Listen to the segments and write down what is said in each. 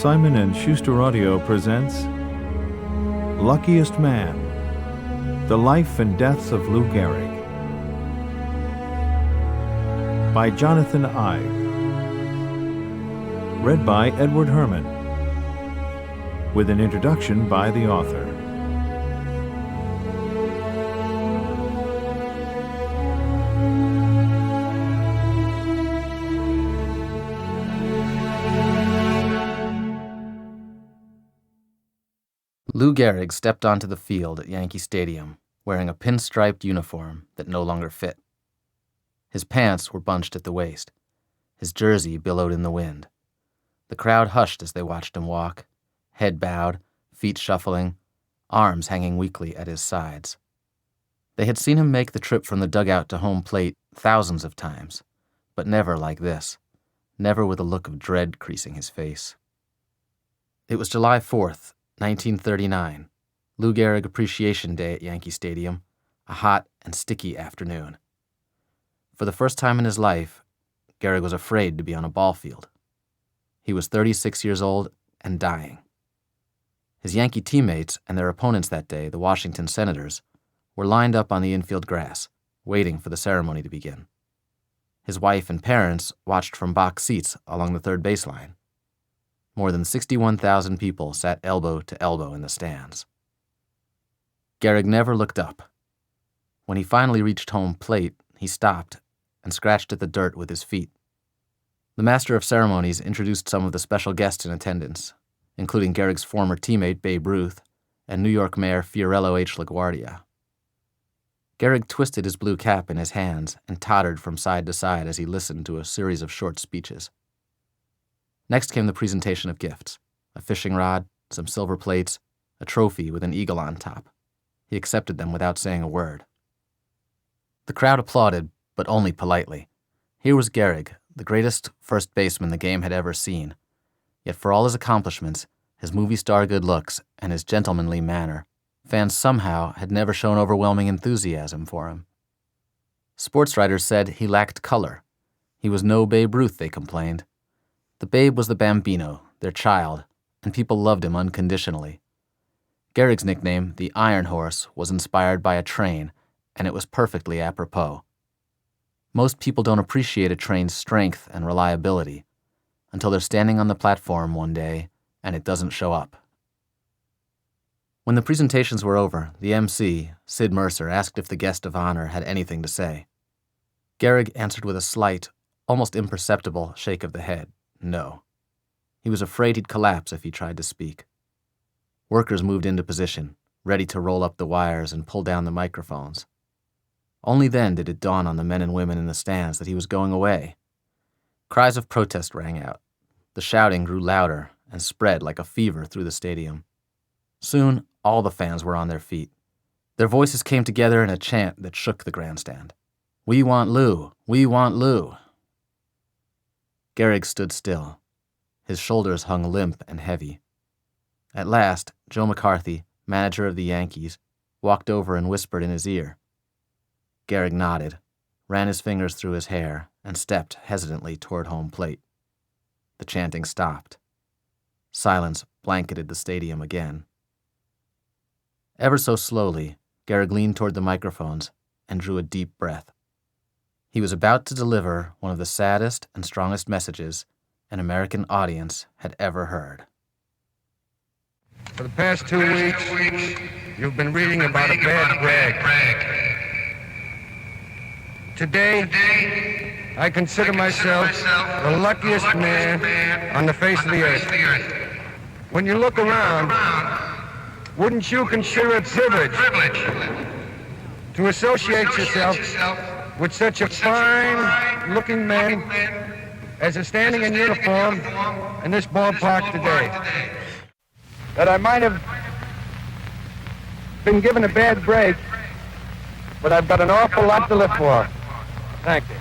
Simon & Schuster Audio presents Luckiest Man, The Life and Deaths of Lou Gehrig by Jonathan Ive. Read by Edward Herman, with an introduction by the author. Lou Gehrig stepped onto the field at Yankee Stadium wearing a pinstriped uniform that no longer fit. His pants were bunched at the waist. His jersey billowed in the wind. The crowd hushed as they watched him walk, head bowed, feet shuffling, arms hanging weakly at his sides. They had seen him make the trip from the dugout to home plate thousands of times, but never like this, never with a look of dread creasing his face. It was July 4th, 1939, Lou Gehrig Appreciation Day at Yankee Stadium, a hot and sticky afternoon. For the first time in his life, Gehrig was afraid to be on a ball field. He was 36 years old and dying. His Yankee teammates and their opponents that day, the Washington Senators, were lined up on the infield grass, waiting for the ceremony to begin. His wife and parents watched from box seats along the third baseline. More than 61,000 people sat elbow to elbow in the stands. Gehrig never looked up. When he finally reached home plate, he stopped and scratched at the dirt with his feet. The master of ceremonies introduced some of the special guests in attendance, including Gehrig's former teammate Babe Ruth and New York Mayor Fiorello H. LaGuardia. Gehrig twisted his blue cap in his hands and tottered from side to side as he listened to a series of short speeches. Next came the presentation of gifts, a fishing rod, some silver plates, a trophy with an eagle on top. He accepted them without saying a word. The crowd applauded, but only politely. Here was Gehrig, the greatest first baseman the game had ever seen. Yet for all his accomplishments, his movie star good looks, and his gentlemanly manner, fans somehow had never shown overwhelming enthusiasm for him. Sports writers said he lacked color. He was no Babe Ruth, they complained. The Babe was the Bambino, their child, and people loved him unconditionally. Gehrig's nickname, the Iron Horse, was inspired by a train, and it was perfectly apropos. Most people don't appreciate a train's strength and reliability until they're standing on the platform one day and it doesn't show up. When the presentations were over, the MC, Sid Mercer, asked if the guest of honor had anything to say. Gehrig answered with a slight, almost imperceptible shake of the head. No. He was afraid he'd collapse if he tried to speak. Workers moved into position, ready to roll up the wires and pull down the microphones. Only then did it dawn on the men and women in the stands that he was going away. Cries of protest rang out. The shouting grew louder and spread like a fever through the stadium. Soon, all the fans were on their feet. Their voices came together in a chant that shook the grandstand. "We want Lou! We want Lou!" Gehrig stood still. His shoulders hung limp and heavy. At last, Joe McCarthy, manager of the Yankees, walked over and whispered in his ear. Gehrig nodded, ran his fingers through his hair, and stepped hesitantly toward home plate. The chanting stopped. Silence blanketed the stadium again. Ever so slowly, Gehrig leaned toward the microphones and drew a deep breath. He was about to deliver one of the saddest and strongest messages an American audience had ever heard. For the past 2 weeks, you've been reading about a bad rag. Today, I consider myself the luckiest man on the face of the earth. When you look around, wouldn't you consider it privilege to associate yourself with such a fine-looking man as is standing in uniform in this ballpark today? That I might have been given a bad break, but I've got an awful lot to live for. Thank you.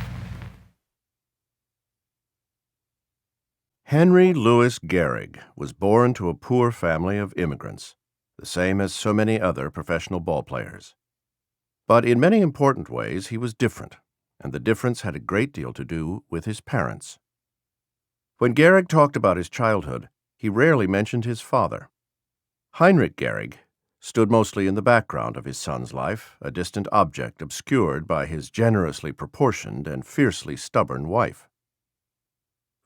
Henry Louis Gehrig was born to a poor family of immigrants, the same as so many other professional ballplayers. But in many important ways, he was different, and the difference had a great deal to do with his parents. When Gehrig talked about his childhood, he rarely mentioned his father. Heinrich Gehrig stood mostly in the background of his son's life, a distant object obscured by his generously proportioned and fiercely stubborn wife.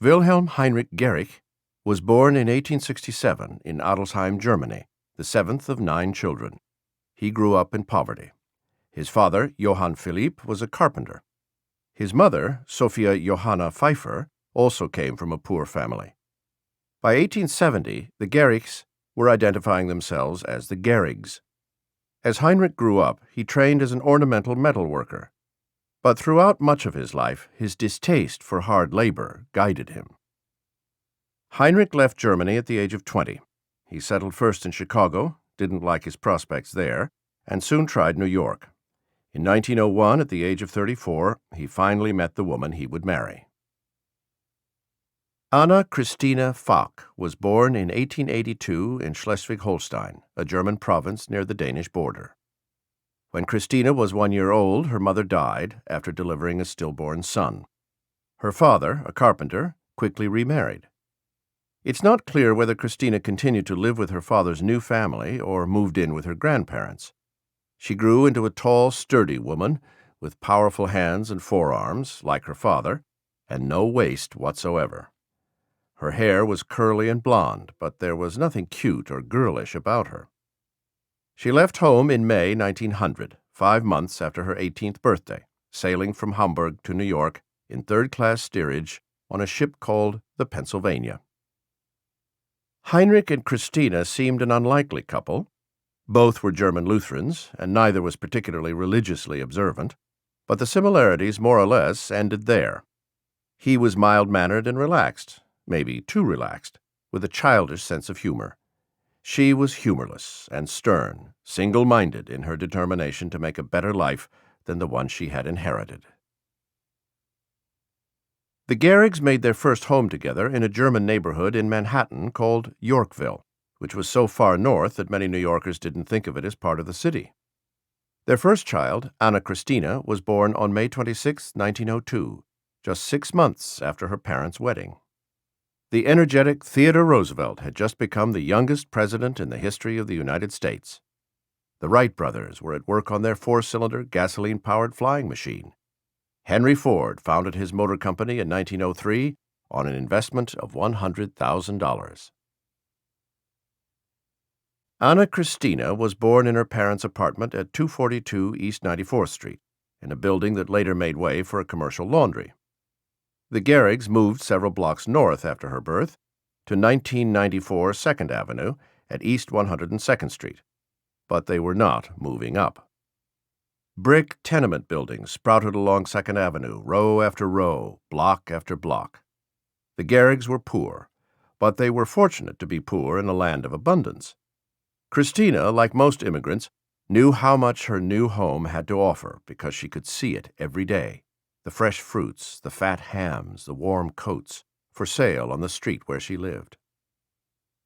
Wilhelm Heinrich Gehrig was born in 1867 in Adelsheim, Germany, the seventh of 9 children. He grew up in poverty. His father, Johann Philipp, was a carpenter. His mother, Sophia Johanna Pfeiffer, also came from a poor family. By 1870, the Gehrigs were identifying themselves as the Gehrigs. As Heinrich grew up, he trained as an ornamental metal worker. But throughout much of his life, his distaste for hard labor guided him. Heinrich left Germany at the age of 20. He settled first in Chicago, didn't like his prospects there, and soon tried New York. In 1901, at the age of 34, he finally met the woman he would marry. Anna Christina Falk was born in 1882 in Schleswig-Holstein, a German province near the Danish border. When Christina was 1 year old, her mother died after delivering a stillborn son. Her father, a carpenter, quickly remarried. It's not clear whether Christina continued to live with her father's new family or moved in with her grandparents. She grew into a tall, sturdy woman with powerful hands and forearms, like her father, and no waist whatsoever. Her hair was curly and blonde, but there was nothing cute or girlish about her. She left home in May 1900, 5 months after her 18th birthday, sailing from Hamburg to New York in third-class steerage on a ship called the Pennsylvania. Heinrich and Christina seemed an unlikely couple. Both were German Lutherans, and neither was particularly religiously observant, but the similarities more or less ended there. He was mild-mannered and relaxed, maybe too relaxed, with a childish sense of humor. She was humorless and stern, single-minded in her determination to make a better life than the one she had inherited. The Gehrigs made their first home together in a German neighborhood in Manhattan called Yorkville, which was so far north that many New Yorkers didn't think of it as part of the city. Their first child, Anna Christina, was born on May 26, 1902, just 6 months after her parents' wedding. The energetic Theodore Roosevelt had just become the youngest president in the history of the United States. The Wright brothers were at work on their 4-cylinder gasoline-powered flying machine. Henry Ford founded his motor company in 1903 on an investment of $100,000. Anna Christina was born in her parents' apartment at 242 East 94th Street, in a building that later made way for a commercial laundry. The Gehrigs moved several blocks north after her birth to 1994 2nd Avenue at East 102nd Street, but they were not moving up. Brick tenement buildings sprouted along 2nd Avenue, row after row, block after block. The Gehrigs were poor, but they were fortunate to be poor in a land of abundance. Christina, like most immigrants, knew how much her new home had to offer because she could see it every day. The fresh fruits, the fat hams, the warm coats, for sale on the street where she lived.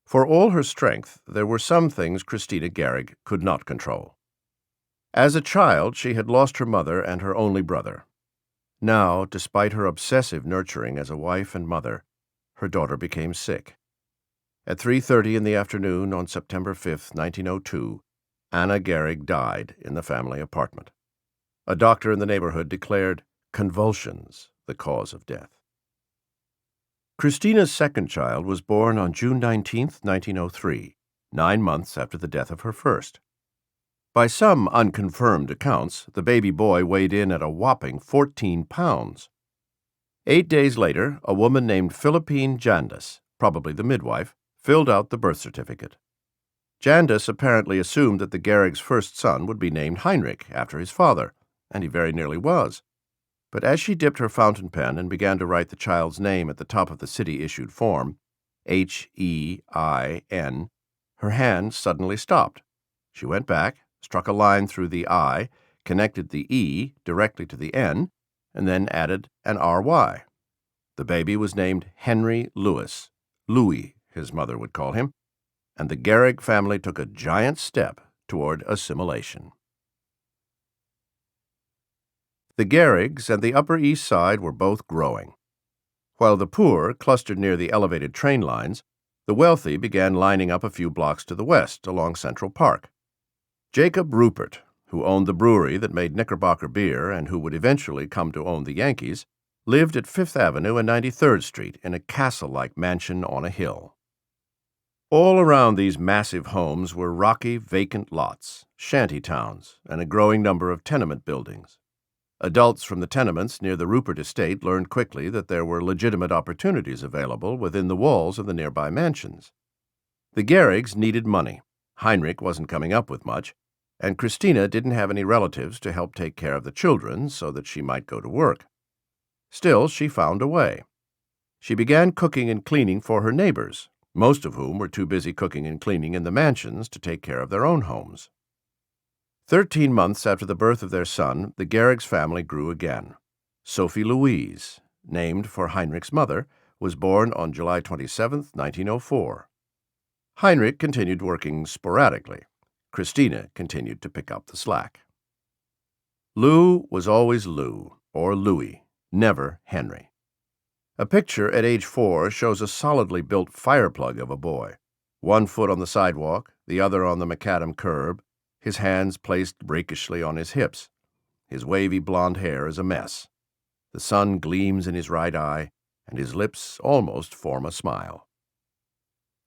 For all her strength, there were some things Christina Gehrig could not control. As a child, she had lost her mother and her only brother. Now, despite her obsessive nurturing as a wife and mother, her daughter became sick. At 3:30 in the afternoon on September 5, 1902, Anna Gehrig died in the family apartment. A doctor in the neighborhood declared convulsions the cause of death. Christina's second child was born on June 19, 1903, 9 months after the death of her first. By some unconfirmed accounts, the baby boy weighed in at a whopping 14 pounds. 8 days later, a woman named Philippine Jandis, probably the midwife, filled out the birth certificate. Jandis apparently assumed that the Gehrig's first son would be named Heinrich after his father, and he very nearly was. But as she dipped her fountain pen and began to write the child's name at the top of the city-issued form, H-E-I-N, her hand suddenly stopped. She went back, struck a line through the I, connected the E directly to the N, and then added an R-Y. The baby was named Henry Louis, Louis, his mother would call him, and the Gehrig family took a giant step toward assimilation. The Gehrigs and the Upper East Side were both growing. While the poor clustered near the elevated train lines, The wealthy began lining up a few blocks to the west along Central Park. Jacob Rupert, who owned the brewery that made Knickerbocker beer and who would eventually come to own the Yankees, lived at 5th Avenue and 93rd Street in a castle-like mansion on a hill. All around these massive homes were rocky, vacant lots, shanty towns, and a growing number of tenement buildings. Adults from the tenements near the Rupert estate learned quickly that there were legitimate opportunities available within the walls of the nearby mansions. The GEHRIGs needed money. Heinrich wasn't coming up with much, and Christina didn't have any relatives to help take care of the children so that she might go to work. Still, she found a way. She began cooking and cleaning for her neighbors, most of whom were too busy cooking and cleaning in the mansions to take care of their own homes. 13 months after the birth of their son, the GEHRIGs family grew again. Sophie Louise, named for Heinrich's mother, was born on July 27, 1904. Heinrich continued working sporadically. Christina continued to pick up the slack. Lou was always Lou, or Louis, never Henry. A picture at age 4 shows a solidly built fireplug of a boy, one foot on the sidewalk, the other on the macadam curb, his hands placed rakishly on his hips. His wavy blonde hair is a mess. The sun gleams in his right eye, and his lips almost form a smile.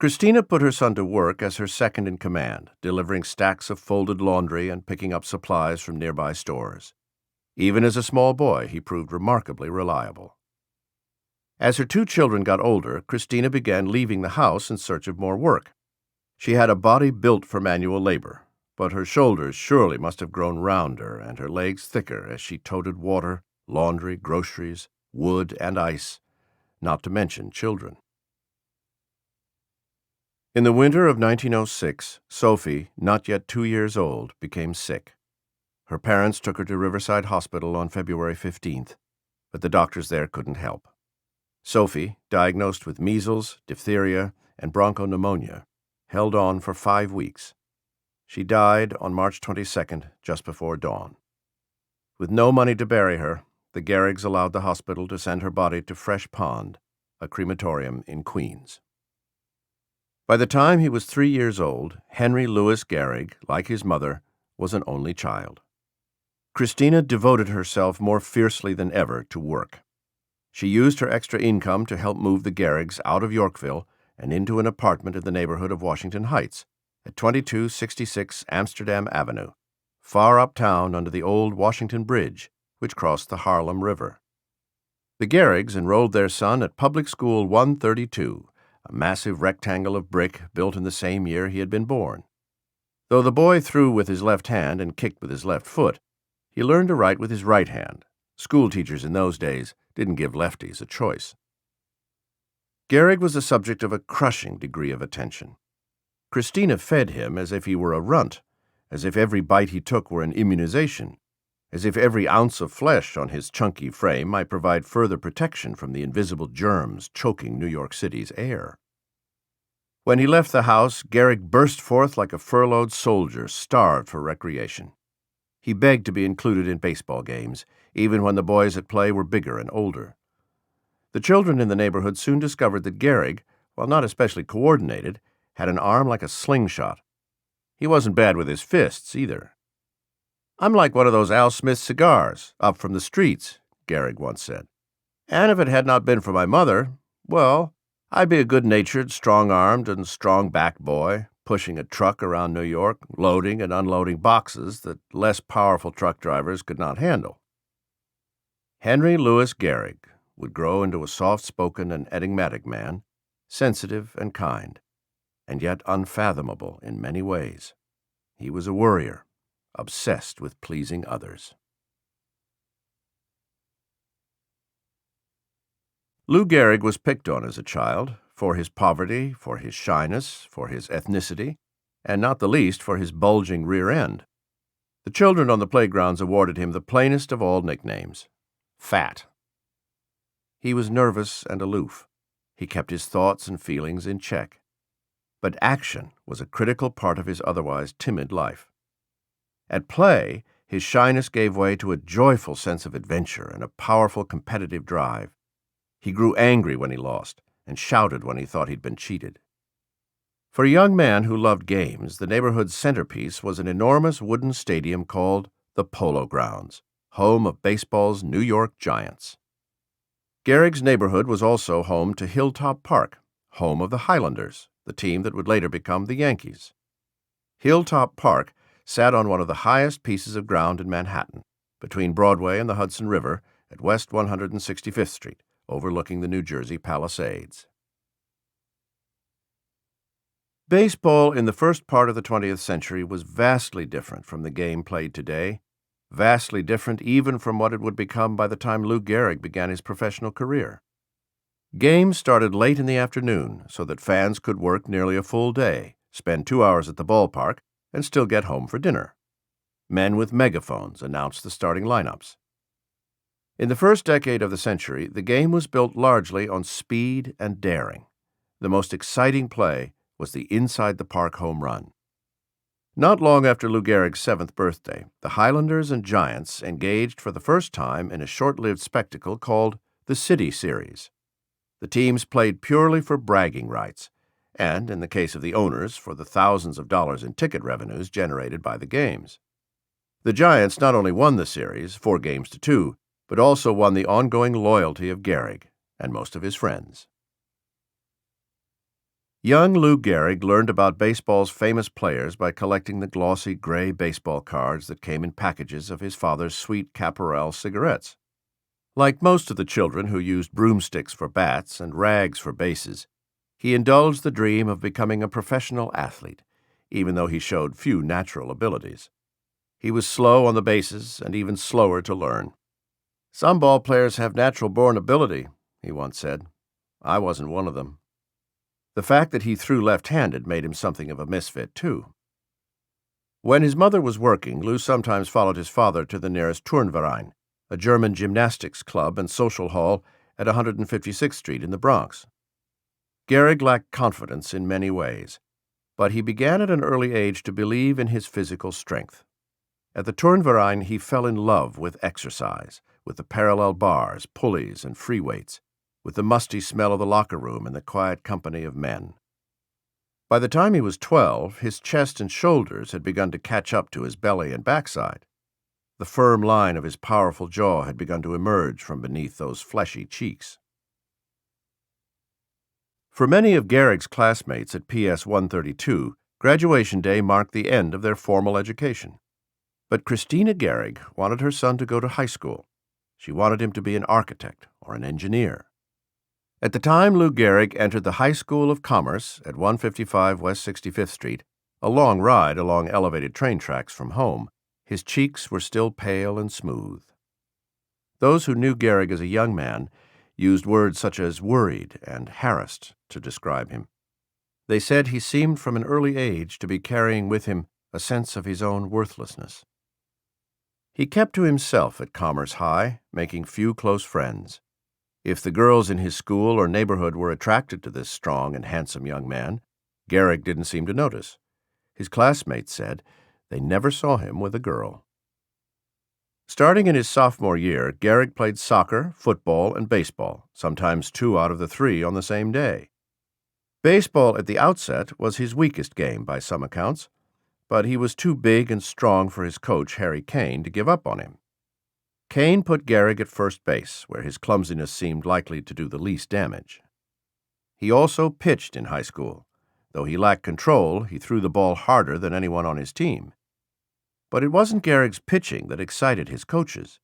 Christina put her son to work as her second in command, delivering stacks of folded laundry and picking up supplies from nearby stores. Even as a small boy, he proved remarkably reliable. As her 2 children got older, Christina began leaving the house in search of more work. She had a body built for manual labor, but her shoulders surely must have grown rounder and her legs thicker as she toted water, laundry, groceries, wood, and ice, not to mention children. In the winter of 1906, Sophie, not yet 2 years old, became sick. Her parents took her to Riverside Hospital on February 15th, but the doctors there couldn't help. Sophie, diagnosed with measles, diphtheria, and bronchopneumonia, held on for 5 weeks. She died on March 22nd, just before dawn. With no money to bury her, the GEHRIGs allowed the hospital to send her body to Fresh Pond, a crematorium in Queens. By the time he was 3 years old, Henry Louis GEHRIG, like his mother, was an only child. Christina devoted herself more fiercely than ever to work. She used her extra income to help move the GEHRIGs out of Yorkville and into an apartment in the neighborhood of Washington Heights, at 2266 Amsterdam Avenue, far uptown under the old Washington Bridge, which crossed the Harlem River. The GEHRIGs enrolled their son at Public School 132, a massive rectangle of brick built in the same year he had been born. Though the boy threw with his left hand and kicked with his left foot, he learned to write with his right hand. School teachers in those days didn't give lefties a choice. GEHRIG was the subject of a crushing degree of attention. Christina fed him as if he were a runt, as if every bite he took were an immunization, as if every ounce of flesh on his chunky frame might provide further protection from the invisible germs choking New York City's air. When he left the house, GEHRIG burst forth like a furloughed soldier starved for recreation. He begged to be included in baseball games, even when the boys at play were bigger and older. The children in the neighborhood soon discovered that GEHRIG, while not especially coordinated, had an arm like a slingshot. He wasn't bad with his fists, either. "I'm like one of those Al Smith cigars, up from the streets," GEHRIG once said. "And if it had not been for my mother, well, I'd be a good-natured, strong-armed, and strong-backed boy, pushing a truck around New York, loading and unloading boxes that less powerful truck drivers could not handle." Henry Louis GEHRIG would grow into a soft-spoken and enigmatic man, sensitive and kind, and yet unfathomable in many ways. He was a worrier, obsessed with pleasing others. Lou GEHRIG was picked on as a child, for his poverty, for his shyness, for his ethnicity, and not the least for his bulging rear end. The children on the playgrounds awarded him the plainest of all nicknames, Fat. He was nervous and aloof. He kept his thoughts and feelings in check. But action was a critical part of his otherwise timid life. At play, his shyness gave way to a joyful sense of adventure and a powerful competitive drive. He grew angry when he lost and shouted when he thought he'd been cheated. For a young man who loved games, the neighborhood's centerpiece was an enormous wooden stadium called the Polo Grounds, home of baseball's New York Giants. Gehrig's neighborhood was also home to Hilltop Park, home of the Highlanders, the team that would later become the Yankees. Hilltop Park sat on one of the highest pieces of ground in Manhattan, between Broadway and the Hudson River at West 165th Street, overlooking the New Jersey Palisades. Baseball in the first part of the 20th century was vastly different from the game played today, vastly different even from what it would become by the time Lou Gehrig began his professional career. Games started late in the afternoon so that fans could work nearly a full day, spend 2 hours at the ballpark, and still get home for dinner. Men with megaphones announced the starting lineups. In the first decade of the century, the game was built largely on speed and daring. The most exciting play was the inside-the-park home run. Not long after Lou Gehrig's 7th birthday, the Highlanders and Giants engaged for the first time in a short-lived spectacle called the City Series. The teams played purely for bragging rights, and, in the case of the owners, for the thousands of dollars in ticket revenues generated by the games. The Giants not only won the series, 4-2, but also won the ongoing loyalty of Gehrig and most of his friends. Young Lou Gehrig learned about baseball's famous players by collecting the glossy gray baseball cards that came in packages of his father's sweet Caparel cigarettes. Like most of the children who used broomsticks for bats and rags for bases, he indulged the dream of becoming a professional athlete, even though he showed few natural abilities. He was slow on the bases and even slower to learn. "Some ball players have natural-born ability," he once said. "I wasn't one of them." The fact that he threw left-handed made him something of a misfit, too. When his mother was working, Lou sometimes followed his father to the nearest Turnverein, a German gymnastics club and social hall at 156th Street in the Bronx. Gehrig lacked confidence in many ways, but he began at an early age to believe in his physical strength. At the Turnverein, he fell in love with exercise, with the parallel bars, pulleys, and free weights, with the musty smell of the locker room and the quiet company of men. By the time he was 12, his chest and shoulders had begun to catch up to his belly and backside. The firm line of his powerful jaw had begun to emerge from beneath those fleshy cheeks. For many of Gehrig's classmates at PS 132, graduation day marked the end of their formal education. But Christina Gehrig wanted her son to go to high school. She wanted him to be an architect or an engineer. At the time Lou Gehrig entered the High School of Commerce at 155 West 65th Street, a long ride along elevated train tracks from home, his cheeks were still pale and smooth. Those who knew Gehrig as a young man used words such as worried and harassed to describe him. They said he seemed from an early age to be carrying with him a sense of his own worthlessness. He kept to himself at Commerce High, making few close friends. If the girls in his school or neighborhood were attracted to this strong and handsome young man, Gehrig didn't seem to notice. His classmates said they never saw him with a girl. Starting in his sophomore year, Gehrig played soccer, football, and baseball, sometimes 2 out of the 3 on the same day. Baseball at the outset was his weakest game by some accounts, but he was too big and strong for his coach, Harry Kane, to give up on him. Kane put Gehrig at first base, where his clumsiness seemed likely to do the least damage. He also pitched in high school. Though he lacked control, he threw the ball harder than anyone on his team. But it wasn't Gehrig's pitching that excited his coaches.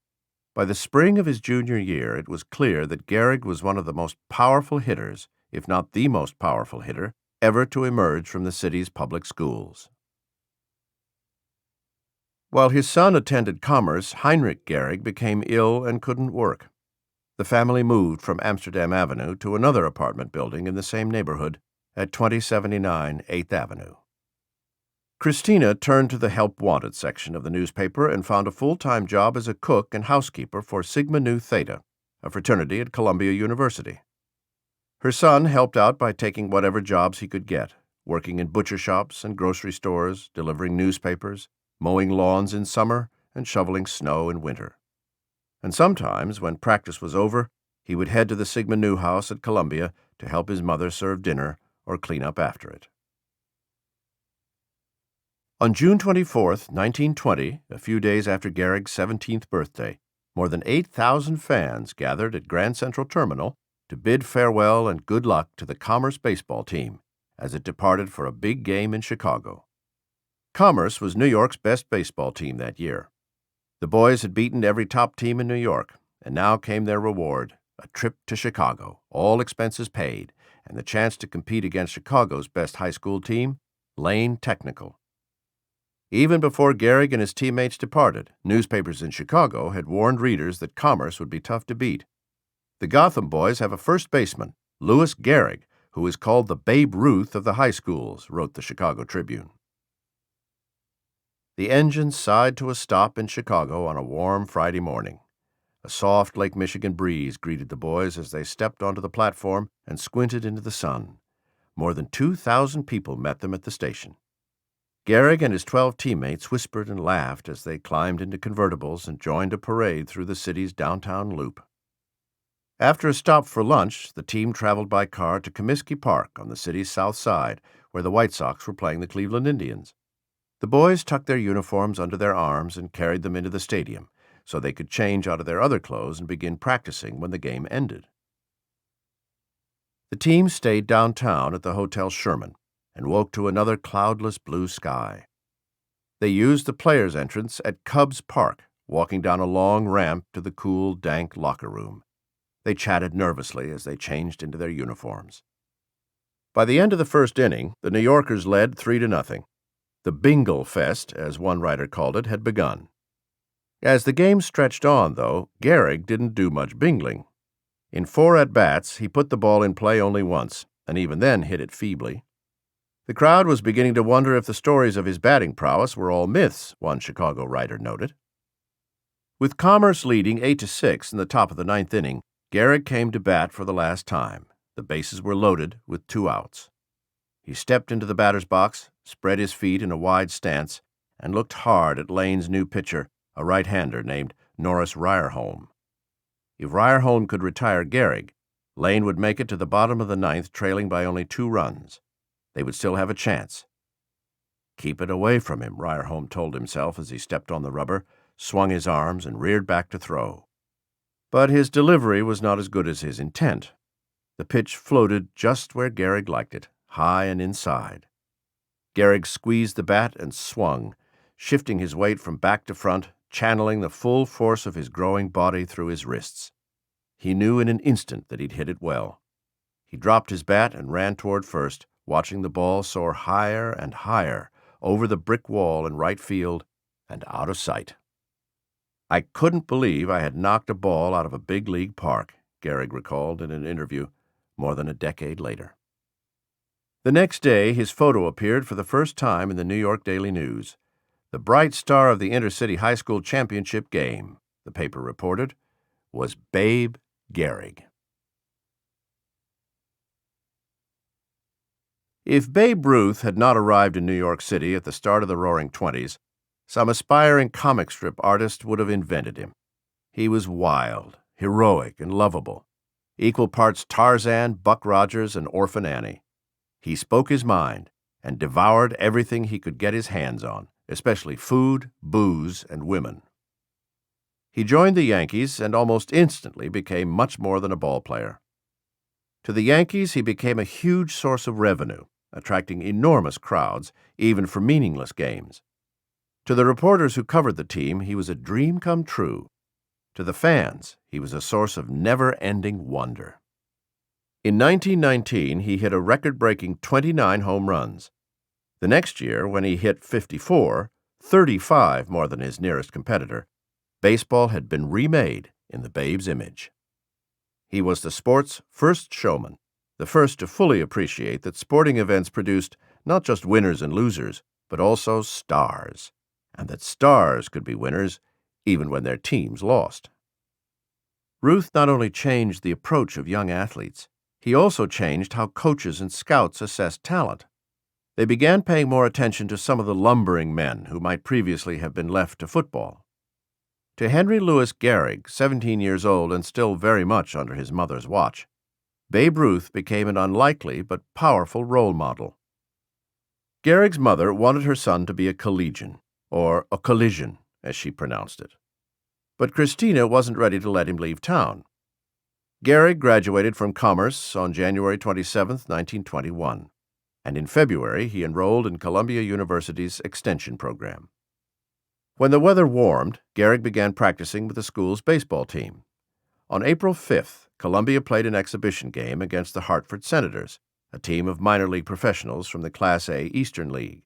By the spring of his junior year, it was clear that Gehrig was one of the most powerful hitters, if not the most powerful hitter, ever to emerge from the city's public schools. While his son attended Commerce, Heinrich Gehrig became ill and couldn't work. The family moved from Amsterdam Avenue to another apartment building in the same neighborhood at 2079 8th Avenue. Christina turned to the Help Wanted section of the newspaper and found a full-time job as a cook and housekeeper for Sigma Nu Theta, a fraternity at Columbia University. Her son helped out by taking whatever jobs he could get, working in butcher shops and grocery stores, delivering newspapers, mowing lawns in summer, and shoveling snow in winter. And sometimes, when practice was over, he would head to the Sigma Nu house at Columbia to help his mother serve dinner or clean up after it. On June 24, 1920, a few days after Gehrig's 17th birthday, more than 8,000 fans gathered at Grand Central Terminal to bid farewell and good luck to the Commerce baseball team as it departed for a big game in Chicago. Commerce was New York's best baseball team that year. The boys had beaten every top team in New York, and now came their reward, a trip to Chicago, all expenses paid, and the chance to compete against Chicago's best high school team, Lane Technical. Even before Gehrig and his teammates departed, newspapers in Chicago had warned readers that Commerce would be tough to beat. The Gotham boys have a first baseman, Louis Gehrig, who is called the Babe Ruth of the high schools, wrote the Chicago Tribune. The engine sighed to a stop in Chicago on a warm Friday morning. A soft Lake Michigan breeze greeted the boys as they stepped onto the platform and squinted into the sun. More than 2,000 people met them at the station. Gehrig and his 12 teammates whispered and laughed as they climbed into convertibles and joined a parade through the city's downtown loop. After a stop for lunch, the team traveled by car to Comiskey Park on the city's south side, where the White Sox were playing the Cleveland Indians. The boys tucked their uniforms under their arms and carried them into the stadium, so they could change out of their other clothes and begin practicing when the game ended. The team stayed downtown at the Hotel Sherman and woke to another cloudless blue sky. They used the players' entrance at Cubs Park, walking down a long ramp to the cool, dank locker room. They chatted nervously as they changed into their uniforms. By the end of the first inning, the New Yorkers led 3-0. The Bingle Fest, as one writer called it, had begun. As the game stretched on, though, Gehrig didn't do much bingling. In 4 at-bats, he put the ball in play only once, and even then hit it feebly. The crowd was beginning to wonder if the stories of his batting prowess were all myths, one Chicago writer noted. With Commerce leading 8-6 in the top of the 9th inning, Gehrig came to bat for the last time. The bases were loaded with 2 outs. He stepped into the batter's box, spread his feet in a wide stance, and looked hard at Lane's new pitcher, a right-hander named Norris Ryerholm. If Ryerholm could retire Gehrig, Lane would make it to the bottom of the 9th trailing by only 2 runs. They would still have a chance. Keep it away from him, Ryerholm told himself as he stepped on the rubber, swung his arms, and reared back to throw. But his delivery was not as good as his intent. The pitch floated just where Gehrig liked it, high and inside. Gehrig squeezed the bat and swung, shifting his weight from back to front, channeling the full force of his growing body through his wrists. He knew in an instant that he'd hit it well. He dropped his bat and ran toward first, watching the ball soar higher and higher over the brick wall in right field and out of sight. "I couldn't believe I had knocked a ball out of a big league park," Gehrig recalled in an interview more than a decade later. The next day, his photo appeared for the first time in the New York Daily News. The bright star of the intercity high school championship game, the paper reported, was Babe Gehrig. If Babe Ruth had not arrived in New York City at the start of the Roaring Twenties, some aspiring comic strip artist would have invented him. He was wild, heroic, and lovable, equal parts Tarzan, Buck Rogers, and Orphan Annie. He spoke his mind and devoured everything he could get his hands on, especially food, booze, and women. He joined the Yankees and almost instantly became much more than a ball player. To the Yankees, he became a huge source of revenue, attracting enormous crowds, even for meaningless games. To the reporters who covered the team, he was a dream come true. To the fans, he was a source of never-ending wonder. In 1919, he hit a record-breaking 29 home runs. The next year, when he hit 54, 35 more than his nearest competitor, baseball had been remade in the Babe's image. He was the sport's first showman, the first to fully appreciate that sporting events produced not just winners and losers, but also stars, and that stars could be winners even when their teams lost. Ruth not only changed the approach of young athletes, he also changed how coaches and scouts assessed talent. They began paying more attention to some of the lumbering men who might previously have been left to football. To Henry Louis Gehrig, 17 years old and still very much under his mother's watch, Babe Ruth became an unlikely but powerful role model. Gehrig's mother wanted her son to be a collegian, or a collision, as she pronounced it. But Christina wasn't ready to let him leave town. Gehrig graduated from Commerce on January 27, 1921, and in February he enrolled in Columbia University's Extension program. When the weather warmed, Gehrig began practicing with the school's baseball team. On April 5th, Columbia played an exhibition game against the Hartford Senators, a team of minor league professionals from the Class A Eastern League.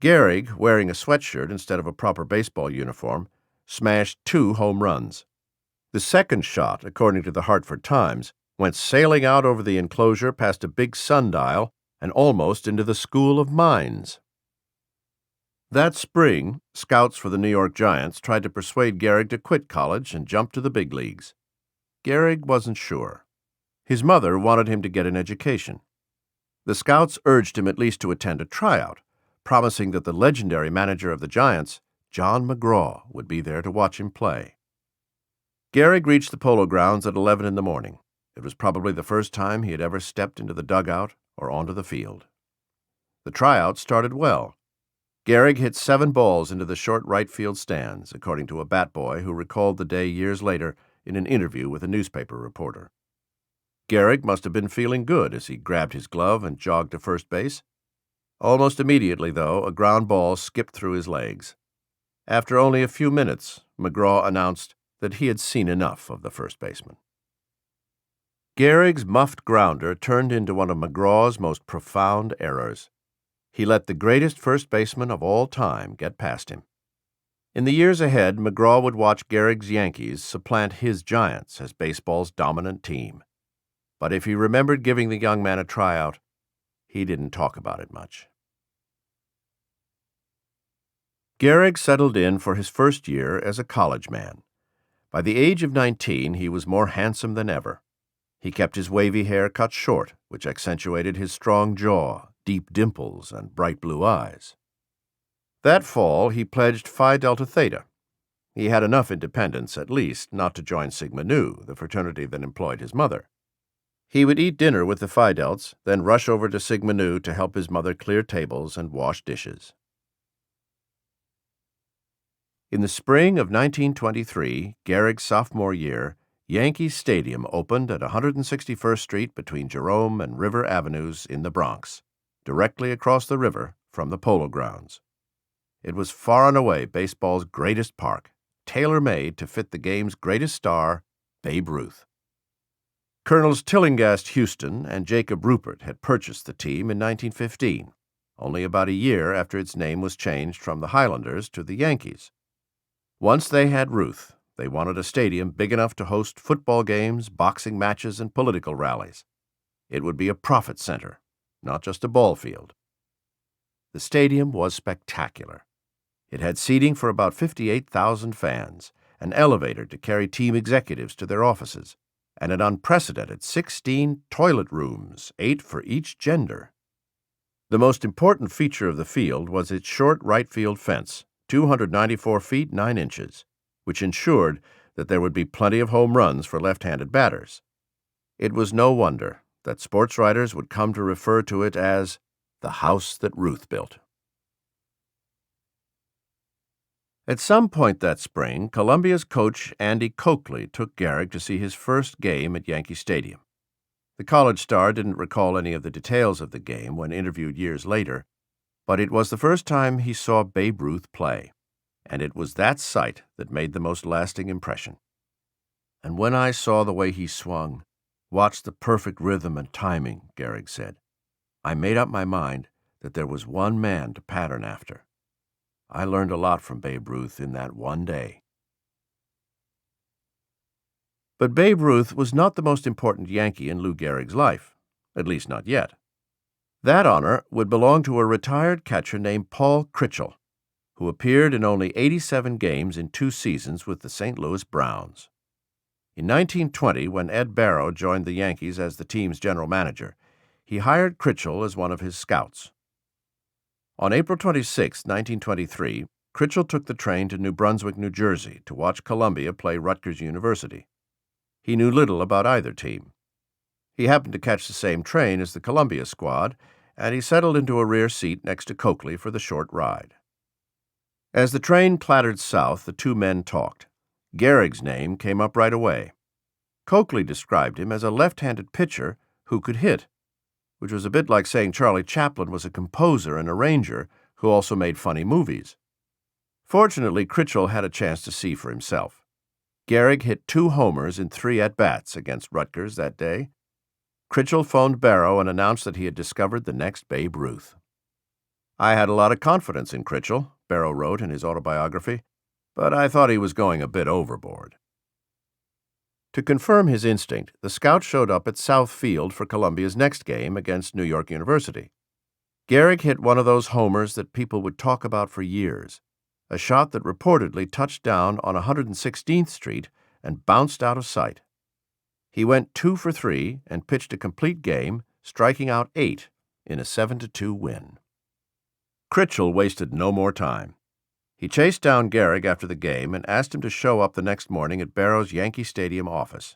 Gehrig, wearing a sweatshirt instead of a proper baseball uniform, smashed 2 home runs. The second shot, according to the Hartford Times, went sailing out over the enclosure past a big sundial and almost into the School of Mines. That spring, scouts for the New York Giants tried to persuade Gehrig to quit college and jump to the big leagues. Gehrig wasn't sure. His mother wanted him to get an education. The scouts urged him at least to attend a tryout, promising that the legendary manager of the Giants, John McGraw, would be there to watch him play. Gehrig reached the Polo Grounds at 11 in the morning. It was probably the first time he had ever stepped into the dugout or onto the field. The tryout started well. Gehrig hit 7 balls into the short right field stands, according to a bat boy who recalled the day years later in an interview with a newspaper reporter. Gehrig must have been feeling good as he grabbed his glove and jogged to first base. Almost immediately, though, a ground ball skipped through his legs. After only a few minutes, McGraw announced that he had seen enough of the first baseman. Gehrig's muffed grounder turned into one of McGraw's most profound errors. He let the greatest first baseman of all time get past him. In the years ahead, McGraw would watch Gehrig's Yankees supplant his Giants as baseball's dominant team. But if he remembered giving the young man a tryout, he didn't talk about it much. Gehrig settled in for his first year as a college man. By the age of 19, he was more handsome than ever. He kept his wavy hair cut short, which accentuated his strong jaw, deep dimples, and bright blue eyes. That fall, he pledged Phi Delta Theta. He had enough independence, at least, not to join Sigma Nu, the fraternity that employed his mother. He would eat dinner with the Phi Delts, then rush over to Sigma Nu to help his mother clear tables and wash dishes. In the spring of 1923, Gehrig's sophomore year, Yankee Stadium opened at 161st Street between Jerome and River Avenues in the Bronx, directly across the river from the Polo Grounds. It was far and away baseball's greatest park, tailor-made to fit the game's greatest star, Babe Ruth. Colonels Tillinghast Houston and Jacob Rupert had purchased the team in 1915, only about a year after its name was changed from the Highlanders to the Yankees. Once they had Ruth, they wanted a stadium big enough to host football games, boxing matches, and political rallies. It would be a profit center, not just a ball field. The stadium was spectacular. It had seating for about 58,000 fans, an elevator to carry team executives to their offices, and an unprecedented 16 toilet rooms, 8 for each gender. The most important feature of the field was its short right field fence, 294 feet 9 inches, which ensured that there would be plenty of home runs for left-handed batters. It was no wonder that sports writers would come to refer to it as the house that Ruth built. At some point that spring, Columbia's coach Andy Coakley took Gehrig to see his first game at Yankee Stadium. The college star didn't recall any of the details of the game when interviewed years later, but it was the first time he saw Babe Ruth play, and it was that sight that made the most lasting impression. And when I saw the way he swung, watched the perfect rhythm and timing, Gehrig said, I made up my mind that there was one man to pattern after. I learned a lot from Babe Ruth in that one day. But Babe Ruth was not the most important Yankee in Lou Gehrig's life, at least not yet. That honor would belong to a retired catcher named Paul Critchell, who appeared in only 87 games in 2 seasons with the St. Louis Browns. In 1920, when Ed Barrow joined the Yankees as the team's general manager, he hired Critchell as one of his scouts. On April 26, 1923, Critchell took the train to New Brunswick, New Jersey, to watch Columbia play Rutgers University. He knew little about either team. He happened to catch the same train as the Columbia squad and he settled into a rear seat next to Coakley for the short ride. As the train clattered south, the two men talked. GEHRIG's name came up right away. Coakley described him as a left-handed pitcher who could hit, which was a bit like saying Charlie Chaplin was a composer and arranger who also made funny movies. Fortunately, Critchell had a chance to see for himself. GEHRIG hit 2 homers in 3 at-bats against Rutgers that day. Critchell phoned Barrow and announced that he had discovered the next Babe Ruth. "I had a lot of confidence in Critchell," Barrow wrote in his autobiography, "but I thought he was going a bit overboard." To confirm his instinct, the scout showed up at South Field for Columbia's next game against New York University. GEHRIG hit one of those homers that people would talk about for years, a shot that reportedly touched down on 116th Street and bounced out of sight. He went 2 for 3 and pitched a complete game, striking out 8 in a 7-2 win. Critchell wasted no more time. He chased down GEHRIG after the game and asked him to show up the next morning at Barrow's Yankee Stadium office.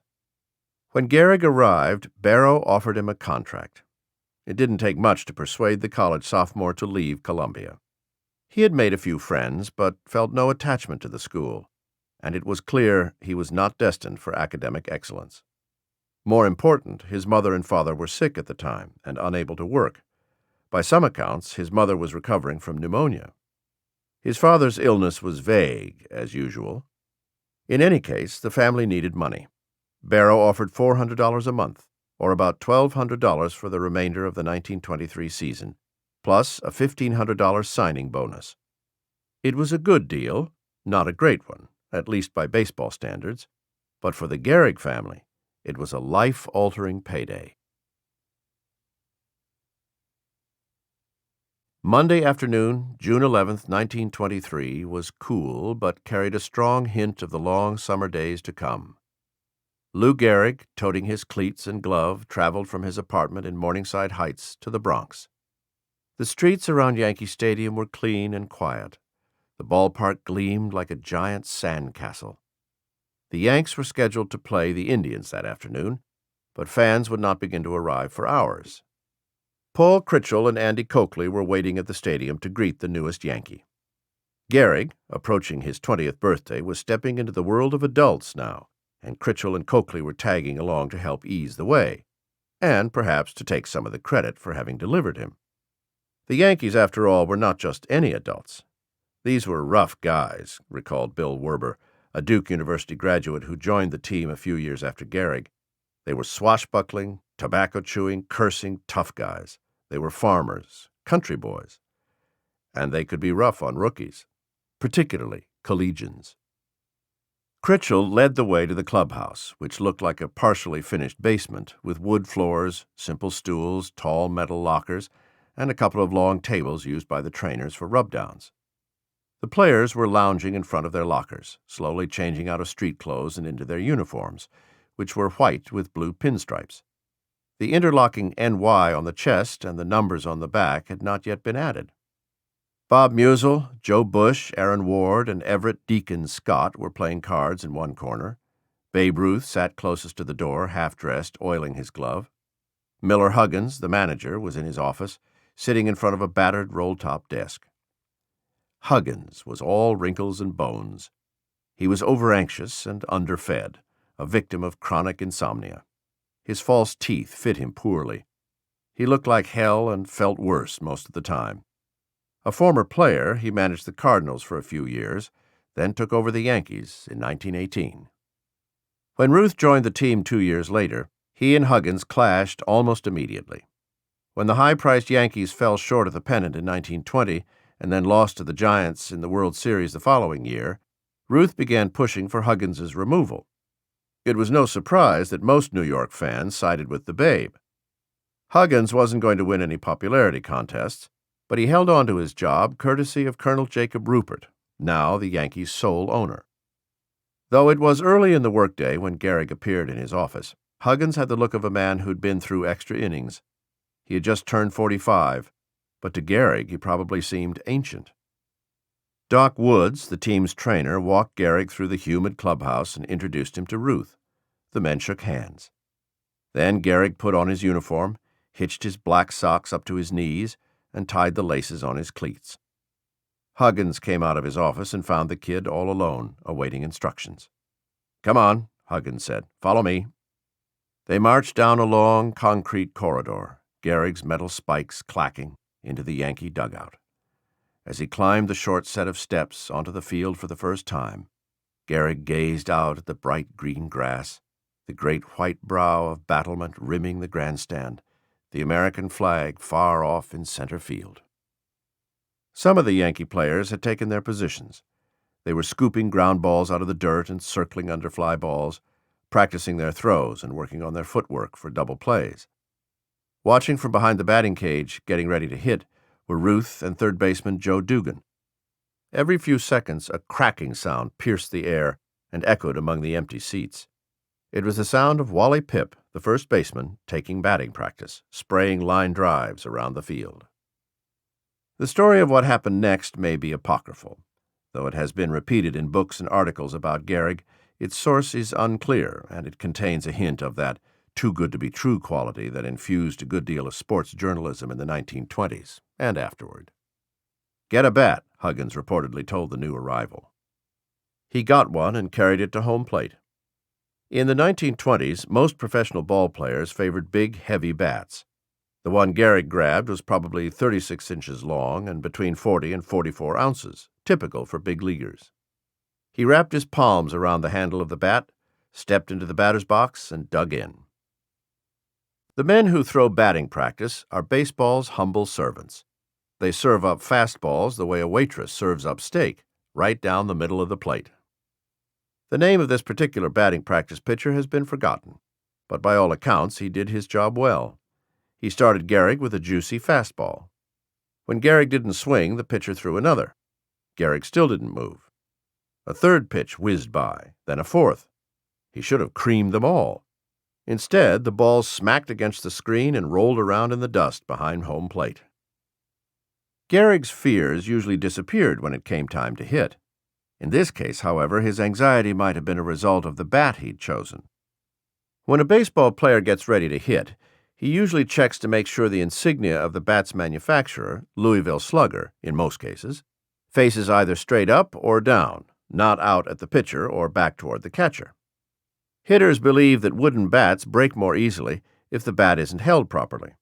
When GEHRIG arrived, Barrow offered him a contract. It didn't take much to persuade the college sophomore to leave Columbia. He had made a few friends, but felt no attachment to the school, and it was clear he was not destined for academic excellence. More important, his mother and father were sick at the time and unable to work. By some accounts, his mother was recovering from pneumonia. His father's illness was vague, as usual. In any case, the family needed money. Barrow offered $400 a month, or about $1,200 for the remainder of the 1923 season, plus a $1,500 signing bonus. It was a good deal, not a great one, at least by baseball standards, but for the GEHRIG family, it was a life-altering payday. Monday afternoon, June 11, 1923, was cool but carried a strong hint of the long summer days to come. Lou GEHRIG, toting his cleats and glove, traveled from his apartment in Morningside Heights to the Bronx. The streets around Yankee Stadium were clean and quiet. The ballpark gleamed like a giant sand castle. The Yanks were scheduled to play the Indians that afternoon, but fans would not begin to arrive for hours. Paul Critchell and Andy Coakley were waiting at the stadium to greet the newest Yankee. GEHRIG, approaching his 20th birthday, was stepping into the world of adults now, and Critchell and Coakley were tagging along to help ease the way, and perhaps to take some of the credit for having delivered him. The Yankees, after all, were not just any adults. These were rough guys, recalled Bill Werber, a Duke University graduate who joined the team a few years after GEHRIG. They were swashbuckling, tobacco-chewing, cursing, tough guys. They were farmers, country boys. And they could be rough on rookies, particularly collegians. Critchell led the way to the clubhouse, which looked like a partially finished basement with wood floors, simple stools, tall metal lockers, and a couple of long tables used by the trainers for rubdowns. The players were lounging in front of their lockers, slowly changing out of street clothes and into their uniforms, which were white with blue pinstripes. The interlocking NY on the chest and the numbers on the back had not yet been added. Bob Musil, Joe Bush, Aaron Ward, and Everett Deacon Scott were playing cards in one corner. Babe Ruth sat closest to the door, half-dressed, oiling his glove. Miller Huggins, the manager, was in his office, sitting in front of a battered roll-top desk. Huggins was all wrinkles and bones. He was overanxious and underfed, a victim of chronic insomnia. His false teeth fit him poorly. He looked like hell and felt worse most of the time. A former player, he managed the Cardinals for a few years, then took over the Yankees in 1918. When Ruth joined the team 2 years later, he and Huggins clashed almost immediately. When the high-priced Yankees fell short of the pennant in 1920 and then lost to the Giants in the World Series the following year, Ruth began pushing for Huggins's removal. It was no surprise that most New York fans sided with the Babe. Huggins wasn't going to win any popularity contests, but he held on to his job courtesy of Colonel Jacob Rupert, now the Yankees' sole owner. Though it was early in the workday when GEHRIG appeared in his office, Huggins had the look of a man who'd been through extra innings. He had just turned 45, but to GEHRIG he probably seemed ancient. Doc Woods, the team's trainer, walked GEHRIG through the humid clubhouse and introduced him to Ruth. The men shook hands. Then GEHRIG put on his uniform, hitched his black socks up to his knees, and tied the laces on his cleats. Huggins came out of his office and found the kid all alone, awaiting instructions. "Come on," Huggins said. "Follow me." They marched down a long concrete corridor, Gehrig's metal spikes clacking, into the Yankee dugout. As he climbed the short set of steps onto the field for the first time, Gehrig gazed out at the bright green grass, the great white brow of battlement rimming the grandstand, the American flag far off in center field. Some of the Yankee players had taken their positions. They were scooping ground balls out of the dirt and circling under fly balls, practicing their throws and working on their footwork for double plays. Watching from behind the batting cage, getting ready to hit, were Ruth and third baseman Joe Dugan. Every few seconds, a cracking sound pierced the air and echoed among the empty seats. It was the sound of Wally Pipp, the first baseman, taking batting practice, spraying line drives around the field. The story of what happened next may be apocryphal. Though it has been repeated in books and articles about Gehrig, its source is unclear, and it contains a hint of that too-good-to-be-true quality that infused a good deal of sports journalism in the 1920s and afterward. "Get a bat," Huggins reportedly told the new arrival. He got one and carried it to home plate. In the 1920s, most professional ball players favored big, heavy bats. The one Gehrig grabbed was probably 36 inches long and between 40 and 44 ounces, typical for big leaguers. He wrapped his palms around the handle of the bat, stepped into the batter's box, and dug in. The men who throw batting practice are baseball's humble servants. They serve up fastballs the way a waitress serves up steak, right down the middle of the plate. The name of this particular batting practice pitcher has been forgotten, but by all accounts he did his job well. He started Gehrig with a juicy fastball. When Gehrig didn't swing, the pitcher threw another. Gehrig still didn't move. A third pitch whizzed by, then a fourth. He should have creamed them all. Instead, the ball smacked against the screen and rolled around in the dust behind home plate. Gehrig's fears usually disappeared when it came time to hit. In this case, however, his anxiety might have been a result of the bat he'd chosen. When a baseball player gets ready to hit, he usually checks to make sure the insignia of the bat's manufacturer, Louisville Slugger, in most cases, faces either straight up or down, not out at the pitcher or back toward the catcher. Hitters believe that wooden bats break more easily if the bat isn't held properly.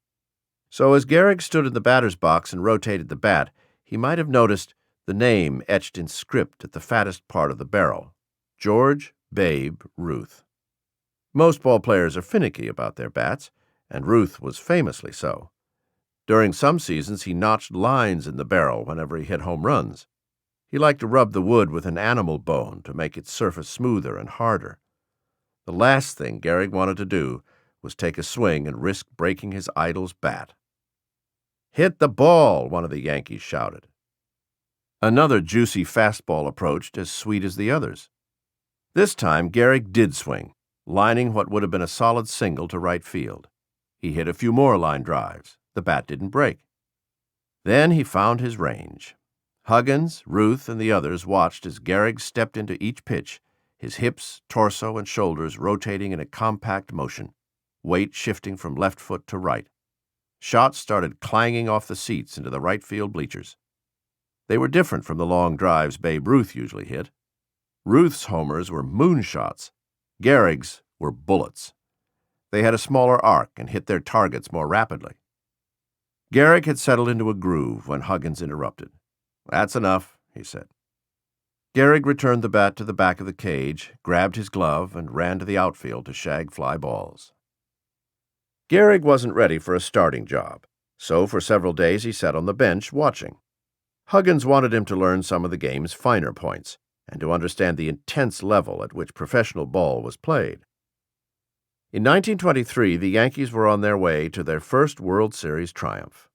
So as Gehrig stood in the batter's box and rotated the bat, he might have noticed the name etched in script at the fattest part of the barrel: George Babe Ruth. Most ball players are finicky about their bats, and Ruth was famously so. During some seasons, he notched lines in the barrel whenever he hit home runs. He liked to rub the wood with an animal bone to make its surface smoother and harder. The last thing Gehrig wanted to do was take a swing and risk breaking his idol's bat. "Hit the ball," one of the Yankees shouted. Another juicy fastball approached, as sweet as the others. This time, Gehrig did swing, lining what would have been a solid single to right field. He hit a few more line drives. The bat didn't break. Then he found his range. Huggins, Ruth, and the others watched as Gehrig stepped into each pitch, his hips, torso, and shoulders rotating in a compact motion, weight shifting from left foot to right. Shots started clanging off the seats into the right field bleachers. They were different from the long drives Babe Ruth usually hit. Ruth's homers were moonshots. Gehrig's were bullets. They had a smaller arc and hit their targets more rapidly. Gehrig had settled into a groove when Huggins interrupted. "That's enough," he said. Gehrig returned the bat to the back of the cage, grabbed his glove, and ran to the outfield to shag fly balls. Gehrig wasn't ready for a starting job, so for several days he sat on the bench watching. Huggins wanted him to learn some of the game's finer points and to understand the intense level at which professional ball was played. In 1923, the Yankees were on their way to their first World Series triumph.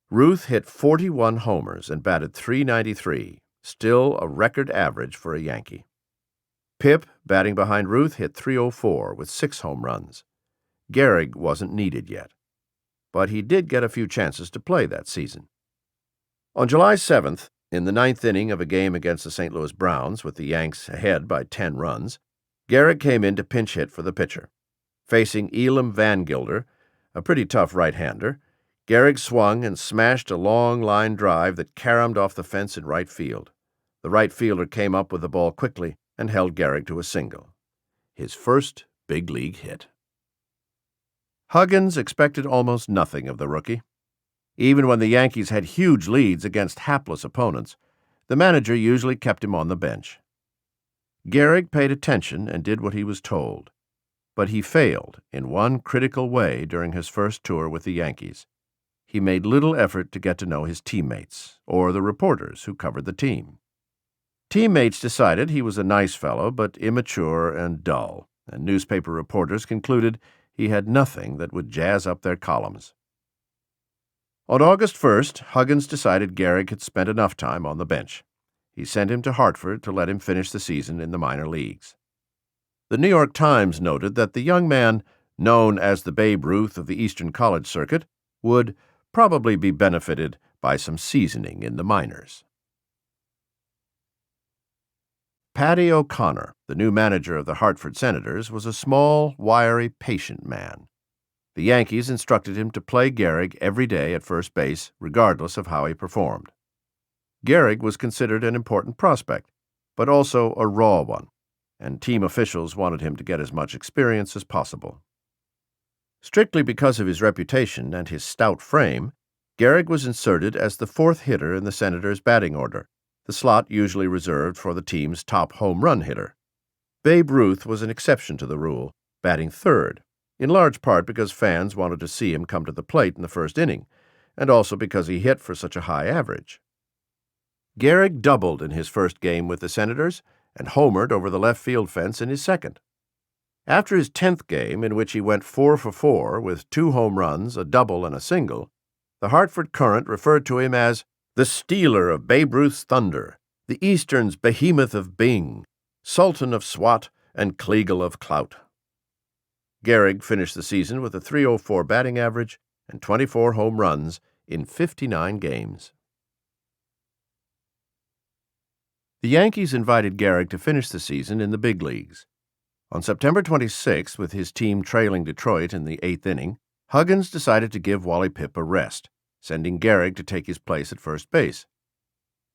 Ruth hit 41 homers and batted .393, still a record average for a Yankee. Pipp, batting behind Ruth, hit .304 with 6 home runs. Gehrig wasn't needed yet, but he did get a few chances to play that season. On July 7th, in the 9th inning of a game against the St. Louis Browns, with the Yanks ahead by 10 runs, Gehrig came in to pinch hit for the pitcher. Facing Elam Van Gilder, a pretty tough right-hander, Gehrig swung and smashed a long line drive that caromed off the fence in right field. The right fielder came up with the ball quickly and held Gehrig to a single. His first big league hit. Huggins expected almost nothing of the rookie. Even when the Yankees had huge leads against hapless opponents, the manager usually kept him on the bench. Gehrig paid attention and did what he was told, but he failed in one critical way during his first tour with the Yankees. He made little effort to get to know his teammates or the reporters who covered the team. Teammates decided he was a nice fellow but immature and dull, and newspaper reporters concluded he had nothing that would jazz up their columns. On August 1st, Huggins decided Gehrig had spent enough time on the bench. He sent him to Hartford to let him finish the season in the minor leagues. The New York Times noted that the young man, known as the Babe Ruth of the Eastern College circuit, would probably be benefited by some seasoning in the minors. Paddy O'Connor, the new manager of the Hartford Senators, was a small, wiry, patient man. The Yankees instructed him to play Gehrig every day at first base, regardless of how he performed. Gehrig was considered an important prospect, but also a raw one, and team officials wanted him to get as much experience as possible. Strictly because of his reputation and his stout frame, Gehrig was inserted as the fourth hitter in the Senators' batting order, the slot usually reserved for the team's top home run hitter. Babe Ruth was an exception to the rule, batting third, in large part because fans wanted to see him come to the plate in the first inning, and also because he hit for such a high average. Gehrig doubled in his first game with the Senators and homered over the left field fence in his second. After his 10th game, in which he went 4 for 4 with 2 home runs, a double, and a single, the Hartford Courant referred to him as the Stealer of Babe Ruth's Thunder, the Eastern's Behemoth of Bing, Sultan of Swat, and Kleagle of Clout. Gehrig finished the season with a .304 batting average and 24 home runs in 59 games. The Yankees invited Gehrig to finish the season in the big leagues. On September 26, with his team trailing Detroit in the 8th inning, Huggins decided to give Wally Pipp a rest, sending Gehrig to take his place at first base.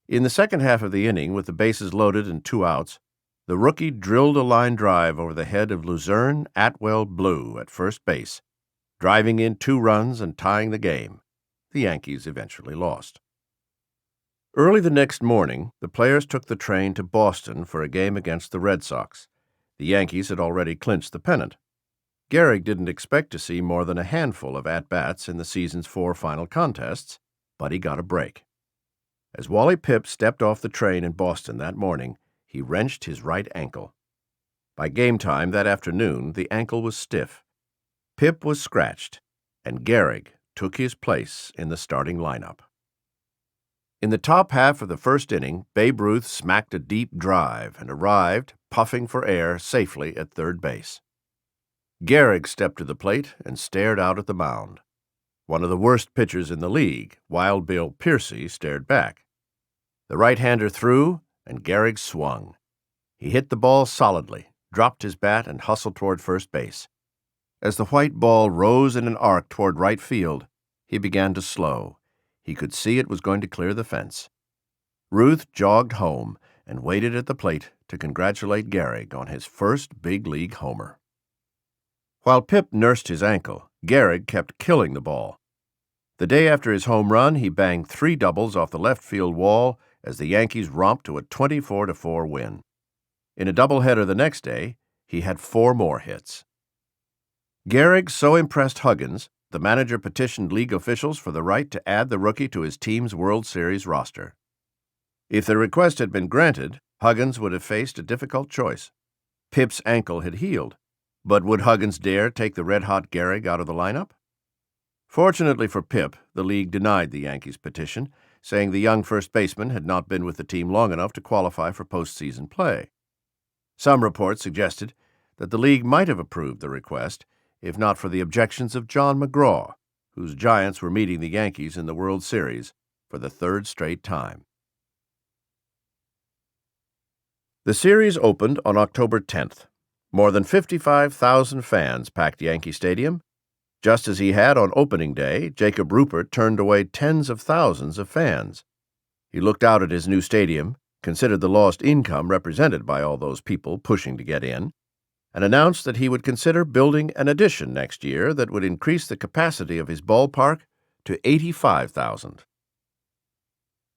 In the second half of the inning, with the bases loaded and 2 outs, the rookie drilled a line drive over the head of Luzerne Atwell Blue at first base, driving in 2 runs and tying the game. The Yankees eventually lost. Early the next morning, the players took the train to Boston for a game against the Red Sox. The Yankees had already clinched the pennant. Gehrig didn't expect to see more than a handful of at-bats in the season's 4 final contests, but he got a break. As Wally Pipp stepped off the train in Boston that morning, he wrenched his right ankle. By game time that afternoon, the ankle was stiff. Pipp was scratched, and Gehrig took his place in the starting lineup. In the top half of the first inning, Babe Ruth smacked a deep drive and arrived, puffing for air, safely at third base. Gehrig stepped to the plate and stared out at the mound. One of the worst pitchers in the league, Wild Bill Piercy, stared back. The right-hander threw, and Gehrig swung. He hit the ball solidly, dropped his bat, and hustled toward first base. As the white ball rose in an arc toward right field, he began to slow. He could see it was going to clear the fence. Ruth jogged home and waited at the plate to congratulate Gehrig on his first big league homer. While Pipp nursed his ankle, Gehrig kept killing the ball. The day after his home run, he banged 3 doubles off the left field wall as the Yankees romped to a 24-4 win. In a doubleheader the next day, he had 4 more hits. Gehrig so impressed Huggins, the manager petitioned league officials for the right to add the rookie to his team's World Series roster. If the request had been granted, Huggins would have faced a difficult choice. Pipp's ankle had healed, but would Huggins dare take the red-hot Gehrig out of the lineup? Fortunately for Pipp, the league denied the Yankees' petition, saying the young first baseman had not been with the team long enough to qualify for postseason play. Some reports suggested that the league might have approved the request if not for the objections of John McGraw, whose Giants were meeting the Yankees in the World Series for the 3rd straight time. The series opened on October 10th. More than 55,000 fans packed Yankee Stadium, Just as he had on opening day, Jacob Ruppert turned away tens of thousands of fans. He looked out at his new stadium, considered the lost income represented by all those people pushing to get in, and announced that he would consider building an addition next year that would increase the capacity of his ballpark to 85,000.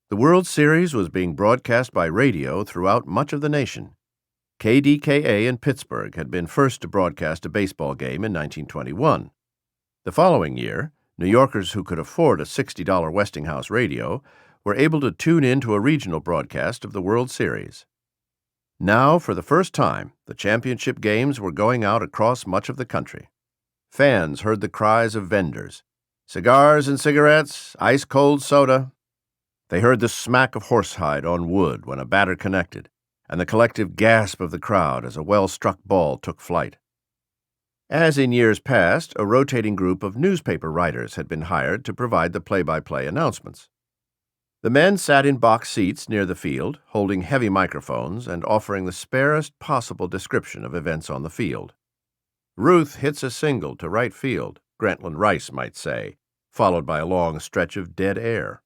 The World Series was being broadcast by radio throughout much of the nation. KDKA in Pittsburgh had been first to broadcast a baseball game in 1921. The following year, New Yorkers who could afford a $60 Westinghouse radio were able to tune in to a regional broadcast of the World Series. Now, for the first time, the championship games were going out across much of the country. Fans heard the cries of vendors, cigars and cigarettes, ice-cold soda. They heard the smack of horsehide on wood when a batter connected, and the collective gasp of the crowd as a well-struck ball took flight. As in years past, a rotating group of newspaper writers had been hired to provide the play-by-play announcements. The men sat in box seats near the field, holding heavy microphones and offering the sparest possible description of events on the field. Ruth hits a single to right field, Grantland Rice might say, followed by a long stretch of dead air.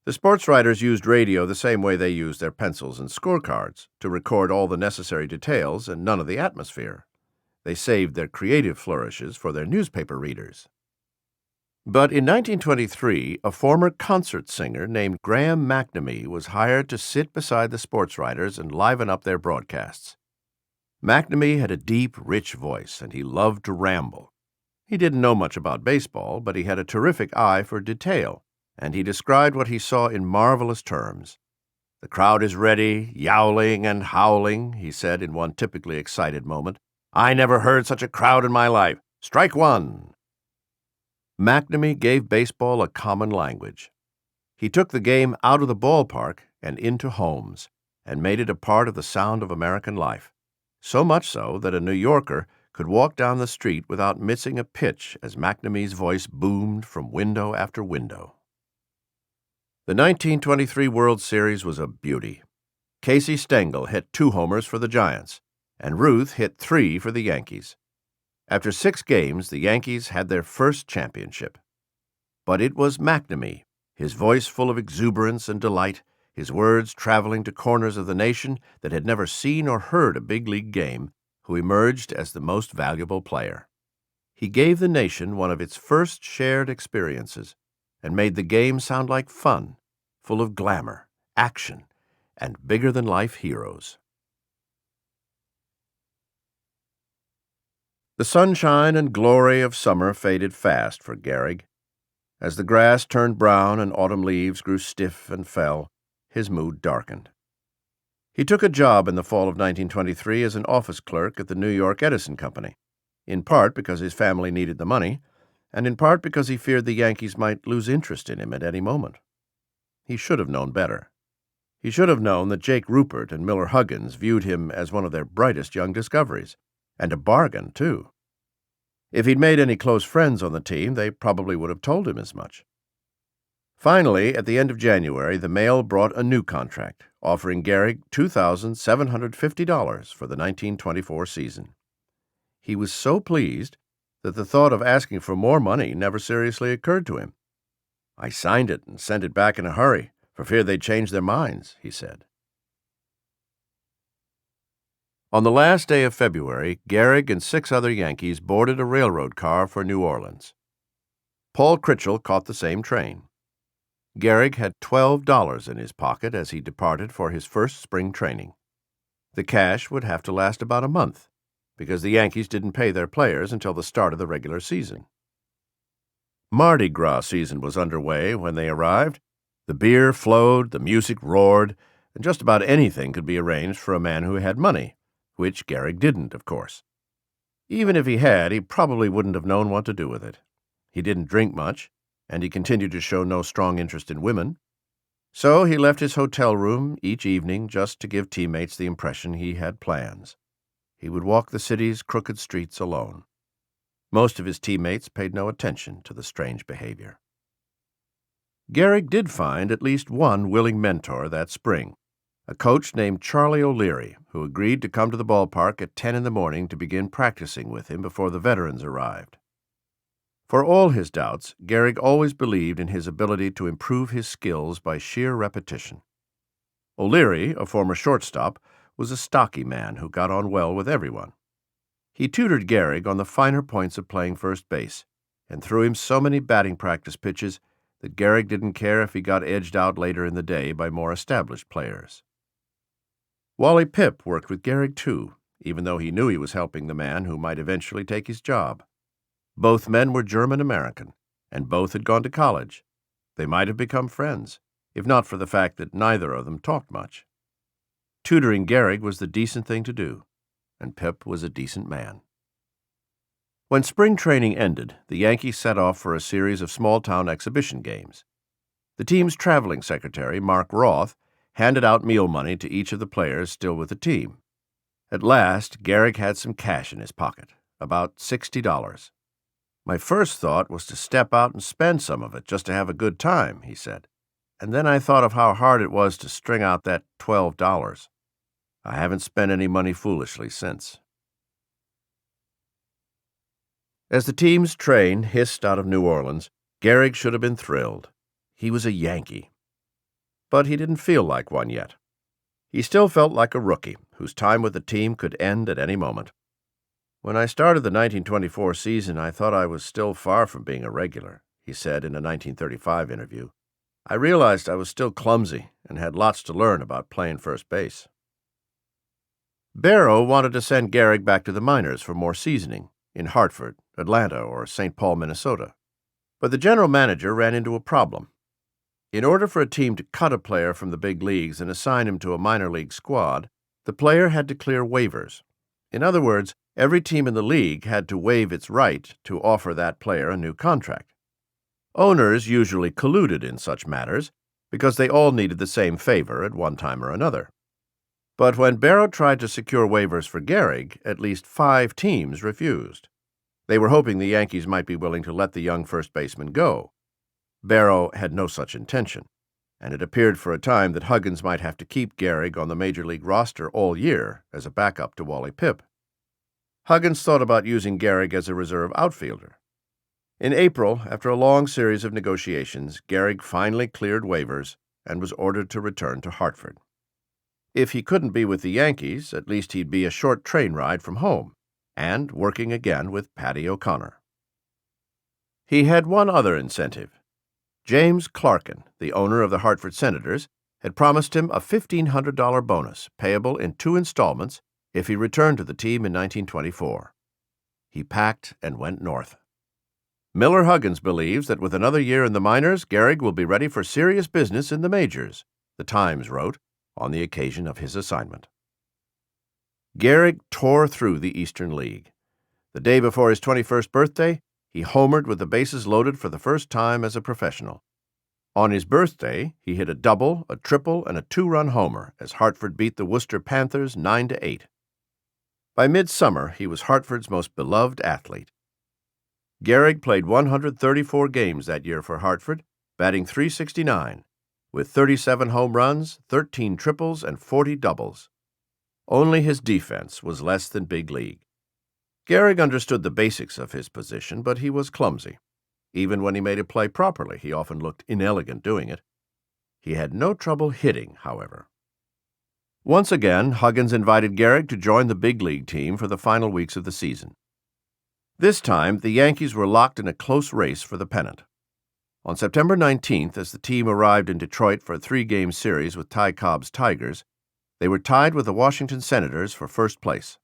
The sports writers used radio the same way they used their pencils and scorecards, to record all the necessary details and none of the atmosphere. They saved their creative flourishes for their newspaper readers. But in 1923, a former concert singer named Graham McNamee was hired to sit beside the sports writers and liven up their broadcasts. McNamee had a deep, rich voice, and he loved to ramble. He didn't know much about baseball, but he had a terrific eye for detail, and he described what he saw in marvelous terms. "The crowd is ready, yowling and howling," he said in one typically excited moment. "I never heard such a crowd in my life. Strike one." McNamee gave baseball a common language. He took the game out of the ballpark and into homes, and made it a part of the sound of American life, so much so that a New Yorker could walk down the street without missing a pitch as McNamee's voice boomed from window after window. The 1923 World Series was a beauty. Casey Stengel hit 2 homers for the Giants, and Ruth hit 3 for the Yankees. After 6 games, the Yankees had their first championship. But it was McNamee, his voice full of exuberance and delight, his words traveling to corners of the nation that had never seen or heard a big league game, who emerged as the most valuable player. He gave the nation one of its first shared experiences, and made the game sound like fun, full of glamour, action, and bigger-than-life heroes. The sunshine and glory of summer faded fast for GEHRIG. As the grass turned brown and autumn leaves grew stiff and fell, his mood darkened. He took a job in the fall of 1923 as an office clerk at the New York Edison Company, in part because his family needed the money, and in part because he feared the Yankees might lose interest in him at any moment. He should have known better. He should have known that Jake Ruppert and Miller Huggins viewed him as one of their brightest young discoveries, and a bargain, too. If he'd made any close friends on the team, they probably would have told him as much. Finally, at the end of January, the mail brought a new contract, offering GEHRIG $2,750 for the 1924 season. He was so pleased that the thought of asking for more money never seriously occurred to him. "I signed it and sent it back in a hurry, for fear they'd change their minds," he said. On the last day of February, GEHRIG and 6 other Yankees boarded a railroad car for New Orleans. Paul Critchell caught the same train. GEHRIG had $12 in his pocket as he departed for his first spring training. The cash would have to last about a month, because the Yankees didn't pay their players until the start of the regular season. Mardi Gras season was underway when they arrived. The beer flowed, the music roared, and just about anything could be arranged for a man who had money, which GEHRIG didn't, of course. Even if he had, he probably wouldn't have known what to do with it. He didn't drink much, and he continued to show no strong interest in women. So he left his hotel room each evening just to give teammates the impression he had plans. He would walk the city's crooked streets alone. Most of his teammates paid no attention to the strange behavior. GEHRIG did find at least one willing mentor that spring, a coach named Charlie O'Leary, who agreed to come to the ballpark at 10 in the morning to begin practicing with him before the veterans arrived. For all his doubts, GEHRIG always believed in his ability to improve his skills by sheer repetition. O'Leary, a former shortstop, was a stocky man who got on well with everyone. He tutored GEHRIG on the finer points of playing first base and threw him so many batting practice pitches that GEHRIG didn't care if he got edged out later in the day by more established players. Wally Pipp worked with GEHRIG too, even though he knew he was helping the man who might eventually take his job. Both men were German-American, and both had gone to college. They might have become friends, if not for the fact that neither of them talked much. Tutoring GEHRIG was the decent thing to do, and Pipp was a decent man. When spring training ended, the Yankees set off for a series of small-town exhibition games. The team's traveling secretary, Mark Roth, handed out meal money to each of the players still with the team. At last, GEHRIG had some cash in his pocket, about $60. "My first thought was to step out and spend some of it just to have a good time," he said. "And then I thought of how hard it was to string out that $12. I haven't spent any money foolishly since." As the team's train hissed out of New Orleans, GEHRIG should have been thrilled. He was a Yankee. But he didn't feel like one yet. He still felt like a rookie whose time with the team could end at any moment. "When I started the 1924 season, I thought I was still far from being a regular," he said in a 1935 interview. "I realized I was still clumsy and had lots to learn about playing first base." Barrow wanted to send GEHRIG back to the minors for more seasoning in Hartford, Atlanta, or St. Paul, Minnesota. But the general manager ran into a problem. In order for a team to cut a player from the big leagues and assign him to a minor league squad, the player had to clear waivers. In other words, every team in the league had to waive its right to offer that player a new contract. Owners usually colluded in such matters because they all needed the same favor at one time or another. But when Barrow tried to secure waivers for GEHRIG, at least 5 teams refused. They were hoping the Yankees might be willing to let the young first baseman go. Barrow had no such intention, and it appeared for a time that Huggins might have to keep GEHRIG on the Major League roster all year as a backup to Wally Pipp. Huggins thought about using GEHRIG as a reserve outfielder. In April, after a long series of negotiations, GEHRIG finally cleared waivers and was ordered to return to Hartford. If he couldn't be with the Yankees, at least he'd be a short train ride from home, and working again with Paddy O'Connor. He had one other incentive. James Clarkin, the owner of the Hartford Senators, had promised him a $1,500 bonus payable in 2 installments if he returned to the team in 1924. He packed and went north. Miller Huggins believes that with another year in the minors, GEHRIG will be ready for serious business in the majors, the Times wrote, on the occasion of his assignment. GEHRIG tore through the Eastern League. The day before his 21st birthday, he homered with the bases loaded for the first time as a professional. On his birthday, he hit a double, a triple, and a 2-run homer as Hartford beat the Worcester Panthers 9-8. By midsummer, he was Hartford's most beloved athlete. GEHRIG played 134 games that year for Hartford, batting .369, with 37 home runs, 13 triples, and 40 doubles. Only his defense was less than big league. GEHRIG understood the basics of his position, but he was clumsy. Even when he made a play properly, he often looked inelegant doing it. He had no trouble hitting, however. Once again, Huggins invited GEHRIG to join the big league team for the final weeks of the season. This time, the Yankees were locked in a close race for the pennant. On September 19th, as the team arrived in Detroit for a 3-game series with Ty Cobb's Tigers, they were tied with the Washington Senators for first place.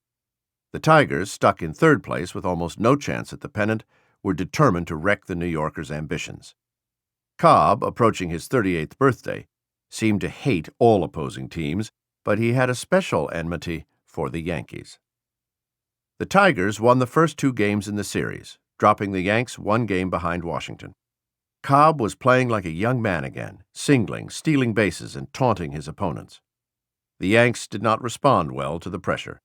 The Tigers, stuck in 3rd place with almost no chance at the pennant, were determined to wreck the New Yorkers' ambitions. Cobb, approaching his 38th birthday, seemed to hate all opposing teams, but he had a special enmity for the Yankees. The Tigers won the first 2 games in the series, dropping the Yanks 1 game behind Washington. Cobb was playing like a young man again, singling, stealing bases, and taunting his opponents. The Yanks did not respond well to the pressure.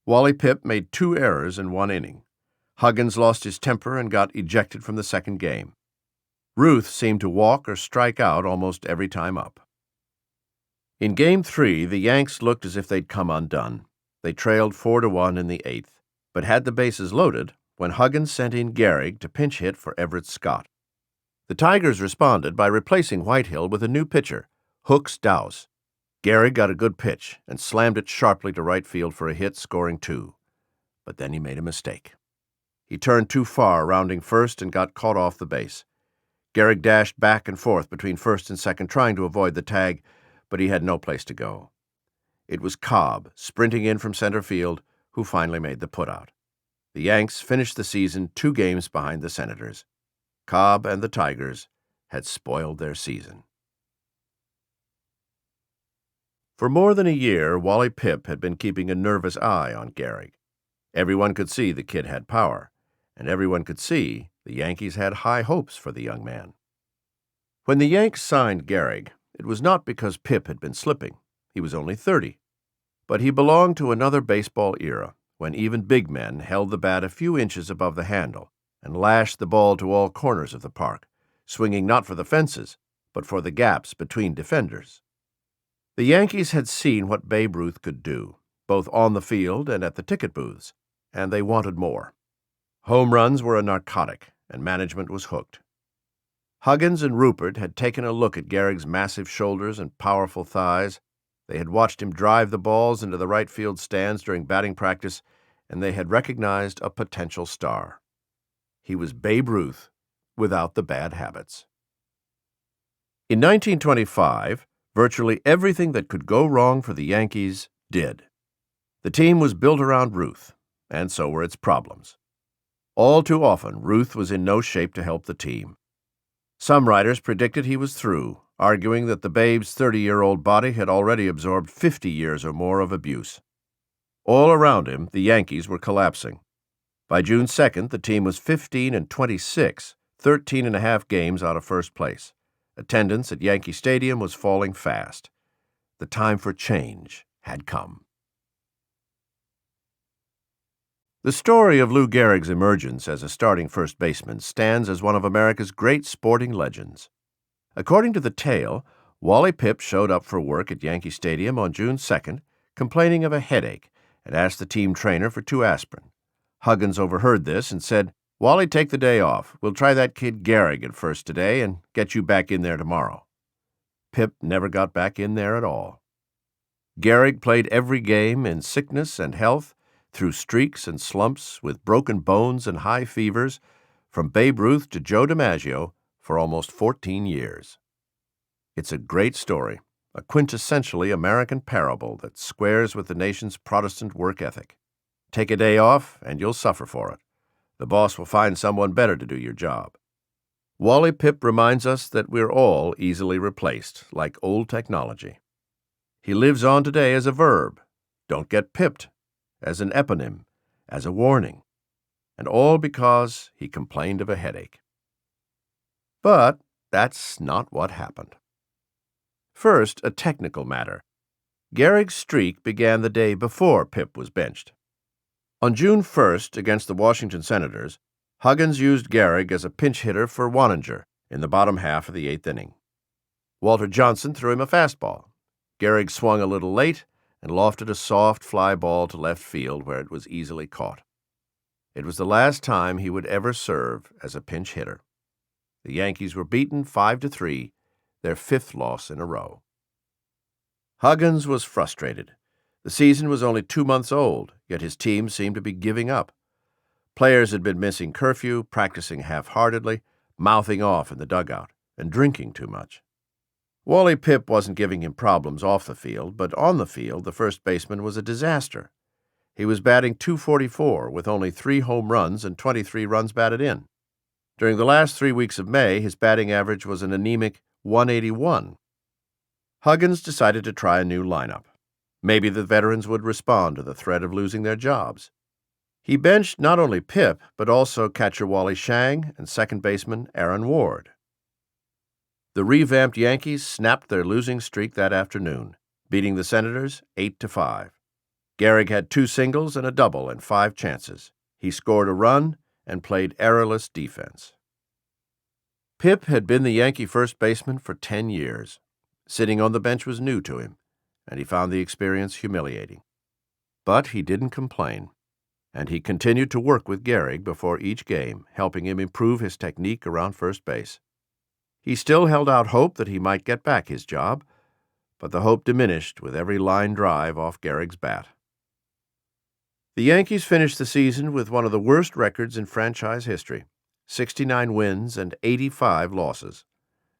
Wally Pipp made 2 errors in 1 inning. Huggins lost his temper and got ejected from the second game. Ruth seemed to walk or strike out almost every time up. In Game 3, the Yanks looked as if they'd come undone. They trailed 4-1 in the 8th, but had the bases loaded, when Huggins sent in GEHRIG to pinch hit for Everett Scott. The Tigers responded by replacing Whitehill with a new pitcher, Hooks Dowse. GEHRIG got a good pitch and slammed it sharply to right field for a hit, scoring 2. But then he made a mistake. He turned too far, rounding first, and got caught off the base. GEHRIG dashed back and forth between first and second, trying to avoid the tag, but he had no place to go. It was Cobb, sprinting in from center field, who finally made the putout. The Yanks finished the season 2 games behind the Senators. Cobb and the Tigers had spoiled their season. For more than a year, Wally Pipp had been keeping a nervous eye on GEHRIG. Everyone could see the kid had power, and everyone could see the Yankees had high hopes for the young man. When the Yanks signed GEHRIG, it was not because Pipp had been slipping. He was only 30. But he belonged to another baseball era, when even big men held the bat a few inches above the handle and lashed the ball to all corners of the park, swinging not for the fences, but for the gaps between defenders. The Yankees had seen what Babe Ruth could do, both on the field and at the ticket booths, and they wanted more. Home runs were a narcotic, and management was hooked. Huggins and Rupert had taken a look at GEHRIG's massive shoulders and powerful thighs. They had watched him drive the balls into the right field stands during batting practice, and they had recognized a potential star. He was Babe Ruth without the bad habits. In 1925, virtually everything that could go wrong for the Yankees did. The team was built around Ruth, and so were its problems. All too often, Ruth was in no shape to help the team. Some writers predicted he was through, arguing that the Babe's 30-year-old body had already absorbed 50 years or more of abuse. All around him, the Yankees were collapsing. By June 2nd, the team was 15-26, 13.5 games out of first place. Attendance at Yankee Stadium was falling fast. The time for change had come. The story of Lou Gehrig's emergence as a starting first baseman stands as one of America's great sporting legends. According to the tale, Wally Pipp showed up for work at Yankee Stadium on June 2nd, complaining of a headache, and asked the team trainer for 2 aspirin. Huggins overheard this and said, "Wally, take the day off. We'll try that kid GEHRIG at first today and get you back in there tomorrow." Pipp never got back in there at all. GEHRIG played every game in sickness and health, through streaks and slumps, with broken bones and high fevers, from Babe Ruth to Joe DiMaggio, for almost 14 years. It's a great story, a quintessentially American parable that squares with the nation's Protestant work ethic. Take a day off, and you'll suffer for it. The boss will find someone better to do your job. Wally Pipp reminds us that we're all easily replaced, like old technology. He lives on today as a verb, don't get pipped, as an eponym, as a warning, and all because he complained of a headache. But that's not what happened. First, a technical matter. GEHRIG's streak began the day before Pipp was benched. On June 1st, against the Washington Senators, Huggins used GEHRIG as a pinch hitter for Wanninger in the bottom half of the 8th inning. Walter Johnson threw him a fastball. GEHRIG swung a little late and lofted a soft fly ball to left field where it was easily caught. It was the last time he would ever serve as a pinch hitter. The Yankees were beaten 5-3, their 5th loss in a row. Huggins was frustrated. The season was only 2 months old, yet his team seemed to be giving up. Players had been missing curfew, practicing half-heartedly, mouthing off in the dugout, and drinking too much. Wally Pipp wasn't giving him problems off the field, but on the field, the first baseman was a disaster. He was batting .244 with only 3 home runs and 23 runs batted in. During the last 3 weeks of May, his batting average was an anemic .181. Huggins decided to try a new lineup. Maybe the veterans would respond to the threat of losing their jobs. He benched not only Pipp, but also catcher Wally Shang and second baseman Aaron Ward. The revamped Yankees snapped their losing streak that afternoon, beating the Senators 8-5. GEHRIG had 2 singles and a double and 5 chances. He scored a run and played errorless defense. Pipp had been the Yankee first baseman for 10 years. Sitting on the bench was new to him, and he found the experience humiliating. But he didn't complain. and he continued to work with Gehrig before each game, helping him improve his technique around first base. He still held out hope that he might get back his job, but the hope diminished with every line drive off Gehrig's bat. The Yankees finished the season with one of the worst records in franchise history, 69 wins and 85 losses,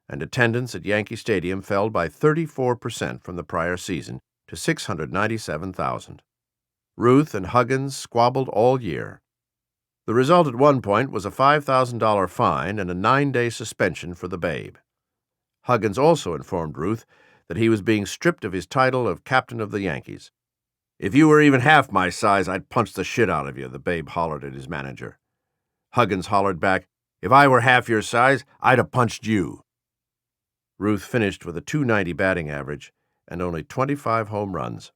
and attendance at Yankee Stadium fell by 34% from the prior season to 697,000. Ruth and Huggins squabbled all year. The result at one point was a $5,000 fine and a 9-day suspension for the Babe. Huggins also informed Ruth that he was being stripped of his title of captain of the Yankees. "If you were even half my size, I'd punch the shit out of you," the Babe hollered at his manager. Huggins hollered back, "If I were half your size, I'd have punched you." Ruth finished with a .290 batting average and only 25 home runs.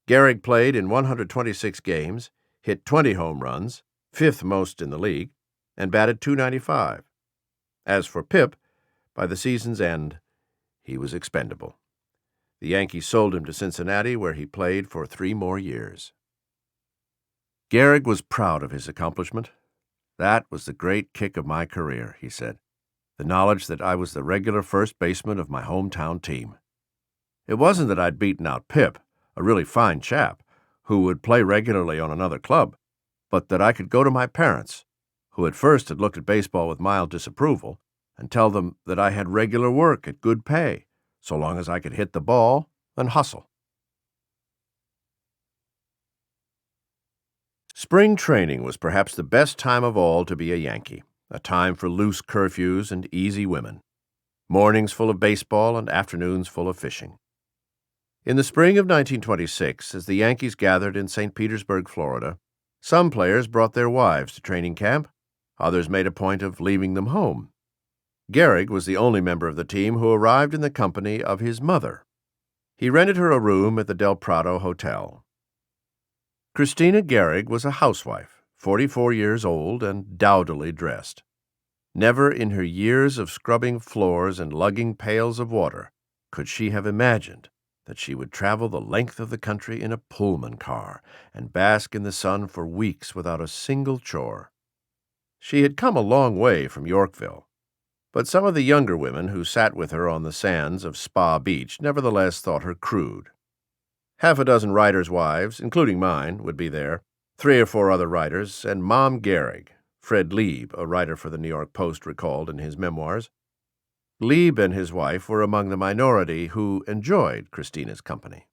Gehrig played in 126 games, hit 20 home runs, fifth most in the league, and batted .295. As for Pip, by the season's end, he was expendable. The Yankees sold him to Cincinnati, where he played for 3 more years. Gehrig was proud of his accomplishment. "That was the great kick of my career," he said, "the knowledge that I was the regular first baseman of my hometown team. It wasn't that I'd beaten out Pip, a really fine chap, who would play regularly on another club, but that I could go to my parents, who at first had looked at baseball with mild disapproval, and tell them that I had regular work at good pay, so long as I could hit the ball and hustle." Spring training was perhaps the best time of all to be a Yankee, a time for loose curfews and easy women, mornings full of baseball and afternoons full of fishing. In the spring of 1926, as the Yankees gathered in St. Petersburg, Florida, some players brought their wives to training camp, others made a point of leaving them home. Gehrig was the only member of the team who arrived in the company of his mother. He rented her a room at the Del Prado Hotel. Christina Gehrig was a housewife, 44 years old and dowdily dressed. Never in her years of scrubbing floors and lugging pails of water could she have imagined that she would travel the length of the country in a Pullman car and bask in the sun for weeks without a single chore. She had come a long way from Yorkville, but some of the younger women who sat with her on the sands of Spa Beach nevertheless thought her crude. Half a dozen writers' wives, including mine, would be there, 3 or 4 other writers, and Mom Gehrig, Fred Lieb, a writer for the New York Post, recalled in his memoirs. Lieb and his wife were among the minority who enjoyed Christina's company.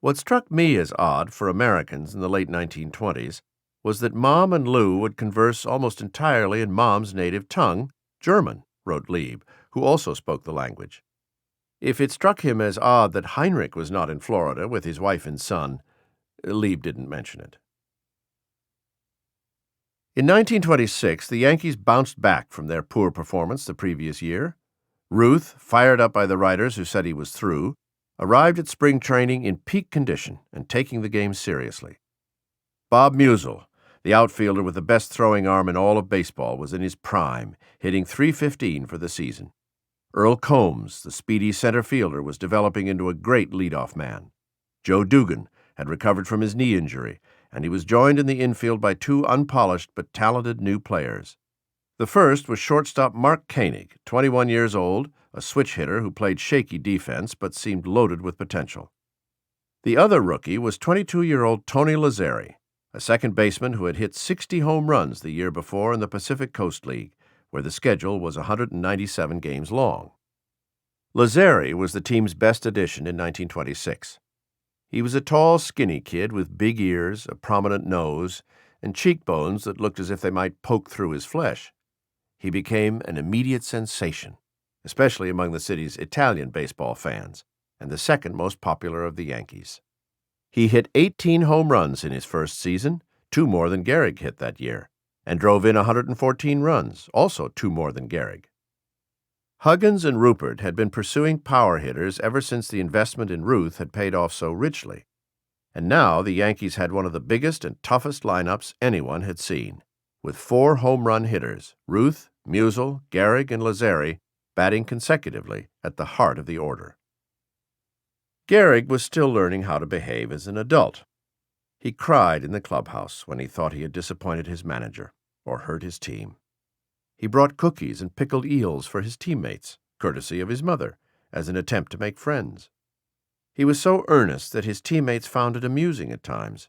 What struck me as odd for Americans in the late 1920s was that Mom and Lou would converse almost entirely in Mom's native tongue, German, wrote Lieb, who also spoke the language. If it struck him as odd that Heinrich was not in Florida with his wife and son, Lieb didn't mention it. In 1926, the Yankees bounced back from their poor performance the previous year. Ruth, fired up by the writers who said he was through, arrived at spring training in peak condition and taking the game seriously. Bob Musial, the outfielder with the best throwing arm in all of baseball, was in his prime, hitting .315 for the season. Earl Combs, the speedy center fielder, was developing into a great leadoff man. Joe Dugan had recovered from his knee injury, and he was joined in the infield by 2 unpolished but talented new players. The first was shortstop Mark Koenig, 21 years old, a switch hitter who played shaky defense but seemed loaded with potential. The other rookie was 22-year-old Tony Lazzeri, a second baseman who had hit 60 home runs the year before in the Pacific Coast League, where the schedule was 197 games long. Lazzeri was the team's best addition in 1926. He was a tall, skinny kid with big ears, a prominent nose, and cheekbones that looked as if they might poke through his flesh. He became an immediate sensation, especially among the city's Italian baseball fans, and the second most popular of the Yankees. He hit 18 home runs in his first season, 2 more than Gehrig hit that year, and drove in 114 runs, also 2 more than Gehrig. Huggins and Rupert had been pursuing power hitters ever since the investment in Ruth had paid off so richly, and now the Yankees had one of the biggest and toughest lineups anyone had seen, with 4 home run hitters, Ruth, Musial, Gehrig, and Lazzeri, batting consecutively at the heart of the order. Gehrig was still learning how to behave as an adult. He cried in the clubhouse when he thought he had disappointed his manager or hurt his team. He brought cookies and pickled eels for his teammates, courtesy of his mother, as an attempt to make friends. He was so earnest that his teammates found it amusing at times.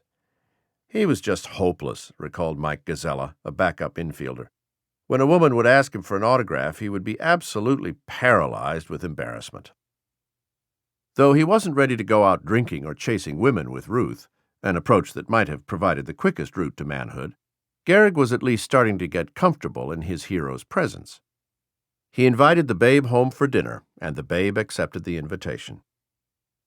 He was just hopeless, recalled Mike Gazella, a backup infielder. When a woman would ask him for an autograph, he would be absolutely paralyzed with embarrassment. Though he wasn't ready to go out drinking or chasing women with Ruth, an approach that might have provided the quickest route to manhood, GEHRIG was at least starting to get comfortable in his hero's presence. He invited the babe home for dinner, and the babe accepted the invitation.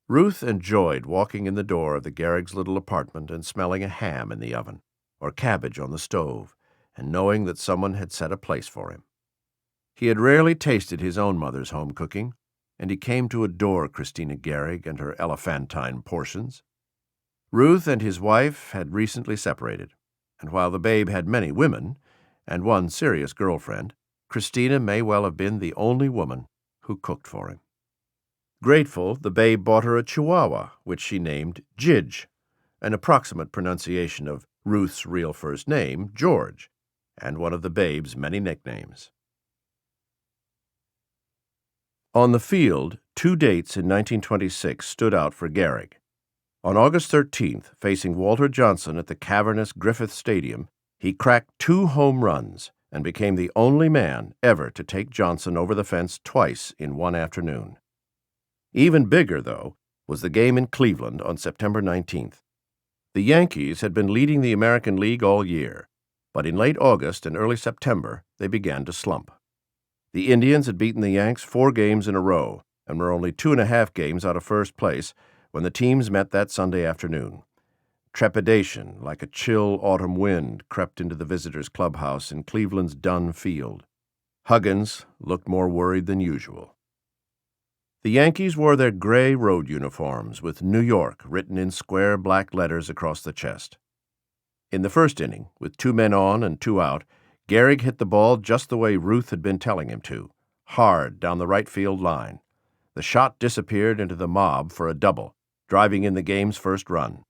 Ruth enjoyed walking in the door of the GEHRIG's little apartment and smelling a ham in the oven, or cabbage on the stove, and knowing that someone had set a place for him. He had rarely tasted his own mother's home cooking, and he came to adore Christina GEHRIG and her elephantine portions. Ruth and his wife had recently separated, and while the babe had many women, and one serious girlfriend, Christina may well have been the only woman who cooked for him. Grateful, the babe bought her a chihuahua, which she named Gij, an approximate pronunciation of Ruth's real first name, George, and one of the babe's many nicknames. On the field, 2 dates in 1926 stood out for GEHRIG. On August 13th, facing Walter Johnson at the cavernous Griffith Stadium, he cracked 2 home runs and became the only man ever to take Johnson over the fence twice in one afternoon. Even bigger, though, was the game in Cleveland on September 19th. The Yankees had been leading the American League all year, but in late August and early September they began to slump. The Indians had beaten the Yanks 4 games in a row and were only 2.5 games out of first place when the teams met that Sunday afternoon. Trepidation, like a chill autumn wind, crept into the visitors' clubhouse in Cleveland's Dunn Field. Huggins looked more worried than usual. The Yankees wore their gray road uniforms with New York written in square black letters across the chest. In the first inning, with 2 men on and 2 out, GEHRIG hit the ball just the way Ruth had been telling him to, hard down the right field line. The shot disappeared into the mob for a double, driving in the game's first run.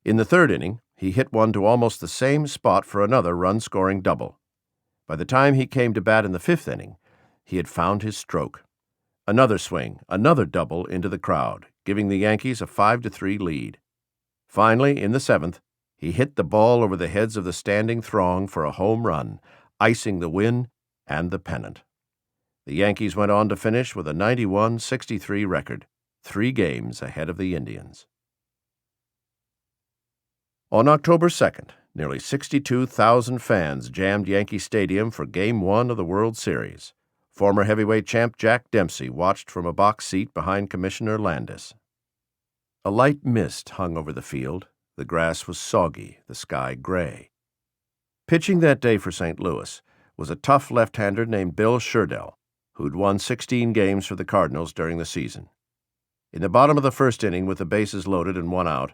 In the third inning, he hit one to almost the same spot for another run-scoring double. By the time he came to bat in the 5th inning, he had found his stroke. Another swing, another double into the crowd, giving the Yankees a 5-3 lead. Finally, in the 7th, he hit the ball over the heads of the standing throng for a home run, icing the win and the pennant. The Yankees went on to finish with a 91-63 record, 3 games ahead of the Indians. On October 2nd, nearly 62,000 fans jammed Yankee Stadium for Game 1 of the World Series. Former heavyweight champ Jack Dempsey watched from a box seat behind Commissioner Landis. A light mist hung over the field. The grass was soggy, the sky gray. Pitching that day for St. Louis was a tough left-hander named Bill Sherdell, who'd won 16 games for the Cardinals during the season. In the bottom of the first inning, with the bases loaded and 1 out,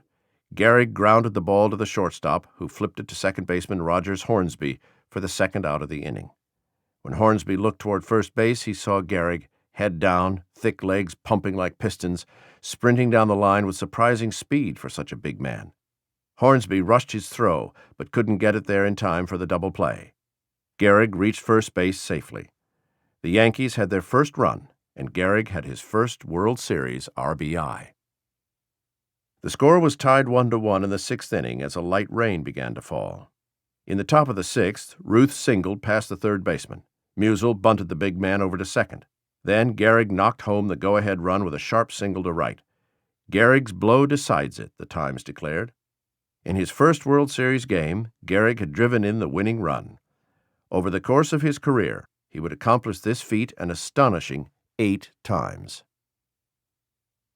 GEHRIG grounded the ball to the shortstop, who flipped it to second baseman Rogers Hornsby for the 2nd out of the inning. When Hornsby looked toward first base, he saw GEHRIG, head down, thick legs pumping like pistons, sprinting down the line with surprising speed for such a big man. Hornsby rushed his throw, but couldn't get it there in time for the double play. GEHRIG reached first base safely. The Yankees had their first run, and GEHRIG had his first World Series RBI. The score was tied 1-1 in the 6th inning as a light rain began to fall. In the top of the 6th, Ruth singled past the third baseman. Musial bunted the big man over to second. Then GEHRIG knocked home the go-ahead run with a sharp single to right. GEHRIG's blow decides it, the Times declared. In his first World Series game, GEHRIG had driven in the winning run. Over the course of his career, he would accomplish this feat an astonishing 8 times.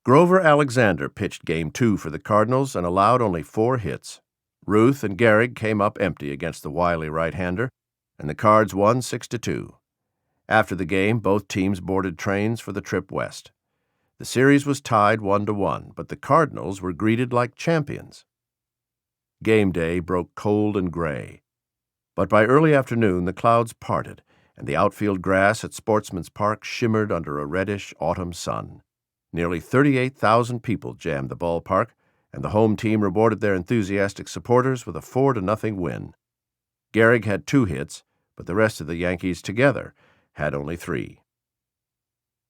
Grover Alexander pitched Game 2 for the Cardinals and allowed only 4 hits. Ruth and GEHRIG came up empty against the wily right-hander, and the Cards won 6-2. After the game, both teams boarded trains for the trip west. The series was tied 1-1, but the Cardinals were greeted like champions. Game day broke cold and gray. But by early afternoon, the clouds parted, and the outfield grass at Sportsman's Park shimmered under a reddish autumn sun. Nearly 38,000 people jammed the ballpark, and the home team rewarded their enthusiastic supporters with a 4-0 win. GEHRIG had 2 hits, but the rest of the Yankees together had only 3.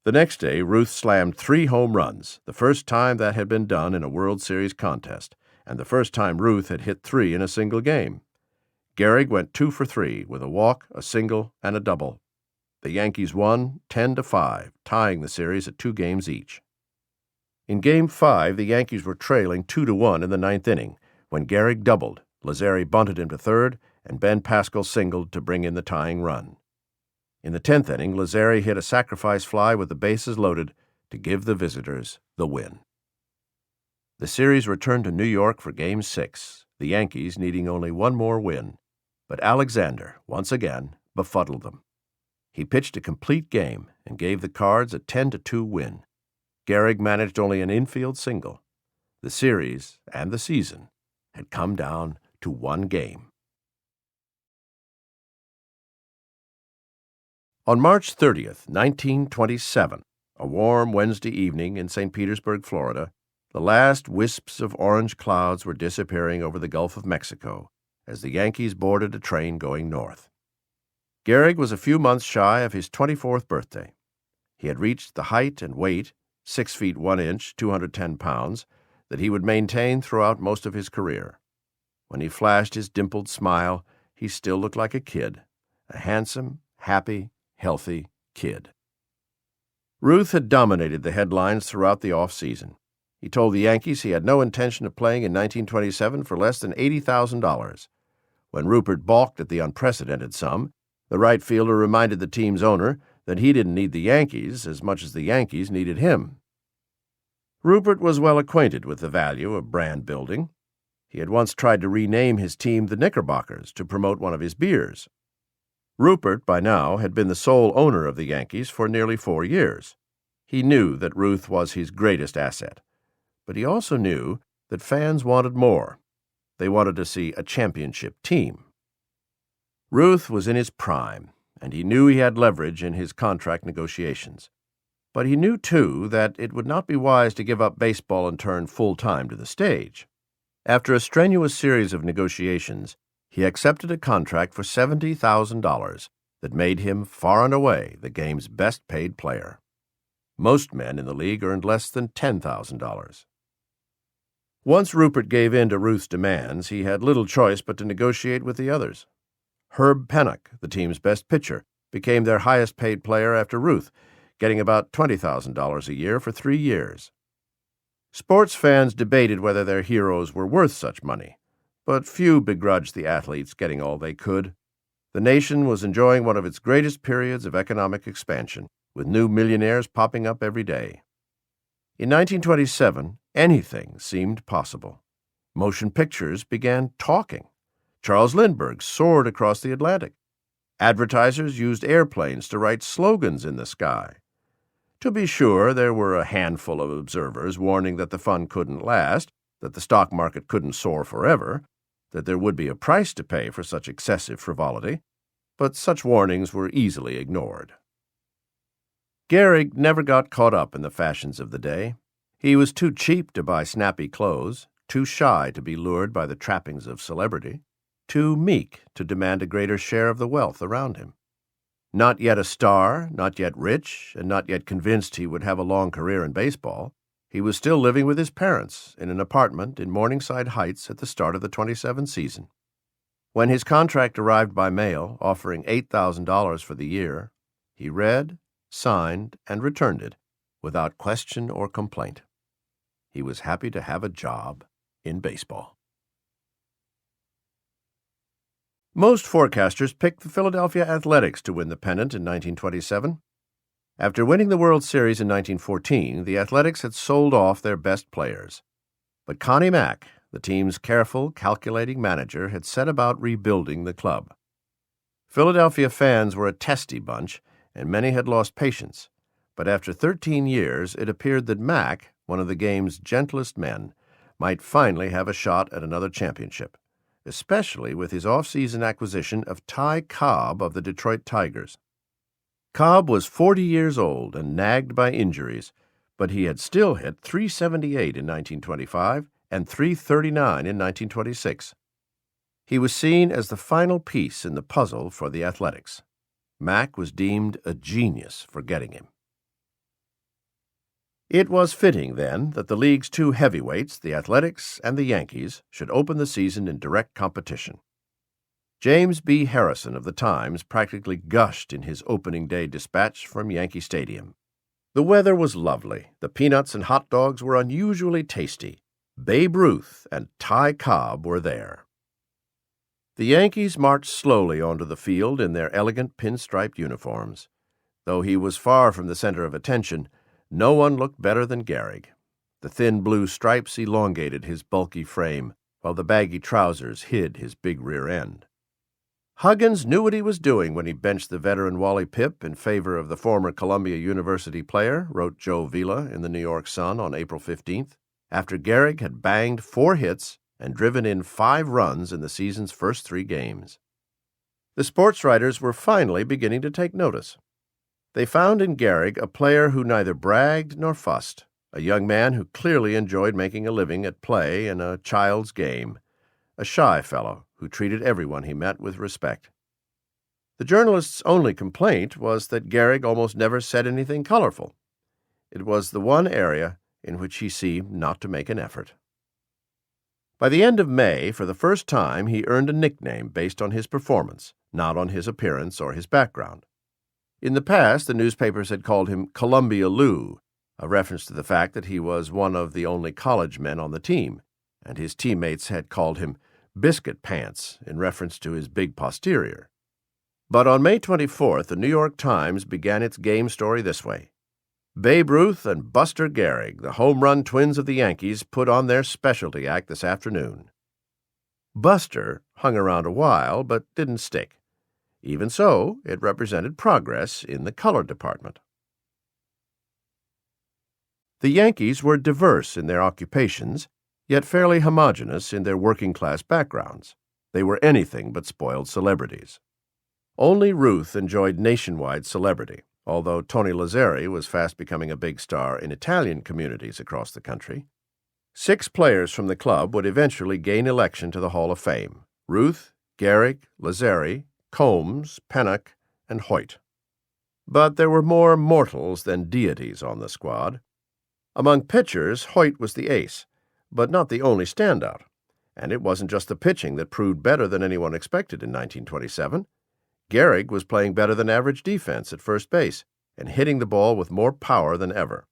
The next day, Ruth slammed 3 home runs, the first time that had been done in a World Series contest, and the first time Ruth had hit 3 in a single game. GEHRIG went 2 for 3 with a walk, a single, and a double. The Yankees won 10-5, tying the series at 2 games each. In Game 5, the Yankees were trailing 2-1 in the 9th inning when GEHRIG doubled, Lazzeri bunted him to third, and Ben Pascal singled to bring in the tying run. In the 10th inning, Lazzeri hit a sacrifice fly with the bases loaded to give the visitors the win. The series returned to New York for Game 6, the Yankees needing only 1 more win. But Alexander, once again, befuddled them. He pitched a complete game and gave the Cards a 10-2 win. GEHRIG managed only an infield single. The series and the season had come down to 1 game. On March 30th, 1927, a warm Wednesday evening in St. Petersburg, Florida, the last wisps of orange clouds were disappearing over the Gulf of Mexico as the Yankees boarded a train going north. GEHRIG was a few months shy of his 24th birthday. He had reached the height and weight, 6 feet 1 inch, 210 pounds, that he would maintain throughout most of his career. When he flashed his dimpled smile, he still looked like a kid, a handsome, happy, healthy kid. Ruth had dominated the headlines throughout the off-season. He told the Yankees he had no intention of playing in 1927 for less than $80,000. When Rupert balked at the unprecedented sum, the right fielder reminded the team's owner that he didn't need the Yankees as much as the Yankees needed him. Rupert was well acquainted with the value of brand building. He had once tried to rename his team the Knickerbockers to promote one of his beers. Rupert, by now, had been the sole owner of the Yankees for nearly 4 years. He knew that Ruth was his greatest asset. But he also knew that fans wanted more. They wanted to see a championship team. Ruth was in his prime, and he knew he had leverage in his contract negotiations. But he knew, too, that it would not be wise to give up baseball and turn full-time to the stage. After a strenuous series of negotiations, he accepted a contract for $70,000 that made him far and away the game's best-paid player. Most men in the league earned less than $10,000. Once Rupert gave in to Ruth's demands, he had little choice but to negotiate with the others. Herb Pennock, the team's best pitcher, became their highest-paid player after Ruth, getting about $20,000 a year for 3 years. Sports fans debated whether their heroes were worth such money, but few begrudged the athletes getting all they could. The nation was enjoying one of its greatest periods of economic expansion, with new millionaires popping up every day. In 1927, anything seemed possible. Motion pictures began talking. Charles Lindbergh soared across the Atlantic. Advertisers used airplanes to write slogans in the sky. To be sure, there were a handful of observers warning that the fun couldn't last, that the stock market couldn't soar forever, that there would be a price to pay for such excessive frivolity, but such warnings were easily ignored. GEHRIG never got caught up in the fashions of the day. He was too cheap to buy snappy clothes, too shy to be lured by the trappings of celebrity, too meek to demand a greater share of the wealth around him. Not yet a star, not yet rich, and not yet convinced he would have a long career in baseball, he was still living with his parents in an apartment in Morningside Heights at the start of the 27 season. When his contract arrived by mail, offering $8,000 for the year, he read, signed, and returned it without question or complaint. He was happy to have a job in baseball. Most forecasters picked the Philadelphia Athletics to win the pennant in 1927. After winning the World Series in 1914, the Athletics had sold off their best players. But Connie Mack, the team's careful, calculating manager, had set about rebuilding the club. Philadelphia fans were a testy bunch, and many had lost patience. But after 13 years, it appeared that Mack, one of the game's gentlest men, might finally have a shot at another championship, especially with his off-season acquisition of Ty Cobb of the Detroit Tigers. Cobb was 40 years old and nagged by injuries, but he had still hit .378 in 1925 and .339 in 1926. He was seen as the final piece in the puzzle for the Athletics. Mack was deemed a genius for getting him. It was fitting, then, that the league's two heavyweights, the Athletics and the Yankees, should open the season in direct competition. James B. Harrison of the Times practically gushed in his opening day dispatch from Yankee Stadium. The weather was lovely, the peanuts and hot dogs were unusually tasty. Babe Ruth and Ty Cobb were there. The Yankees marched slowly onto the field in their elegant pinstriped uniforms. Though he was far from the center of attention, no one looked better than Gehrig. The thin blue stripes elongated his bulky frame, while the baggy trousers hid his big rear end. Huggins knew what he was doing when he benched the veteran Wally Pipp in favor of the former Columbia University player, wrote Joe Vila in the New York Sun on April 15th, after Gehrig had banged 4 hits and driven in 5 runs in the season's first 3 games. The sports writers were finally beginning to take notice. They found in Gehrig a player who neither bragged nor fussed, a young man who clearly enjoyed making a living at play in a child's game, a shy fellow who treated everyone he met with respect. The journalist's only complaint was that Gehrig almost never said anything colorful. It was the one area in which he seemed not to make an effort. By the end of May, for the first time, he earned a nickname based on his performance, not on his appearance or his background. In the past, the newspapers had called him Columbia Lou, a reference to the fact that he was one of the only college men on the team, and his teammates had called him Biscuit Pants in reference to his big posterior. But on May 24th, the New York Times began its game story this way. Babe Ruth and Buster Gehrig, the home run twins of the Yankees, put on their specialty act this afternoon. Buster hung around a while, but didn't stick. Even so, it represented progress in the color department. The Yankees were diverse in their occupations, yet fairly homogeneous in their working-class backgrounds. They were anything but spoiled celebrities. Only Ruth enjoyed nationwide celebrity, although Tony Lazzeri was fast becoming a big star in Italian communities across the country. 6 players from the club would eventually gain election to the Hall of Fame: Ruth, Gehrig, Lazzeri, Combs, Pennock, and Hoyt. But there were more mortals than deities on the squad. Among pitchers, Hoyt was the ace, but not the only standout. And it wasn't just the pitching that proved better than anyone expected in 1927. Gehrig was playing better than average defense at first base and hitting the ball with more power than ever.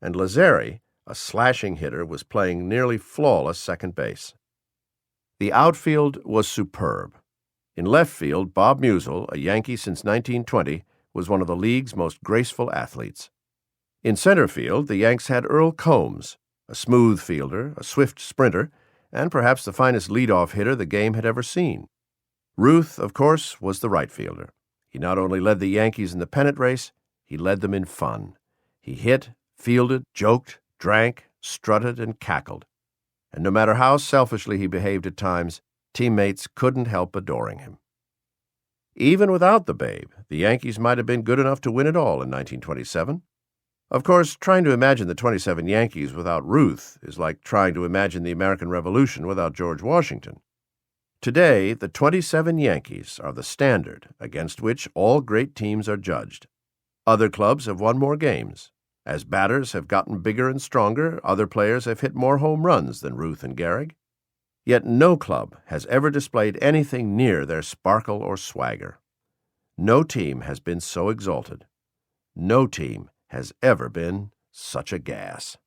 And Lazzeri, a slashing hitter, was playing nearly flawless second base. The outfield was superb. In left field, Bob Musial, a Yankee since 1920, was one of the league's most graceful athletes. In center field, the Yanks had Earl Combs, a smooth fielder, a swift sprinter, and perhaps the finest leadoff hitter the game had ever seen. Ruth, of course, was the right fielder. He not only led the Yankees in the pennant race, he led them in fun. He hit, fielded, joked, drank, strutted, and cackled. And no matter how selfishly he behaved at times, teammates couldn't help adoring him. Even without the Babe, the Yankees might have been good enough to win it all in 1927. Of course, trying to imagine the 27 Yankees without Ruth is like trying to imagine the American Revolution without George Washington. Today, the 27 Yankees are the standard against which all great teams are judged. Other clubs have won more games. As batters have gotten bigger and stronger, other players have hit more home runs than Ruth and Gehrig. Yet no club has ever displayed anything near their sparkle or swagger. No team has been so exalted. No team has ever been such a gas.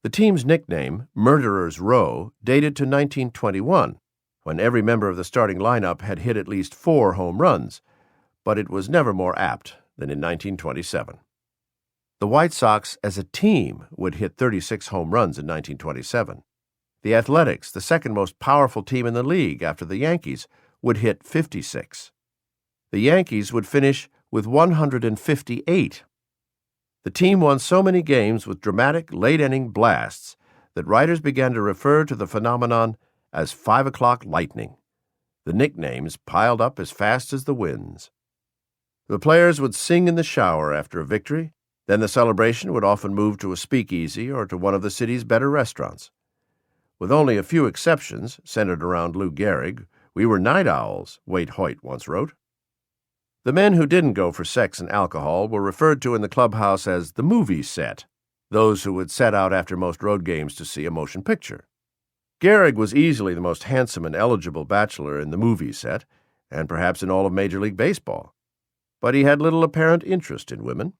The team's nickname, Murderers Row, dated to 1921, when every member of the starting lineup had hit at least 4 home runs, but it was never more apt than in 1927. The White Sox as a team would hit 36 home runs in 1927. The Athletics, the second most powerful team in the league after the Yankees, would hit 56. The Yankees would finish with 158. The team won so many games with dramatic late-inning blasts that writers began to refer to the phenomenon as 5 o'clock lightning. The nicknames piled up as fast as the winds. The players would sing in the shower after a victory. Then the celebration would often move to a speakeasy or to one of the city's better restaurants. With only a few exceptions centered around Lou Gehrig, we were night owls, Waite Hoyt once wrote. The men who didn't go for sex and alcohol were referred to in the clubhouse as the movie set, those who would set out after most road games to see a motion picture. Gehrig was easily the most handsome and eligible bachelor in the movie set, and perhaps in all of Major League Baseball. But he had little apparent interest in women.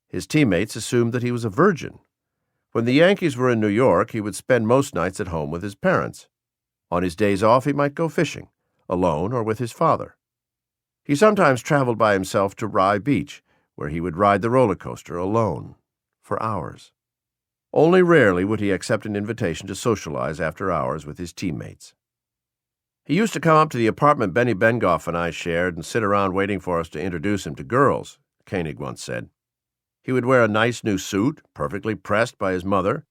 His teammates assumed that he was a virgin. When the Yankees were in New York, he would spend most nights at home with his parents. On his days off, he might go fishing, alone or with his father. He sometimes traveled by himself to Rye Beach, where he would ride the roller coaster alone, for hours. Only rarely would he accept an invitation to socialize after hours with his teammates. He used to come up to the apartment Benny Bengoff and I shared and sit around waiting for us to introduce him to girls, Koenig once said. He would wear a nice new suit, perfectly pressed by his mother,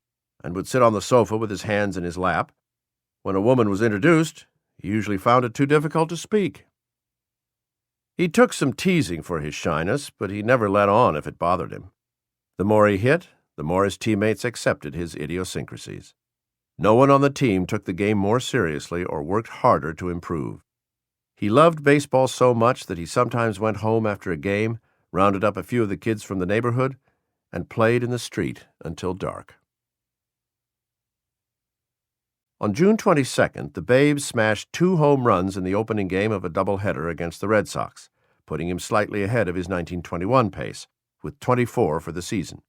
and would sit on the sofa with his hands in his lap. When a woman was introduced, he usually found it too difficult to speak. He took some teasing for his shyness, but he never let on if it bothered him. The more he hit, the more his teammates accepted his idiosyncrasies. No one on the team took the game more seriously or worked harder to improve. He loved baseball so much that he sometimes went home after a game, rounded up a few of the kids from the neighborhood, and played in the street until dark. On June 22nd, the Babes smashed 2 home runs in the opening game of a doubleheader against the Red Sox, putting him slightly ahead of his 1921 pace, with 24 for the season.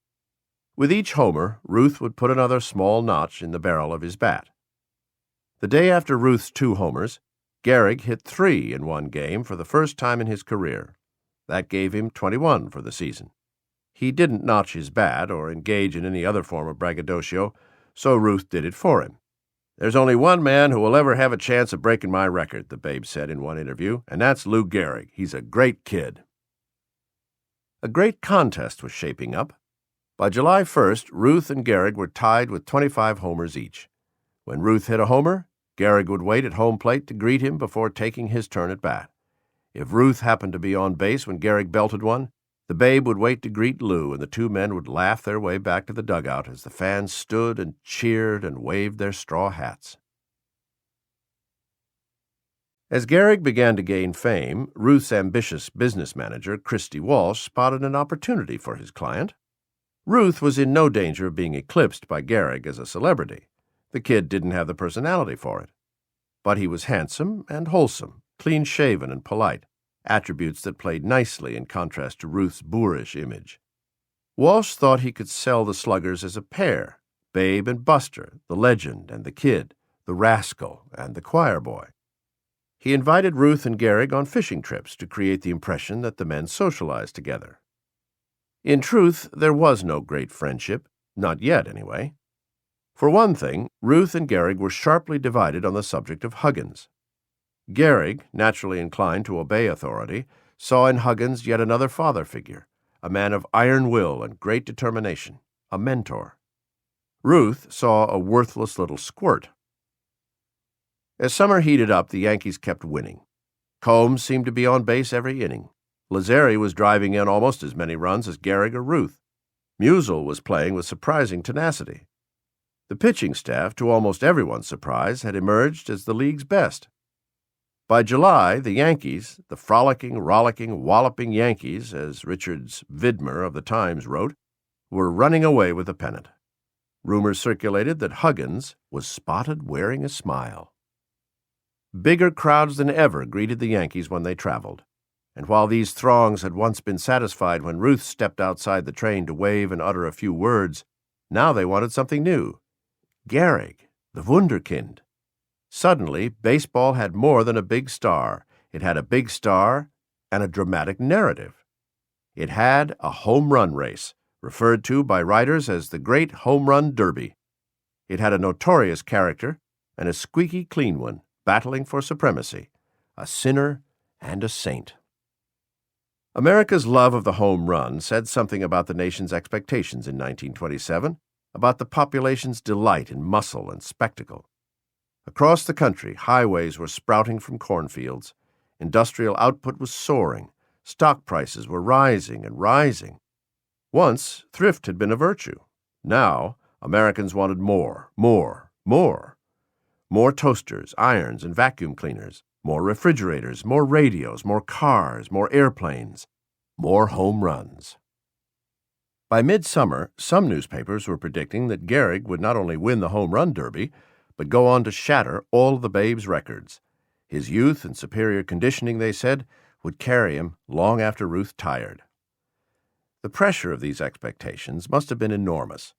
With each homer, Ruth would put another small notch in the barrel of his bat. The day after Ruth's 2 homers, Gehrig hit 3 in one game for the first time in his career. That gave him 21 for the season. He didn't notch his bat or engage in any other form of braggadocio, so Ruth did it for him. "There's only one man who will ever have a chance of breaking my record," the Babe said in one interview, "and that's Lou Gehrig. He's a great kid." A great contest was shaping up. By July 1st, Ruth and Gehrig were tied with 25 homers each. When Ruth hit a homer, Gehrig would wait at home plate to greet him before taking his turn at bat. If Ruth happened to be on base when Gehrig belted one, the Babe would wait to greet Lou, and the 2 men would laugh their way back to the dugout as the fans stood and cheered and waved their straw hats. As Gehrig began to gain fame, Ruth's ambitious business manager, Christy Walsh, spotted an opportunity for his client. Ruth was in no danger of being eclipsed by Gehrig as a celebrity. The kid didn't have the personality for it. But he was handsome and wholesome, clean-shaven and polite, attributes that played nicely in contrast to Ruth's boorish image. Walsh thought he could sell the sluggers as a pair, Babe and Buster, the legend and the kid, the rascal and the choir boy. He invited Ruth and Gehrig on fishing trips to create the impression that the men socialized together. In truth, there was no great friendship, not yet anyway. For one thing, Ruth and Gehrig were sharply divided on the subject of Huggins. Gehrig, naturally inclined to obey authority, saw in Huggins yet another father figure, a man of iron will and great determination, a mentor. Ruth saw a worthless little squirt. As summer heated up, the Yankees kept winning. Combs seemed to be on base every inning. Lazzeri was driving in almost as many runs as Gehrig or Ruth. Musial was playing with surprising tenacity. The pitching staff, to almost everyone's surprise, had emerged as the league's best. By July, the Yankees, the frolicking, rollicking, walloping Yankees, as Richards Vidmer of the Times wrote, were running away with the pennant. Rumors circulated that Huggins was spotted wearing a smile. Bigger crowds than ever greeted the Yankees when they traveled, and while these throngs had once been satisfied when Ruth stepped outside the train to wave and utter a few words, now they wanted something new. Gehrig, the Wunderkind. Suddenly, baseball had more than a big star. It had a big star and a dramatic narrative. It had a home run race, referred to by writers as the Great Home Run Derby. It had a notorious character and a squeaky clean one, battling for supremacy, a sinner and a saint. America's love of the home run said something about the nation's expectations in 1927, about the population's delight in muscle and spectacle. Across the country, highways were sprouting from cornfields. Industrial output was soaring. Stock prices were rising and rising. Once, thrift had been a virtue. Now, Americans wanted more, more, more. More toasters, irons, and vacuum cleaners. More refrigerators, more radios, more cars, more airplanes, more home runs. By midsummer, some newspapers were predicting that GEHRIG would not only win the home run derby, but go on to shatter all of the Babe's records. His youth and superior conditioning, they said, would carry him long after Ruth tired. The pressure of these expectations must have been enormous,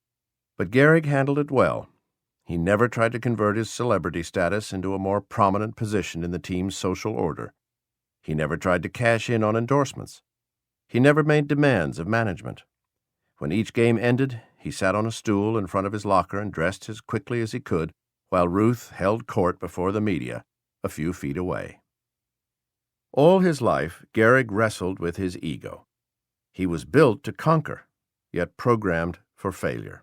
but GEHRIG handled it well. He never tried to convert his celebrity status into a more prominent position in the team's social order. He never tried to cash in on endorsements. He never made demands of management. When each game ended, he sat on a stool in front of his locker and dressed as quickly as he could, while Ruth held court before the media, a few feet away. All his life, GEHRIG wrestled with his ego. He was built to conquer, yet programmed for failure.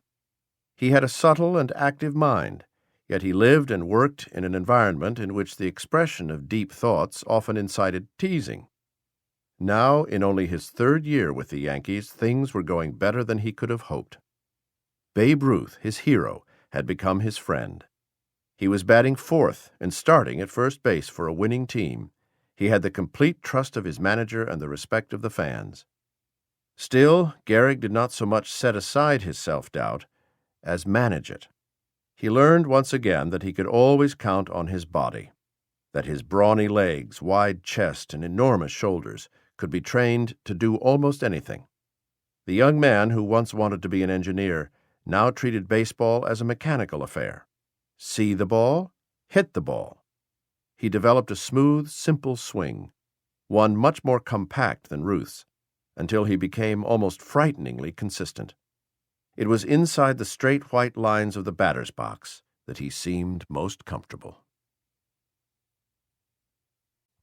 He had a subtle and active mind, yet he lived and worked in an environment in which the expression of deep thoughts often incited teasing. Now, in only his third year with the Yankees, things were going better than he could have hoped. Babe Ruth, his hero, had become his friend. He was batting fourth and starting at first base for a winning team. He had the complete trust of his manager and the respect of the fans. Still, GEHRIG did not so much set aside his self-doubt as manage it. He learned once again that he could always count on his body, that his brawny legs, wide chest, and enormous shoulders could be trained to do almost anything. The young man who once wanted to be an engineer now treated baseball as a mechanical affair. See the ball, hit the ball. He developed a smooth, simple swing, one much more compact than Ruth's, until he became almost frighteningly consistent. It was inside the straight white lines of the batter's box that he seemed most comfortable.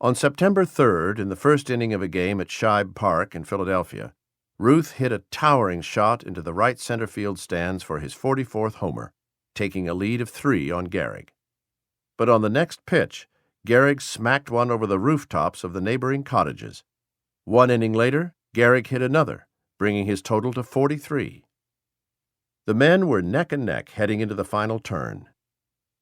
On September 3rd, in the first inning of a game at Shibe Park in Philadelphia, Ruth hit a towering shot into the right center field stands for his 44th homer, taking a lead of 3 on GEHRIG. But on the next pitch, GEHRIG smacked one over the rooftops of the neighboring cottages. 1 inning later, GEHRIG hit another, bringing his total to 43. The men were neck and neck heading into the final turn.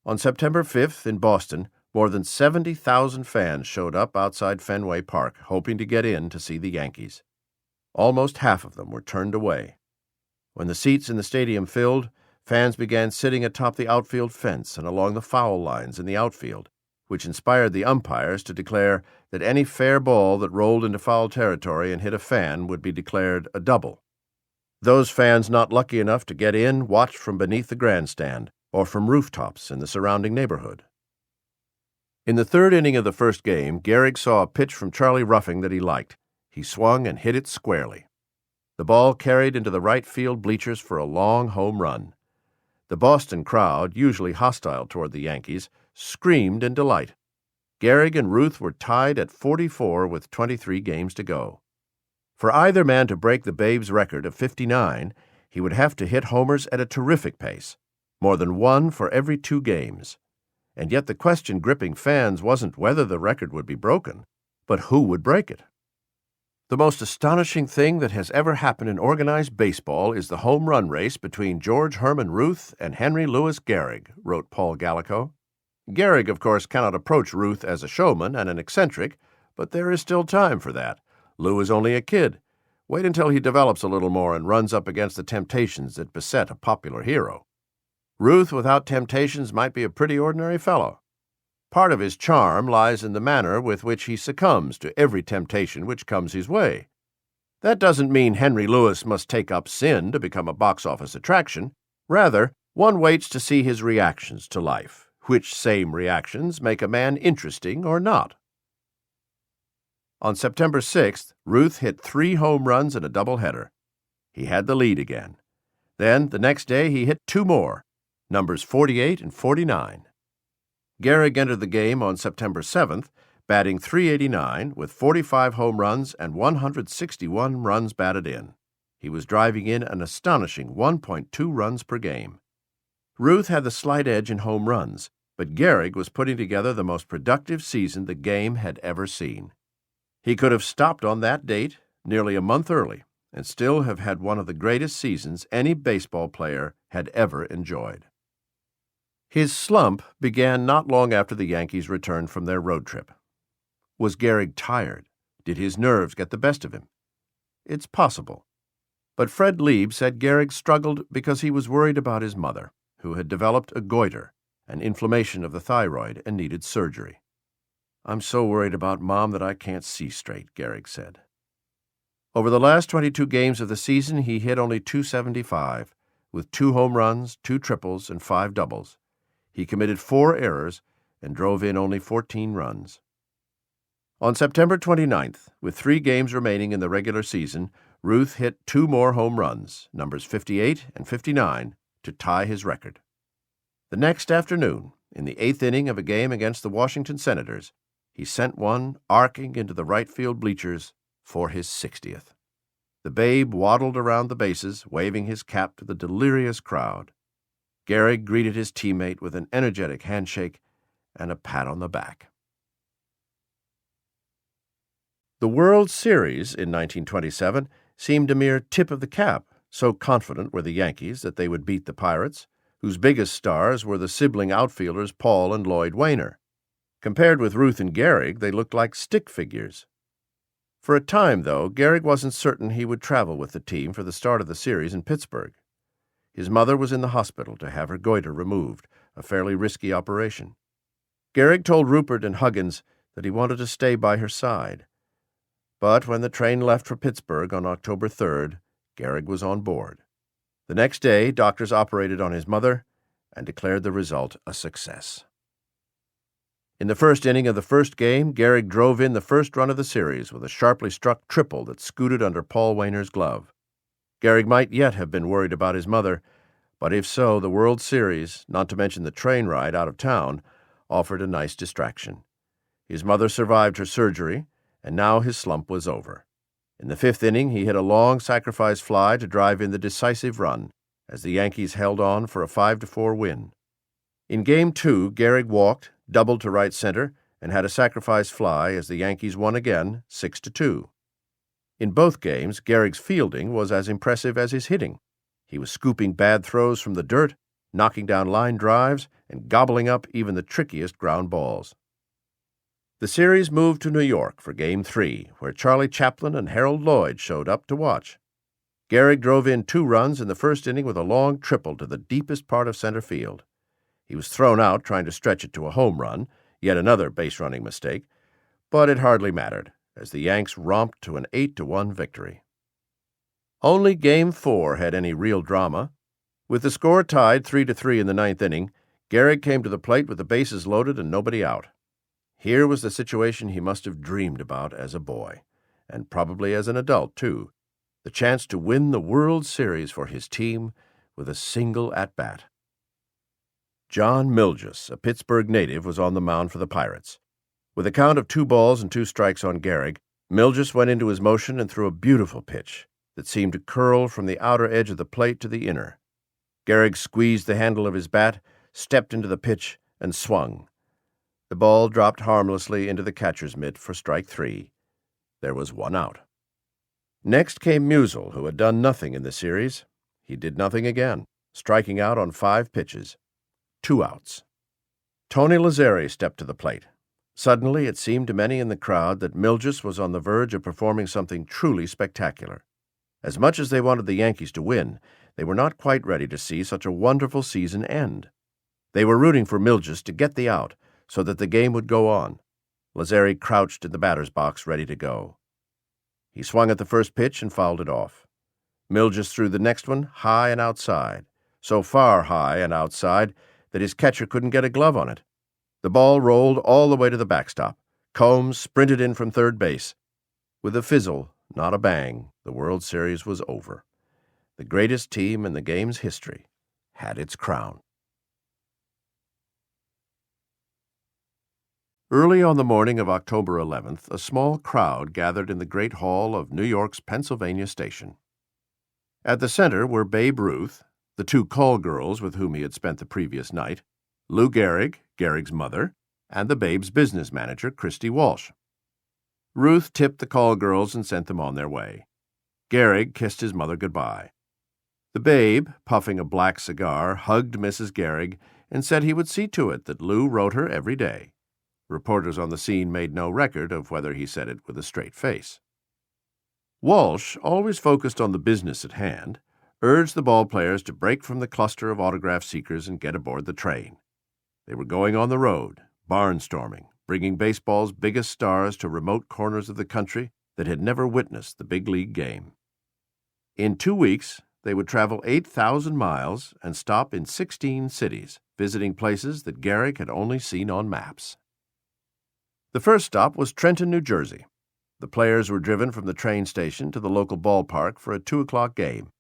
On September 5th in Boston, more than 70,000 fans showed up outside Fenway Park, hoping to get in to see the Yankees. Almost half of them were turned away. When the seats in the stadium filled, fans began sitting atop the outfield fence and along the foul lines in the outfield, which inspired the umpires to declare that any fair ball that rolled into foul territory and hit a fan would be declared a double. Those fans not lucky enough to get in watched from beneath the grandstand or from rooftops in the surrounding neighborhood. In the third inning of the first game, GEHRIG saw a pitch from Charlie Ruffing that he liked. He swung and hit it squarely. The ball carried into the right field bleachers for a long home run. The Boston crowd, usually hostile toward the Yankees, screamed in delight. GEHRIG and Ruth were tied at 44 with 23 games to go. For either man to break the Babe's record of 59, he would have to hit homers at a terrific pace, more than 1 for every 2 games. And yet the question gripping fans wasn't whether the record would be broken, but who would break it. The most astonishing thing that has ever happened in organized baseball is the home run race between George Herman Ruth and Henry Louis GEHRIG, wrote Paul Gallico. GEHRIG, of course, cannot approach Ruth as a showman and an eccentric, but there is still time for that. Lou is only a kid. Wait until he develops a little more and runs up against the temptations that beset a popular hero. Ruth without temptations might be a pretty ordinary fellow. Part of his charm lies in the manner with which he succumbs to every temptation which comes his way. That doesn't mean Henry Louis must take up sin to become a box-office attraction. Rather, one waits to see his reactions to life, which same reactions make a man interesting or not. On September 6th, Ruth hit 3 home runs and a doubleheader. He had the lead again. Then, the next day, he hit 2 more, numbers 48 and 49. GEHRIG entered the game on September 7th, batting .389 with 45 home runs and 161 runs batted in. He was driving in an astonishing 1.2 runs per game. Ruth had the slight edge in home runs, but GEHRIG was putting together the most productive season the game had ever seen. He could have stopped on that date, nearly a month early, and still have had one of the greatest seasons any baseball player had ever enjoyed. His slump began not long after the Yankees returned from their road trip. Was Gehrig tired? Did his nerves get the best of him? It's possible. But Fred Lieb said Gehrig struggled because he was worried about his mother, who had developed a goiter, an inflammation of the thyroid, and needed surgery. "I'm so worried about Mom that I can't see straight," Gehrig said. Over the last 22 games of the season, he hit only .275, with 2 home runs, 2 triples, and 5 doubles. He committed 4 errors and drove in only 14 runs. On September 29th, with 3 games remaining in the regular season, Ruth hit 2 more home runs, numbers 58 and 59, to tie his record. The next afternoon, in the 8th inning of a game against the Washington Senators, he sent one arcing into the right field bleachers for his 60th. The Babe waddled around the bases, waving his cap to the delirious crowd. Gehrig greeted his teammate with an energetic handshake and a pat on the back. The World Series in 1927 seemed a mere tip of the cap, so confident were the Yankees that they would beat the Pirates, whose biggest stars were the sibling outfielders Paul and Lloyd Wainer. Compared with Ruth and Gehrig, they looked like stick figures. For a time, though, Gehrig wasn't certain he would travel with the team for the start of the series in Pittsburgh. His mother was in the hospital to have her goiter removed, a fairly risky operation. Gehrig told Rupert and Huggins that he wanted to stay by her side. But when the train left for Pittsburgh on October 3rd, Gehrig was on board. The next day, doctors operated on his mother and declared the result a success. In the first inning of the first game, Gehrig drove in the first run of the series with a sharply struck triple that scooted under Paul Wainer's glove. Gehrig might yet have been worried about his mother, but if so, the World Series, not to mention the train ride out of town, offered a nice distraction. His mother survived her surgery, and now his slump was over. In the 5th inning, he hit a long sacrifice fly to drive in the decisive run, as the Yankees held on for a 5-4 win. In Game 2, Gehrig walked, doubled to right center, and had a sacrifice fly as the Yankees won again, 6-2. In both games, Gehrig's fielding was as impressive as his hitting. He was scooping bad throws from the dirt, knocking down line drives, and gobbling up even the trickiest ground balls. The series moved to New York for Game 3, where Charlie Chaplin and Harold Lloyd showed up to watch. Gehrig drove in 2 runs in the first inning with a long triple to the deepest part of center field. He was thrown out trying to stretch it to a home run, yet another base-running mistake, but it hardly mattered, as the Yanks romped to an 8-1 victory. Only Game 4 had any real drama. With the score tied 3-3 in the 9th inning, Gehrig came to the plate with the bases loaded and nobody out. Here was the situation he must have dreamed about as a boy, and probably as an adult, too, the chance to win the World Series for his team with a single at-bat. John Milgis, a Pittsburgh native, was on the mound for the Pirates. With a count of 2 balls and 2 strikes on Gehrig, Milgis went into his motion and threw a beautiful pitch that seemed to curl from the outer edge of the plate to the inner. Gehrig squeezed the handle of his bat, stepped into the pitch, and swung. The ball dropped harmlessly into the catcher's mitt for strike 3. There was 1 out. Next came Musial, who had done nothing in the series. He did nothing again, striking out on 5 pitches. 2 outs. Tony Lazzeri stepped to the plate. Suddenly, it seemed to many in the crowd that Milgis was on the verge of performing something truly spectacular. As much as they wanted the Yankees to win, they were not quite ready to see such a wonderful season end. They were rooting for Milgis to get the out so that the game would go on. Lazzeri crouched in the batter's box, ready to go. He swung at the first pitch and fouled it off. Milgis threw the next one high and outside, so far high and outside that his catcher couldn't get a glove on it. The ball rolled all the way to the backstop. Combs sprinted in from third base. With a fizzle, not a bang, the World Series was over. The greatest team in the game's history had its crown. Early on the morning of October 11th, a small crowd gathered in the Great Hall of New York's Pennsylvania Station. At the center were Babe Ruth, the 2 call girls with whom he had spent the previous night, Lou Gehrig, Gehrig's mother, and the Babe's business manager, Christy Walsh. Ruth tipped the call girls and sent them on their way. Gehrig kissed his mother goodbye. The Babe, puffing a black cigar, hugged Mrs. Gehrig and said he would see to it that Lou wrote her every day. Reporters on the scene made no record of whether he said it with a straight face. Walsh, always focused on the business at hand, urged the ballplayers to break from the cluster of autograph seekers and get aboard the train. They were going on the road, barnstorming, bringing baseball's biggest stars to remote corners of the country that had never witnessed the big league game. In 2 weeks, they would travel 8,000 miles and stop in 16 cities, visiting places that GEHRIG had only seen on maps. The first stop was Trenton, New Jersey. The players were driven from the train station to the local ballpark for a 2:00 game.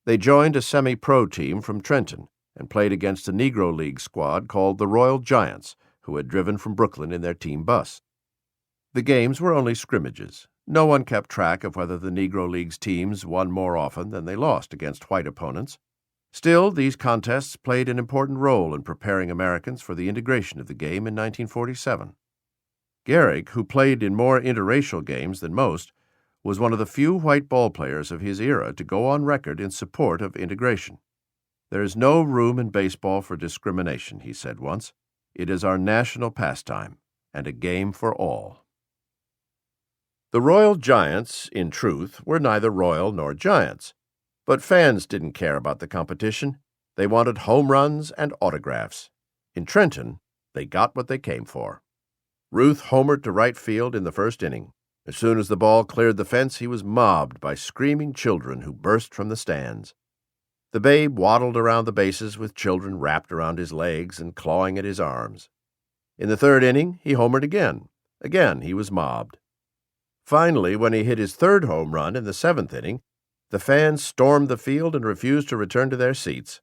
They joined a semi-pro team from Trenton and played against a Negro League squad called the Royal Giants, who had driven from Brooklyn in their team bus. The games were only scrimmages. No one kept track of whether the Negro League's teams won more often than they lost against white opponents. Still, these contests played an important role in preparing Americans for the integration of the game in 1947. GEHRIG, who played in more interracial games than most, was one of the few white ballplayers of his era to go on record in support of integration. "There is no room in baseball for discrimination," he said once. "It is our national pastime, and a game for all." The Royal Giants, in truth, were neither royal nor giants. But fans didn't care about the competition. They wanted home runs and autographs. In Trenton, they got what they came for. Ruth homered to right field in the first inning. As soon as the ball cleared the fence, he was mobbed by screaming children who burst from the stands. The babe waddled around the bases with children wrapped around his legs and clawing at his arms. In the third inning, he homered again. Again, he was mobbed. Finally, when he hit his third home run in the seventh inning, the fans stormed the field and refused to return to their seats.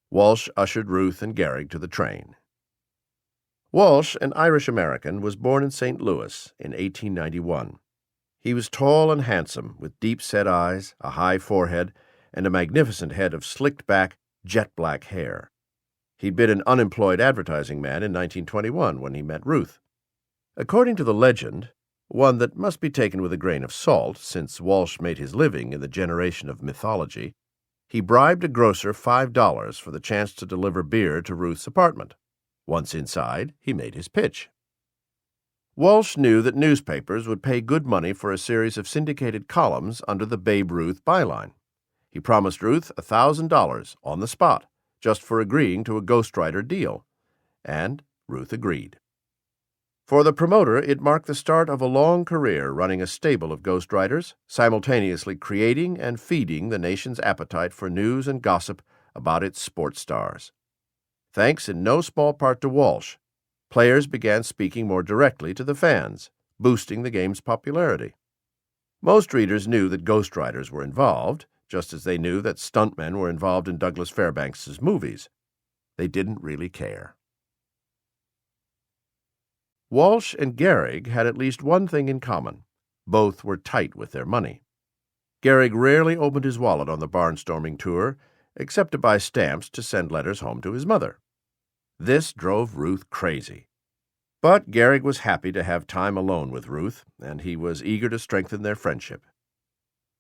Walsh ushered Ruth and GEHRIG to the train. Walsh, an Irish-American, was born in St. Louis in 1891. He was tall and handsome, with deep-set eyes, a high forehead, and a magnificent head of slicked-back, jet-black hair. He'd been an unemployed advertising man in 1921 when he met Ruth. According to the legend, one that must be taken with a grain of salt, since Walsh made his living in the generation of mythology, he bribed a grocer $5 for the chance to deliver beer to Ruth's apartment. Once inside, he made his pitch. Walsh knew that newspapers would pay good money for a series of syndicated columns under the Babe Ruth byline. He promised Ruth $1,000 on the spot, just for agreeing to a ghostwriter deal, and Ruth agreed. For the promoter, it marked the start of a long career running a stable of ghostwriters, simultaneously creating and feeding the nation's appetite for news and gossip about its sports stars. Thanks in no small part to Walsh, players began speaking more directly to the fans, boosting the game's popularity. Most readers knew that ghostwriters were involved, just as they knew that stuntmen were involved in Douglas Fairbanks's movies. They didn't really care. Walsh and GEHRIG had at least one thing in common. Both were tight with their money. GEHRIG rarely opened his wallet on the barnstorming tour, except to buy stamps to send letters home to his mother. This drove Ruth crazy. But GEHRIG was happy to have time alone with Ruth, and he was eager to strengthen their friendship.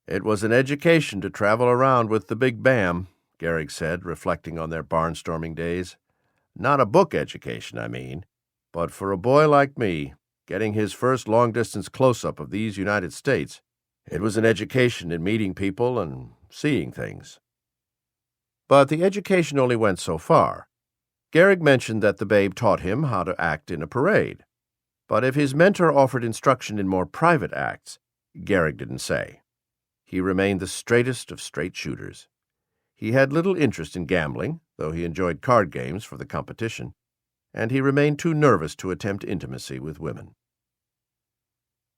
"It was an education to travel around with the Big Bam," GEHRIG said, reflecting on their barnstorming days. "Not a book education, I mean. But for a boy like me, getting his first long-distance close-up of these United States, it was an education in meeting people and seeing things." But the education only went so far. GEHRIG mentioned that the Babe taught him how to act in a parade. But if his mentor offered instruction in more private acts, GEHRIG didn't say. He remained the straightest of straight shooters. He had little interest in gambling, though he enjoyed card games for the competition, and he remained too nervous to attempt intimacy with women.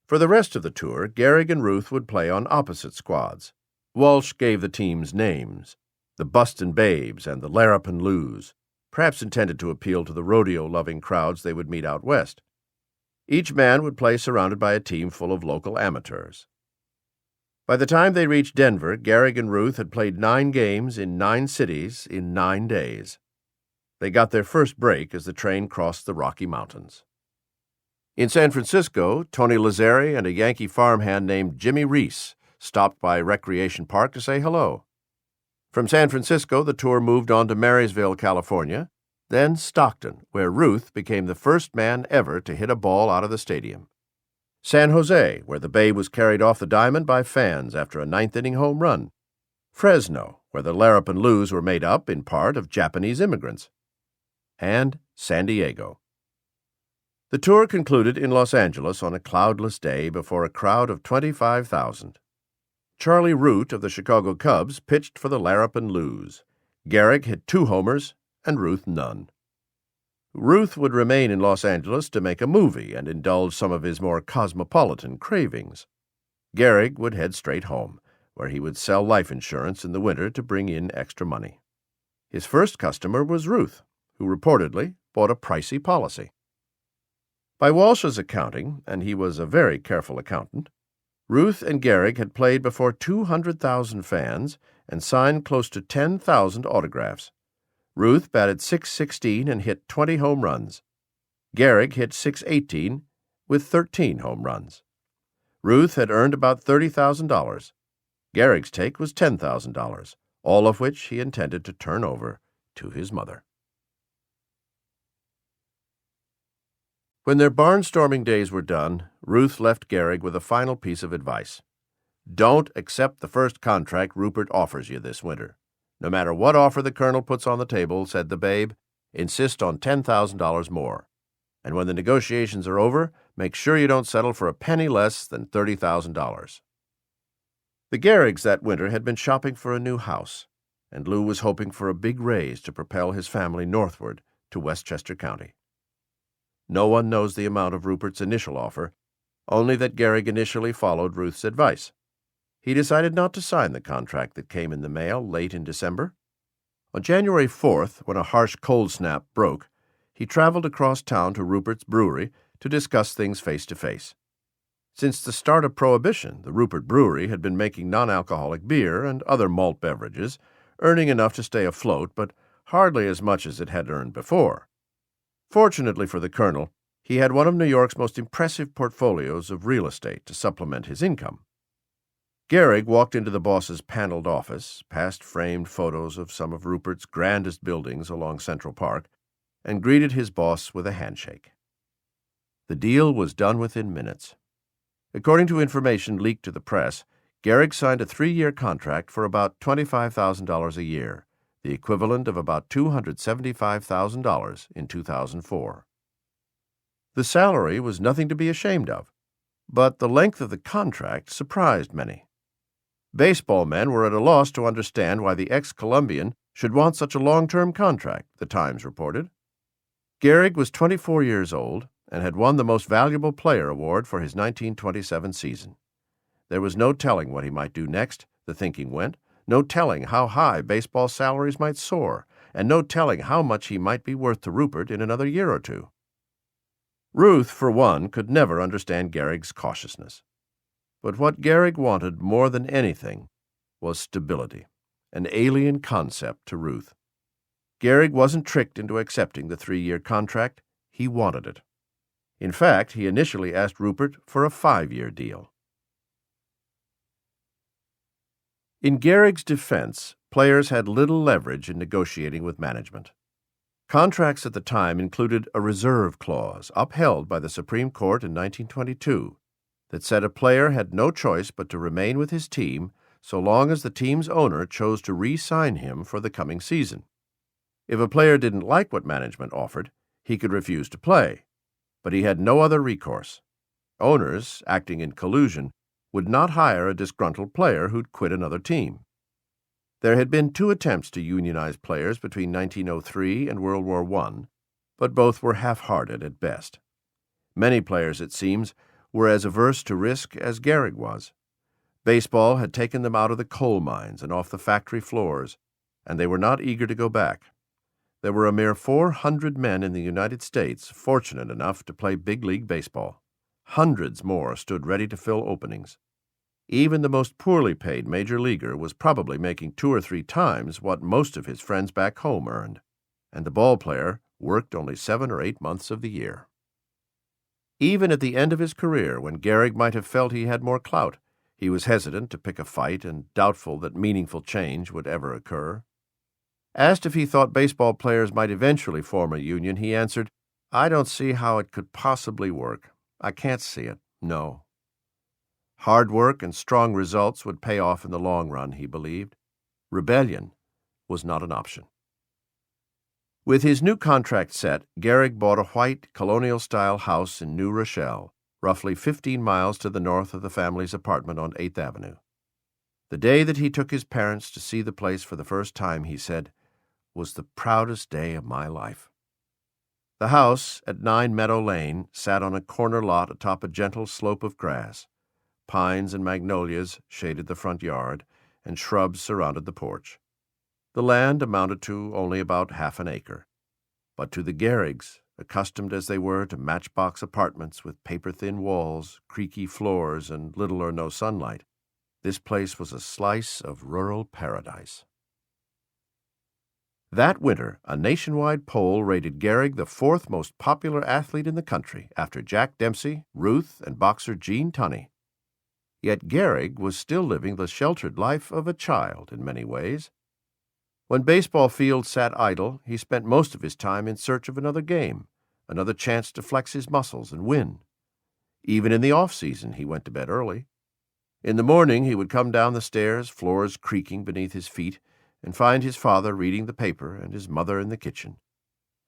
For the rest of the tour, GEHRIG and Ruth would play on opposite squads. Walsh gave the teams names, the Bustin' Babes and the Larapin Lou's, perhaps intended to appeal to the rodeo-loving crowds they would meet out west. Each man would play surrounded by a team full of local amateurs. By the time they reached Denver, GEHRIG and Ruth had played 9 games in 9 cities in 9 days. They got their first break as the train crossed the Rocky Mountains. In San Francisco, Tony Lazzari and a Yankee farmhand named Jimmy Reese stopped by Recreation Park to say hello. From San Francisco, the tour moved on to Marysville, California, Then Stockton, where Ruth became the first man ever to hit a ball out of the stadium. San Jose, where the Babe was carried off the diamond by fans after a ninth-inning home run. Fresno, where the Larrapin Loups were made up, in part, of Japanese immigrants. And San Diego. The tour concluded in Los Angeles on a cloudless day before a crowd of 25,000. Charlie Root of the Chicago Cubs pitched for the Larrapin Loups. Gehrig hit 2 homers and Ruth none. Ruth would remain in Los Angeles to make a movie and indulge some of his more cosmopolitan cravings. Gehrig would head straight home, where he would sell life insurance in the winter to bring in extra money. His first customer was Ruth, who reportedly bought a pricey policy. By Walsh's accounting, and he was a very careful accountant, Ruth and Gehrig had played before 200,000 fans and signed close to 10,000 autographs. Ruth batted .616 and hit 20 home runs. Gehrig hit .618 with 13 home runs. Ruth had earned about $30,000. Gehrig's take was $10,000, all of which he intended to turn over to his mother. When their barnstorming days were done, Ruth left Gehrig with a final piece of advice. Don't accept the first contract Rupert offers you this winter. No matter what offer the Colonel puts on the table, said the Babe, insist on $10,000 more. And when the negotiations are over, make sure you don't settle for a penny less than $30,000. The Gehrigs that winter had been shopping for a new house, and Lou was hoping for a big raise to propel his family northward to Westchester County. No one knows the amount of Rupert's initial offer, only that Gehrig initially followed Ruth's advice. He decided not to sign the contract that came in the mail late in December. On January 4th, when a harsh cold snap broke, he traveled across town to Rupert's brewery to discuss things face to face. Since the start of Prohibition, the Rupert Brewery had been making non-alcoholic beer and other malt beverages, earning enough to stay afloat, but hardly as much as it had earned before. Fortunately for the Colonel, he had one of New York's most impressive portfolios of real estate to supplement his income. Gehrig walked into the boss's paneled office, past framed photos of some of Rupert's grandest buildings along Central Park, and greeted his boss with a handshake. The deal was done within minutes. According to information leaked to the press, Gehrig signed a 3-year contract for about $25,000 a year, the equivalent of about $275,000 in 2004. The salary was nothing to be ashamed of, but the length of the contract surprised many. Baseball men were at a loss to understand why the ex-Colombian should want such a long-term contract, the Times reported. Gehrig was 24 years old and had won the Most Valuable Player award for his 1927 season. There was no telling what he might do next, the thinking went, no telling how high baseball salaries might soar, and no telling how much he might be worth to Rupert in another year or two. Ruth, for one, could never understand Gehrig's cautiousness. But what Gehrig wanted more than anything was stability, an alien concept to Ruth. Gehrig wasn't tricked into accepting the 3-year contract. He wanted it. In fact, he initially asked Rupert for a 5-year deal. In Gehrig's defense, players had little leverage in negotiating with management. Contracts at the time included a reserve clause upheld by the Supreme Court in 1922 that said a player had no choice but to remain with his team so long as the team's owner chose to re-sign him for the coming season. If a player didn't like what management offered, he could refuse to play, but he had no other recourse. Owners, acting in collusion, would not hire a disgruntled player who'd quit another team. There had been 2 attempts to unionize players between 1903 and World War I, but both were half-hearted at best. Many players, it seems, were as averse to risk as Gehrig was. Baseball had taken them out of the coal mines and off the factory floors, and they were not eager to go back. There were a mere 400 men in the United States fortunate enough to play big league baseball. Hundreds more stood ready to fill openings. Even the most poorly paid major leaguer was probably making 2 or 3 times what most of his friends back home earned, and the ball player worked only 7 or 8 months of the year. Even at the end of his career, when Gehrig might have felt he had more clout, he was hesitant to pick a fight and doubtful that meaningful change would ever occur. Asked if he thought baseball players might eventually form a union, he answered, "I don't see how it could possibly work. I can't see it, no." Hard work and strong results would pay off in the long run, he believed. Rebellion was not an option. With his new contract set, GEHRIG bought a white, colonial-style house in New Rochelle, roughly 15 miles to the north of the family's apartment on 8th Avenue. The day that he took his parents to see the place for the first time, he said, was the proudest day of my life. The house at 9 Meadow Lane sat on a corner lot atop a gentle slope of grass. Pines and magnolias shaded the front yard, and shrubs surrounded the porch. The land amounted to only about half an acre. But to the GEHRIGs, accustomed as they were to matchbox apartments with paper-thin walls, creaky floors, and little or no sunlight, this place was a slice of rural paradise. That winter, a nationwide poll rated GEHRIG the 4th most popular athlete in the country after Jack Dempsey, Ruth, and boxer Gene Tunney. Yet GEHRIG was still living the sheltered life of a child in many ways. When baseball fields sat idle, he spent most of his time in search of another game, another chance to flex his muscles and win. Even in the off-season, he went to bed early. In the morning, he would come down the stairs, floors creaking beneath his feet, and find his father reading the paper and his mother in the kitchen.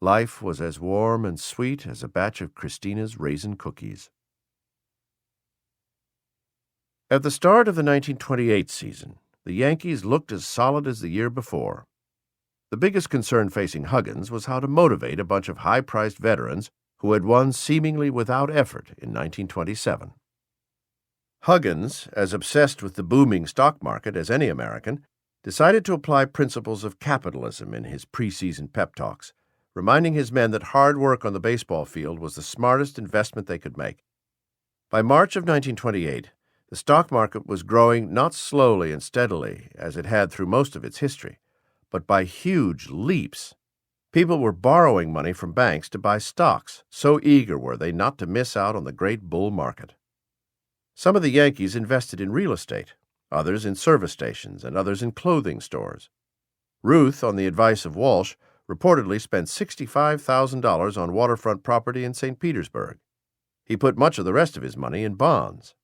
Life was as warm and sweet as a batch of Christina's raisin cookies. At the start of the 1928 season, the Yankees looked as solid as the year before. The biggest concern facing Huggins was how to motivate a bunch of high-priced veterans who had won seemingly without effort in 1927. Huggins, as obsessed with the booming stock market as any American, decided to apply principles of capitalism in his preseason pep talks, reminding his men that hard work on the baseball field was the smartest investment they could make. By March of 1928, the stock market was growing not slowly and steadily, as it had through most of its history, but by huge leaps. People were borrowing money from banks to buy stocks, so eager were they not to miss out on the great bull market. Some of the Yankees invested in real estate, others in service stations, and others in clothing stores. Ruth, on the advice of Walsh, reportedly spent $65,000 on waterfront property in St. Petersburg. He put much of the rest of his money in bonds.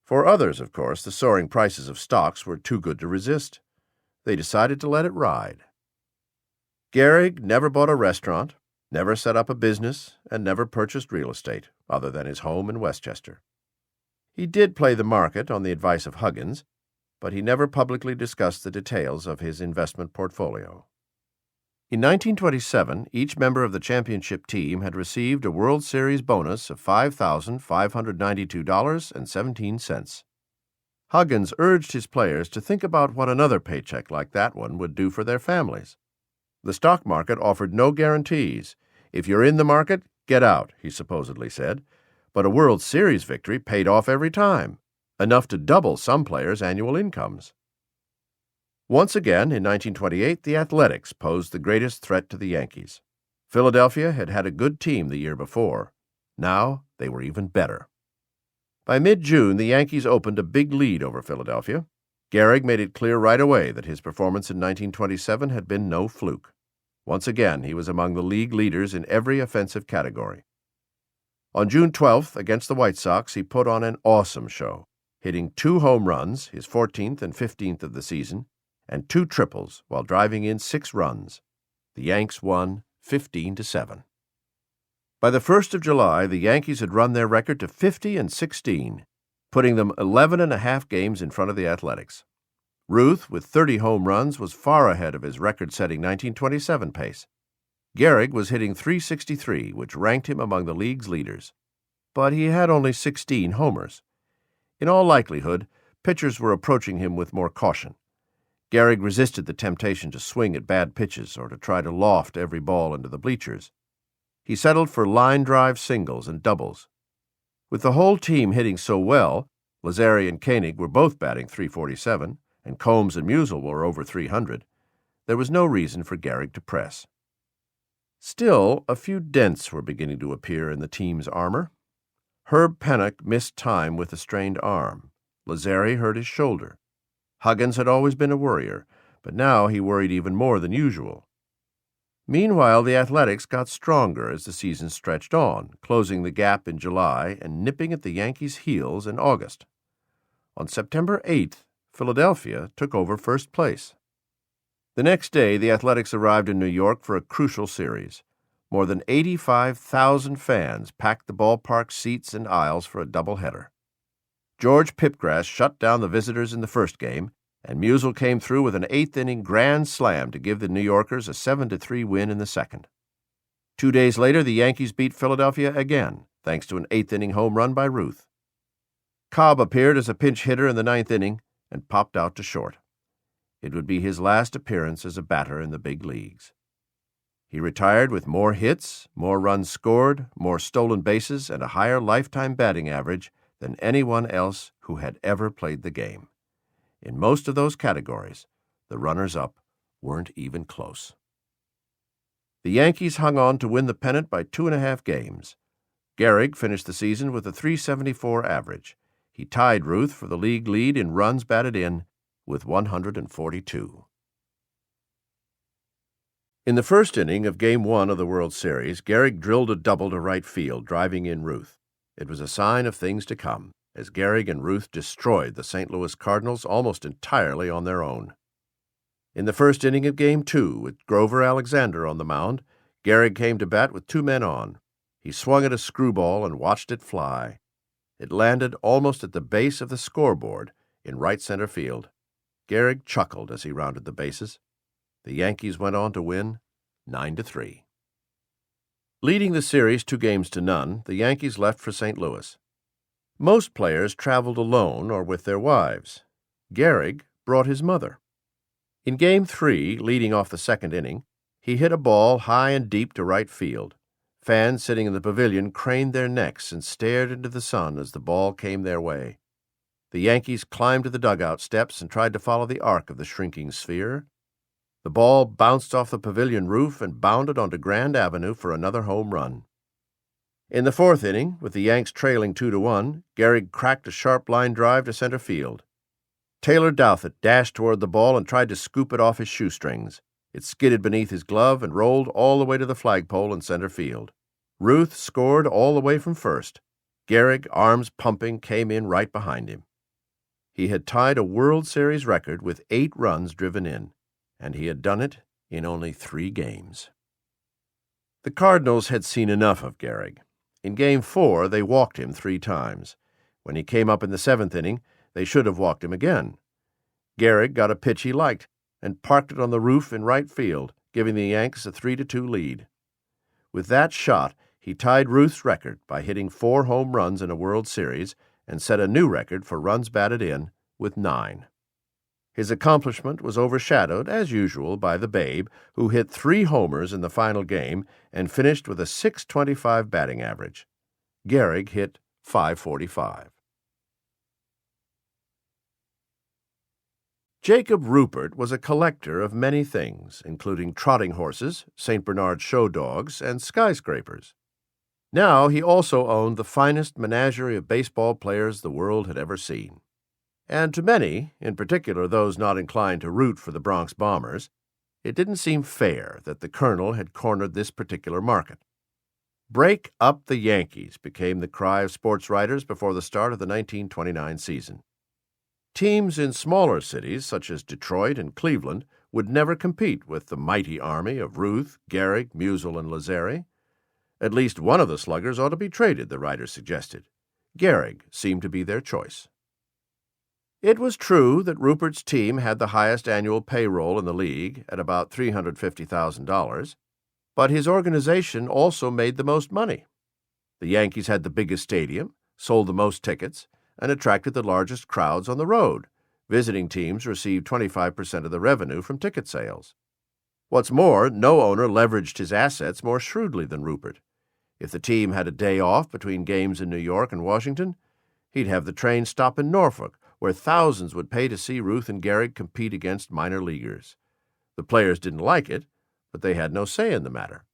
For others, of course, the soaring prices of stocks were too good to resist. They decided to let it ride. GEHRIG never bought a restaurant, never set up a business, and never purchased real estate, other than his home in Westchester. He did play the market on the advice of Huggins, but he never publicly discussed the details of his investment portfolio. In 1927, each member of the championship team had received a World Series bonus of $5,592.17. Huggins urged his players to think about what another paycheck like that one would do for their families. The stock market offered no guarantees. If you're in the market, get out, he supposedly said. But a World Series victory paid off every time, enough to double some players' annual incomes. Once again, in 1928, the Athletics posed the greatest threat to the Yankees. Philadelphia had had a good team the year before. Now they were even better. By mid-June, the Yankees opened a big lead over Philadelphia. GEHRIG made it clear right away that his performance in 1927 had been no fluke. Once again, he was among the league leaders in every offensive category. On June 12th, against the White Sox, he put on an awesome show, hitting 2 home runs, his 14th and 15th of the season, and 2 triples while driving in 6 runs. The Yanks won 15-7. By the 1st of July, the Yankees had run their record to 50-16, putting them 11.5 games in front of the Athletics. Ruth, with 30 home runs, was far ahead of his record-setting 1927 pace. GEHRIG was hitting .363, which ranked him among the league's leaders. But he had only 16 homers. In all likelihood, pitchers were approaching him with more caution. GEHRIG resisted the temptation to swing at bad pitches or to try to loft every ball into the bleachers. He settled for line drive singles and doubles. With the whole team hitting so well, Lazzeri and Koenig were both batting .347, and Combs and Musial were over .300, there was no reason for GEHRIG to press. Still, a few dents were beginning to appear in the team's armor. Herb Pennock missed time with a strained arm. Lazzeri hurt his shoulder. Huggins had always been a worrier, but now he worried even more than usual. Meanwhile, the Athletics got stronger as the season stretched on, closing the gap in July and nipping at the Yankees' heels in August. On September 8th, Philadelphia took over first place. The next day, the Athletics arrived in New York for a crucial series. More than 85,000 fans packed the ballpark seats and aisles for a doubleheader. George Pipgrass shut down the visitors in the first game, and Musial came through with an eighth-inning grand slam to give the New Yorkers a 7-3 win in the second. 2 days later, the Yankees beat Philadelphia again, thanks to an eighth-inning home run by Ruth. Cobb appeared as a pinch hitter in the ninth inning and popped out to short. It would be his last appearance as a batter in the big leagues. He retired with more hits, more runs scored, more stolen bases, and a higher lifetime batting average than anyone else who had ever played the game. In most of those categories, the runners-up weren't even close. The Yankees hung on to win the pennant by 2.5 games. GEHRIG finished the season with a .374 average. He tied Ruth for the league lead in runs batted in with 142. In the first inning of Game 1 of the World Series, GEHRIG drilled a double to right field, driving in Ruth. It was a sign of things to come, as GEHRIG and Ruth destroyed the St. Louis Cardinals almost entirely on their own. In the first inning of Game 2, with Grover Alexander on the mound, GEHRIG came to bat with 2 men on. He swung at a screwball and watched it fly. It landed almost at the base of the scoreboard in right center field. GEHRIG chuckled as he rounded the bases. The Yankees went on to win 9-3. Leading the series 2-0, the Yankees left for St. Louis. Most players traveled alone or with their wives. GEHRIG brought his mother. In Game 3, leading off the second inning, he hit a ball high and deep to right field. Fans sitting in the pavilion craned their necks and stared into the sun as the ball came their way. The Yankees climbed to the dugout steps and tried to follow the arc of the shrinking sphere. The ball bounced off the pavilion roof and bounded onto Grand Avenue for another home run. In the fourth inning, with the Yanks trailing 2-1, GEHRIG cracked a sharp line drive to center field. Taylor Douthit dashed toward the ball and tried to scoop it off his shoestrings. It skidded beneath his glove and rolled all the way to the flagpole in center field. Ruth scored all the way from first. GEHRIG, arms pumping, came in right behind him. He had tied a World Series record with 8 runs driven in, and he had done it in only 3 games. The Cardinals had seen enough of GEHRIG. In Game 4, they walked him 3 times. When he came up in the 7th inning, they should have walked him again. GEHRIG got a pitch he liked and parked it on the roof in right field, giving the Yanks a 3-2 lead. With that shot, he tied Ruth's record by hitting 4 home runs in a World Series and set a new record for runs batted in with 9. His accomplishment was overshadowed, as usual, by the Babe, who hit 3 homers in the final game and finished with a .625 batting average. GEHRIG hit .545. Jacob Ruppert was a collector of many things, including trotting horses, St. Bernard show dogs, and skyscrapers. Now he also owned the finest menagerie of baseball players the world had ever seen. And to many, in particular those not inclined to root for the Bronx Bombers, it didn't seem fair that the Colonel had cornered this particular market. Break up the Yankees became the cry of sports writers before the start of the 1929 season. Teams in smaller cities, such as Detroit and Cleveland, would never compete with the mighty army of Ruth, GEHRIG, Musial, and Lazzeri. At least one of the sluggers ought to be traded, the writers suggested. GEHRIG seemed to be their choice. It was true that Ruppert's team had the highest annual payroll in the league at about $350,000, but his organization also made the most money. The Yankees had the biggest stadium, sold the most tickets, and attracted the largest crowds on the road. Visiting teams received 25% of the revenue from ticket sales. What's more, no owner leveraged his assets more shrewdly than Ruppert. If the team had a day off between games in New York and Washington, he'd have the train stop in Norfolk, where thousands would pay to see Ruth and GEHRIG compete against minor leaguers. The players didn't like it, but they had no say in the matter.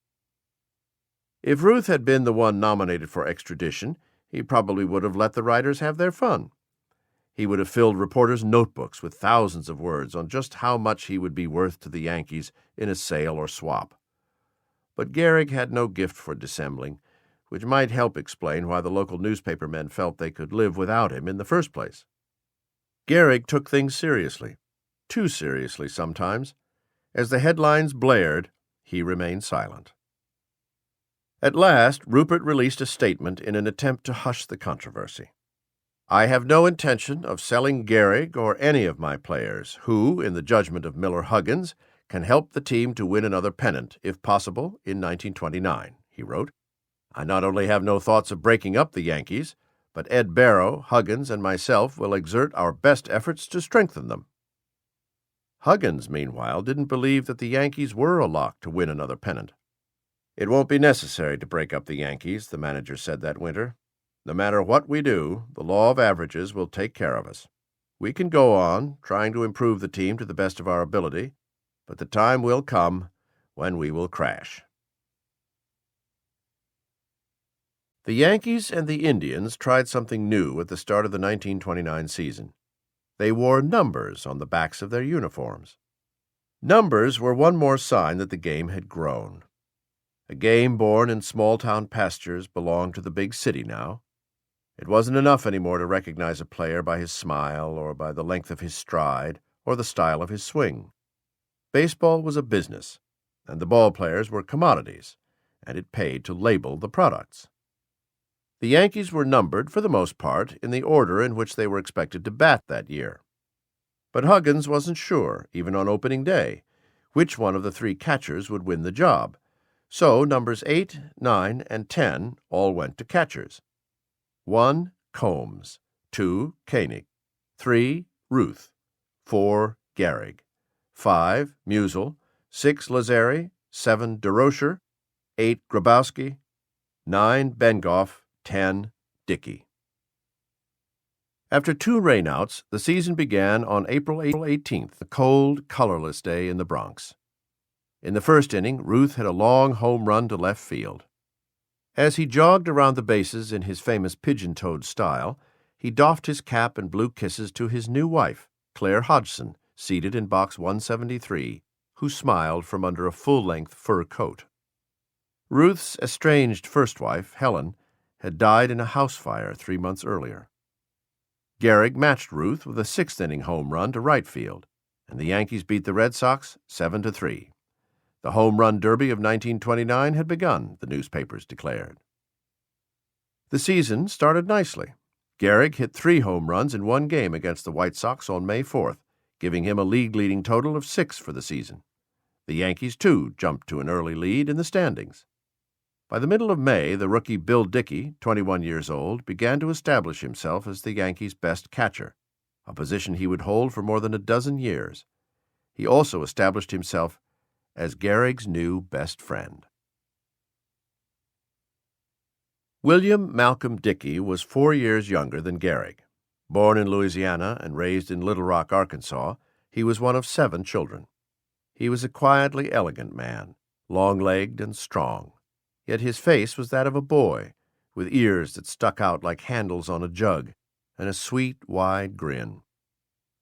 If Ruth had been the one nominated for extradition, he probably would have let the writers have their fun. He would have filled reporters' notebooks with thousands of words on just how much he would be worth to the Yankees in a sale or swap. But Gehrig had no gift for dissembling, which might help explain why the local newspaper men felt they could live without him in the first place. Gehrig took things seriously, too seriously sometimes. As the headlines blared, he remained silent. At last, Rupert released a statement in an attempt to hush the controversy. "I have no intention of selling Gehrig or any of my players who, in the judgment of Miller Huggins, can help the team to win another pennant, if possible, in 1929, he wrote. "I not only have no thoughts of breaking up the Yankees, but Ed Barrow, Huggins, and myself will exert our best efforts to strengthen them." Huggins, meanwhile, didn't believe that the Yankees were a lock to win another pennant. "It won't be necessary to break up the Yankees," the manager said that winter. "No matter what we do, the law of averages will take care of us. We can go on, trying to improve the team to the best of our ability, but the time will come when we will crash." The Yankees and the Indians tried something new at the start of the 1929 season. They wore numbers on the backs of their uniforms. Numbers were one more sign that the game had grown. A game born in small-town pastures belonged to the big city now. It wasn't enough anymore to recognize a player by his smile or by the length of his stride or the style of his swing. Baseball was a business, and the ball players were commodities, and it paid to label the products. The Yankees were numbered, for the most part, in the order in which they were expected to bat that year. But Huggins wasn't sure, even on opening day, which one of the three catchers would win the job, so numbers 8, 9, and 10 all went to catchers. 1, Combs, 2, Koenig, 3, Ruth, 4, Gehrig, 5, Musial, 6, Lazzeri, 7, DeRocher, 8, Grabowski, 9, Bengoff, 10, Dickey. After 2 rainouts, the season began on April 18th, a cold, colorless day in the Bronx. In the first inning, Ruth had a long home run to left field. As he jogged around the bases in his famous pigeon-toed style, he doffed his cap and blew kisses to his new wife, Claire Hodgson, seated in box 173, who smiled from under a full-length fur coat. Ruth's estranged first wife, Helen, had died in a house fire 3 months earlier. Gehrig matched Ruth with a 6th-inning home run to right field, and the Yankees beat the Red Sox 7-3. The home run derby of 1929 had begun, the newspapers declared. The season started nicely. Gehrig hit 3 home runs in one game against the White Sox on May 4th, giving him a league-leading total of 6 for the season. The Yankees, too, jumped to an early lead in the standings. By the middle of May, the rookie Bill Dickey, 21 years old, began to establish himself as the Yankees' best catcher, a position he would hold for more than a dozen years. He also established himself as Gehrig's new best friend. William Malcolm Dickey was 4 years younger than Gehrig. Born in Louisiana and raised in Little Rock, Arkansas, he was one of 7 children. He was a quietly elegant man, long-legged and strong. Yet his face was that of a boy, with ears that stuck out like handles on a jug, and a sweet, wide grin.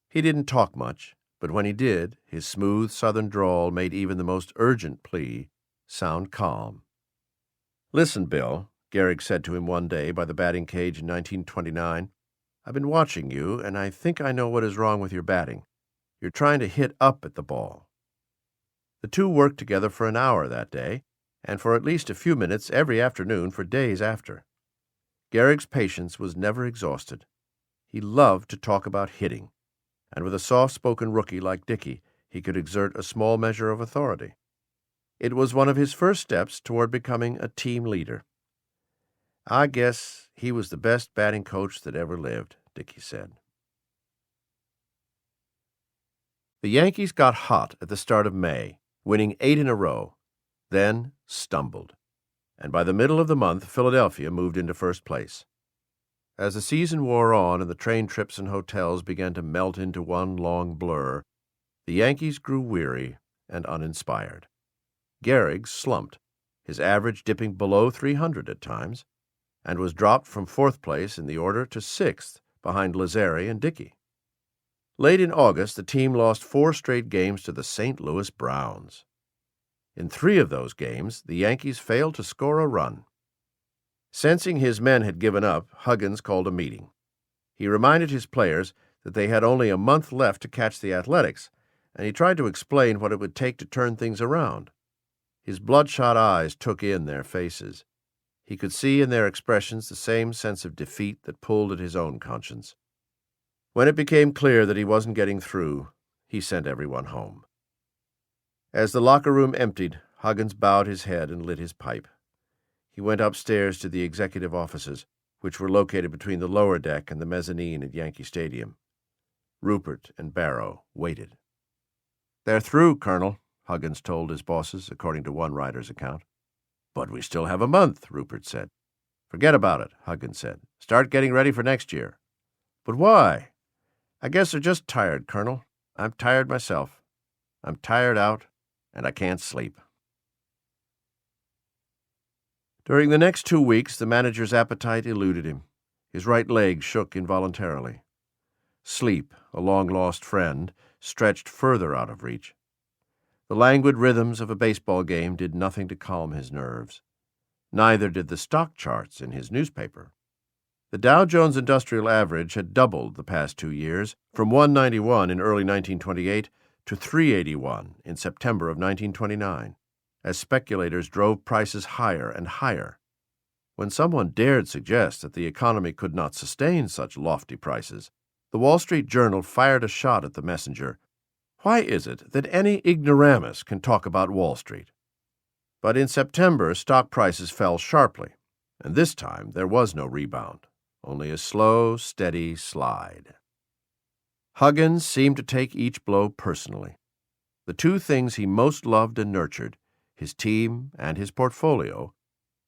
He didn't talk much, but when he did, his smooth southern drawl made even the most urgent plea sound calm. "Listen, Bill," Gehrig said to him one day by the batting cage in 1929, "I've been watching you, and I think I know what is wrong with your batting. You're trying to hit up at the ball." The two worked together for an hour that day, and for at least a few minutes every afternoon for days after. Gehrig's patience was never exhausted. He loved to talk about hitting, and with a soft-spoken rookie like Dickey, he could exert a small measure of authority. It was one of his first steps toward becoming a team leader. "I guess he was the best batting coach that ever lived," Dickey said. The Yankees got hot at the start of May, winning 8 in a row, then stumbled, and by the middle of the month, Philadelphia moved into first place. As the season wore on and the train trips and hotels began to melt into one long blur, the Yankees grew weary and uninspired. Gehrig slumped, his average dipping below 300 at times, and was dropped from 4th place in the order to 6th behind Lazzeri and Dickey. Late in August, the team lost 4 straight games to the St. Louis Browns. In 3 of those games, the Yankees failed to score a run. Sensing his men had given up, Huggins called a meeting. He reminded his players that they had only a month left to catch the Athletics, and he tried to explain what it would take to turn things around. His bloodshot eyes took in their faces. He could see in their expressions the same sense of defeat that pulled at his own conscience. When it became clear that he wasn't getting through, he sent everyone home. As the locker room emptied, Huggins bowed his head and lit his pipe. He went upstairs to the executive offices, which were located between the lower deck and the mezzanine at Yankee Stadium. Rupert and Barrow waited. "They're through, Colonel," Huggins told his bosses, according to one writer's account. "But we still have a month," Rupert said. "Forget about it," Huggins said. "Start getting ready for next year." "But why?" "I guess they're just tired, Colonel. I'm tired myself. I'm tired out, and I can't sleep." During the next 2 weeks, the manager's appetite eluded him. His right leg shook involuntarily. Sleep, a long-lost friend, stretched further out of reach. The languid rhythms of a baseball game did nothing to calm his nerves. Neither did the stock charts in his newspaper. The Dow Jones Industrial Average had doubled the past 2 years, from 191 in early 1928 to 381 in September of 1929. As speculators drove prices higher and higher. When someone dared suggest that the economy could not sustain such lofty prices, the Wall Street Journal fired a shot at the messenger. Why is it that any ignoramus can talk about Wall Street? But in September, stock prices fell sharply, and this time there was no rebound, only a slow, steady slide. Huggins seemed to take each blow personally. The 2 things he most loved and nurtured, his team and his portfolio,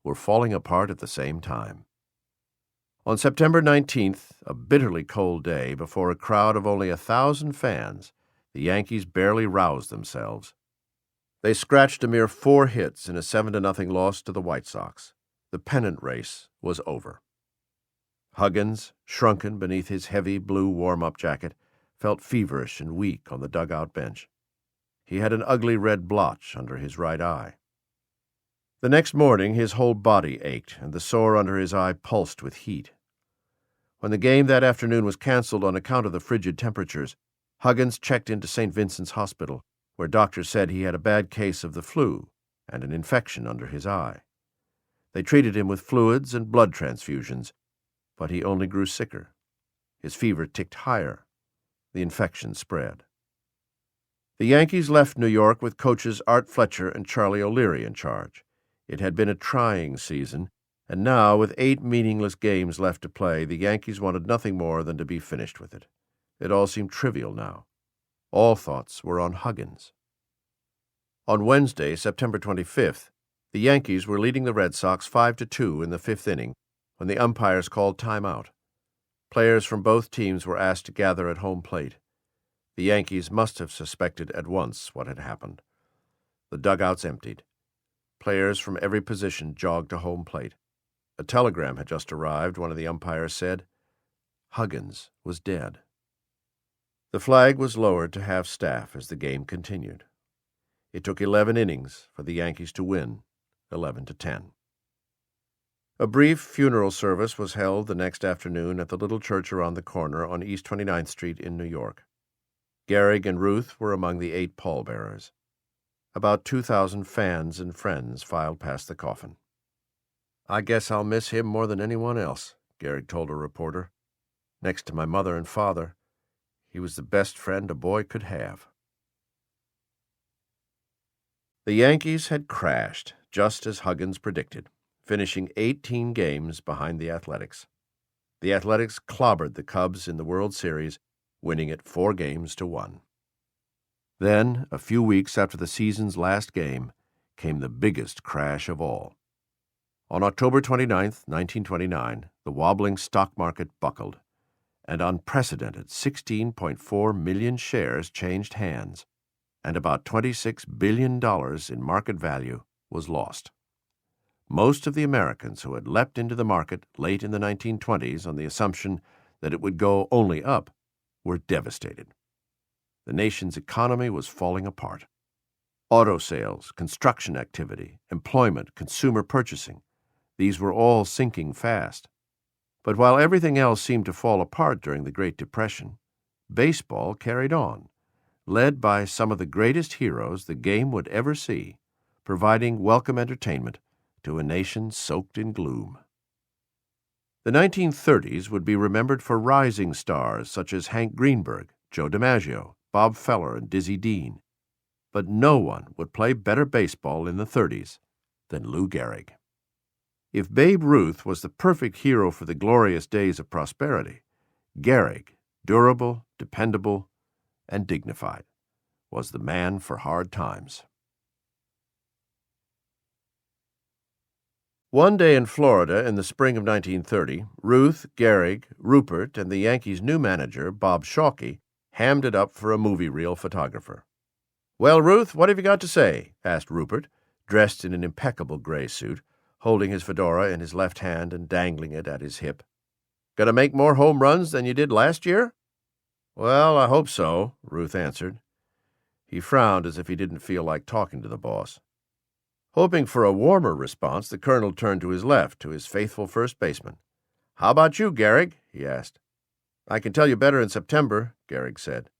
were falling apart at the same time. On September 19th, a bitterly cold day, before a crowd of only 1,000 fans, the Yankees barely roused themselves. They scratched a mere 4 hits in a 7-0 loss to the White Sox. The pennant race was over. Huggins, shrunken beneath his heavy blue warm-up jacket, felt feverish and weak on the dugout bench. He had an ugly red blotch under his right eye. The next morning, his whole body ached, and the sore under his eye pulsed with heat. When the game that afternoon was canceled on account of the frigid temperatures, Huggins checked into St. Vincent's Hospital, where doctors said he had a bad case of the flu and an infection under his eye. They treated him with fluids and blood transfusions, but he only grew sicker. His fever ticked higher. The infection spread. The Yankees left New York with coaches Art Fletcher and Charlie O'Leary in charge. It had been a trying season, and now, with 8 meaningless games left to play, the Yankees wanted nothing more than to be finished with it. It all seemed trivial now. All thoughts were on Huggins. On Wednesday, September 25th, the Yankees were leading the Red Sox 5-2 in the 5th inning when the umpires called timeout. Players from both teams were asked to gather at home plate. The Yankees must have suspected at once what had happened. The dugouts emptied. Players from every position jogged to home plate. A telegram had just arrived, one of the umpires said. Huggins was dead. The flag was lowered to half-staff as the game continued. It took 11 innings for the Yankees to win, 11-10. A brief funeral service was held the next afternoon at the little church around the corner on East 29th Street in New York. GEHRIG and Ruth were among the 8 pallbearers. About 2,000 fans and friends filed past the coffin. "I guess I'll miss him more than anyone else," GEHRIG told a reporter. "Next to my mother and father, he was the best friend a boy could have." The Yankees had crashed, just as Huggins predicted, finishing 18 games behind the Athletics. The Athletics clobbered the Cubs in the World Series, winning it 4-1. Then, a few weeks after the season's last game, came the biggest crash of all. On October 29, 1929, the wobbling stock market buckled. An unprecedented 16.4 million shares changed hands, and about $26 billion in market value was lost. Most of the Americans who had leapt into the market late in the 1920s on the assumption that it would go only up, were devastated. The nation's economy was falling apart. Auto sales, construction activity, employment, consumer purchasing, these were all sinking fast. But while everything else seemed to fall apart during the Great Depression, baseball carried on, led by some of the greatest heroes the game would ever see, providing welcome entertainment to a nation soaked in gloom. The 1930s would be remembered for rising stars such as Hank Greenberg, Joe DiMaggio, Bob Feller, and Dizzy Dean. But no one would play better baseball in the 30s than Lou Gehrig. If Babe Ruth was the perfect hero for the glorious days of prosperity, Gehrig, durable, dependable, and dignified, was the man for hard times. One day in Florida in the spring of 1930, Ruth, Gehrig, Rupert, and the Yankees' new manager, Bob Shalkey, hammed it up for a movie reel photographer. "Well, Ruth, what have you got to say?" asked Rupert, dressed in an impeccable gray suit, holding his fedora in his left hand and dangling it at his hip. "Gonna make more home runs than you did last year?" "Well, I hope so," Ruth answered. He frowned as if he didn't feel like talking to the boss. Hoping for a warmer response, the colonel turned to his left, to his faithful first baseman. "How about you, Gehrig?" he asked. "I can tell you better in September," Gehrig said.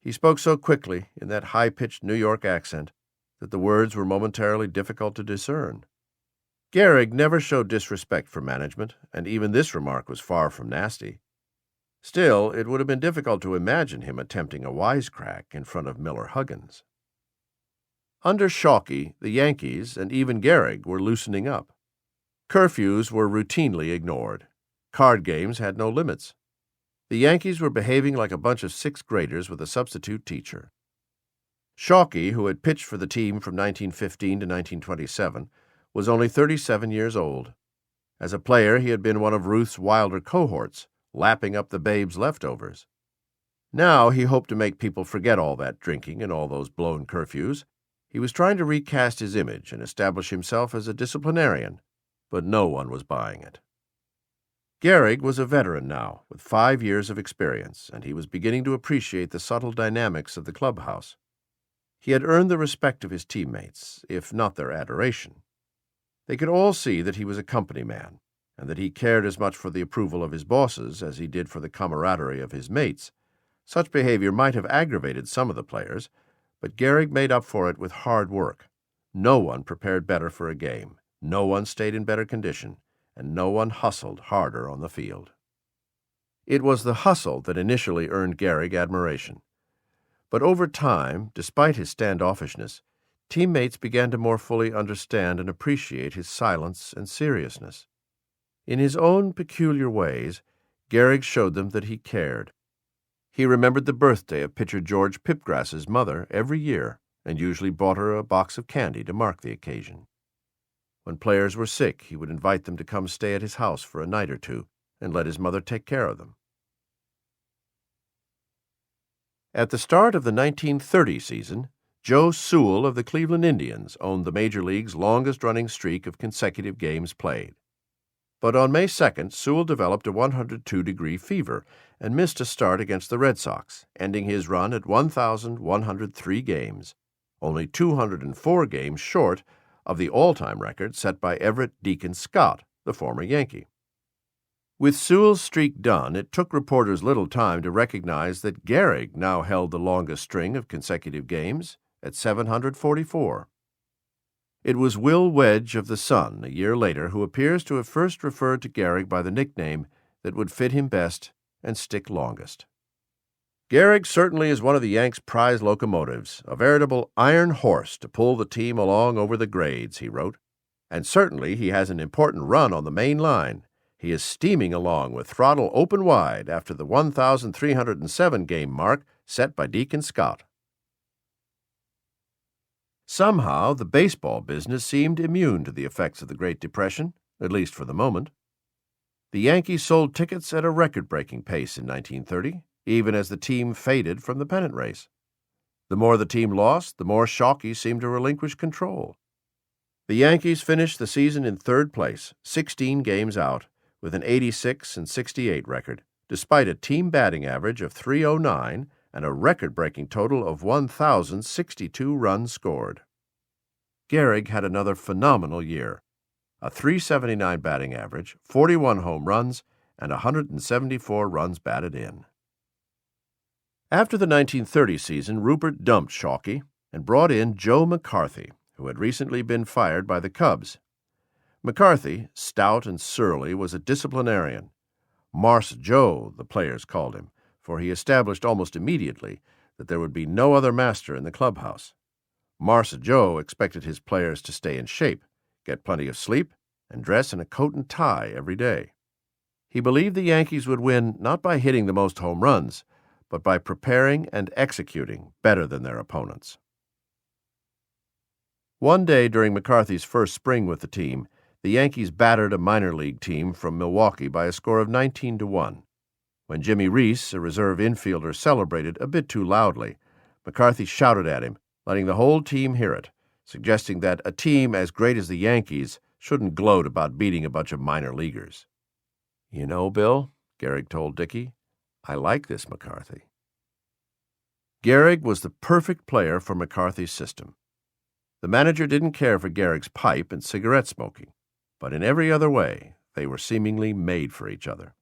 He spoke so quickly, in that high-pitched New York accent, that the words were momentarily difficult to discern. Gehrig never showed disrespect for management, and even this remark was far from nasty. Still, it would have been difficult to imagine him attempting a wisecrack in front of Miller Huggins. Under Shalkey, the Yankees, and even Gehrig, were loosening up. Curfews were routinely ignored. Card games had no limits. The Yankees were behaving like a bunch of sixth graders with a substitute teacher. Shalkey, who had pitched for the team from 1915 to 1927, was only 37 years old. As a player, he had been one of Ruth's wilder cohorts, lapping up the Babe's leftovers. Now he hoped to make people forget all that drinking and all those blown curfews. He was trying to recast his image and establish himself as a disciplinarian, but no one was buying it. Gehrig was a veteran now, with 5 years of experience, and he was beginning to appreciate the subtle dynamics of the clubhouse. He had earned the respect of his teammates, if not their adoration. They could all see that he was a company man, and that he cared as much for the approval of his bosses as he did for the camaraderie of his mates. Such behavior might have aggravated some of the players, but Gehrig made up for it with hard work. No one prepared better for a game, no one stayed in better condition, and no one hustled harder on the field. It was the hustle that initially earned Gehrig admiration. But over time, despite his standoffishness, teammates began to more fully understand and appreciate his silence and seriousness. In his own peculiar ways, Gehrig showed them that he cared. He remembered the birthday of pitcher George Pipgrass's mother every year and usually bought her a box of candy to mark the occasion. When players were sick, he would invite them to come stay at his house for a night or two and let his mother take care of them. At the start of the 1930 season, Joe Sewell of the Cleveland Indians owned the Major League's longest-running streak of consecutive games played. But on May 2nd, Sewell developed a 102-degree fever and missed a start against the Red Sox, ending his run at 1,103 games, only 204 games short of the all-time record set by Everett Deacon Scott, the former Yankee. With Sewell's streak done, it took reporters little time to recognize that Gehrig now held the longest string of consecutive games at 744. It was Will Wedge of the Sun, a year later, who appears to have first referred to Gehrig by the nickname that would fit him best and stick longest. "Gehrig certainly is one of the Yanks' prize locomotives, a veritable iron horse to pull the team along over the grades," he wrote. "And certainly he has an important run on the main line. He is steaming along with throttle open wide after the 1,307 game mark set by Deacon Scott." Somehow, the baseball business seemed immune to the effects of the Great Depression, at least for the moment. The Yankees sold tickets at a record-breaking pace in 1930, even as the team faded from the pennant race. The more the team lost, the more Shalkey seemed to relinquish control. The Yankees finished the season in third place, 16 games out, with an 86-68 record, despite a team batting average of .309 and a record-breaking total of 1,062 runs scored. Gehrig had another phenomenal year, a .379 batting average, 41 home runs, and 174 runs batted in. After the 1930 season, Rupert dumped Shalky and brought in Joe McCarthy, who had recently been fired by the Cubs. McCarthy, stout and surly, was a disciplinarian. Marse Joe, the players called him, for he established almost immediately that there would be no other master in the clubhouse. Marse Joe expected his players to stay in shape, get plenty of sleep, and dress in a coat and tie every day. He believed the Yankees would win not by hitting the most home runs, but by preparing and executing better than their opponents. One day during McCarthy's first spring with the team, the Yankees battered a minor league team from Milwaukee by a score of 19-1. When Jimmy Reese, a reserve infielder, celebrated a bit too loudly, McCarthy shouted at him, letting the whole team hear it, suggesting that a team as great as the Yankees shouldn't gloat about beating a bunch of minor leaguers. "You know, Bill," Gehrig told Dickey, "I like this McCarthy." Gehrig was the perfect player for McCarthy's system. The manager didn't care for Gehrig's pipe and cigarette smoking, but in every other way they were seemingly made for each other.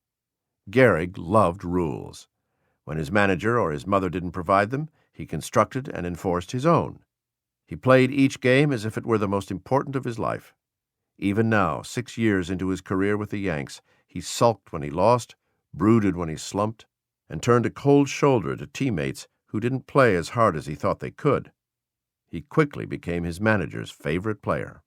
Gehrig loved rules. When his manager or his mother didn't provide them, he constructed and enforced his own. He played each game as if it were the most important of his life. Even now, 6 years into his career with the Yanks, he sulked when he lost, brooded when he slumped, and turned a cold shoulder to teammates who didn't play as hard as he thought they could. He quickly became his manager's favorite player.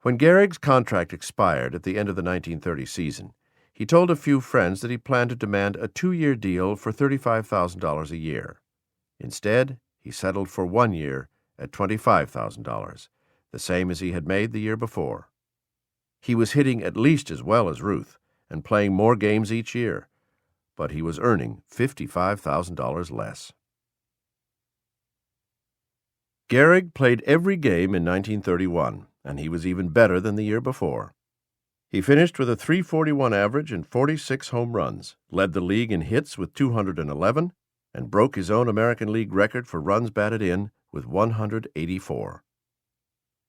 When Gehrig's contract expired at the end of the 1930 season, he told a few friends that he planned to demand a 2-year deal for $35,000 a year. Instead, he settled for 1 year at $25,000, the same as he had made the year before. He was hitting at least as well as Ruth and playing more games each year, but he was earning $55,000 less. Gehrig played every game in 1931, and he was even better than the year before. He finished with a .341 average and 46 home runs, led the league in hits with 211, and broke his own American League record for runs batted in with 184.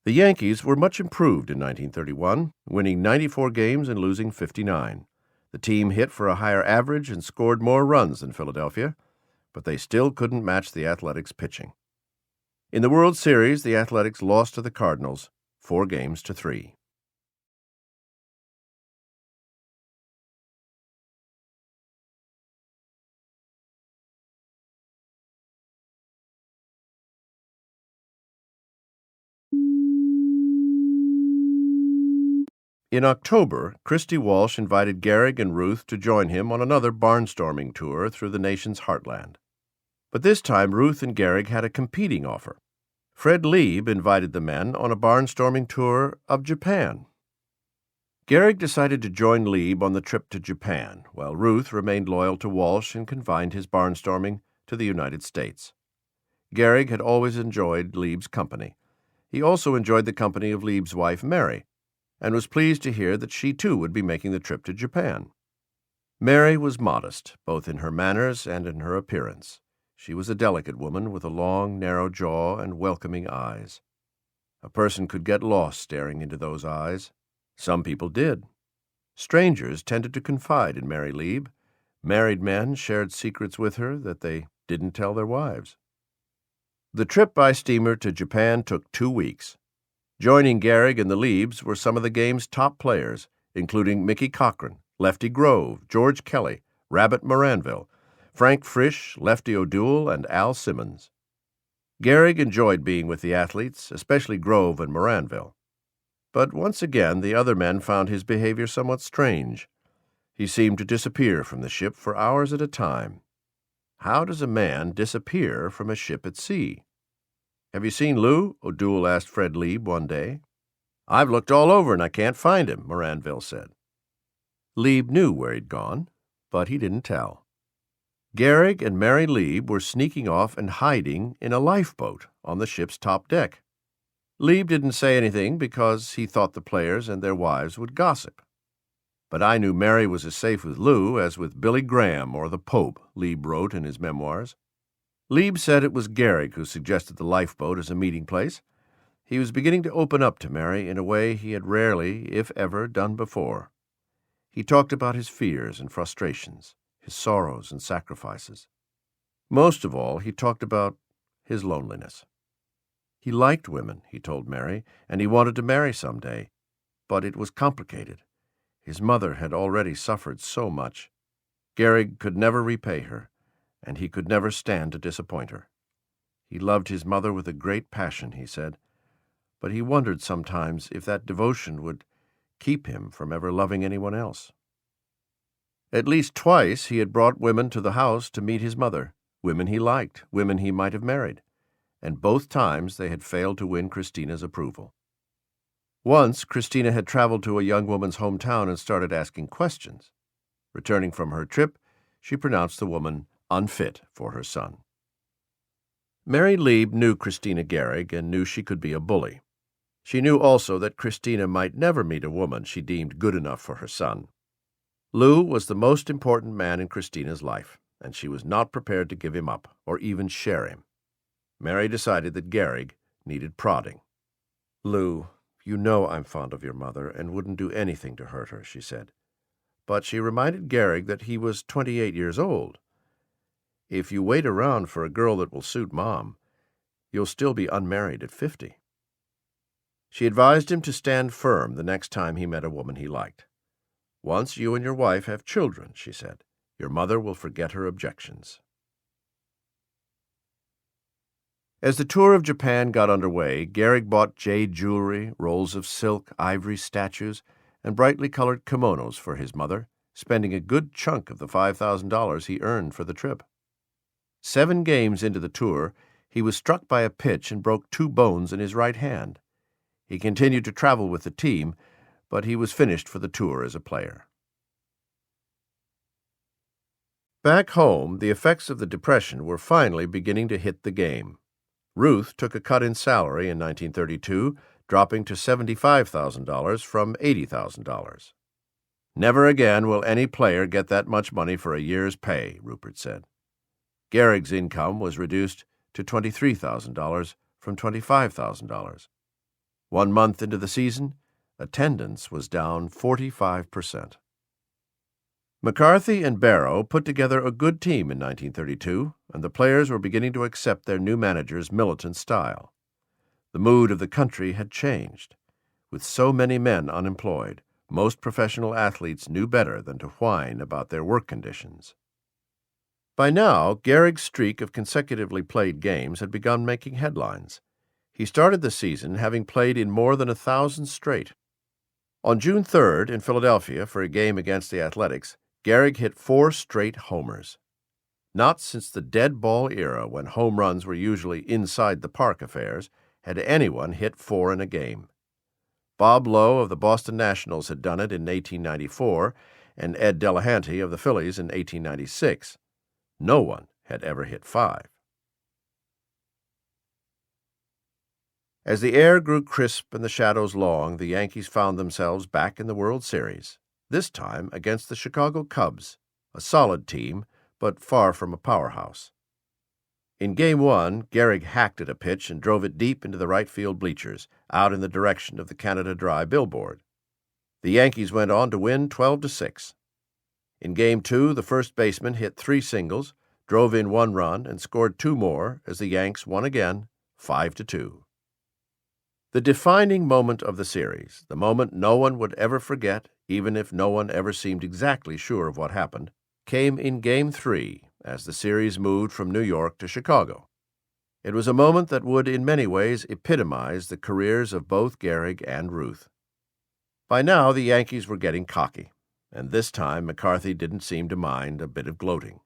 The Yankees were much improved in 1931, winning 94 games and losing 59. The team hit for a higher average and scored more runs than Philadelphia, but they still couldn't match the Athletics' pitching. In the World Series, the Athletics lost to the Cardinals 4-3. In October, Christy Walsh invited Gehrig and Ruth to join him on another barnstorming tour through the nation's heartland. But this time Ruth and Gehrig had a competing offer. Fred Lieb invited the men on a barnstorming tour of Japan. Gehrig decided to join Lieb on the trip to Japan, while Ruth remained loyal to Walsh and confined his barnstorming to the United States. Gehrig had always enjoyed Lieb's company. He also enjoyed the company of Lieb's wife, Mary, and was pleased to hear that she too would be making the trip to Japan. Mary was modest, both in her manners and in her appearance. She was a delicate woman with a long, narrow jaw and welcoming eyes. A person could get lost staring into those eyes. Some people did. Strangers tended to confide in Mary Lieb. Married men shared secrets with her that they didn't tell their wives. The trip by steamer to Japan took 2 weeks. Joining Gehrig and the Liebs were some of the game's top players, including Mickey Cochran, Lefty Grove, George Kelly, Rabbit Moranville, Frank Frisch, Lefty O'Doul, and Al Simmons. Gehrig enjoyed being with the athletes, especially Grove and Moranville. But once again the other men found his behavior somewhat strange. He seemed to disappear from the ship for hours at a time. How does a man disappear from a ship at sea? "Have you seen Lou?" O'Doul asked Fred Lieb one day. "I've looked all over and I can't find him," Moranville said. Lieb knew where he'd gone, but he didn't tell. Gehrig and Mary Lieb were sneaking off and hiding in a lifeboat on the ship's top deck. Lieb didn't say anything because he thought the players and their wives would gossip. But I knew Mary was as safe with Lou as with Billy Graham or the Pope, Lieb wrote in his memoirs. Lieb said it was Gehrig who suggested the lifeboat as a meeting place. He was beginning to open up to Mary in a way he had rarely, if ever, done before. He talked about his fears and frustrations, his sorrows and sacrifices. Most of all, he talked about his loneliness. He liked women, he told Mary, and he wanted to marry someday, but it was complicated. His mother had already suffered so much. Gehrig could never repay her, and he could never stand to disappoint her. He loved his mother with a great passion, he said, but he wondered sometimes if that devotion would keep him from ever loving anyone else. At least twice he had brought women to the house to meet his mother, women he liked, women he might have married, and both times they had failed to win Christina's approval. Once, Christina had traveled to a young woman's hometown and started asking questions. Returning from her trip, she pronounced the woman unfit for her son. Mary Lieb knew Christina Gehrig and knew she could be a bully. She knew also that Christina might never meet a woman she deemed good enough for her son. Lou was the most important man in Christina's life, and she was not prepared to give him up or even share him. Mary decided that Gehrig needed prodding. "Lou, you know I'm fond of your mother and wouldn't do anything to hurt her," she said. But she reminded Gehrig that he was 28 years old. "If you wait around for a girl that will suit Mom, you'll still be unmarried at 50. She advised him to stand firm the next time he met a woman he liked. "Once you and your wife have children," she said, "your mother will forget her objections." As the tour of Japan got underway, Gehrig bought jade jewelry, rolls of silk, ivory statues, and brightly colored kimonos for his mother, spending a good chunk of the $5,000 he earned for the trip. 7 games into the tour, he was struck by a pitch and broke 2 bones in his right hand. He continued to travel with the team, but he was finished for the tour as a player. Back home, the effects of the Depression were finally beginning to hit the game. Ruth took a cut in salary in 1932, dropping to $75,000 from $80,000. "Never again will any player get that much money for a year's pay," Rupert said. Gehrig's income was reduced to $23,000 from $25,000. 1 month into the season, attendance was down 45%. McCarthy and Barrow put together a good team in 1932, and the players were beginning to accept their new manager's militant style. The mood of the country had changed. With so many men unemployed, most professional athletes knew better than to whine about their work conditions. By now, Gehrig's streak of consecutively played games had begun making headlines. He started the season having played in more than 1,000 straight. On June 3rd in Philadelphia for a game against the Athletics, Gehrig hit 4 straight homers. Not since the dead ball era, when home runs were usually inside the park affairs, had anyone hit 4 in a game. Bob Lowe of the Boston Nationals had done it in 1894, and Ed Delahanty of the Phillies in 1896. No one had ever hit 5. As the air grew crisp and the shadows long, the Yankees found themselves back in the World Series, this time against the Chicago Cubs, a solid team, but far from a powerhouse. In Game 1, Gehrig hacked at a pitch and drove it deep into the right field bleachers, out in the direction of the Canada Dry billboard. The Yankees went on to win 12-6. In Game 2, the first baseman hit 3 singles, drove in 1 run, and scored 2 more as the Yanks won again, 5-2. The defining moment of the series, the moment no one would ever forget, even if no one ever seemed exactly sure of what happened, came in Game 3 as the series moved from New York to Chicago. It was a moment that would in many ways epitomize the careers of both Gehrig and Ruth. By now, the Yankees were getting cocky, and this time McCarthy didn't seem to mind a bit of gloating.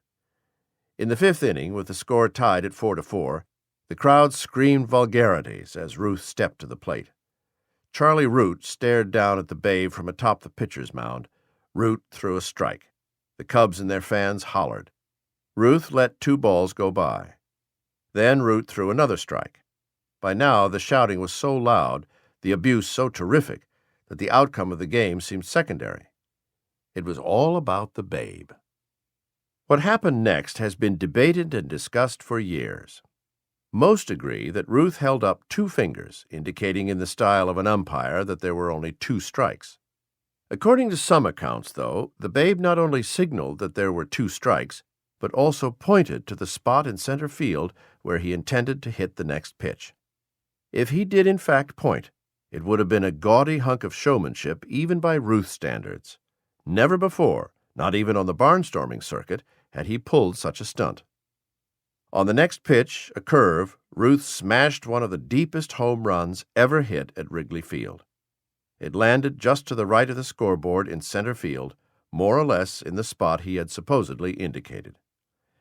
In the 5th inning, with the score tied at 4-4, the crowd screamed vulgarities as Ruth stepped to the plate. Charlie Root stared down at the babe from atop the pitcher's mound. Root threw a strike. The Cubs and their fans hollered. Ruth let 2 balls go by. Then Root threw another strike. By now, the shouting was so loud, the abuse so terrific, that the outcome of the game seemed secondary. It was all about the babe. What happened next has been debated and discussed for years. Most agree that Ruth held up 2 fingers, indicating in the style of an umpire that there were only 2 strikes. According to some accounts, though, the babe not only signaled that there were 2 strikes, but also pointed to the spot in center field where he intended to hit the next pitch. If he did in fact point, it would have been a gaudy hunk of showmanship even by Ruth standards. Never before, not even on the barnstorming circuit, had he pulled such a stunt. On the next pitch, a curve, Ruth smashed one of the deepest home runs ever hit at Wrigley Field. It landed just to the right of the scoreboard in center field, more or less in the spot he had supposedly indicated.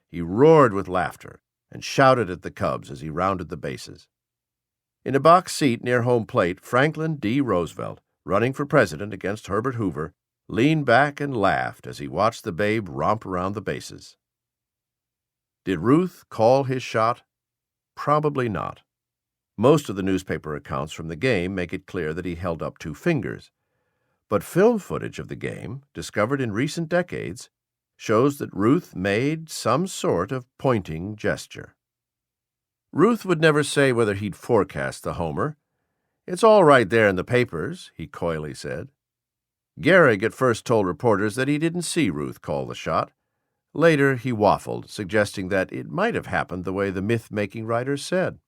He roared with laughter and shouted at the Cubs as he rounded the bases. In a box seat near home plate, Franklin D. Roosevelt, running for president against Herbert Hoover, leaned back and laughed as he watched the babe romp around the bases. Did Ruth call his shot? Probably not. Most of the newspaper accounts from the game make it clear that he held up 2 fingers. But film footage of the game, discovered in recent decades, shows that Ruth made some sort of pointing gesture. Ruth would never say whether he'd forecast the homer. "It's all right there in the papers," he coyly said. GEHRIG at first told reporters that he didn't see Ruth call the shot. Later, he waffled, suggesting that it might have happened the way the myth-making writers said.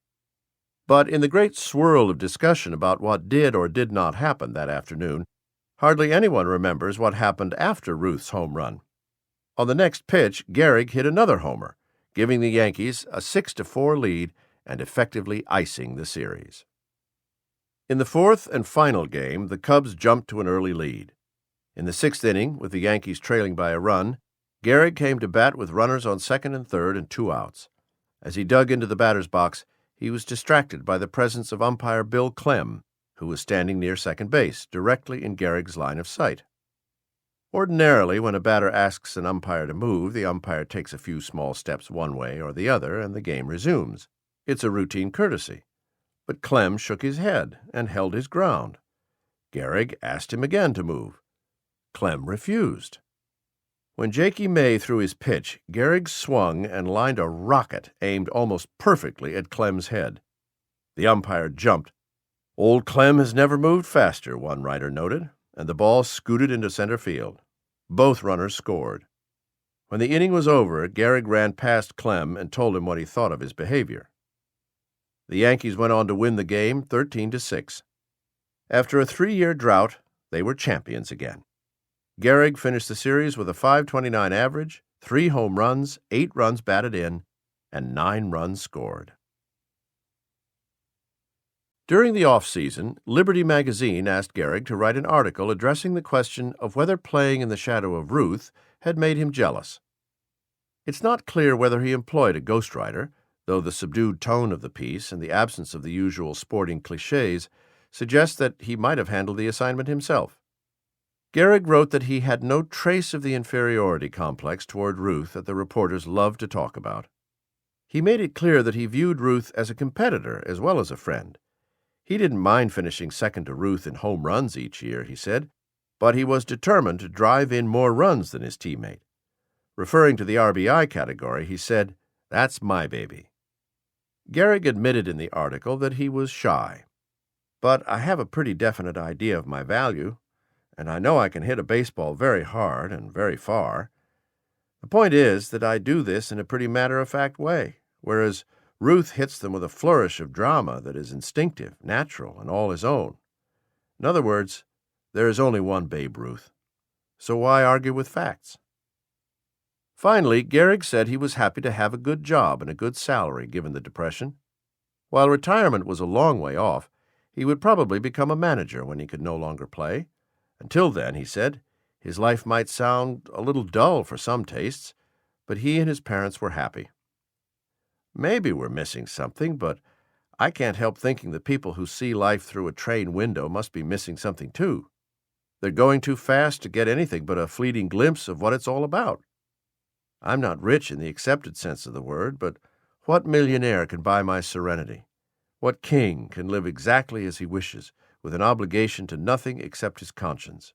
But in the great swirl of discussion about what did or did not happen that afternoon, hardly anyone remembers what happened after Ruth's home run. On the next pitch, GEHRIG hit another homer, giving the Yankees a 6-4 lead and effectively icing the series. In the 4th and final game, the Cubs jumped to an early lead. In the 6th inning, with the Yankees trailing by a run, GEHRIG came to bat with runners on second and third and 2 outs. As he dug into the batter's box, he was distracted by the presence of umpire Bill Clem, who was standing near second base, directly in GEHRIG's line of sight. Ordinarily, when a batter asks an umpire to move, the umpire takes a few small steps one way or the other, and the game resumes. It's a routine courtesy. But Clem shook his head and held his ground. GEHRIG asked him again to move. Clem refused. When Jakey May threw his pitch, GEHRIG swung and lined a rocket aimed almost perfectly at Clem's head. The umpire jumped. "Old Clem has never moved faster," one writer noted, and the ball scooted into center field. Both runners scored. When the inning was over, GEHRIG ran past Clem and told him what he thought of his behavior. The Yankees went on to win the game 13-6. After a 3-year drought, they were champions again. GEHRIG finished the series with a .529 average, 3 home runs, 8 runs batted in, and 9 runs scored. During the off-season, Liberty magazine asked GEHRIG to write an article addressing the question of whether playing in the shadow of Ruth had made him jealous. It's not clear whether he employed a ghostwriter, though the subdued tone of the piece and the absence of the usual sporting clichés suggest that he might have handled the assignment himself. GEHRIG wrote that he had no trace of the inferiority complex toward Ruth that the reporters loved to talk about. He made it clear that he viewed Ruth as a competitor as well as a friend. He didn't mind finishing second to Ruth in home runs each year, he said, but he was determined to drive in more runs than his teammate. Referring to the RBI category, he said, "That's my baby." GEHRIG admitted in the article that he was shy. "But I have a pretty definite idea of my value, and I know I can hit a baseball very hard and very far. The point is that I do this in a pretty matter-of-fact way, whereas Ruth hits them with a flourish of drama that is instinctive, natural, and all his own. In other words, there is only one Babe Ruth. So why argue with facts?" Finally, GEHRIG said he was happy to have a good job and a good salary given the Depression. While retirement was a long way off, he would probably become a manager when he could no longer play. Until then, he said, his life might sound a little dull for some tastes, but he and his parents were happy. "Maybe we're missing something, but I can't help thinking the people who see life through a train window must be missing something too. They're going too fast to get anything but a fleeting glimpse of what it's all about. I'm not rich in the accepted sense of the word, but what millionaire can buy my serenity? What king can live exactly as he wishes, with an obligation to nothing except his conscience?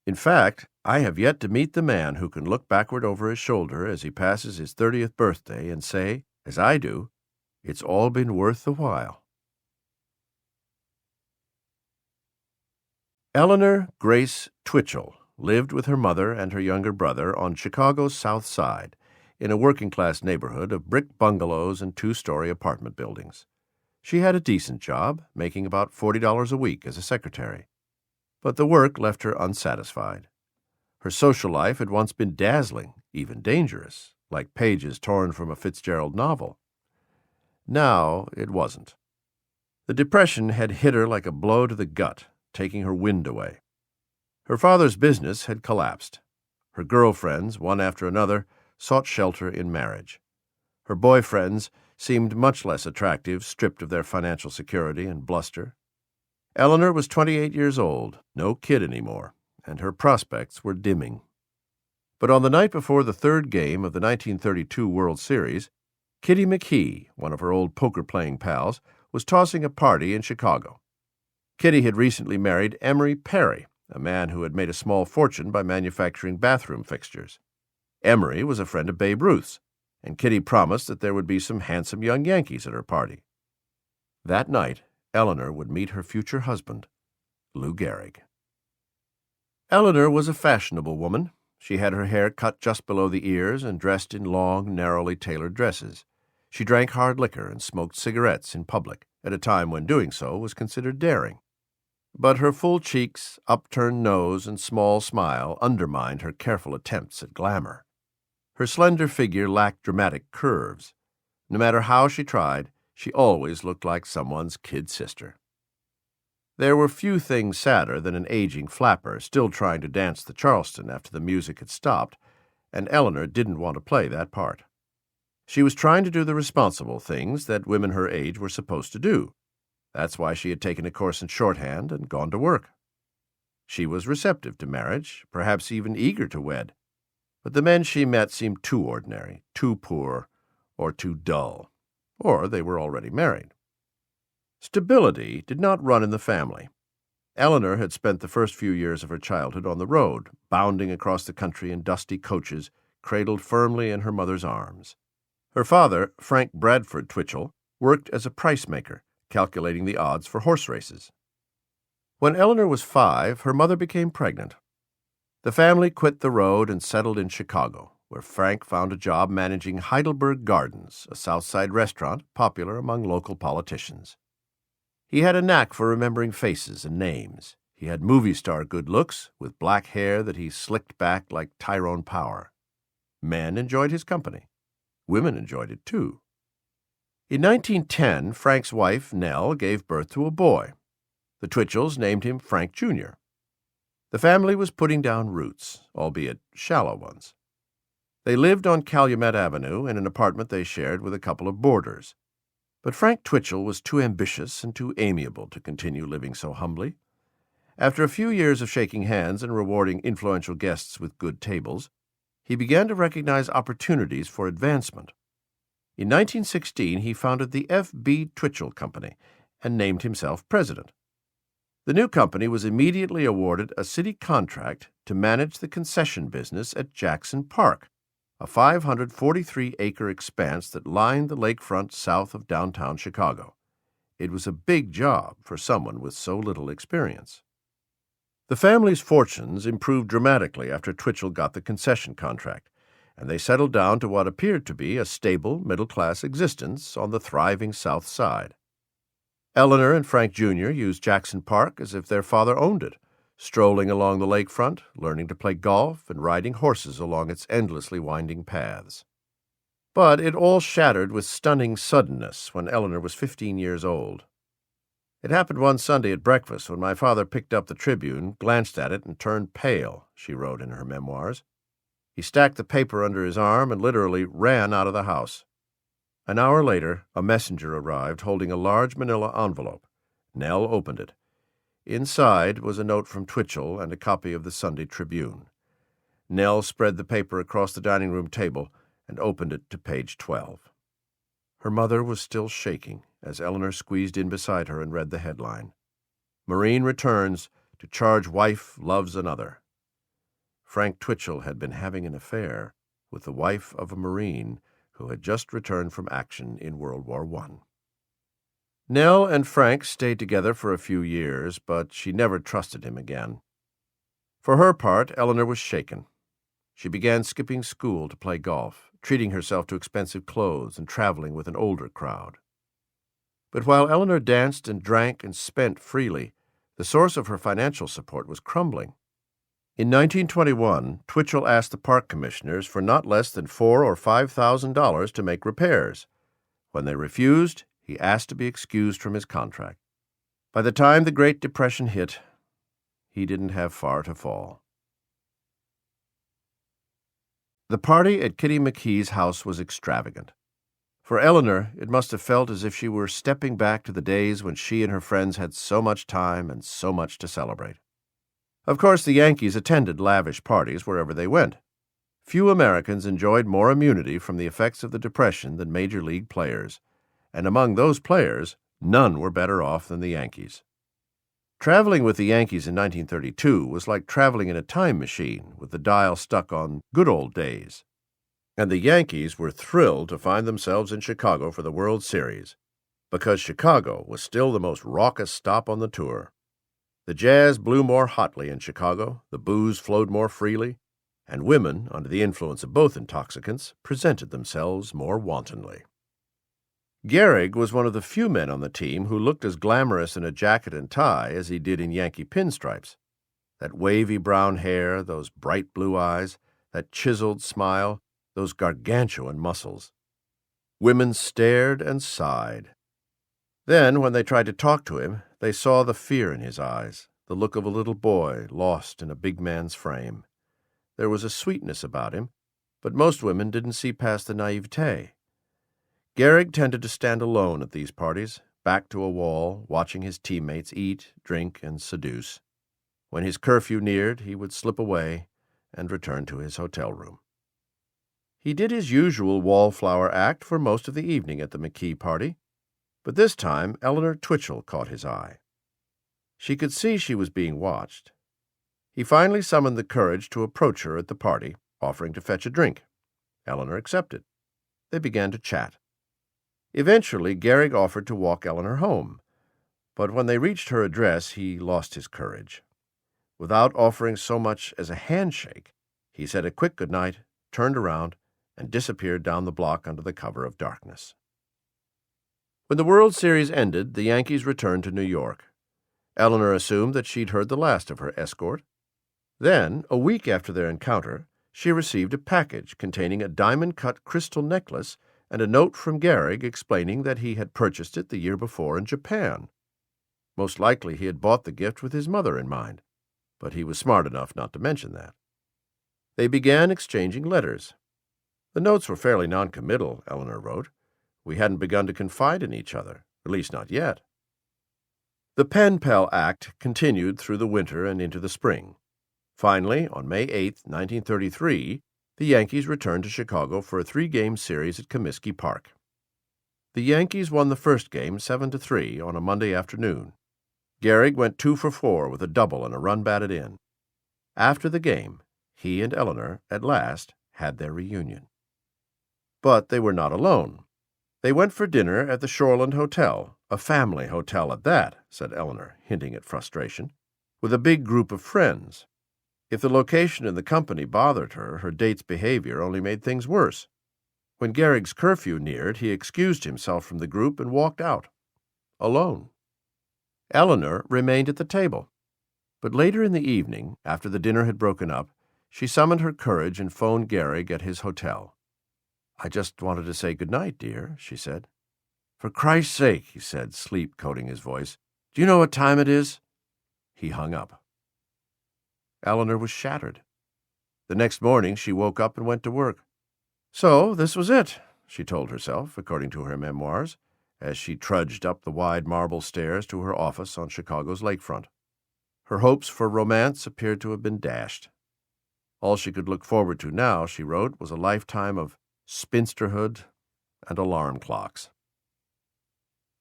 In fact, I have yet to meet the man who can look backward over his shoulder as he passes his 30th birthday and say, as I do, it's all been worth the while. Eleanor Grace Twitchell lived with her mother and her younger brother on Chicago's South Side, in a working-class neighborhood of brick bungalows and two-story apartment buildings. She had a decent job, making about $40 a week as a secretary. But the work left her unsatisfied. Her social life had once been dazzling, even dangerous, like pages torn from a Fitzgerald novel. Now it wasn't. The depression had hit her like a blow to the gut, taking her wind away. Her father's business had collapsed. Her girlfriends, one after another, sought shelter in marriage. Her boyfriends seemed much less attractive, stripped of their financial security and bluster. Eleanor was 28 years old, no kid anymore, and her prospects were dimming. But on the night before the third game of the 1932 World Series, Kitty McKee, one of her old poker-playing pals, was tossing a party in Chicago. Kitty had recently married Emory Perry, a man who had made a small fortune by manufacturing bathroom fixtures. Emory was a friend of Babe Ruth's, and Kitty promised that there would be some handsome young Yankees at her party. That night, Eleanor would meet her future husband, Lou Gehrig. Eleanor was a fashionable woman. She had her hair cut just below the ears and dressed in long, narrowly tailored dresses. She drank hard liquor and smoked cigarettes in public, at a time when doing so was considered daring. But her full cheeks, upturned nose, and small smile undermined her careful attempts at glamour. Her slender figure lacked dramatic curves. No matter how she tried, she always looked like someone's kid sister. There were few things sadder than an aging flapper still trying to dance the Charleston after the music had stopped, and Eleanor didn't want to play that part. She was trying to do the responsible things that women her age were supposed to do. That's why she had taken a course in shorthand and gone to work. She was receptive to marriage, perhaps even eager to wed. But the men she met seemed too ordinary, too poor, or too dull. Or they were already married. Stability did not run in the family. Eleanor had spent the first few years of her childhood on the road, bounding across the country in dusty coaches, cradled firmly in her mother's arms. Her father, Frank Bradford Twitchell, worked as a price maker, calculating the odds for horse races. When Eleanor was 5, her mother became pregnant. The family quit the road and settled in Chicago, where Frank found a job managing Heidelberg Gardens, a South Side restaurant popular among local politicians. He had a knack for remembering faces and names. He had movie star good looks, with black hair that he slicked back like Tyrone Power. Men enjoyed his company. Women enjoyed it, too. In 1910, Frank's wife, Nell, gave birth to a boy. The Twitchells named him Frank Jr. The family was putting down roots, albeit shallow ones. They lived on Calumet Avenue in an apartment they shared with a couple of boarders. But Frank Twitchell was too ambitious and too amiable to continue living so humbly. After a few years of shaking hands and rewarding influential guests with good tables, he began to recognize opportunities for advancement. In 1916, he founded the F.B. Twitchell Company and named himself president. The new company was immediately awarded a city contract to manage the concession business at Jackson Park, a 543-acre expanse that lined the lakefront south of downtown Chicago. It was a big job for someone with so little experience. The family's fortunes improved dramatically after Twitchell got the concession contract, and they settled down to what appeared to be a stable, middle-class existence on the thriving South Side. Eleanor and Frank Jr. used Jackson Park as if their father owned it, strolling along the lakefront, learning to play golf, and riding horses along its endlessly winding paths. But it all shattered with stunning suddenness when Eleanor was 15 years old. It happened one Sunday at breakfast when my father picked up the Tribune, glanced at it, and turned pale, she wrote in her memoirs. He stacked the paper under his arm and literally ran out of the house. An hour later, a messenger arrived holding a large manila envelope. Nell opened it. Inside was a note from Twitchell and a copy of the Sunday Tribune. Nell spread the paper across the dining room table and opened it to page 12. Her mother was still shaking as Eleanor squeezed in beside her and read the headline. Marine returns to charge wife loves another. Frank Twitchell had been having an affair with the wife of a Marine who had just returned from action in World War I. Nell and Frank stayed together for a few years, but she never trusted him again. For her part, Eleanor was shaken. She began skipping school to play golf, treating herself to expensive clothes and traveling with an older crowd. But while Eleanor danced and drank and spent freely, the source of her financial support was crumbling. In 1921, Twitchell asked the park commissioners for not less than $4,000 or $5,000 to make repairs. When they refused, he asked to be excused from his contract. By the time the Great Depression hit, he didn't have far to fall. The party at Kitty McKee's house was extravagant. For Eleanor, it must have felt as if she were stepping back to the days when she and her friends had so much time and so much to celebrate. Of course, the Yankees attended lavish parties wherever they went. Few Americans enjoyed more immunity from the effects of the Depression than Major League players, and among those players, none were better off than the Yankees. Traveling with the Yankees in 1932 was like traveling in a time machine with the dial stuck on good old days. And the Yankees were thrilled to find themselves in Chicago for the World Series, because Chicago was still the most raucous stop on the tour. The jazz blew more hotly in Chicago, the booze flowed more freely, and women, under the influence of both intoxicants, presented themselves more wantonly. GEHRIG was one of the few men on the team who looked as glamorous in a jacket and tie as he did in Yankee pinstripes. That wavy brown hair, those bright blue eyes, that chiseled smile, those gargantuan muscles. Women stared and sighed. Then, when they tried to talk to him, they saw the fear in his eyes, the look of a little boy lost in a big man's frame. There was a sweetness about him, but most women didn't see past the naivete. GEHRIG tended to stand alone at these parties, back to a wall, watching his teammates eat, drink, and seduce. When his curfew neared, he would slip away and return to his hotel room. He did his usual wallflower act for most of the evening at the McKee party, but this time Eleanor Twitchell caught his eye. She could see she was being watched. He finally summoned the courage to approach her at the party, offering to fetch a drink. Eleanor accepted. They began to chat. Eventually, GEHRIG offered to walk Eleanor home, but when they reached her address, he lost his courage. Without offering so much as a handshake, he said a quick goodnight, turned around, and disappeared down the block under the cover of darkness. When the World Series ended, the Yankees returned to New York. Eleanor assumed that she'd heard the last of her escort. Then, a week after their encounter, she received a package containing a diamond-cut crystal necklace and a note from GEHRIG explaining that he had purchased it the year before in Japan. Most likely he had bought the gift with his mother in mind, but he was smart enough not to mention that. They began exchanging letters. The notes were fairly noncommittal, Eleanor wrote. We hadn't begun to confide in each other, at least not yet. The Pen Pal Act continued through the winter and into the spring. Finally, on May 8, 1933, the Yankees returned to Chicago for a 3-game series at Comiskey Park. The Yankees won the first game 7-3 on a Monday afternoon. GEHRIG went 2 for 4 with a double and a run batted in. After the game, he and Eleanor, at last, had their reunion. But they were not alone. They went for dinner at the Shoreland Hotel, a family hotel at that, said Eleanor, hinting at frustration, with a big group of friends. If the location and the company bothered her, her date's behavior only made things worse. When GEHRIG's curfew neared, he excused himself from the group and walked out, alone. Eleanor remained at the table, but later in the evening, after the dinner had broken up, she summoned her courage and phoned GEHRIG at his hotel. I just wanted to say good night, dear, she said. For Christ's sake, he said, sleep coating his voice. Do you know what time it is? He hung up. Eleanor was shattered. The next morning she woke up and went to work. So this was it, she told herself, according to her memoirs, as she trudged up the wide marble stairs to her office on Chicago's lakefront. Her hopes for romance appeared to have been dashed. All she could look forward to now, she wrote, was a lifetime of spinsterhood and alarm clocks.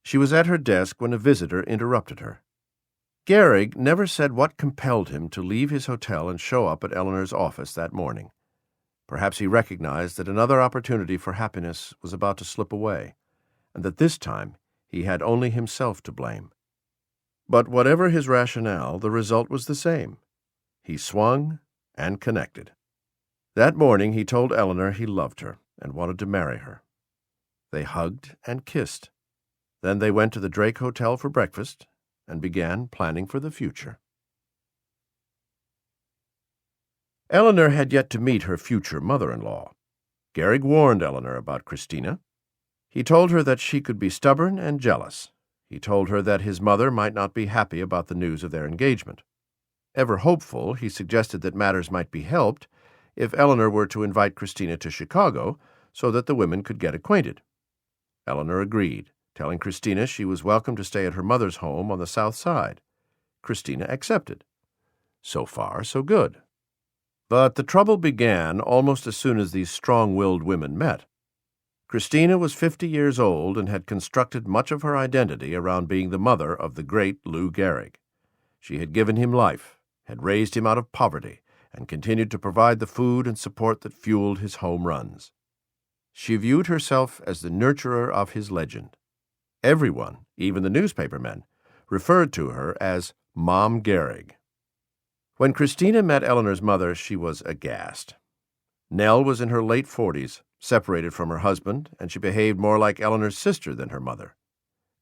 She was at her desk when a visitor interrupted her. GEHRIG never said what compelled him to leave his hotel and show up at Eleanor's office that morning. Perhaps he recognized that another opportunity for happiness was about to slip away, and that this time he had only himself to blame. But whatever his rationale, the result was the same. He swung and connected. That morning he told Eleanor he loved her and wanted to marry her. They hugged and kissed. Then they went to the Drake Hotel for breakfast and began planning for the future. Eleanor had yet to meet her future mother-in-law. GEHRIG warned Eleanor about Christina. He told her that she could be stubborn and jealous. He told her that his mother might not be happy about the news of their engagement. Ever hopeful, he suggested that matters might be helped if Eleanor were to invite Christina to Chicago so that the women could get acquainted. Eleanor agreed, telling Christina she was welcome to stay at her mother's home on the South Side. Christina accepted. So far, so good. But the trouble began almost as soon as these strong-willed women met. Christina was 50 years old and had constructed much of her identity around being the mother of the great Lou GEHRIG. She had given him life, had raised him out of poverty, and continued to provide the food and support that fueled his home runs. She viewed herself as the nurturer of his legend. Everyone, even the newspaper men, referred to her as Mom GEHRIG. When Christina met Eleanor's mother, she was aghast. Nell was in her late 40s, separated from her husband, and she behaved more like Eleanor's sister than her mother.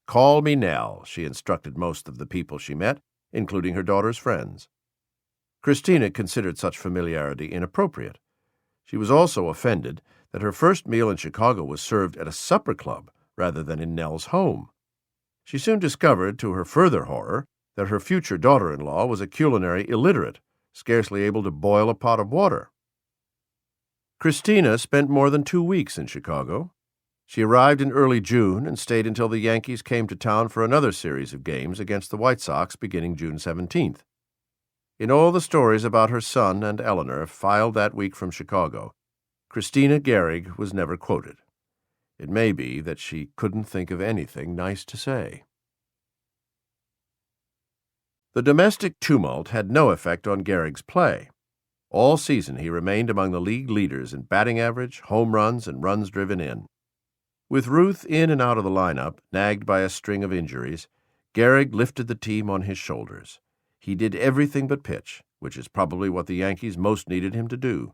"Call me Nell," she instructed most of the people she met, including her daughter's friends. Christina considered such familiarity inappropriate. She was also offended that her first meal in Chicago was served at a supper club rather than in Nell's home. She soon discovered, to her further horror, that her future daughter-in-law was a culinary illiterate, scarcely able to boil a pot of water. Christina spent more than 2 weeks in Chicago. She arrived in early June and stayed until the Yankees came to town for another series of games against the White Sox beginning June 17th. In all the stories about her son and Eleanor filed that week from Chicago, Christina GEHRIG was never quoted. It may be that she couldn't think of anything nice to say. The domestic tumult had no effect on GEHRIG's play. All season he remained among the league leaders in batting average, home runs, and runs driven in. With Ruth in and out of the lineup, nagged by a string of injuries, GEHRIG lifted the team on his shoulders. He did everything but pitch, which is probably what the Yankees most needed him to do.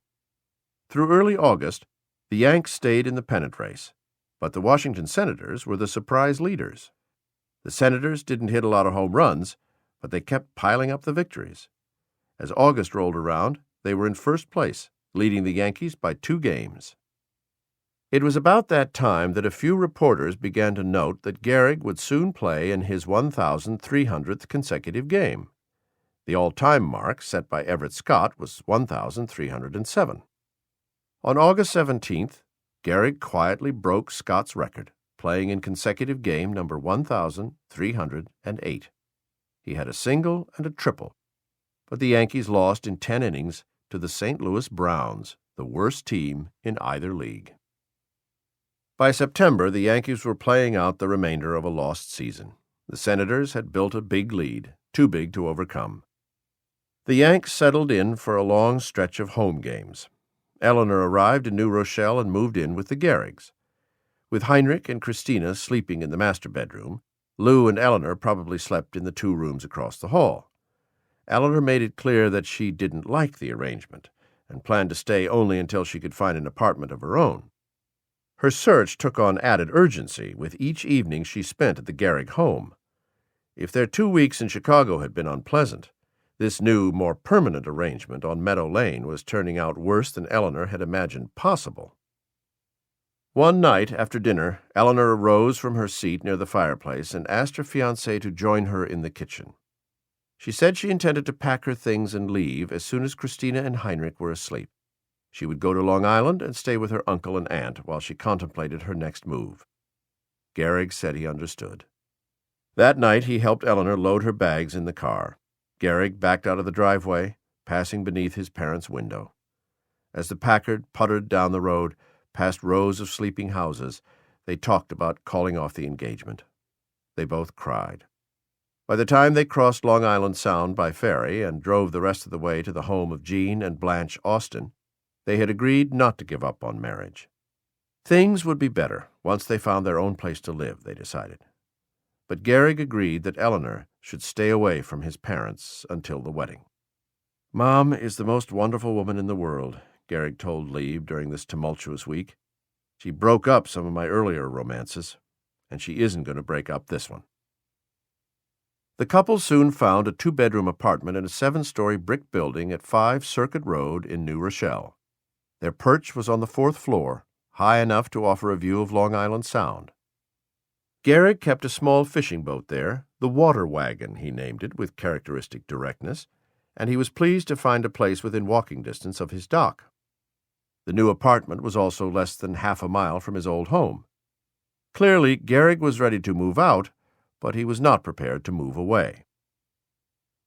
Through early August, the Yanks stayed in the pennant race, but the Washington Senators were the surprise leaders. The Senators didn't hit a lot of home runs, but they kept piling up the victories. As August rolled around, they were in first place, leading the Yankees by 2 games. It was about that time that a few reporters began to note that GEHRIG would soon play in his 1,300th consecutive game. The all-time mark set by Everett Scott was 1,307. On August 17th, GEHRIG quietly broke Scott's record, playing in consecutive game number 1,308. He had a single and a triple, but the Yankees lost in 10 innings to the St. Louis Browns, the worst team in either league. By September, the Yankees were playing out the remainder of a lost season. The Senators had built a big lead, too big to overcome. The Yanks settled in for a long stretch of home games. Eleanor arrived in New Rochelle and moved in with the GEHRIGs. With Heinrich and Christina sleeping in the master bedroom, Lou and Eleanor probably slept in the 2 rooms across the hall. Eleanor made it clear that she didn't like the arrangement and planned to stay only until she could find an apartment of her own. Her search took on added urgency with each evening she spent at the GEHRIG home. If their 2 weeks in Chicago had been unpleasant, this new, more permanent arrangement on Meadow Lane was turning out worse than Eleanor had imagined possible. One night after dinner, Eleanor arose from her seat near the fireplace and asked her fiancé to join her in the kitchen. She said she intended to pack her things and leave as soon as Christina and Heinrich were asleep. She would go to Long Island and stay with her uncle and aunt while she contemplated her next move. GEHRIG said he understood. That night he helped Eleanor load her bags in the car. GEHRIG backed out of the driveway, passing beneath his parents' window. As the Packard puttered down the road, past rows of sleeping houses, they talked about calling off the engagement. They both cried. By the time they crossed Long Island Sound by ferry and drove the rest of the way to the home of Jean and Blanche Austin, they had agreed not to give up on marriage. Things would be better once they found their own place to live, they decided. But GEHRIG agreed that Eleanor should stay away from his parents until the wedding. "Mom is the most wonderful woman in the world," GEHRIG told Lieb during this tumultuous week. "She broke up some of my earlier romances, and she isn't going to break up this one." The couple soon found a 2-bedroom apartment in a 7-story brick building at 5 Circuit Road in New Rochelle. Their perch was on the 4th floor, high enough to offer a view of Long Island Sound. GEHRIG kept a small fishing boat there, the Water Wagon, he named it with characteristic directness, and he was pleased to find a place within walking distance of his dock. The new apartment was also less than half a mile from his old home. Clearly, GEHRIG was ready to move out, but he was not prepared to move away.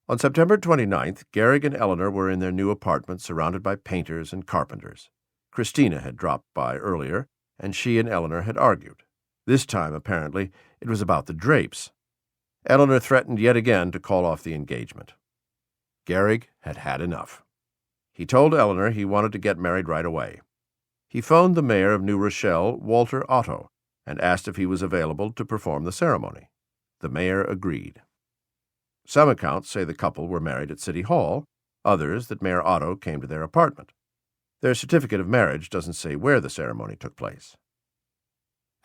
On September 29th, GEHRIG and Eleanor were in their new apartment surrounded by painters and carpenters. Christina had dropped by earlier, and she and Eleanor had argued. This time, apparently, it was about the drapes. Eleanor threatened yet again to call off the engagement. GEHRIG had had enough. He told Eleanor he wanted to get married right away. He phoned the mayor of New Rochelle, Walter Otto, and asked if he was available to perform the ceremony. The mayor agreed. Some accounts say the couple were married at City Hall, others that Mayor Otto came to their apartment. Their certificate of marriage doesn't say where the ceremony took place.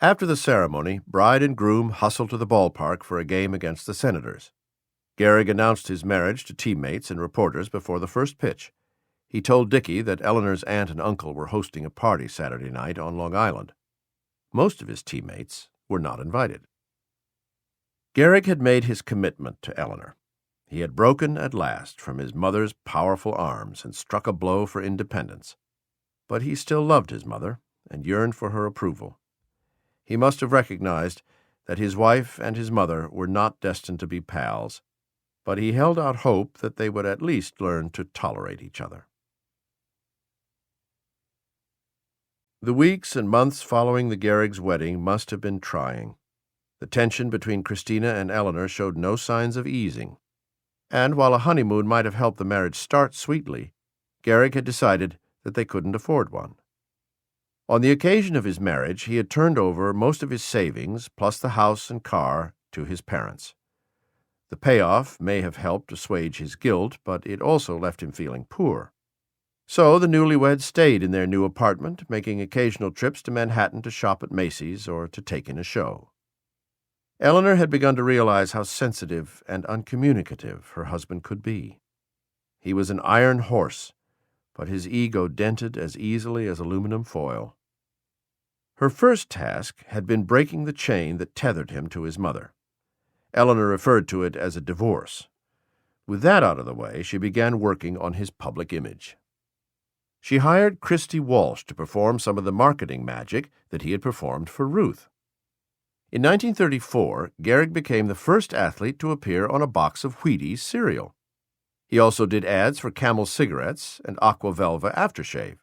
After the ceremony, bride and groom hustled to the ballpark for a game against the Senators. GEHRIG announced his marriage to teammates and reporters before the first pitch. He told Dickie that Eleanor's aunt and uncle were hosting a party Saturday night on Long Island. Most of his teammates were not invited. GEHRIG had made his commitment to Eleanor. He had broken at last from his mother's powerful arms and struck a blow for independence. But he still loved his mother and yearned for her approval. He must have recognized that his wife and his mother were not destined to be pals, but he held out hope that they would at least learn to tolerate each other. The weeks and months following the GEHRIG's wedding must have been trying. The tension between Christina and Eleanor showed no signs of easing, and while a honeymoon might have helped the marriage start sweetly, GEHRIG had decided that they couldn't afford one. On the occasion of his marriage, he had turned over most of his savings, plus the house and car, to his parents. The payoff may have helped assuage his guilt, but it also left him feeling poor. So the newlyweds stayed in their new apartment, making occasional trips to Manhattan to shop at Macy's or to take in a show. Eleanor had begun to realize how sensitive and uncommunicative her husband could be. He was an iron horse, but his ego dented as easily as aluminum foil. Her first task had been breaking the chain that tethered him to his mother. Eleanor referred to it as a divorce. With that out of the way, she began working on his public image. She hired Christy Walsh to perform some of the marketing magic that he had performed for Ruth. In 1934, GEHRIG became the first athlete to appear on a box of Wheaties cereal. He also did ads for Camel cigarettes and Aqua Velva aftershave.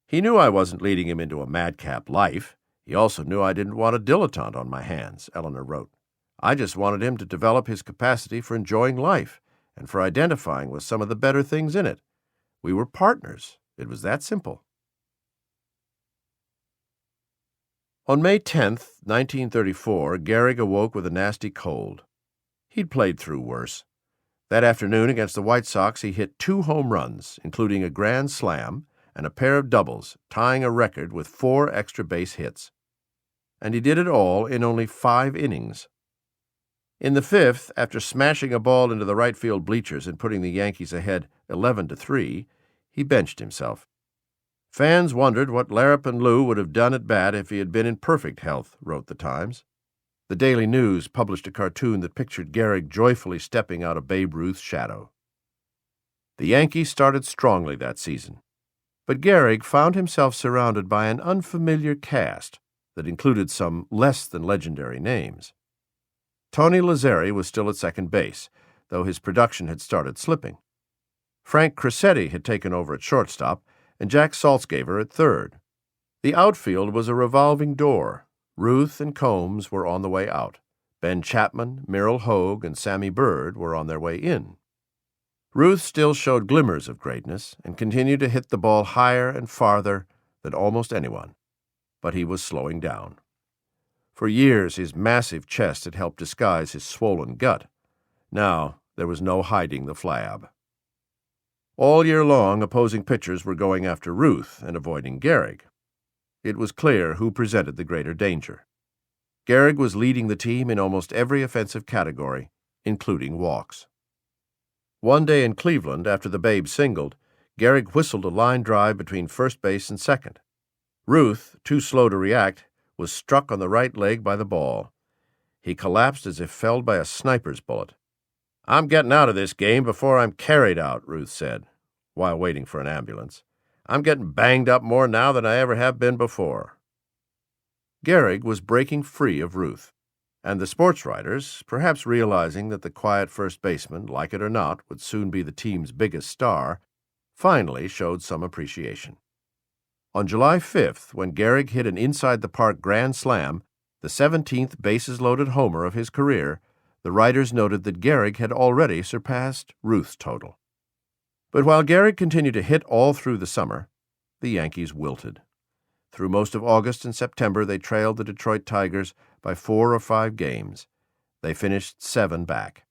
He knew I wasn't leading him into a madcap life. He also knew I didn't want a dilettante on my hands, Eleanor wrote. I just wanted him to develop his capacity for enjoying life and for identifying with some of the better things in it. We were partners. It was that simple. On May 10th, 1934, GEHRIG awoke with a nasty cold. He'd played through worse. That afternoon against the White Sox, he hit 2 home runs, including a grand slam and a pair of doubles, tying a record with 4 extra base hits. And he did it all in only 5 innings. In the 5th, after smashing a ball into the right field bleachers and putting the Yankees ahead 11-3, he benched himself. Fans wondered what Larrap and Lou would have done at bat if he had been in perfect health, wrote the Times. The Daily News published a cartoon that pictured GEHRIG joyfully stepping out of Babe Ruth's shadow. The Yankees started strongly that season, but GEHRIG found himself surrounded by an unfamiliar cast that included some less than legendary names. Tony Lazzeri was still at second base, though his production had started slipping. Frank Cressetti had taken over at shortstop, and Jack Saltzgaver at third. The outfield was a revolving door. Ruth and Combs were on the way out. Ben Chapman, Merrill Hogue, and Sammy Bird were on their way in. Ruth still showed glimmers of greatness and continued to hit the ball higher and farther than almost anyone, but he was slowing down. For years, his massive chest had helped disguise his swollen gut. Now, there was no hiding the flab. All year long, opposing pitchers were going after Ruth and avoiding Gehrig. It was clear who presented the greater danger. Gehrig was leading the team in almost every offensive category, including walks. One day in Cleveland, after the Babe singled, Gehrig whistled a line drive between first base and second. Ruth, too slow to react, was struck on the right leg by the ball. He collapsed as if felled by a sniper's bullet. "I'm getting out of this game before I'm carried out," Ruth said, while waiting for an ambulance. "I'm getting banged up more now than I ever have been before." Gehrig was breaking free of Ruth, and the sports writers, perhaps realizing that the quiet first baseman, like it or not, would soon be the team's biggest star, finally showed some appreciation. On July 5th, when Gehrig hit an inside-the-park grand slam, the 17th bases-loaded homer of his career, the writers noted that Gehrig had already surpassed Ruth's total. But while Gehrig continued to hit all through the summer, the Yankees wilted. Through most of August and September, they trailed the Detroit Tigers by 4 or 5 games. They finished 7 back.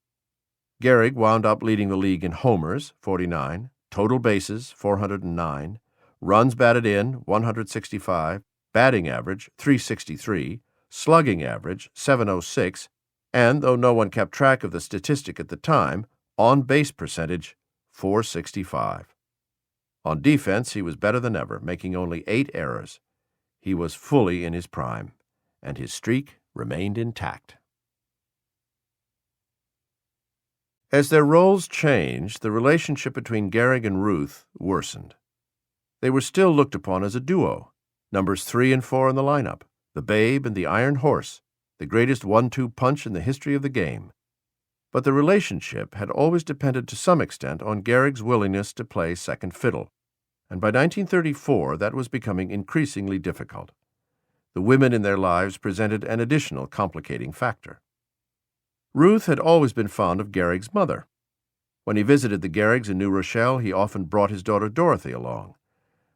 Gehrig wound up leading the league in homers, 49, total bases, 409, runs batted in, 165, batting average, 363, slugging average, 706, and, though no one kept track of the statistic at the time, on-base percentage, 465. On defense, he was better than ever, making only 8 errors. He was fully in his prime, and his streak remained intact. As their roles changed, the relationship between Gehrig and Ruth worsened. They were still looked upon as a duo, numbers 3 and 4 in the lineup, the Babe and the Iron Horse, the greatest 1-2 punch in the history of the game. But the relationship had always depended to some extent on Gehrig's willingness to play second fiddle, and by 1934 that was becoming increasingly difficult. The women in their lives presented an additional complicating factor. Ruth had always been fond of Gehrig's mother. When he visited the Gehrigs in New Rochelle, he often brought his daughter Dorothy along.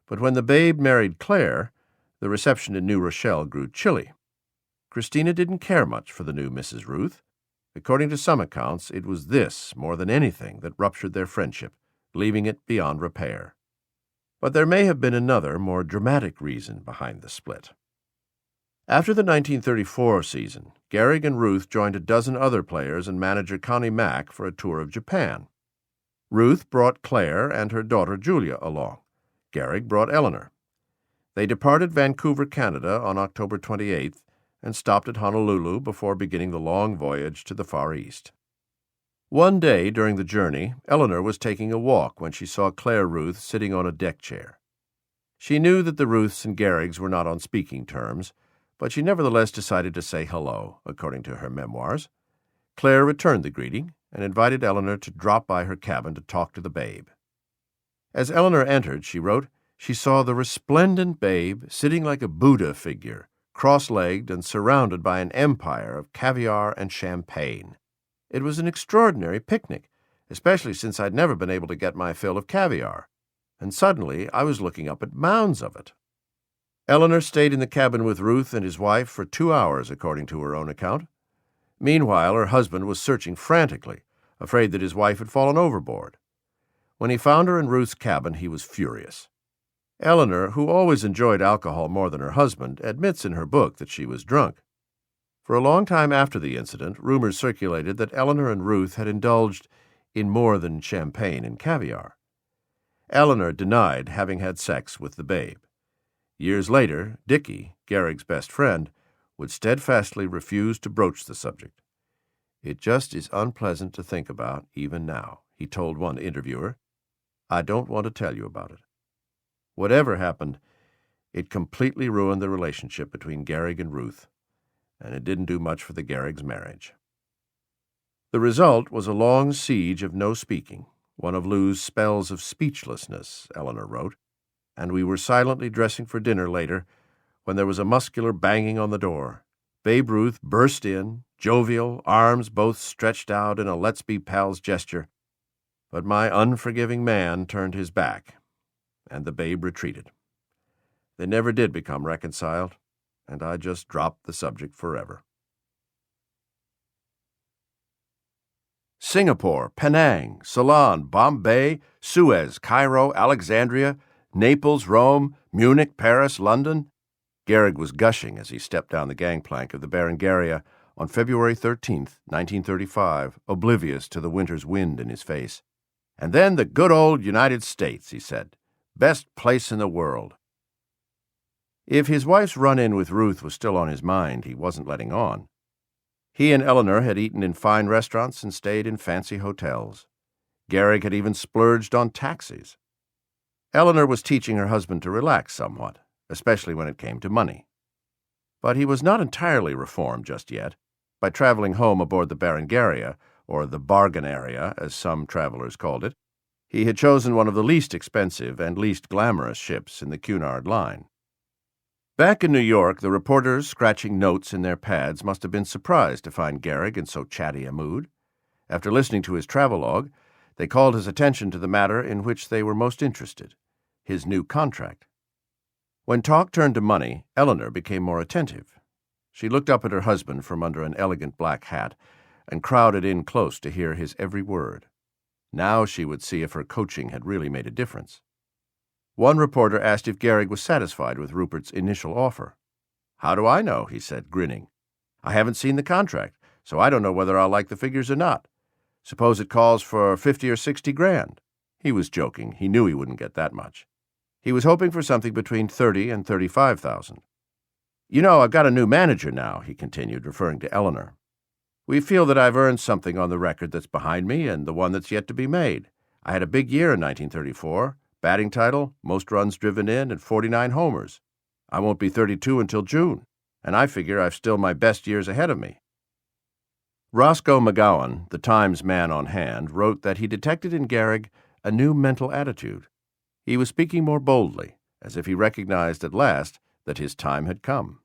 But when the Babe married Claire, the reception in New Rochelle grew chilly. Christina didn't care much for the new Mrs. Ruth. According to some accounts, it was this, more than anything, that ruptured their friendship, leaving it beyond repair. But there may have been another, more dramatic reason behind the split. After the 1934 season, Gehrig and Ruth joined a dozen other players and manager Connie Mack for a tour of Japan. Ruth brought Claire and her daughter Julia along. Gehrig brought Eleanor. They departed Vancouver, Canada on October 28th and stopped at Honolulu before beginning the long voyage to the Far East. One day during the journey, Eleanor was taking a walk when she saw Claire Ruth sitting on a deck chair. She knew that the Ruths and Gehrigs were not on speaking terms, but she nevertheless decided to say hello, according to her memoirs. Claire returned the greeting and invited Eleanor to drop by her cabin to talk to the Babe. As Eleanor entered, she wrote, she saw the resplendent Babe sitting like a Buddha figure, cross-legged and surrounded by an empire of caviar and champagne. It was an extraordinary picnic, especially since I'd never been able to get my fill of caviar, and suddenly I was looking up at mounds of it. Eleanor stayed in the cabin with Ruth and his wife for 2 hours, according to her own account. Meanwhile, her husband was searching frantically, afraid that his wife had fallen overboard. When he found her in Ruth's cabin, he was furious. Eleanor, who always enjoyed alcohol more than her husband, admits in her book that she was drunk. For a long time after the incident, rumors circulated that Eleanor and Ruth had indulged in more than champagne and caviar. Eleanor denied having had sex with the Babe. Years later, Dickie, Gehrig's best friend, would steadfastly refuse to broach the subject. "It just is unpleasant to think about, even now," he told one interviewer. "I don't want to tell you about it." Whatever happened, it completely ruined the relationship between Gehrig and Ruth, and it didn't do much for the Gehrig's marriage. The result was a long siege of no speaking, one of Lou's spells of speechlessness, Eleanor wrote, and we were silently dressing for dinner later when there was a muscular banging on the door. Babe Ruth burst in, jovial, arms both stretched out in a let's be pals gesture. But my unforgiving man turned his back, and the Babe retreated. They never did become reconciled, and I just dropped the subject forever. Singapore, Penang, Ceylon, Bombay, Suez, Cairo, Alexandria, Naples, Rome, Munich, Paris, London. Gehrig was gushing as he stepped down the gangplank of the Berengaria on February 13th, 1935, oblivious to the winter's wind in his face. And then the good old United States, he said. Best place in the world. If his wife's run-in with Ruth was still on his mind, he wasn't letting on. He and Eleanor had eaten in fine restaurants and stayed in fancy hotels. Gehrig had even splurged on taxis. Eleanor was teaching her husband to relax somewhat, especially when it came to money. But he was not entirely reformed just yet. By traveling home aboard the Berengaria, or the bargain area, as some travelers called it, he had chosen one of the least expensive and least glamorous ships in the Cunard line. Back in New York, the reporters scratching notes in their pads must have been surprised to find Gehrig in so chatty a mood. After listening to his travelogue, they called his attention to the matter in which they were most interested, his new contract. When talk turned to money, Eleanor became more attentive. She looked up at her husband from under an elegant black hat and crowded in close to hear his every word. Now she would see if her coaching had really made a difference. One reporter asked if Gehrig was satisfied with Rupert's initial offer. "How do I know?" he said, grinning. "I haven't seen the contract, so I don't know whether I'll like the figures or not. Suppose it calls for 50 or 60 grand. He was joking. He knew he wouldn't get that much. He was hoping for something between 30 and 35,000. "You know, I've got a new manager now," he continued, referring to Eleanor. "We feel that I've earned something on the record that's behind me and the one that's yet to be made. I had a big year in 1934. Batting title, most runs driven in, and 49 homers. I won't be 32 until June, and I figure I've still my best years ahead of me." Roscoe McGowan, the Times man on hand, wrote that he detected in Gehrig a new mental attitude. He was speaking more boldly, as if he recognized at last that his time had come.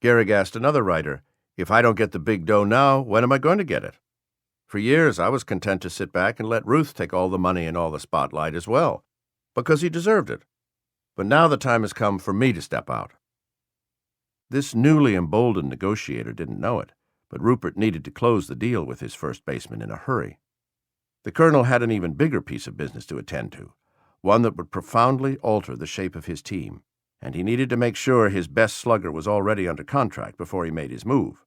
Gehrig asked another writer, "If I don't get the big dough now, when am I going to get it? For years, I was content to sit back and let Ruth take all the money and all the spotlight as well, because he deserved it. But now the time has come for me to step out." This newly emboldened negotiator didn't know it, but Rupert needed to close the deal with his first baseman in a hurry. The colonel had an even bigger piece of business to attend to, one that would profoundly alter the shape of his team, and he needed to make sure his best slugger was already under contract before he made his move.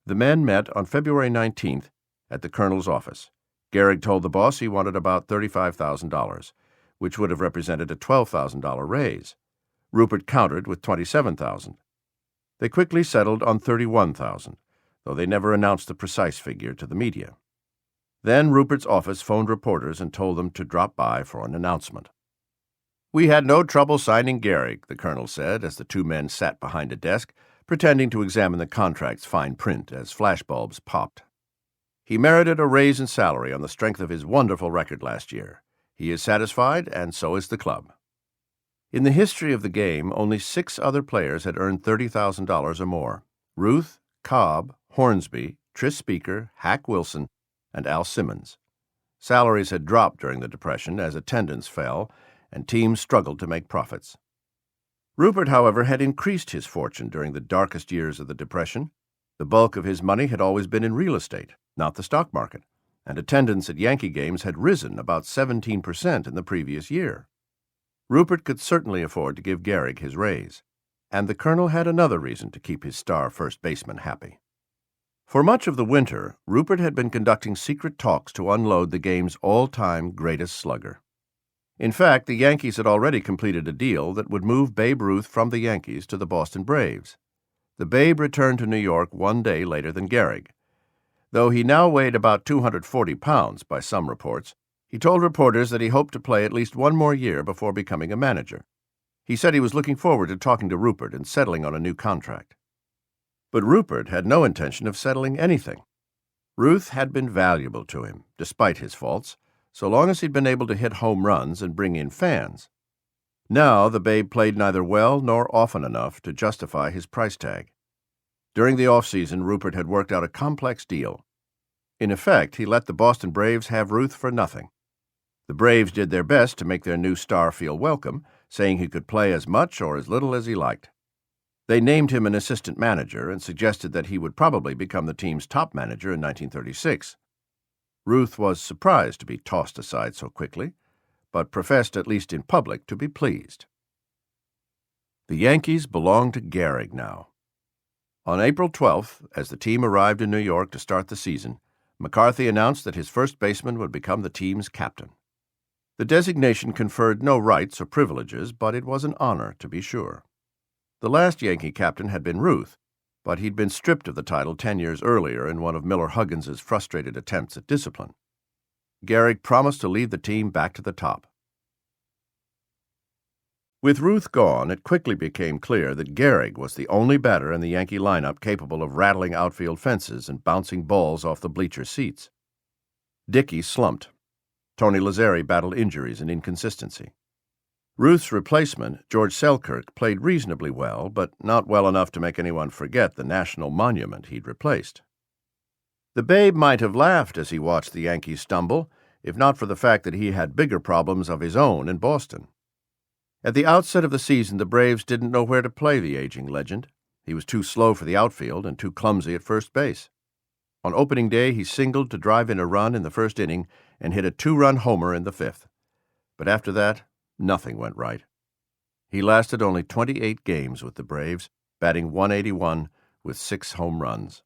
The men met on February 19th at the colonel's office. Gehrig told the boss he wanted about $35,000, which would have represented a $12,000 raise. Rupert countered with $27,000. They quickly settled on $31,000, though they never announced the precise figure to the media. Then Rupert's office phoned reporters and told them to drop by for an announcement. "We had no trouble signing Gehrig," the colonel said as the two men sat behind a desk, pretending to examine the contract's fine print as flashbulbs popped. "He merited a raise in salary on the strength of his wonderful record last year. He is satisfied, and so is the club." In the history of the game, only 6 other players had earned $30,000 or more: Ruth, Cobb, Hornsby, Tris Speaker, Hack Wilson, and Al Simmons. Salaries had dropped during the Depression as attendance fell, and teams struggled to make profits. Rupert, however, had increased his fortune during the darkest years of the Depression. The bulk of his money had always been in real estate, not the stock market, and attendance at Yankee games had risen about 17% in the previous year. Rupert could certainly afford to give Gehrig his raise, and the colonel had another reason to keep his star first baseman happy. For much of the winter, Rupert had been conducting secret talks to unload the game's all-time greatest slugger. In fact, the Yankees had already completed a deal that would move Babe Ruth from the Yankees to the Boston Braves. The Babe returned to New York one day later than Gehrig. Though he now weighed about 240 pounds by some reports, he told reporters that he hoped to play at least one more year before becoming a manager. He said he was looking forward to talking to Rupert and settling on a new contract. But Rupert had no intention of settling anything. Ruth had been valuable to him, despite his faults, so long as he'd been able to hit home runs and bring in fans. Now the Babe played neither well nor often enough to justify his price tag. During the offseason, Rupert had worked out a complex deal. In effect, he let the Boston Braves have Ruth for nothing. The Braves did their best to make their new star feel welcome, saying he could play as much or as little as he liked. They named him an assistant manager and suggested that he would probably become the team's top manager in 1936. Ruth was surprised to be tossed aside so quickly, but professed, at least in public, to be pleased. The Yankees belonged to GEHRIG now. On April 12th, as the team arrived in New York to start the season, McCarthy announced that his first baseman would become the team's captain. The designation conferred no rights or privileges, but it was an honor, to be sure. The last Yankee captain had been Ruth, but he'd been stripped of the title 10 years earlier in one of Miller Huggins's frustrated attempts at discipline. GEHRIG promised to lead the team back to the top. With Ruth gone, it quickly became clear that GEHRIG was the only batter in the Yankee lineup capable of rattling outfield fences and bouncing balls off the bleacher seats. Dickey slumped. Tony Lazzeri battled injuries and inconsistency. Ruth's replacement, George Selkirk, played reasonably well, but not well enough to make anyone forget the national monument he'd replaced. The Babe might have laughed as he watched the Yankees stumble, if not for the fact that he had bigger problems of his own in Boston. At the outset of the season, the Braves didn't know where to play the aging legend. He was too slow for the outfield and too clumsy at first base. On opening day, he singled to drive in a run in the first inning and hit a 2-run homer in the fifth. But after that, nothing went right. He lasted only 28 games with the Braves, batting .181 with 6 home runs.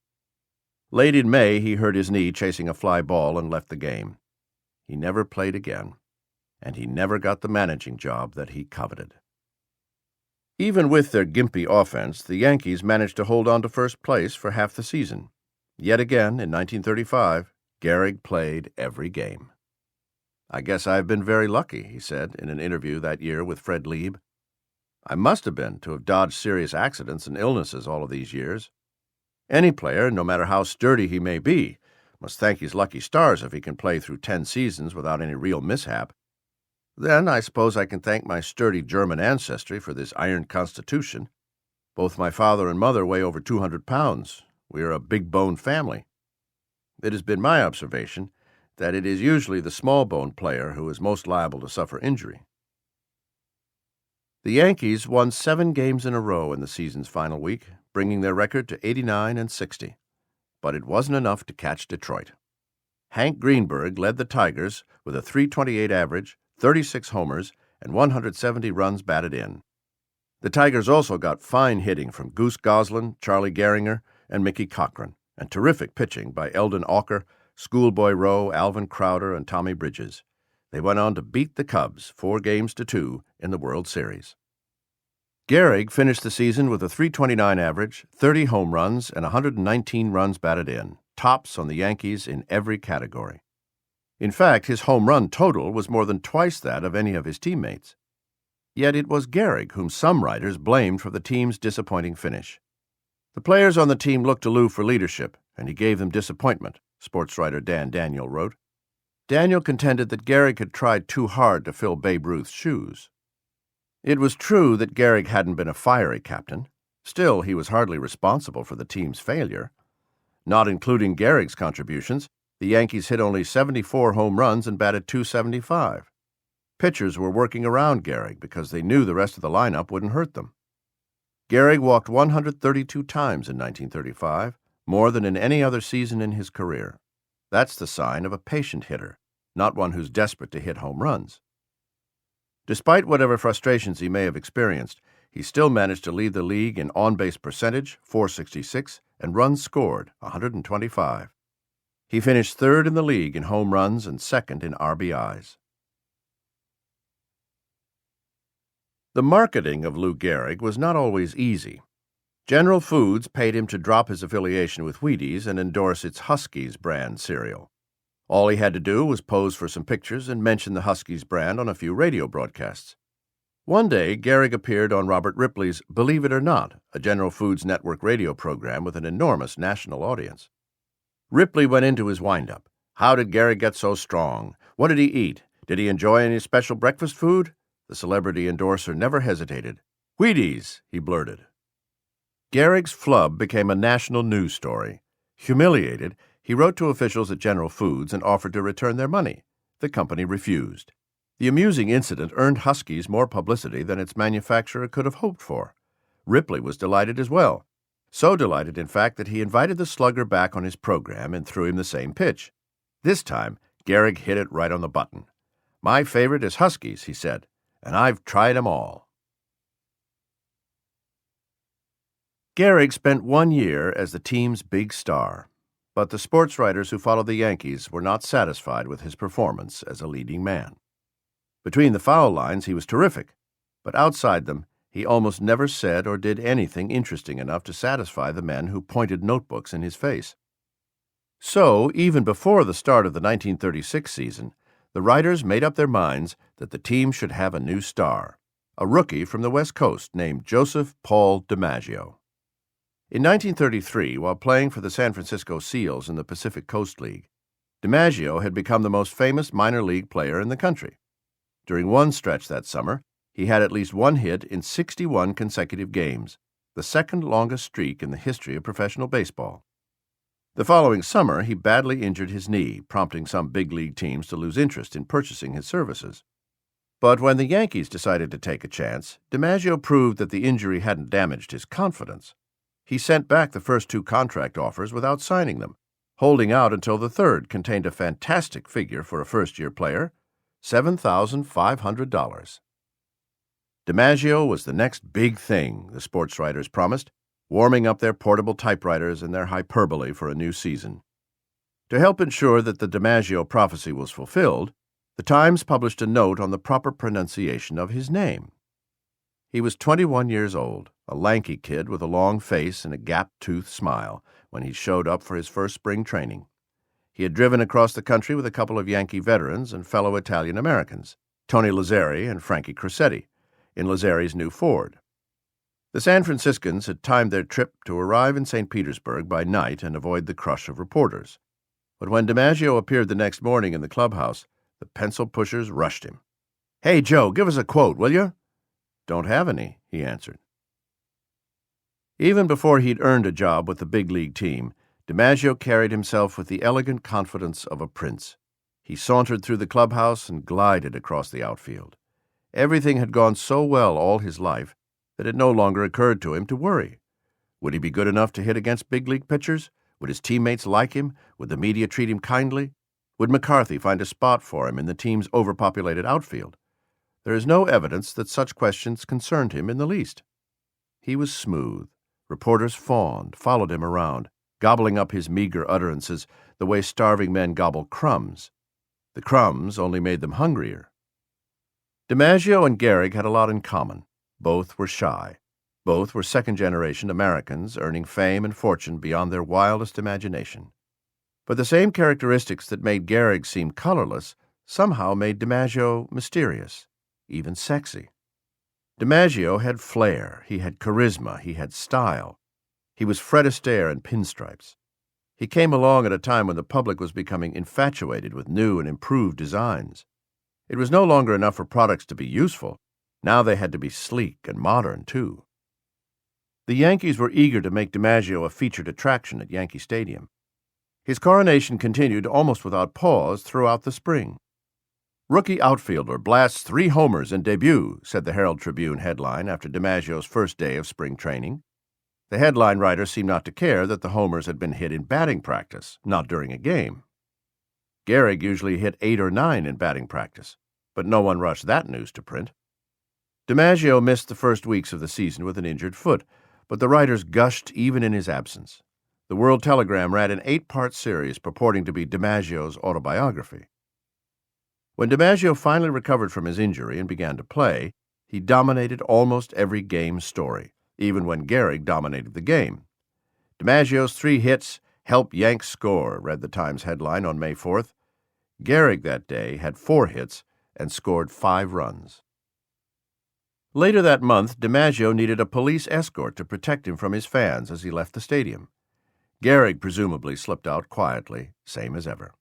Late in May, he hurt his knee chasing a fly ball and left the game. He never played again, and he never got the managing job that he coveted. Even with their gimpy offense, the Yankees managed to hold on to first place for half the season. Yet again, in 1935, GEHRIG played every game. "I guess I've been very lucky," he said in an interview that year with Fred Lieb. "I must have been to have dodged serious accidents and illnesses all of these years. Any player, no matter how sturdy he may be, must thank his lucky stars if he can play through 10 seasons without any real mishap. Then I suppose I can thank my sturdy German ancestry for this iron constitution. Both my father and mother weigh over 200 pounds. We are a big-boned family. It has been my observation that it is usually the small-boned player who is most liable to suffer injury." The Yankees won 7 games in a row in the season's final week, bringing their record to 89-60. But it wasn't enough to catch Detroit. Hank Greenberg led the Tigers with a .328 average, 36 homers, and 170 runs batted in. The Tigers also got fine hitting from Goose Goslin, Charlie Gehringer, and Mickey Cochran, and terrific pitching by Eldon Auker, Schoolboy Rowe, Alvin Crowder, and Tommy Bridges. They went on to beat the Cubs 4-2 in the World Series. GEHRIG finished the season with a .329 average, 30 home runs, and 119 runs batted in, tops on the Yankees in every category. In fact, his home run total was more than twice that of any of his teammates. Yet it was GEHRIG whom some writers blamed for the team's disappointing finish. The players on the team looked to Lou for leadership, and he gave them disappointment, sports writer Dan Daniel wrote. Daniel contended that GEHRIG had tried too hard to fill Babe Ruth's shoes. It was true that GEHRIG hadn't been a fiery captain. Still, he was hardly responsible for the team's failure. Not including GEHRIG's contributions, the Yankees hit only 74 home runs and batted .275. Pitchers were working around GEHRIG because they knew the rest of the lineup wouldn't hurt them. GEHRIG walked 132 times in 1935, more than in any other season in his career. That's the sign of a patient hitter, not one who's desperate to hit home runs. Despite whatever frustrations he may have experienced, he still managed to lead the league in on-base percentage, .466, and runs scored, 125. He finished third in the league in home runs and second in RBIs. The marketing of Lou GEHRIG was not always easy. General Foods paid him to drop his affiliation with Wheaties and endorse its Huskies brand cereal. All he had to do was pose for some pictures and mention the Huskies brand on a few radio broadcasts. One day, GEHRIG appeared on Robert Ripley's Believe It or Not, a General Foods Network radio program with an enormous national audience. Ripley went into his wind-up. How did GEHRIG get so strong? What did he eat? Did he enjoy any special breakfast food? The celebrity endorser never hesitated. "Wheaties," he blurted. Gehrig's flub became a national news story. Humiliated, he wrote to officials at General Foods and offered to return their money. The company refused. The amusing incident earned Huskies more publicity than its manufacturer could have hoped for. Ripley was delighted as well. So delighted, in fact, that he invited the slugger back on his program and threw him the same pitch. This time, Gehrig hit it right on the button. "My favorite is Huskies," he said, "and I've tried 'em all." Gehrig spent 1 year as the team's big star, but the sports writers who followed the Yankees were not satisfied with his performance as a leading man. Between the foul lines, he was terrific, but outside them, he almost never said or did anything interesting enough to satisfy the men who pointed notebooks in his face. So, even before the start of the 1936 season, the writers made up their minds that the team should have a new star, a rookie from the West Coast named Joseph Paul DiMaggio. In 1933, while playing for the San Francisco Seals in the Pacific Coast League, DiMaggio had become the most famous minor league player in the country. During one stretch that summer, he had at least one hit in 61 consecutive games, the second longest streak in the history of professional baseball. The following summer, he badly injured his knee, prompting some big league teams to lose interest in purchasing his services. But when the Yankees decided to take a chance, DiMaggio proved that the injury hadn't damaged his confidence. He sent back the first 2 contract offers without signing them, holding out until the third contained a fantastic figure for a first-year player, $7,500. DiMaggio was the next big thing, the sports writers promised, warming up their portable typewriters and their hyperbole for a new season. To help ensure that the DiMaggio prophecy was fulfilled, the Times published a note on the proper pronunciation of his name. He was 21 years old, a lanky kid with a long face and a gap-toothed smile, when he showed up for his first spring training. He had driven across the country with a couple of Yankee veterans and fellow Italian-Americans, Tony Lazzeri and Frankie Crosetti, in Lazzeri's new Ford. The San Franciscans had timed their trip to arrive in St. Petersburg by night and avoid the crush of reporters. But when DiMaggio appeared the next morning in the clubhouse, the pencil pushers rushed him. "Hey, Joe, give us a quote, will you?" "Don't have any," he answered. Even before he'd earned a job with the big league team, DiMaggio carried himself with the elegant confidence of a prince. He sauntered through the clubhouse and glided across the outfield. Everything had gone so well all his life that it no longer occurred to him to worry. Would he be good enough to hit against big league pitchers? Would his teammates like him? Would the media treat him kindly? Would McCarthy find a spot for him in the team's overpopulated outfield? There is no evidence that such questions concerned him in the least. He was smooth. Reporters fawned, followed him around, gobbling up his meager utterances the way starving men gobble crumbs. The crumbs only made them hungrier. DiMaggio and Gehrig had a lot in common. Both were shy. Both were second-generation Americans earning fame and fortune beyond their wildest imagination. But the same characteristics that made Gehrig seem colorless somehow made DiMaggio mysterious, even sexy. DiMaggio had flair, he had charisma, he had style. He was Fred Astaire in pinstripes. He came along at a time when the public was becoming infatuated with new and improved designs. It was no longer enough for products to be useful. Now they had to be sleek and modern, too. The Yankees were eager to make DiMaggio a featured attraction at Yankee Stadium. His coronation continued almost without pause throughout the spring. "Rookie outfielder blasts 3 homers in debut," said the Herald-Tribune headline after DiMaggio's first day of spring training. The headline writer seemed not to care that the homers had been hit in batting practice, not during a game. Gehrig usually hit 8 or 9 in batting practice, but no one rushed that news to print. DiMaggio missed the first weeks of the season with an injured foot, but the writers gushed even in his absence. The World Telegram ran an 8-part series purporting to be DiMaggio's autobiography. When DiMaggio finally recovered from his injury and began to play, he dominated almost every game story, even when Gehrig dominated the game. "DiMaggio's 3 hits help Yanks score," read the Times headline on May 4th. Gehrig that day had 4 hits and scored 5 runs. Later that month, DiMaggio needed a police escort to protect him from his fans as he left the stadium. Gehrig presumably slipped out quietly, same as ever.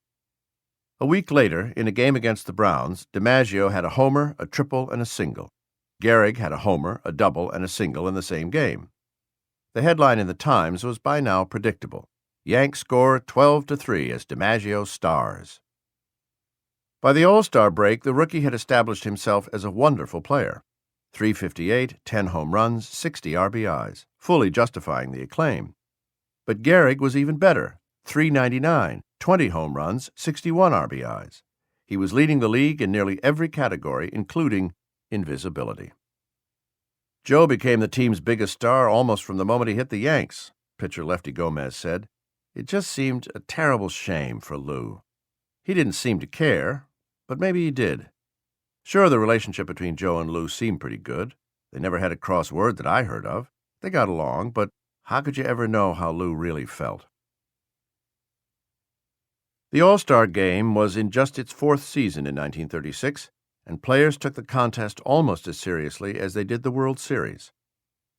A week later, in a game against the Browns, DiMaggio had a homer, a triple, and a single. Gehrig had a homer, a double, and a single in the same game. The headline in the Times was by now predictable. Yanks score 12-3 as DiMaggio stars. By the All-Star break, the rookie had established himself as a wonderful player. 358, 10 home runs, 60 RBIs, fully justifying the acclaim. But GEHRIG was even better. 399, 20 home runs, 61 RBIs. He was leading the league in nearly every category, including invisibility. Joe became the team's biggest star almost from the moment he hit the Yanks, pitcher Lefty Gomez said. It just seemed a terrible shame for Lou. He didn't seem to care, but maybe he did. Sure, the relationship between Joe and Lou seemed pretty good. They never had a cross word that I heard of. They got along, but how could you ever know how Lou really felt? The All-Star Game was in just its fourth season in 1936, and players took the contest almost as seriously as they did the World Series.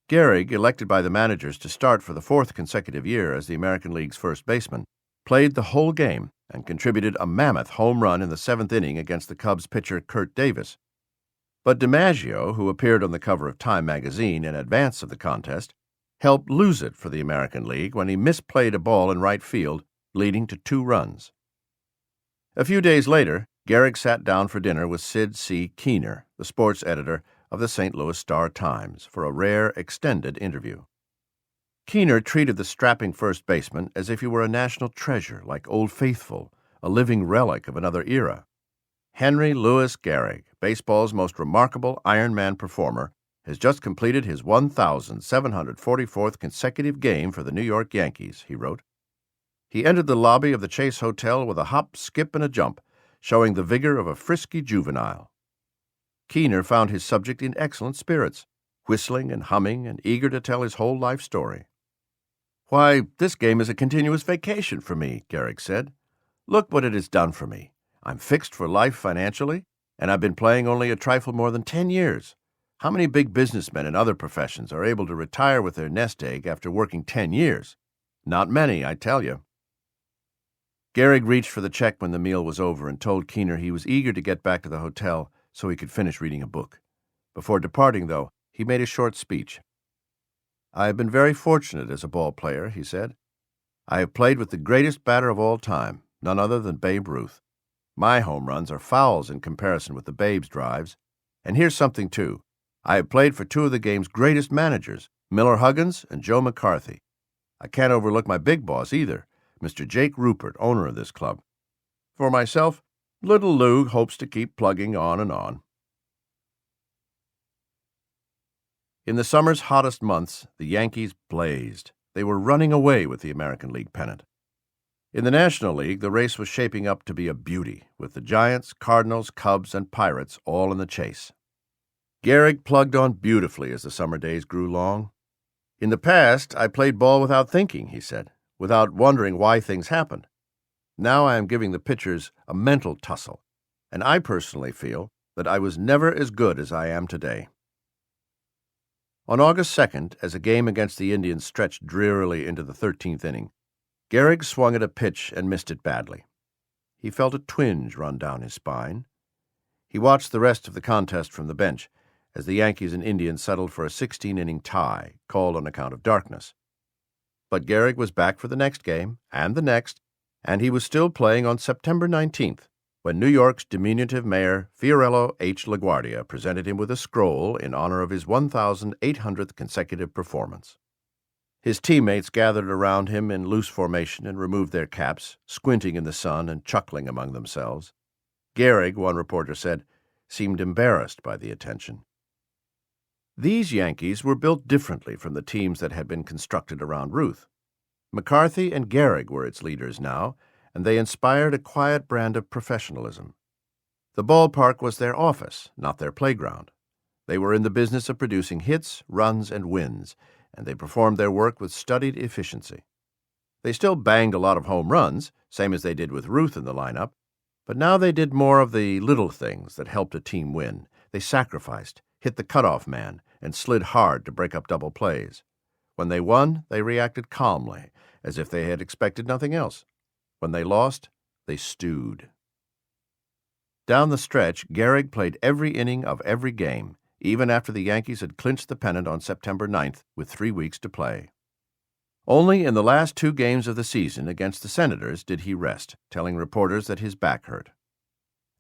GEHRIG, elected by the managers to start for the fourth consecutive year as the American League's first baseman, played the whole game and contributed a mammoth home run in the seventh inning against the Cubs pitcher Kurt Davis. But DiMaggio, who appeared on the cover of Time magazine in advance of the contest, helped lose it for the American League when he misplayed a ball in right field, leading to 2 runs. A few days later, GEHRIG sat down for dinner with Sid C. Keener, the sports editor of the St. Louis Star-Times, for a rare, extended interview. Keener treated the strapping first baseman as if he were a national treasure like Old Faithful, a living relic of another era. Henry Louis GEHRIG, baseball's most remarkable Ironman performer, has just completed his 1,744th consecutive game for the New York Yankees, he wrote. He entered the lobby of the Chase Hotel with a hop, skip, and a jump, showing the vigor of a frisky juvenile. Keener found his subject in excellent spirits, whistling and humming and eager to tell his whole life story. "Why, this game is a continuous vacation for me," GEHRIG said. "Look what it has done for me. I'm fixed for life financially, and I've been playing only a trifle more than 10 years. How many big businessmen in other professions are able to retire with their nest egg after working 10 years? Not many, I tell you." GEHRIG reached for the check when the meal was over and told Keener he was eager to get back to the hotel so he could finish reading a book. Before departing, though, he made a short speech. "I have been very fortunate as a ball player," he said. "I have played with the greatest batter of all time, none other than Babe Ruth. My home runs are fouls in comparison with the Babe's drives. And here's something, too. I have played for 2 of the game's greatest managers, Miller Huggins and Joe McCarthy. I can't overlook my big boss, either, Mr. Jake Rupert, owner of this club. For myself, little Lou hopes to keep plugging on and on." In the summer's hottest months, the Yankees blazed. They were running away with the American League pennant. In the National League, the race was shaping up to be a beauty, with the Giants, Cardinals, Cubs, and Pirates all in the chase. GEHRIG plugged on beautifully as the summer days grew long. "In the past, I played ball without thinking," he said, "without wondering why things happened. Now I am giving the pitchers a mental tussle, and I personally feel that I was never as good as I am today." On August 2nd, as a game against the Indians stretched drearily into the 13th inning, GEHRIG swung at a pitch and missed it badly. He felt a twinge run down his spine. He watched the rest of the contest from the bench as the Yankees and Indians settled for a 16-inning tie, called on account of darkness. But GEHRIG was back for the next game, and the next, and he was still playing on September 19th, when New York's diminutive mayor, Fiorello H. LaGuardia, presented him with a scroll in honor of his 1,800th consecutive performance. His teammates gathered around him in loose formation and removed their caps, squinting in the sun and chuckling among themselves. GEHRIG, one reporter said, seemed embarrassed by the attention. These Yankees were built differently from the teams that had been constructed around Ruth. McCarthy and GEHRIG were its leaders now, and they inspired a quiet brand of professionalism. The ballpark was their office, not their playground. They were in the business of producing hits, runs, and wins, and they performed their work with studied efficiency. They still banged a lot of home runs, same as they did with Ruth in the lineup, but now they did more of the little things that helped a team win. They sacrificed, hit the cutoff man, and slid hard to break up double plays. When they won, they reacted calmly, as if they had expected nothing else. When they lost, they stewed. Down the stretch, GEHRIG played every inning of every game, even after the Yankees had clinched the pennant on September 9th with 3 weeks to play. Only in the last 2 games of the season against the Senators did he rest, telling reporters that his back hurt.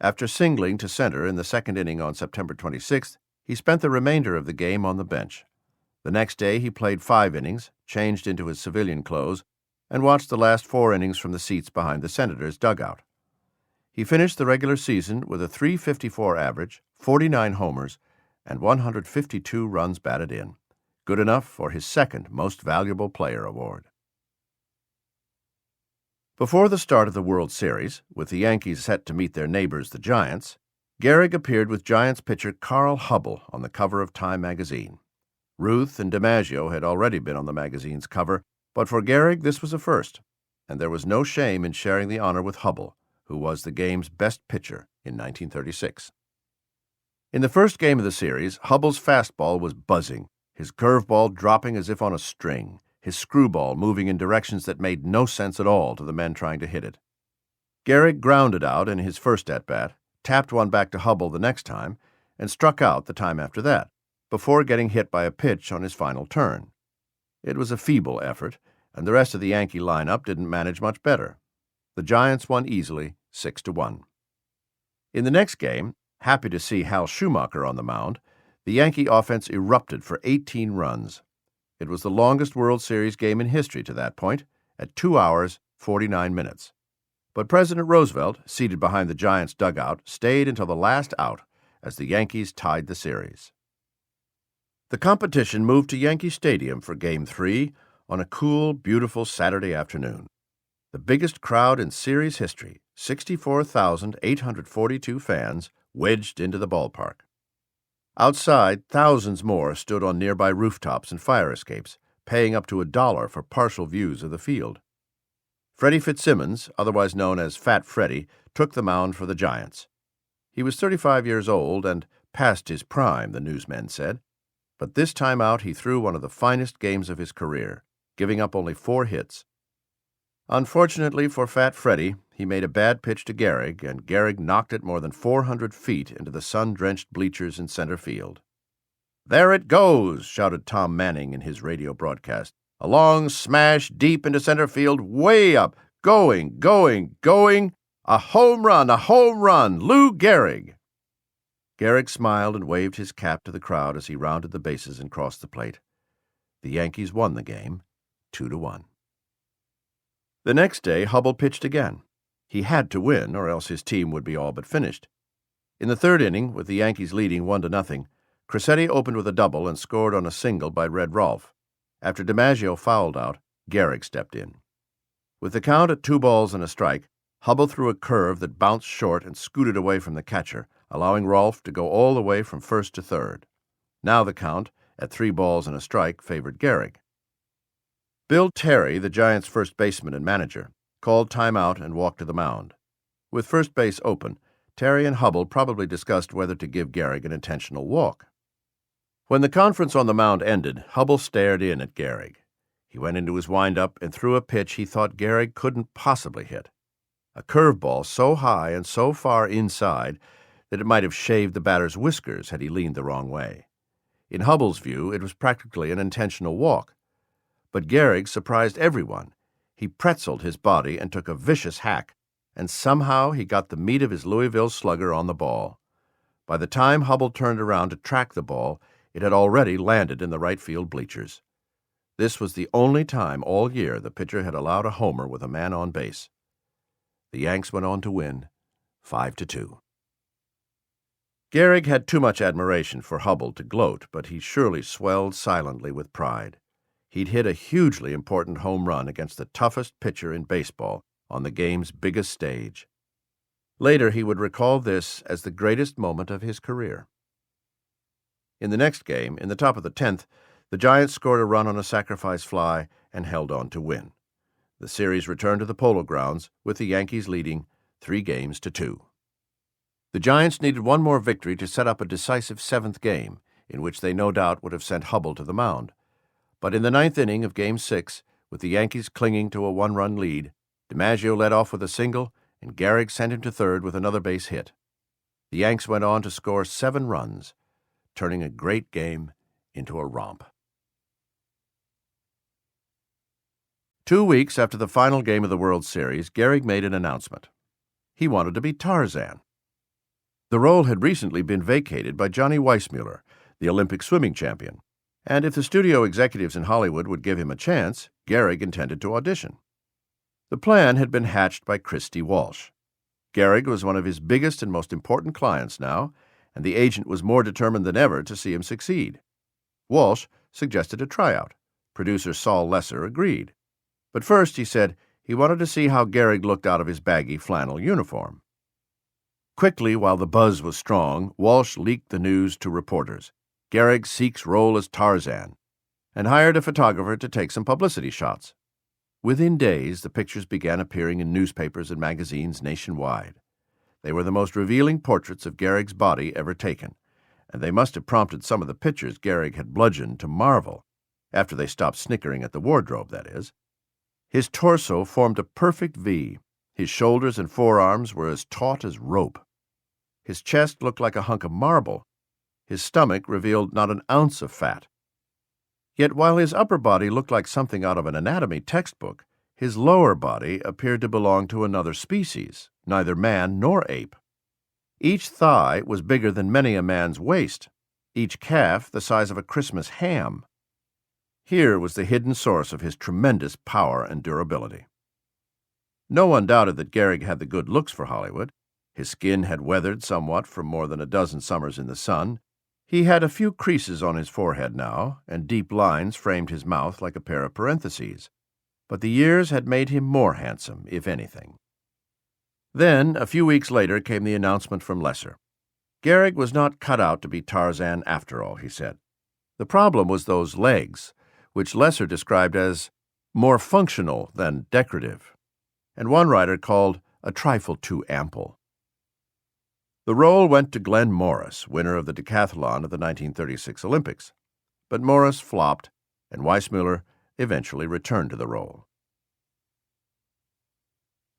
After singling to center in the second inning on September 26th, he spent the remainder of the game on the bench. The next day he played 5 innings, changed into his civilian clothes, and watched the last 4 innings from the seats behind the Senators' dugout. He finished the regular season with a .354 average, 49 homers, and 152 runs batted in, good enough for his second Most Valuable Player award. Before the start of the World Series, with the Yankees set to meet their neighbors, the Giants, Gehrig appeared with Giants pitcher Carl Hubbell on the cover of Time magazine. Ruth and DiMaggio had already been on the magazine's cover, but for Gehrig this was a first, and there was no shame in sharing the honor with Hubbell, who was the game's best pitcher in 1936. In the first game of the series, Hubbell's fastball was buzzing, his curveball dropping as if on a string, his screwball moving in directions that made no sense at all to the men trying to hit it. Gehrig grounded out in his first at-bat, tapped one back to Hubbell the next time, and struck out the time after that, before getting hit by a pitch on his final turn. It was a feeble effort, and the rest of the Yankee lineup didn't manage much better. The Giants won easily, 6-1. In the next game, happy to see Hal Schumacher on the mound, the Yankee offense erupted for 18 runs. It was the longest World Series game in history to that point, at 2 hours, 49 minutes. But President Roosevelt, seated behind the Giants' dugout, stayed until the last out as the Yankees tied the series. The competition moved to Yankee Stadium for Game 3 on a cool, beautiful Saturday afternoon. The biggest crowd in series history, 64,842 fans, wedged into the ballpark. Outside, thousands more stood on nearby rooftops and fire escapes, paying up to $1 for partial views of the field. Freddie Fitzsimmons, otherwise known as Fat Freddie, took the mound for the Giants. He was 35 years old and past his prime, the newsmen said, but this time out he threw one of the finest games of his career, giving up only 4 hits. Unfortunately for Fat Freddie, he made a bad pitch to Gehrig, and Gehrig knocked it more than 400 feet into the sun-drenched bleachers in center field. "There it goes!" shouted Tom Manning in his radio broadcast. "A long smash deep into center field, way up, going! A home run, Lou Gehrig!" Gehrig smiled and waved his cap to the crowd as he rounded the bases and crossed the plate. The Yankees won the game, 2-1. The next day, Hubbell pitched again. He had to win, or else his team would be all but finished. In the third inning, with the Yankees leading 1-0, Crissetti opened with a double and scored on a single by Red Rolfe. After DiMaggio fouled out, Gehrig stepped in. With the count at 2-1, Hubbell threw a curve that bounced short and scooted away from the catcher, allowing Rolfe to go all the way from first to third. Now the count, at 3-1, favored Gehrig. Bill Terry, the Giants' first baseman and manager, called timeout and walked to the mound. With first base open, Terry and Hubbell probably discussed whether to give Gehrig an intentional walk. When the conference on the mound ended, Hubbell stared in at Gehrig. He went into his windup and threw a pitch he thought Gehrig couldn't possibly hit. A curveball so high and so far inside that it might have shaved the batter's whiskers had he leaned the wrong way. In Hubbell's view, it was practically an intentional walk. But Gehrig surprised everyone. He pretzeled his body and took a vicious hack, and somehow he got the meat of his Louisville slugger on the ball. By the time Hubbell turned around to track the ball, it had already landed in the right field bleachers. This was the only time all year the pitcher had allowed a homer with a man on base. The Yanks went on to win, 5-2. Gehrig had too much admiration for Hubbell to gloat, but he surely swelled silently with pride. He'd hit a hugely important home run against the toughest pitcher in baseball on the game's biggest stage. Later, he would recall this as the greatest moment of his career. In the next game, in the top of the 10th, the Giants scored a run on a sacrifice fly and held on to win. The series returned to the Polo Grounds, with the Yankees leading 3-2. The Giants needed one more victory to set up a decisive 7th game, in which they no doubt would have sent Hubbell to the mound. But in the 9th inning of Game 6, with the Yankees clinging to a 1-run lead, DiMaggio led off with a single, and Gehrig sent him to third with another base hit. The Yanks went on to score 7 runs, turning a great game into a romp. 2 weeks after the final game of the World Series, Gehrig made an announcement. He wanted to be Tarzan. The role had recently been vacated by Johnny Weissmuller, the Olympic swimming champion, and if the studio executives in Hollywood would give him a chance, Gehrig intended to audition. The plan had been hatched by Christy Walsh. Gehrig was one of his biggest and most important clients now, and the agent was more determined than ever to see him succeed. Walsh suggested a tryout. Producer Saul Lesser agreed. But first, he said, he wanted to see how Gehrig looked out of his baggy flannel uniform. Quickly, while the buzz was strong, Walsh leaked the news to reporters. Gehrig seeks role as Tarzan, and hired a photographer to take some publicity shots. Within days, the pictures began appearing in newspapers and magazines nationwide. They were the most revealing portraits of Gehrig's body ever taken, and they must have prompted some of the pitchers Gehrig had bludgeoned to marvel, after they stopped snickering at the wardrobe, that is. His torso formed a perfect V. His shoulders and forearms were as taut as rope. His chest looked like a hunk of marble. His stomach revealed not an ounce of fat. Yet while his upper body looked like something out of an anatomy textbook, his lower body appeared to belong to another species, neither man nor ape. Each thigh was bigger than many a man's waist, each calf the size of a Christmas ham. Here was the hidden source of his tremendous power and durability. No one doubted that Gehrig had the good looks for Hollywood. His skin had weathered somewhat from more than a dozen summers in the sun. He had a few creases on his forehead now, and deep lines framed his mouth like a pair of parentheses. But the years had made him more handsome, if anything. Then, a few weeks later, came the announcement from Lesser. Gehrig was not cut out to be Tarzan after all, he said. The problem was those legs, which Lesser described as more functional than decorative, and one writer called a trifle too ample. The role went to Glenn Morris, winner of the decathlon at the 1936 Olympics, but Morris flopped, and Weissmuller eventually returned to the role.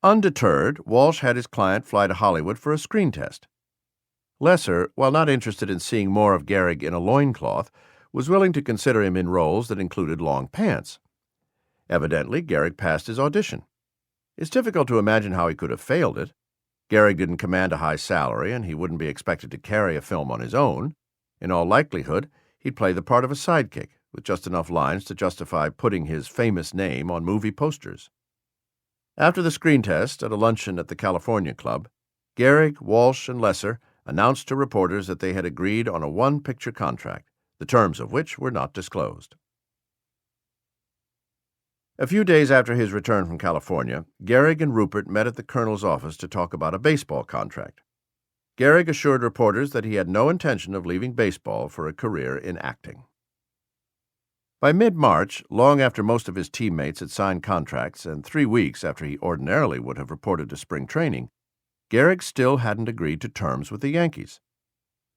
Undeterred, Walsh had his client fly to Hollywood for a screen test. Lesser, while not interested in seeing more of Gehrig in a loincloth, was willing to consider him in roles that included long pants. Evidently, Gehrig passed his audition. It's difficult to imagine how he could have failed it. Gehrig didn't command a high salary, and he wouldn't be expected to carry a film on his own. In all likelihood, he'd play the part of a sidekick, with just enough lines to justify putting his famous name on movie posters. After the screen test at a luncheon at the California Club, Gehrig, Walsh, and Lesser announced to reporters that they had agreed on a one-picture contract, the terms of which were not disclosed. A few days after his return from California, Gehrig and Rupert met at the colonel's office to talk about a baseball contract. Gehrig assured reporters that he had no intention of leaving baseball for a career in acting. By mid-March, long after most of his teammates had signed contracts and 3 weeks after he ordinarily would have reported to spring training, Gehrig still hadn't agreed to terms with the Yankees.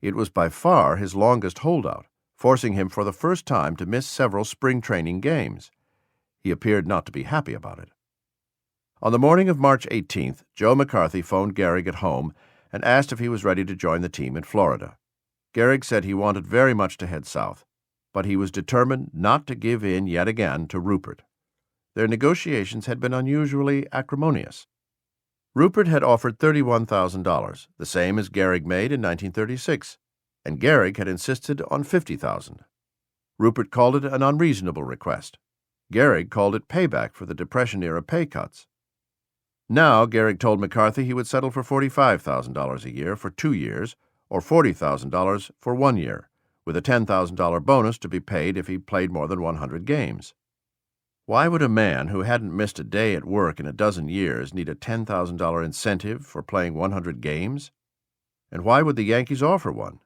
It was by far his longest holdout, forcing him for the first time to miss several spring training games. He appeared not to be happy about it. On the morning of March 18th, Joe McCarthy phoned Gehrig at home and asked if he was ready to join the team in Florida. Gehrig said he wanted very much to head south, but he was determined not to give in yet again to Rupert. Their negotiations had been unusually acrimonious. Rupert had offered $31,000, the same as Gehrig made in 1936, and Gehrig had insisted on $50,000. Rupert called it an unreasonable request. Gehrig called it payback for the Depression-era pay cuts. Now Gehrig told McCarthy he would settle for $45,000 a year for 2 years, or $40,000 for 1 year, with a $10,000 bonus to be paid if he played more than 100 games. Why would a man who hadn't missed a day at work in a dozen years need a $10,000 incentive for playing 100 games? And why would the Yankees offer one?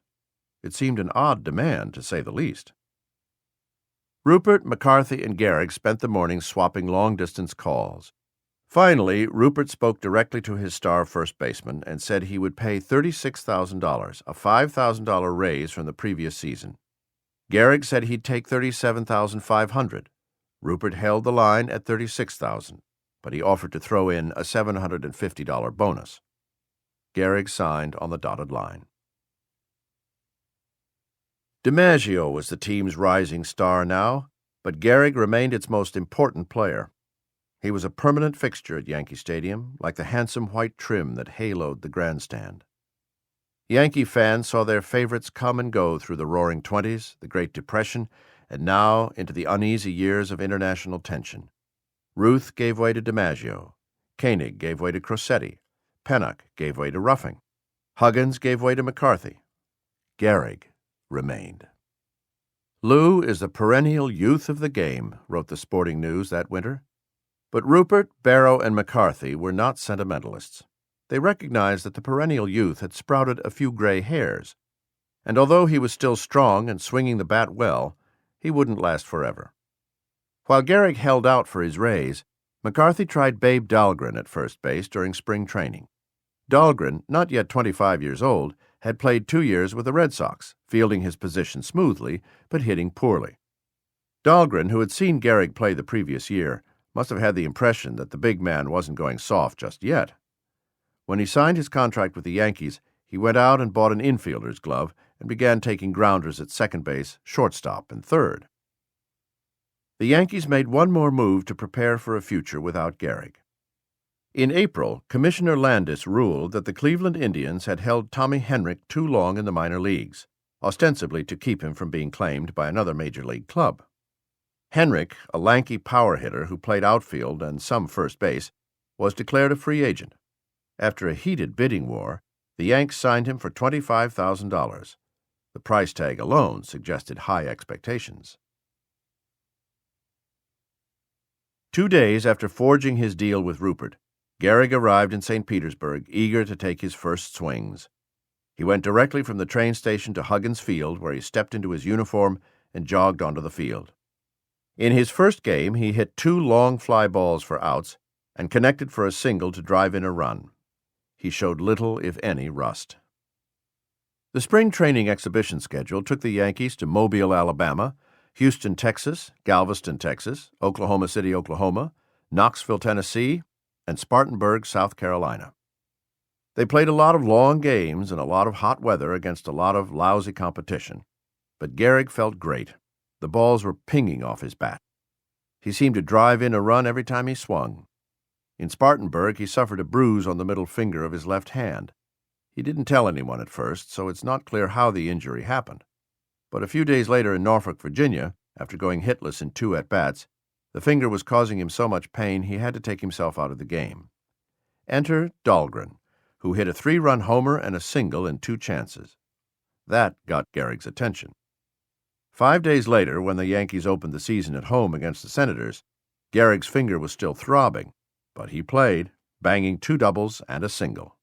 It seemed an odd demand, to say the least. Rupert, McCarthy, and Gehrig spent the morning swapping long-distance calls. Finally, Rupert spoke directly to his star first baseman and said he would pay $36,000, a $5,000 raise from the previous season. Gehrig said he'd take $37,500. Rupert held the line at $36,000, but he offered to throw in a $750 bonus. Gehrig signed on the dotted line. DiMaggio was the team's rising star now, but Gehrig remained its most important player. He was a permanent fixture at Yankee Stadium, like the handsome white trim that haloed the grandstand. Yankee fans saw their favorites come and go through the Roaring Twenties, the Great Depression, and now into the uneasy years of international tension. Ruth gave way to DiMaggio. Koenig gave way to Crosetti. Pennock gave way to Ruffing. Huggins gave way to McCarthy. Gehrig remained. Lou is the perennial youth of the game, wrote the Sporting News that winter. But Rupert, Barrow, and McCarthy were not sentimentalists. They recognized that the perennial youth had sprouted a few gray hairs, and although he was still strong and swinging the bat well, he wouldn't last forever. While Gehrig held out for his Rays, McCarthy tried Babe Dahlgren at first base during spring training. Dahlgren, not yet 25 years old, had played 2 years with the Red Sox, fielding his position smoothly, but hitting poorly. Dahlgren, who had seen Gehrig play the previous year, must have had the impression that the big man wasn't going soft just yet. When he signed his contract with the Yankees, he went out and bought an infielder's glove and began taking grounders at second base, shortstop, and third. The Yankees made one more move to prepare for a future without Gehrig. In April, Commissioner Landis ruled that the Cleveland Indians had held Tommy Henrich too long in the minor leagues, ostensibly to keep him from being claimed by another major league club. Henrich, a lanky power hitter who played outfield and some first base, was declared a free agent. After a heated bidding war, the Yanks signed him for $25,000. The price tag alone suggested high expectations. 2 days after forging his deal with Rupert, Gehrig arrived in St. Petersburg, eager to take his first swings. He went directly from the train station to Huggins Field, where he stepped into his uniform and jogged onto the field. In his first game, he hit 2 long fly balls for outs and connected for a single to drive in a run. He showed little, if any, rust. The spring training exhibition schedule took the Yankees to Mobile, Alabama, Houston, Texas, Galveston, Texas, Oklahoma City, Oklahoma, Knoxville, Tennessee, and Spartanburg, South Carolina. They played a lot of long games and a lot of hot weather against a lot of lousy competition, but Gehrig felt great. The balls were pinging off his bat. He seemed to drive in a run every time he swung. In Spartanburg, he suffered a bruise on the middle finger of his left hand. He didn't tell anyone at first, so it's not clear how the injury happened. But a few days later in Norfolk, Virginia, after going hitless in 2 at-bats, the finger was causing him so much pain he had to take himself out of the game. Enter Dahlgren, who hit a 3-run homer and a single in 2 chances. That got Gehrig's attention. 5 days later, when the Yankees opened the season at home against the Senators, Gehrig's finger was still throbbing, but he played, banging 2 doubles and a single.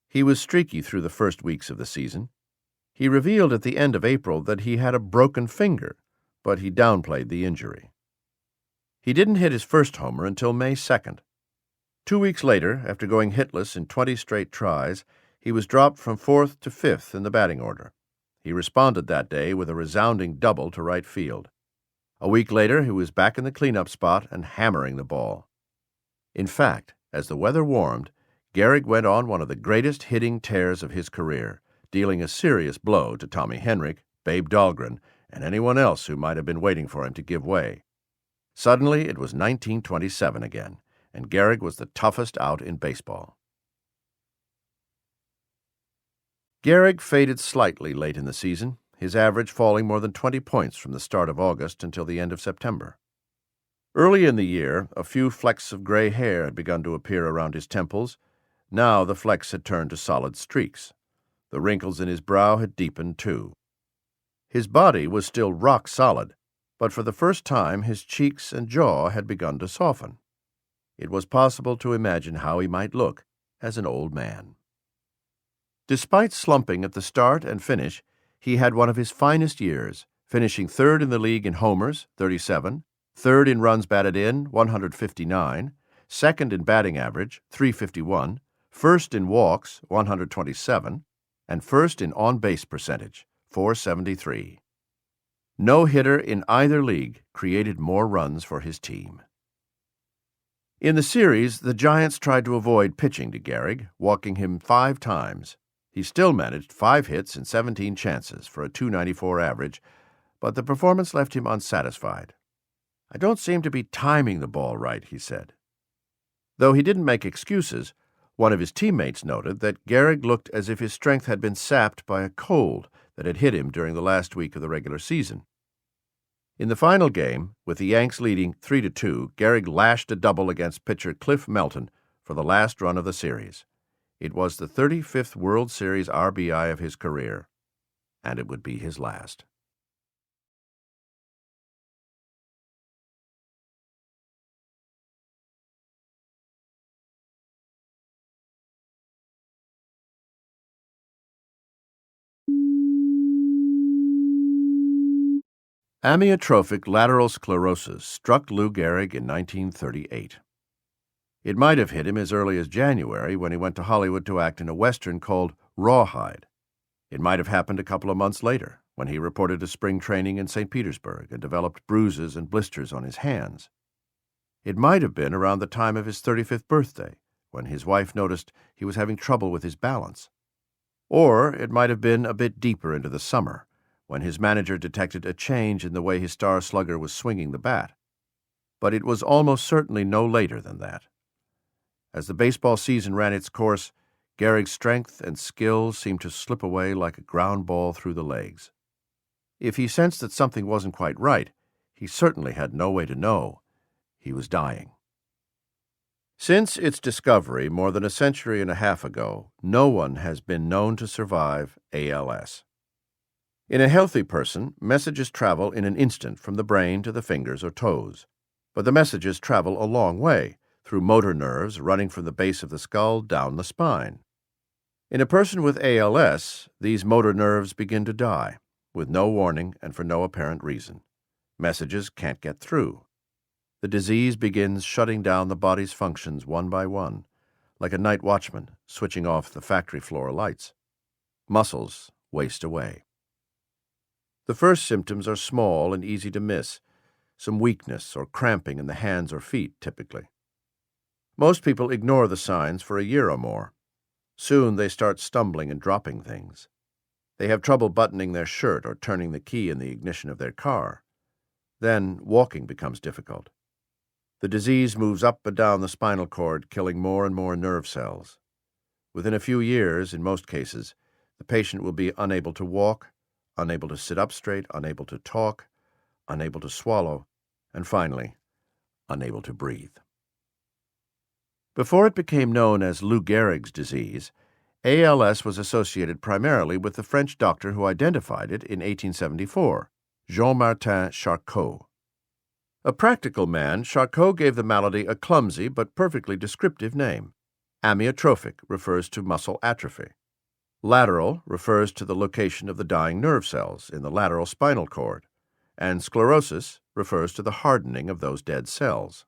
He was streaky through the first weeks of the season. He revealed at the end of April that he had a broken finger, but he downplayed the injury. He didn't hit his first homer until May 2nd. 2 weeks later, after going hitless in 20 straight tries, he was dropped from 4th to 5th in the batting order. He responded that day with a resounding double to right field. A week later, he was back in the cleanup spot and hammering the ball. In fact, as the weather warmed, Gehrig went on one of the greatest hitting tears of his career, dealing a serious blow to Tommy Henrich, Babe Dahlgren, and anyone else who might have been waiting for him to give way. Suddenly, it was 1927 again, and Gehrig was the toughest out in baseball. Gehrig faded slightly late in the season, his average falling more than 20 points from the start of August until the end of September. Early in the year, a few flecks of gray hair had begun to appear around his temples. Now the flecks had turned to solid streaks. The wrinkles in his brow had deepened, too. His body was still rock solid, but for the first time his cheeks and jaw had begun to soften. It was possible to imagine how he might look as an old man. Despite slumping at the start and finish, he had one of his finest years, finishing 3rd in the league in homers, 37, 3rd in runs batted in, 159, 2nd in batting average, 351, 1st in walks, 127, and 1st in on-base percentage, 473. No hitter in either league created more runs for his team. In the series, the Giants tried to avoid pitching to Gehrig, walking him 5 times. He still managed 5 hits and 17 chances for a .294 average, but the performance left him unsatisfied. "I don't seem to be timing the ball right," he said. Though he didn't make excuses, one of his teammates noted that Gehrig looked as if his strength had been sapped by a cold that had hit him during the last week of the regular season. In the final game, with the Yanks leading 3-2, Gehrig lashed a double against pitcher Cliff Melton for the last run of the series. It was the 35th World Series RBI of his career, and it would be his last. Amyotrophic lateral sclerosis struck Lou Gehrig in 1938. It might have hit him as early as January when he went to Hollywood to act in a Western called Rawhide. It might have happened a couple of months later when he reported to spring training in St. Petersburg and developed bruises and blisters on his hands. It might have been around the time of his 35th birthday when his wife noticed he was having trouble with his balance. Or it might have been a bit deeper into the summer when his manager detected a change in the way his star slugger was swinging the bat. But it was almost certainly no later than that. As the baseball season ran its course, Gehrig's strength and skill seemed to slip away like a ground ball through the legs. If he sensed that something wasn't quite right, he certainly had no way to know. He was dying. Since its discovery more than a century and a half ago, no one has been known to survive ALS. In a healthy person, messages travel in an instant from the brain to the fingers or toes. But the messages travel a long way, through motor nerves running from the base of the skull down the spine. In a person with ALS, these motor nerves begin to die, with no warning and for no apparent reason. Messages can't get through. The disease begins shutting down the body's functions one by one, like a night watchman switching off the factory floor lights. Muscles waste away. The first symptoms are small and easy to miss, some weakness or cramping in the hands or feet, typically. Most people ignore the signs for a year or more. Soon they start stumbling and dropping things. They have trouble buttoning their shirt or turning the key in the ignition of their car. Then walking becomes difficult. The disease moves up and down the spinal cord, killing more and more nerve cells. Within a few years, in most cases, the patient will be unable to walk, unable to sit up straight, unable to talk, unable to swallow, and finally, unable to breathe. Before it became known as Lou Gehrig's disease, ALS was associated primarily with the French doctor who identified it in 1874, Jean-Martin Charcot. A practical man, Charcot gave the malady a clumsy but perfectly descriptive name. Amyotrophic refers to muscle atrophy. Lateral refers to the location of the dying nerve cells in the lateral spinal cord, and sclerosis refers to the hardening of those dead cells.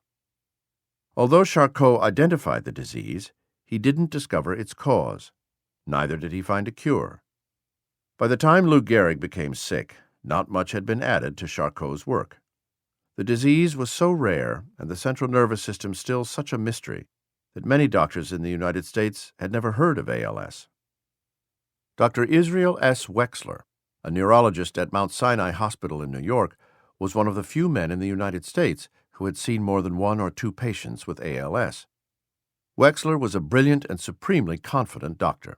Although Charcot identified the disease, he didn't discover its cause. Neither did he find a cure. By the time Lou Gehrig became sick, not much had been added to Charcot's work. The disease was so rare and the central nervous system still such a mystery that many doctors in the United States had never heard of ALS. Dr. Israel S. Wexler, a neurologist at Mount Sinai Hospital in New York, was one of the few men in the United States who had seen more than one or two patients with ALS. Wexler was a brilliant and supremely confident doctor.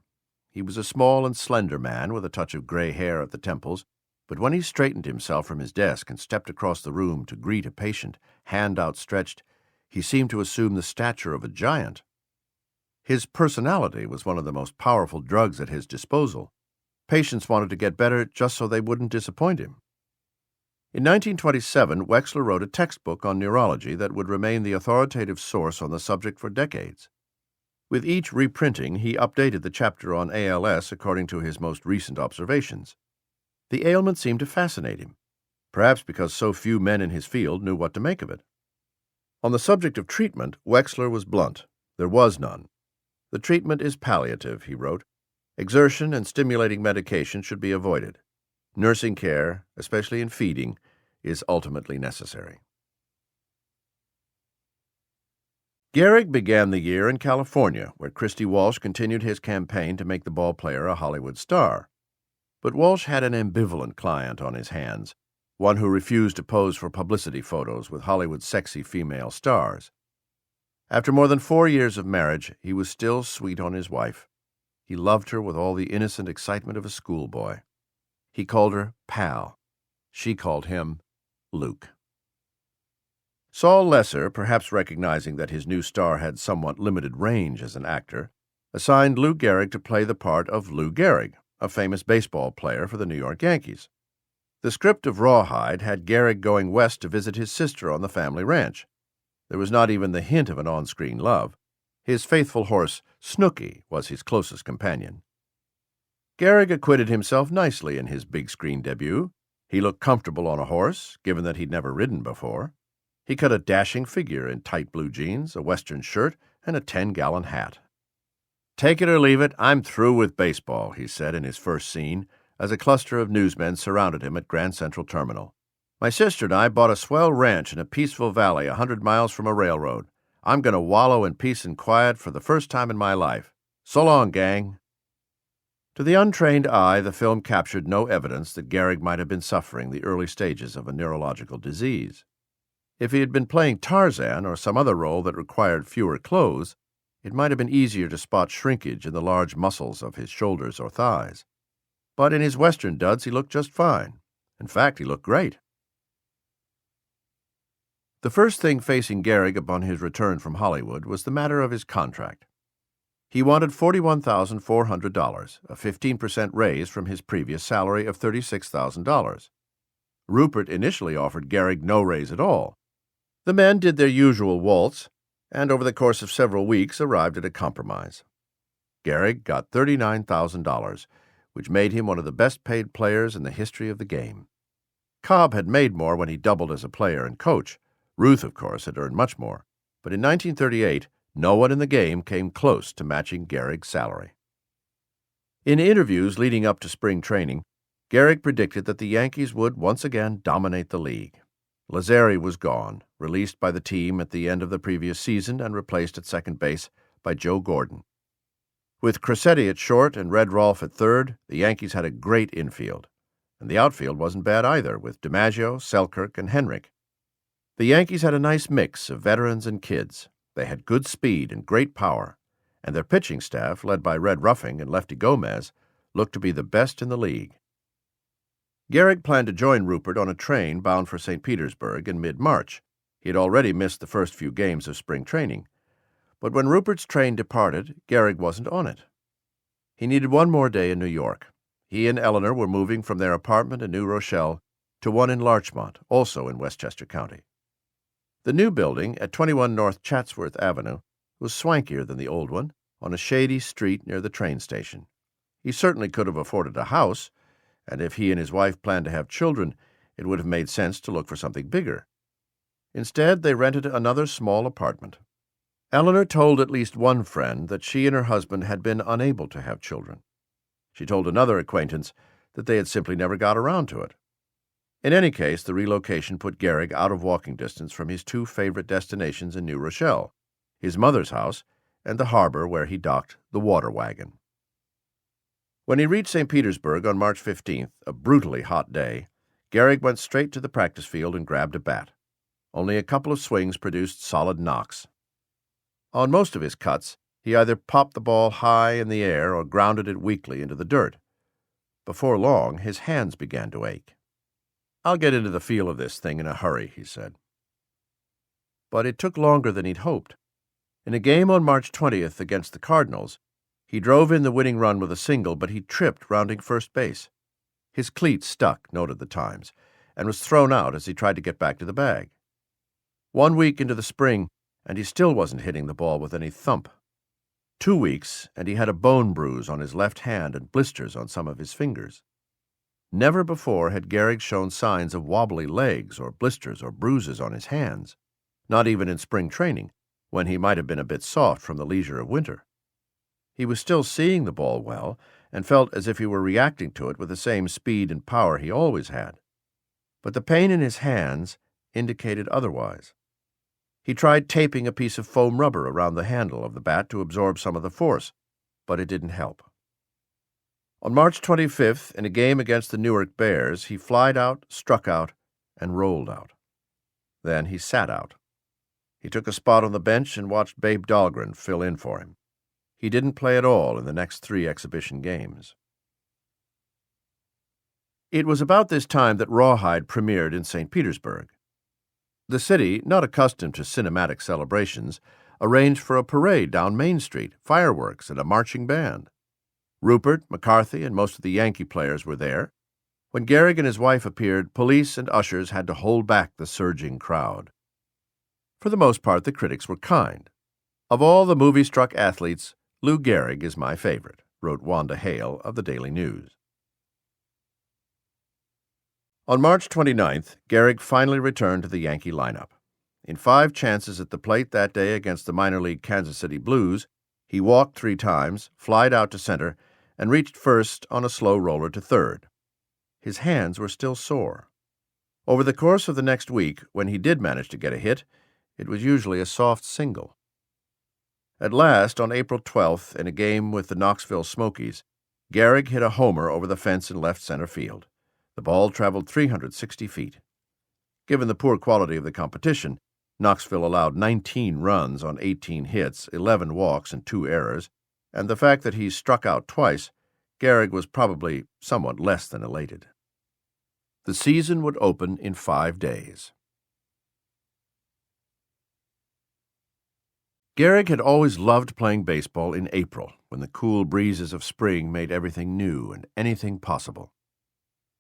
He was a small and slender man with a touch of gray hair at the temples, but when he straightened himself from his desk and stepped across the room to greet a patient, hand outstretched, he seemed to assume the stature of a giant. His personality was one of the most powerful drugs at his disposal. Patients wanted to get better just so they wouldn't disappoint him. In 1927, Wexler wrote a textbook on neurology that would remain the authoritative source on the subject for decades. With each reprinting, he updated the chapter on ALS according to his most recent observations. The ailment seemed to fascinate him, perhaps because so few men in his field knew what to make of it. On the subject of treatment, Wexler was blunt. There was none. The treatment is palliative, he wrote. Exertion and stimulating medication should be avoided. Nursing care, especially in feeding, is ultimately necessary. Gehrig began the year in California, where Christy Walsh continued his campaign to make the ballplayer a Hollywood star. But Walsh had an ambivalent client on his hands, one who refused to pose for publicity photos with Hollywood's sexy female stars. After more than 4 years of marriage, he was still sweet on his wife. He loved her with all the innocent excitement of a schoolboy. He called her Pal. She called him Luke. Saul Lesser, perhaps recognizing that his new star had somewhat limited range as an actor, assigned Lou Gehrig to play the part of Lou Gehrig, a famous baseball player for the New York Yankees. The script of Rawhide had Gehrig going west to visit his sister on the family ranch. There was not even the hint of an on-screen love. His faithful horse, Snooky, was his closest companion. Gehrig acquitted himself nicely in his big-screen debut. He looked comfortable on a horse, given that he'd never ridden before. He cut a dashing figure in tight blue jeans, a western shirt, and a 10-gallon hat. "Take it or leave it, I'm through with baseball," he said in his first scene, as a cluster of newsmen surrounded him at Grand Central Terminal. "My sister and I bought a swell ranch in a peaceful valley 100 miles from a railroad. I'm going to wallow in peace and quiet for the first time in my life. So long, gang." To the untrained eye, the film captured no evidence that Gehrig might have been suffering the early stages of a neurological disease. If he had been playing Tarzan or some other role that required fewer clothes, it might have been easier to spot shrinkage in the large muscles of his shoulders or thighs. But in his Western duds, he looked just fine. In fact, he looked great. The first thing facing Gehrig upon his return from Hollywood was the matter of his contract. He wanted $41,400, a 15% raise from his previous salary of $36,000. Rupert initially offered Gehrig no raise at all. The men did their usual waltz, and over the course of several weeks arrived at a compromise. Gehrig got $39,000, which made him one of the best-paid players in the history of the game. Cobb had made more when he doubled as a player and coach. Ruth, of course, had earned much more. But in 1938, no one in the game came close to matching Gehrig's salary. In interviews leading up to spring training, Gehrig predicted that the Yankees would once again dominate the league. Lazzeri was gone, released by the team at the end of the previous season and replaced at second base by Joe Gordon. With Cressetti at short and Red Rolfe at third, the Yankees had a great infield. And the outfield wasn't bad either, with DiMaggio, Selkirk, and Henrik. The Yankees had a nice mix of veterans and kids. They had good speed and great power, and their pitching staff, led by Red Ruffing and Lefty Gomez, looked to be the best in the league. Gehrig planned to join Rupert on a train bound for St. Petersburg in mid-March. He had already missed the first few games of spring training. But when Rupert's train departed, Gehrig wasn't on it. He needed one more day in New York. He and Eleanor were moving from their apartment in New Rochelle to one in Larchmont, also in Westchester County. The new building at 21 North Chatsworth Avenue was swankier than the old one, on a shady street near the train station. He certainly could have afforded a house, and if he and his wife planned to have children, it would have made sense to look for something bigger. Instead, they rented another small apartment. Eleanor told at least one friend that she and her husband had been unable to have children. She told another acquaintance that they had simply never got around to it. In any case, the relocation put Gehrig out of walking distance from his two favorite destinations in New Rochelle, his mother's house and the harbor where he docked the water wagon. When he reached St. Petersburg on March 15th, a brutally hot day, Gehrig went straight to the practice field and grabbed a bat. Only a couple of swings produced solid knocks. On most of his cuts, he either popped the ball high in the air or grounded it weakly into the dirt. Before long, his hands began to ache. "I'll get into the feel of this thing in a hurry," he said. But it took longer than he'd hoped. In a game on March 20th against the Cardinals, he drove in the winning run with a single, but he tripped rounding first base. His cleat stuck, noted the Times, and was thrown out as he tried to get back to the bag. 1 week into the spring, and he still wasn't hitting the ball with any thump. 2 weeks, and he had a bone bruise on his left hand and blisters on some of his fingers. Never before had Gehrig shown signs of wobbly legs or blisters or bruises on his hands, not even in spring training, when he might have been a bit soft from the leisure of winter. He was still seeing the ball well and felt as if he were reacting to it with the same speed and power he always had. But the pain in his hands indicated otherwise. He tried taping a piece of foam rubber around the handle of the bat to absorb some of the force, but it didn't help. On March 25th, in a game against the Newark Bears, he flied out, struck out, and rolled out. Then he sat out. He took a spot on the bench and watched Babe Dahlgren fill in for him. He didn't play at all in the next 3 exhibition games. It was about this time that Rawhide premiered in St. Petersburg. The city, not accustomed to cinematic celebrations, arranged for a parade down Main Street, fireworks, and a marching band. Rupert, McCarthy, and most of the Yankee players were there. When Gehrig and his wife appeared, police and ushers had to hold back the surging crowd. For the most part, the critics were kind. Of all the movie-struck athletes, Lou Gehrig is my favorite, wrote Wanda Hale of the Daily News. On March 29th, Gehrig finally returned to the Yankee lineup. In 5 chances at the plate that day against the minor league Kansas City Blues, he walked 3 times, flied out to center, and reached first on a slow roller to third. His hands were still sore. Over the course of the next week, when he did manage to get a hit, it was usually a soft single. At last, on April 12th, in a game with the Knoxville Smokies, Gehrig hit a homer over the fence in left center field. The ball traveled 360 feet. Given the poor quality of the competition, Knoxville allowed 19 runs on 18 hits, 11 walks, and 2 errors, and the fact that he struck out twice, Gehrig was probably somewhat less than elated. The season would open in 5 days. Gehrig had always loved playing baseball in April, when the cool breezes of spring made everything new and anything possible.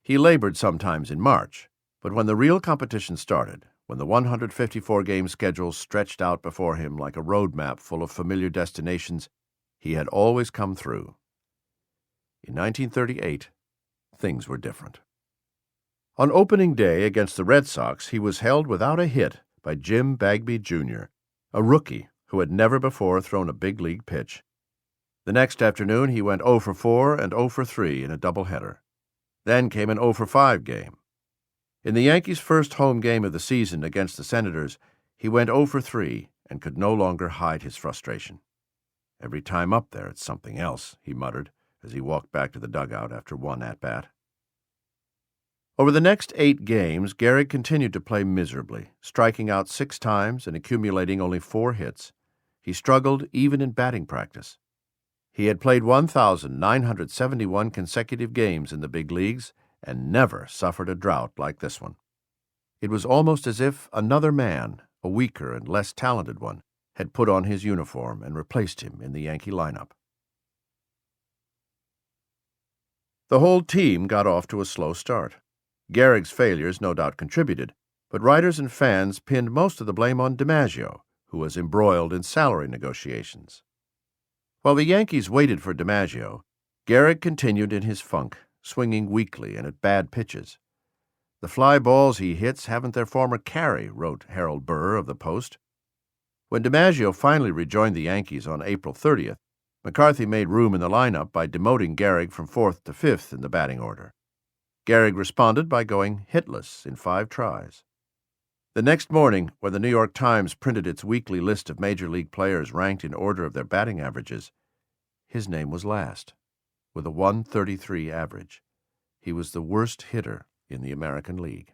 He labored sometimes in March, but when the real competition started, when the 154-game schedule stretched out before him like a road map full of familiar destinations, he had always come through. In 1938, things were different. On opening day against the Red Sox, he was held without a hit by Jim Bagby, Jr., a rookie who had never before thrown a big league pitch. The next afternoon, he went 0 for 4 and 0 for 3 in a doubleheader. Then came an 0 for 5 game. In the Yankees' first home game of the season against the Senators, he went 0 for 3 and could no longer hide his frustration. "Every time up there, it's something else," he muttered as he walked back to the dugout after 1 at-bat. Over the next 8 games, Gehrig continued to play miserably, striking out 6 times and accumulating only 4 hits. He struggled even in batting practice. He had played 1,971 consecutive games in the big leagues and never suffered a drought like this one. It was almost as if another man, a weaker and less talented one, had put on his uniform and replaced him in the Yankee lineup. The whole team got off to a slow start. Gehrig's failures no doubt contributed, but writers and fans pinned most of the blame on DiMaggio, who was embroiled in salary negotiations. While the Yankees waited for DiMaggio, Gehrig continued in his funk, swinging weakly and at bad pitches. "The fly balls he hits haven't their former carry," wrote Harold Burr of the Post. When DiMaggio finally rejoined the Yankees on April 30th, McCarthy made room in the lineup by demoting Gehrig from 4th to 5th in the batting order. Gehrig responded by going hitless in 5 tries. The next morning, when the New York Times printed its weekly list of Major League players ranked in order of their batting averages, his name was last, with a 133 average. He was the worst hitter in the American League.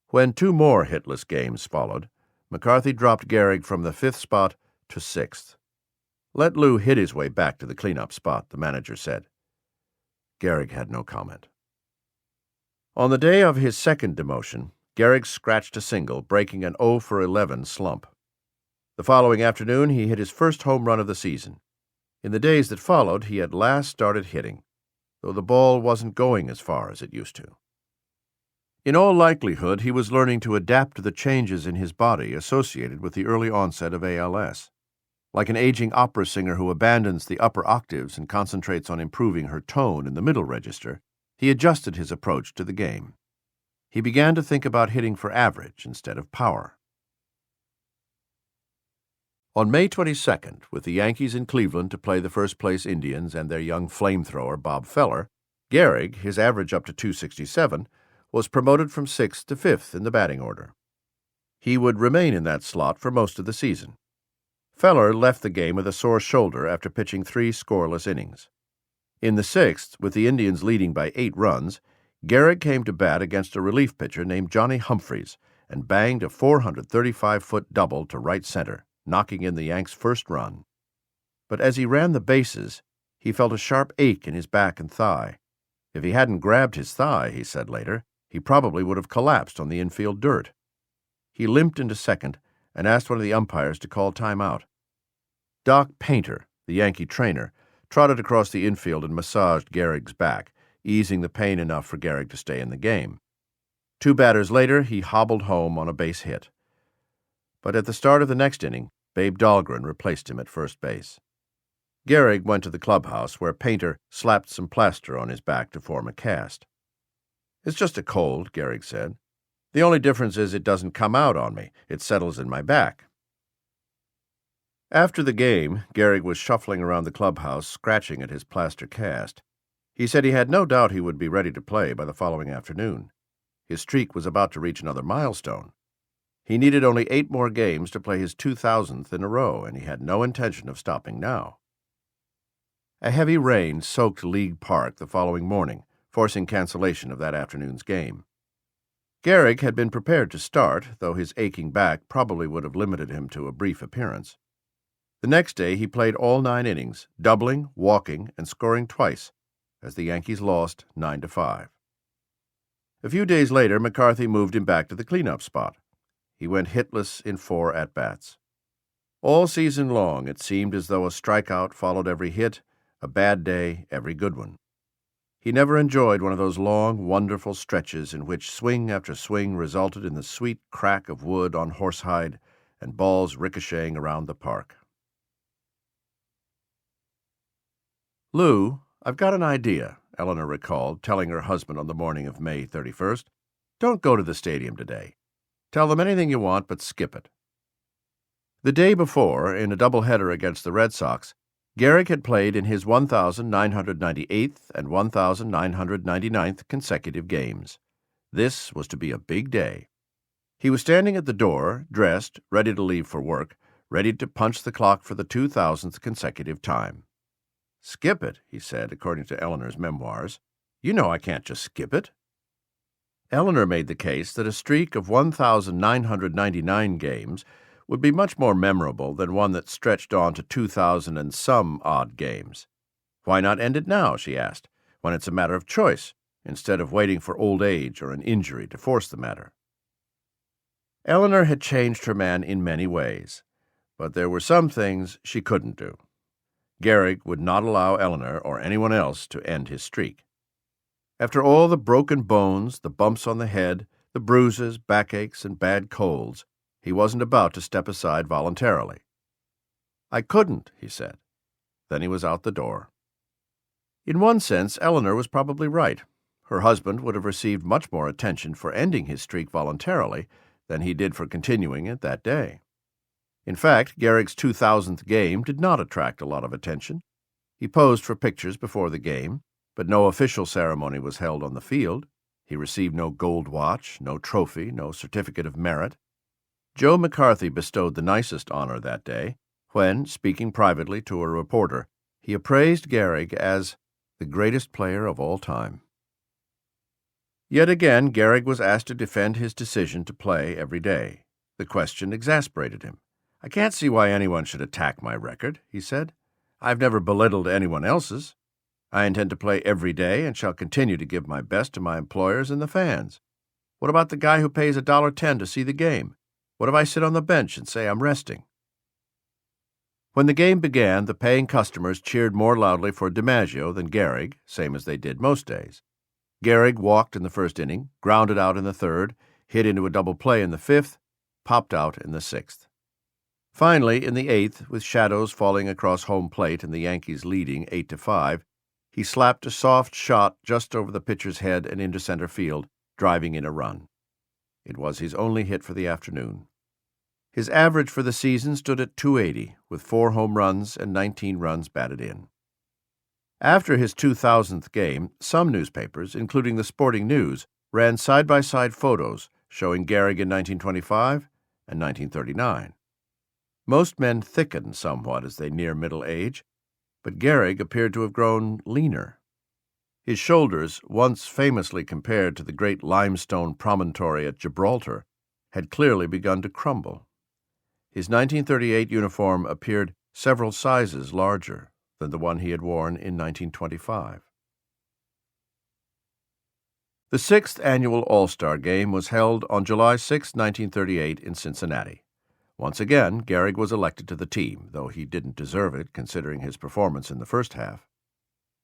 When 2 more hitless games followed, McCarthy dropped Gehrig from the 5th spot to 6th. "Let Lou hit his way back to the cleanup spot," the manager said. Gehrig had no comment. On the day of his second demotion, Gehrig scratched a single, breaking an 0 for 11 slump. The following afternoon, he hit his first home run of the season. In the days that followed, he at last started hitting, though the ball wasn't going as far as it used to. In all likelihood, he was learning to adapt to the changes in his body associated with the early onset of ALS. Like an aging opera singer who abandons the upper octaves and concentrates on improving her tone in the middle register, he adjusted his approach to the game. He began to think about hitting for average instead of power. On May 22nd, with the Yankees in Cleveland to play the first-place Indians and their young flamethrower Bob Feller, Gehrig, his average up to .267, was promoted from 6th to 5th in the batting order. He would remain in that slot for most of the season. Feller left the game with a sore shoulder after pitching 3 scoreless innings. In the 6th, with the Indians leading by 8 runs, Gehrig came to bat against a relief pitcher named Johnny Humphreys and banged a 435-foot double to right center, knocking in the Yanks' first run. But as he ran the bases, he felt a sharp ache in his back and thigh. If he hadn't grabbed his thigh, he said later, he probably would have collapsed on the infield dirt. He limped into second and asked one of the umpires to call timeout. Doc Painter, the Yankee trainer, trotted across the infield and massaged Gehrig's back, easing the pain enough for Gehrig to stay in the game. 2 batters later, he hobbled home on a base hit. But at the start of the next inning, Babe Dahlgren replaced him at first base. Gehrig went to the clubhouse where Painter slapped some plaster on his back to form a cast. "It's just a cold," Gehrig said. "The only difference is it doesn't come out on me. It settles in my back." After the game, Gehrig was shuffling around the clubhouse, scratching at his plaster cast. He said he had no doubt he would be ready to play by the following afternoon. His streak was about to reach another milestone. He needed only 8 more games to play his 2,000th in a row, and he had no intention of stopping now. A heavy rain soaked League Park the following morning, forcing cancellation of that afternoon's game. Gehrig had been prepared to start, though his aching back probably would have limited him to a brief appearance. The next day he played all 9 innings, doubling, walking, and scoring twice, as the Yankees lost 9-5. A few days later, McCarthy moved him back to the cleanup spot. He went hitless in 4 at-bats. All season long, it seemed as though a strikeout followed every hit, a bad day every good one. He never enjoyed one of those long, wonderful stretches in which swing after swing resulted in the sweet crack of wood on horsehide and balls ricocheting around the park. "Lou, I've got an idea," Eleanor recalled, telling her husband on the morning of May 31st. "Don't go to the stadium today. Tell them anything you want, but skip it." The day before, in a doubleheader against the Red Sox, Gehrig had played in his 1,998th and 1,999th consecutive games. This was to be a big day. He was standing at the door, dressed, ready to leave for work, ready to punch the clock for the 2,000th consecutive time. "Skip it," he said, according to Eleanor's memoirs. "You know I can't just skip it." Eleanor made the case that a streak of 1,999 games would be much more memorable than one that stretched on to 2,000 and some odd games. "Why not end it now," she asked, "when it's a matter of choice, instead of waiting for old age or an injury to force the matter?" Eleanor had changed her man in many ways, but there were some things she couldn't do. Gehrig would not allow Eleanor or anyone else to end his streak. After all the broken bones, the bumps on the head, the bruises, backaches, and bad colds, he wasn't about to step aside voluntarily. "I couldn't," he said. Then he was out the door. In one sense, Eleanor was probably right. Her husband would have received much more attention for ending his streak voluntarily than he did for continuing it that day. In fact, Gehrig's 2,000th game did not attract a lot of attention. He posed for pictures before the game, but no official ceremony was held on the field. He received no gold watch, no trophy, no certificate of merit. Joe McCarthy bestowed the nicest honor that day when, speaking privately to a reporter, he appraised Gehrig as the greatest player of all time. Yet again, Gehrig was asked to defend his decision to play every day. The question exasperated him. "I can't see why anyone should attack my record," he said. "I've never belittled anyone else's. I intend to play every day and shall continue to give my best to my employers and the fans. What about the guy who pays $1.10 to see the game? What if I sit on the bench and say I'm resting?" When the game began, the paying customers cheered more loudly for DiMaggio than Gehrig, same as they did most days. Gehrig walked in the first inning, grounded out in the third, hit into a double play in the fifth, popped out in the sixth. Finally, in the eighth, with shadows falling across home plate and the Yankees leading 8-5, he slapped a soft shot just over the pitcher's head and into center field, driving in a run. It was his only hit for the afternoon. His average for the season stood at .280, with 4 home runs and 19 runs batted in. After his 2,000th game, some newspapers, including the Sporting News, ran side-by-side photos showing Gehrig in 1925 and 1939. Most men thicken somewhat as they near middle age, but Gehrig appeared to have grown leaner. His shoulders, once famously compared to the great limestone promontory at Gibraltar, had clearly begun to crumble. His 1938 uniform appeared several sizes larger than the one he had worn in 1925. The 6th Annual All-Star Game was held on July 6, 1938, in Cincinnati. Once again, Gehrig was elected to the team, though he didn't deserve it considering his performance in the first half.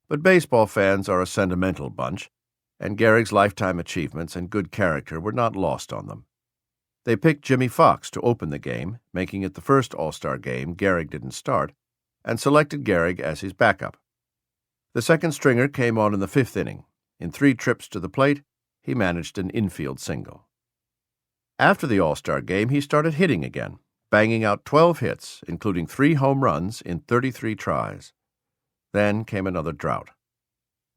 But baseball fans are a sentimental bunch, and Gehrig's lifetime achievements and good character were not lost on them. They picked Jimmy Fox to open the game, making it the first All-Star game Gehrig didn't start, and selected Gehrig as his backup. The second stringer came on in the 5th inning. In 3 trips to the plate, he managed an infield single. After the All-Star game, he started hitting again, banging out 12 hits, including 3 home runs in 33 tries. Then came another drought.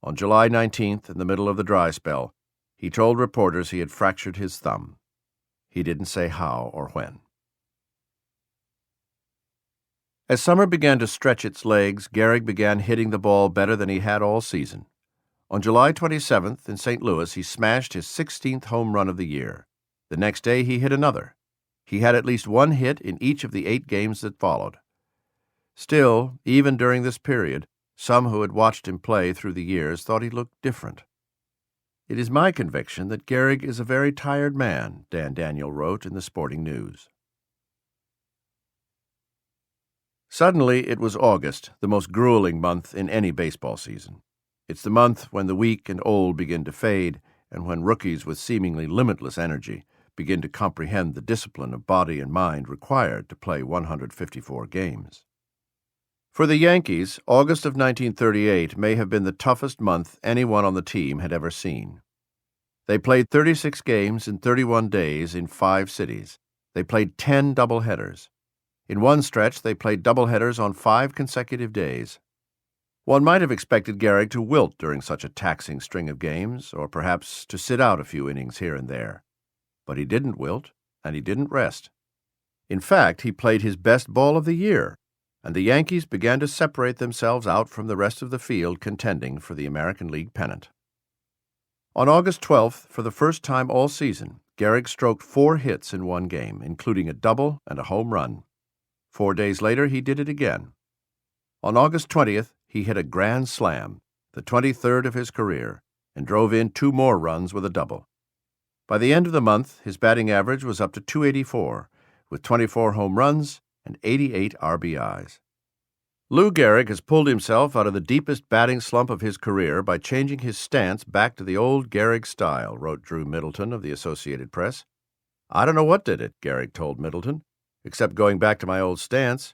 On July 19th, in the middle of the dry spell, he told reporters he had fractured his thumb. He didn't say how or when. As summer began to stretch its legs, Gehrig began hitting the ball better than he had all season. On July 27th, in St. Louis, he smashed his 16th home run of the year. The next day, he hit another. He had at least 1 hit in each of the 8 games that followed. Still, even during this period, some who had watched him play through the years thought he looked different. "It is my conviction that Gehrig is a very tired man," Dan Daniel wrote in the Sporting News. Suddenly, it was August, the most grueling month in any baseball season. It's the month when the weak and old begin to fade, and when rookies with seemingly limitless energy begin to comprehend the discipline of body and mind required to play 154 games. For the Yankees, August of 1938 may have been the toughest month anyone on the team had ever seen. They played 36 games in 31 days in 5 cities. They played 10 doubleheaders. In one stretch, they played doubleheaders on 5 consecutive days. One might have expected Gehrig to wilt during such a taxing string of games, or perhaps to sit out a few innings here and there. But he didn't wilt, and he didn't rest. In fact, he played his best ball of the year, and the Yankees began to separate themselves out from the rest of the field contending for the American League pennant. On August 12th, for the first time all season, Gehrig stroked 4 hits in one game, including a double and a home run. 4 days later, he did it again. On August 20th, he hit a grand slam, the 23rd of his career, and drove in 2 more runs with a double. By the end of the month, his batting average was up to .284, with 24 home runs and 88 RBIs. Lou Gehrig has pulled himself out of the deepest batting slump of his career by changing his stance back to the old Gehrig style, wrote Drew Middleton of the Associated Press. "I don't know what did it," Gehrig told Middleton, "except going back to my old stance.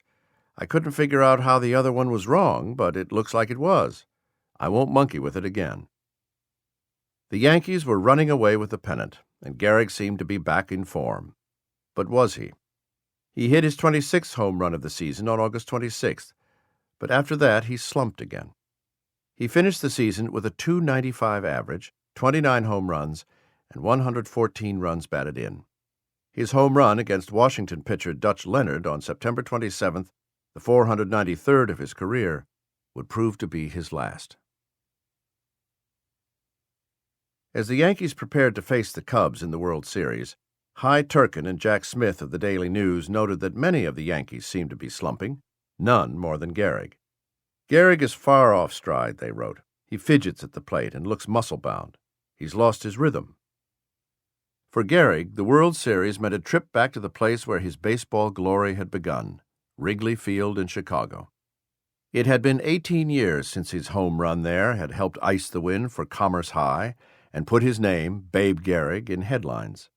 I couldn't figure out how the other one was wrong, but it looks like it was. I won't monkey with it again." The Yankees were running away with the pennant, and Gehrig seemed to be back in form. But was he? He hit his 26th home run of the season on August 26th, but after that he slumped again. He finished the season with a .295 average, 29 home runs, and 114 runs batted in. His home run against Washington pitcher Dutch Leonard on September 27th, the 493rd of his career, would prove to be his last. As the Yankees prepared to face the Cubs in the World Series, Hy Turkin and Jack Smith of the Daily News noted that many of the Yankees seemed to be slumping, none more than Gehrig. "Gehrig is far off stride," they wrote. "He fidgets at the plate and looks muscle-bound. He's lost his rhythm." For Gehrig, the World Series meant a trip back to the place where his baseball glory had begun, Wrigley Field in Chicago. It had been 18 years since his home run there had helped ice the win for Commerce High and put his name, Babe Gehrig, in headlines.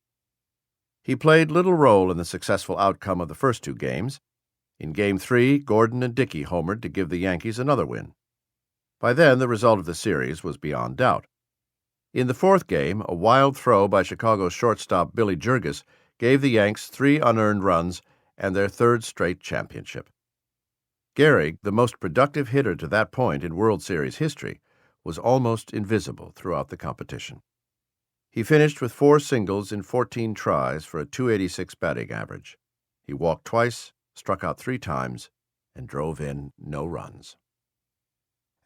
He played little role in the successful outcome of the first 2 games. In Game 3, Gordon and Dickey homered to give the Yankees another win. By then, the result of the series was beyond doubt. In the 4th game, a wild throw by Chicago's shortstop Billy Jurgis gave the Yanks 3 unearned runs and their 3rd straight championship. Gehrig, the most productive hitter to that point in World Series history, was almost invisible throughout the competition. He finished with 4 singles in 14 tries for a .286 batting average. He walked twice, struck out 3 times, and drove in no runs.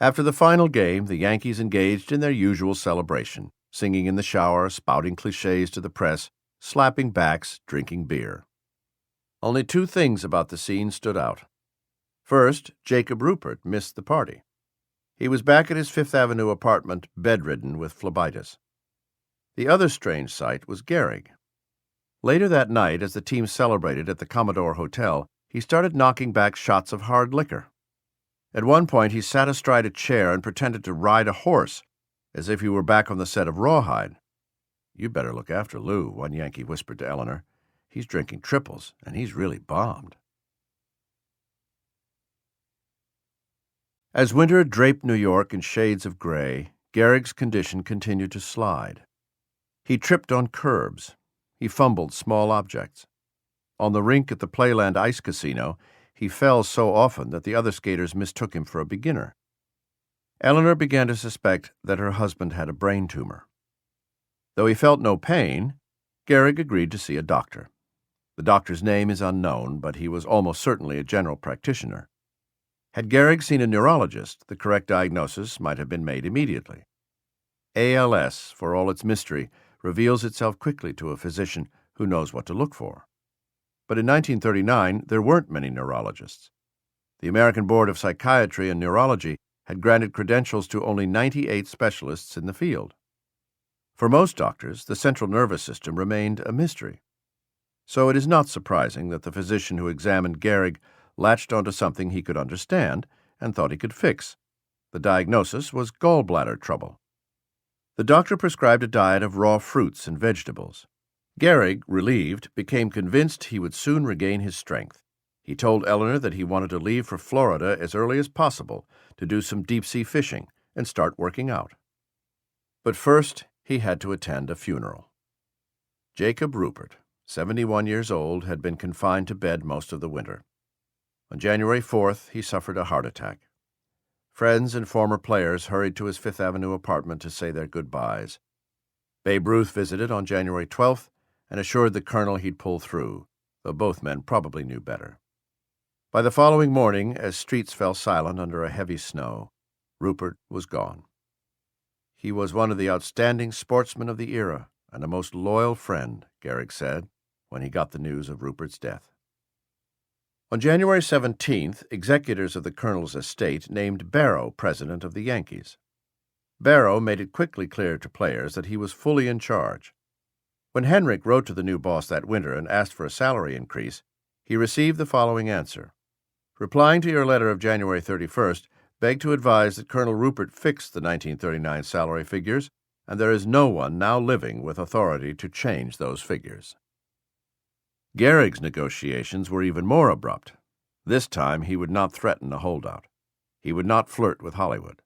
After the final game, the Yankees engaged in their usual celebration, singing in the shower, spouting cliches to the press, slapping backs, drinking beer. Only two things about the scene stood out. First, Jacob Ruppert missed the party. He was back at his Fifth Avenue apartment, bedridden with phlebitis. The other strange sight was GEHRIG. Later that night, as the team celebrated at the Commodore Hotel, he started knocking back shots of hard liquor. At one point, he sat astride a chair and pretended to ride a horse, as if he were back on the set of Rawhide. "You better look after Lou," one Yankee whispered to Eleanor. "He's drinking triples, and he's really bombed." As winter draped New York in shades of gray, GEHRIG's condition continued to slide. He tripped on curbs. He fumbled small objects. On the rink at the Playland Ice Casino, he fell so often that the other skaters mistook him for a beginner. Eleanor began to suspect that her husband had a brain tumor. Though he felt no pain, GEHRIG agreed to see a doctor. The doctor's name is unknown, but he was almost certainly a general practitioner. Had GEHRIG seen a neurologist, the correct diagnosis might have been made immediately. ALS, for all its mystery, reveals itself quickly to a physician who knows what to look for. But in 1939, there weren't many neurologists. The American Board of Psychiatry and Neurology had granted credentials to only 98 specialists in the field. For most doctors, the central nervous system remained a mystery. So it is not surprising that the physician who examined GEHRIG latched onto something he could understand and thought he could fix. The diagnosis was gallbladder trouble. The doctor prescribed a diet of raw fruits and vegetables. GEHRIG, relieved, became convinced he would soon regain his strength. He told Eleanor that he wanted to leave for Florida as early as possible to do some deep-sea fishing and start working out. But first, he had to attend a funeral. Jacob Ruppert, 71 years old, had been confined to bed most of the winter. On January 4th, he suffered a heart attack. Friends and former players hurried to his Fifth Avenue apartment to say their goodbyes. Babe Ruth visited on January 12th and assured the colonel he'd pull through, though both men probably knew better. By the following morning, as streets fell silent under a heavy snow, Ruppert was gone. He was one of the outstanding sportsmen of the era and a most loyal friend, GEHRIG said, when he got the news of Ruppert's death. On January 17th, executors of the colonel's estate named Barrow president of the Yankees. Barrow made it quickly clear to players that he was fully in charge. When Henrik wrote to the new boss that winter and asked for a salary increase, he received the following answer. Replying to your letter of January 31st, beg to advise that Colonel Ruppert fixed the 1939 salary figures, and there is no one now living with authority to change those figures. GEHRIG's negotiations were even more abrupt. This time he would not threaten a holdout. He would not flirt with Hollywood.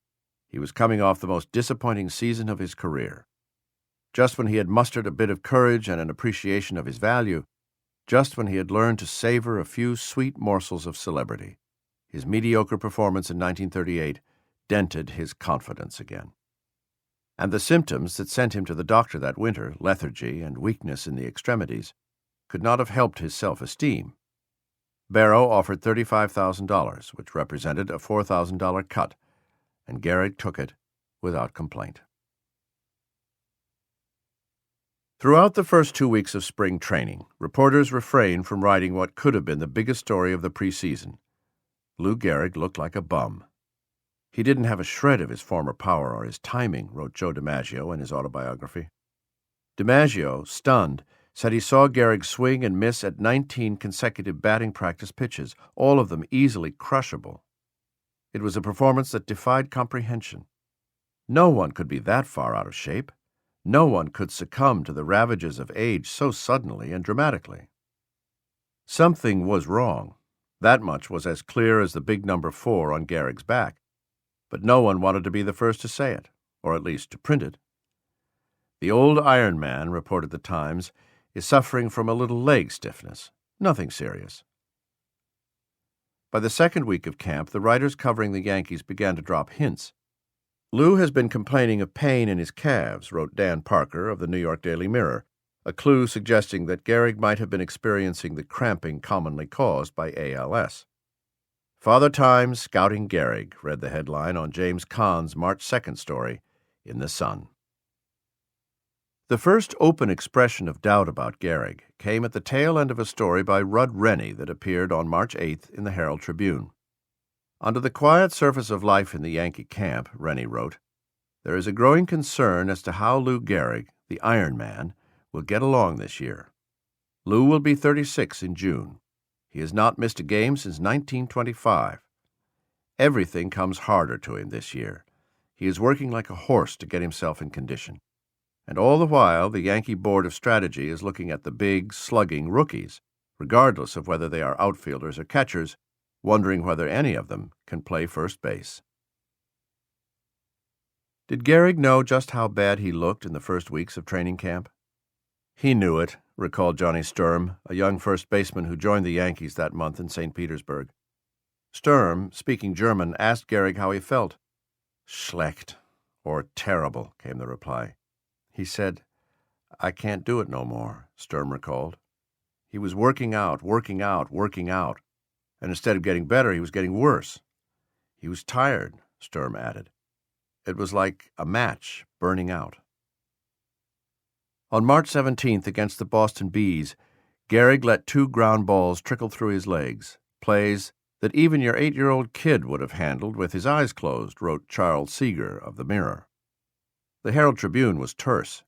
He was coming off the most disappointing season of his career. Just when he had mustered a bit of courage and an appreciation of his value, just when he had learned to savor a few sweet morsels of celebrity, his mediocre performance in 1938 dented his confidence again. And the symptoms that sent him to the doctor that winter, lethargy and weakness in the extremities, could not have helped his self-esteem. Barrow offered $35,000, which represented a $4,000 cut, and GEHRIG took it without complaint. Throughout the first 2 weeks of spring training, reporters refrained from writing what could have been the biggest story of the preseason. Lou Gehrig looked like a bum. He didn't have a shred of his former power or his timing, wrote Joe DiMaggio in his autobiography. DiMaggio, stunned, said he saw Gehrig swing and miss at 19 consecutive batting practice pitches, all of them easily crushable. It was a performance that defied comprehension. No one could be that far out of shape. No one could succumb to the ravages of age so suddenly and dramatically. Something was wrong. That much was as clear as the big number 4 on Gehrig's back. But no one wanted to be the first to say it, or at least to print it. The old Iron Man, reported the Times, is suffering from a little leg stiffness. Nothing serious. By the second week of camp, the writers covering the Yankees began to drop hints. Lou has been complaining of pain in his calves, wrote Dan Parker of the New York Daily Mirror, a clue suggesting that Gehrig might have been experiencing the cramping commonly caused by ALS. "Father Time Scouting Gehrig," read the headline on James Cahn's March 2nd story in The Sun. The first open expression of doubt about Gehrig came at the tail end of a story by Rudd Rennie that appeared on March 8th in the Herald Tribune. Under the quiet surface of life in the Yankee camp, Rennie wrote, there is a growing concern as to how Lou Gehrig, the Iron Man, will get along this year. Lou will be 36 in June. He has not missed a game since 1925. Everything comes harder to him this year. He is working like a horse to get himself in condition. And all the while, the Yankee Board of Strategy is looking at the big, slugging rookies, regardless of whether they are outfielders or catchers, wondering whether any of them can play first base. Did Gehrig know just how bad he looked in the first weeks of training camp? He knew it, recalled Johnny Sturm, a young first baseman who joined the Yankees that month in St. Petersburg. Sturm, speaking German, asked Gehrig how he felt. "Schlecht," or "terrible," came the reply. He said, "I can't do it no more," Sturm recalled. He was working out, and instead of getting better, he was getting worse. He was tired, Sturm added. It was like a match burning out. On March 17th against the Boston Bees, Gehrig let 2 ground balls trickle through his legs, plays that even your 8-year-old kid would have handled with his eyes closed, wrote Charles Seeger of the Mirror. The Herald Tribune was terse.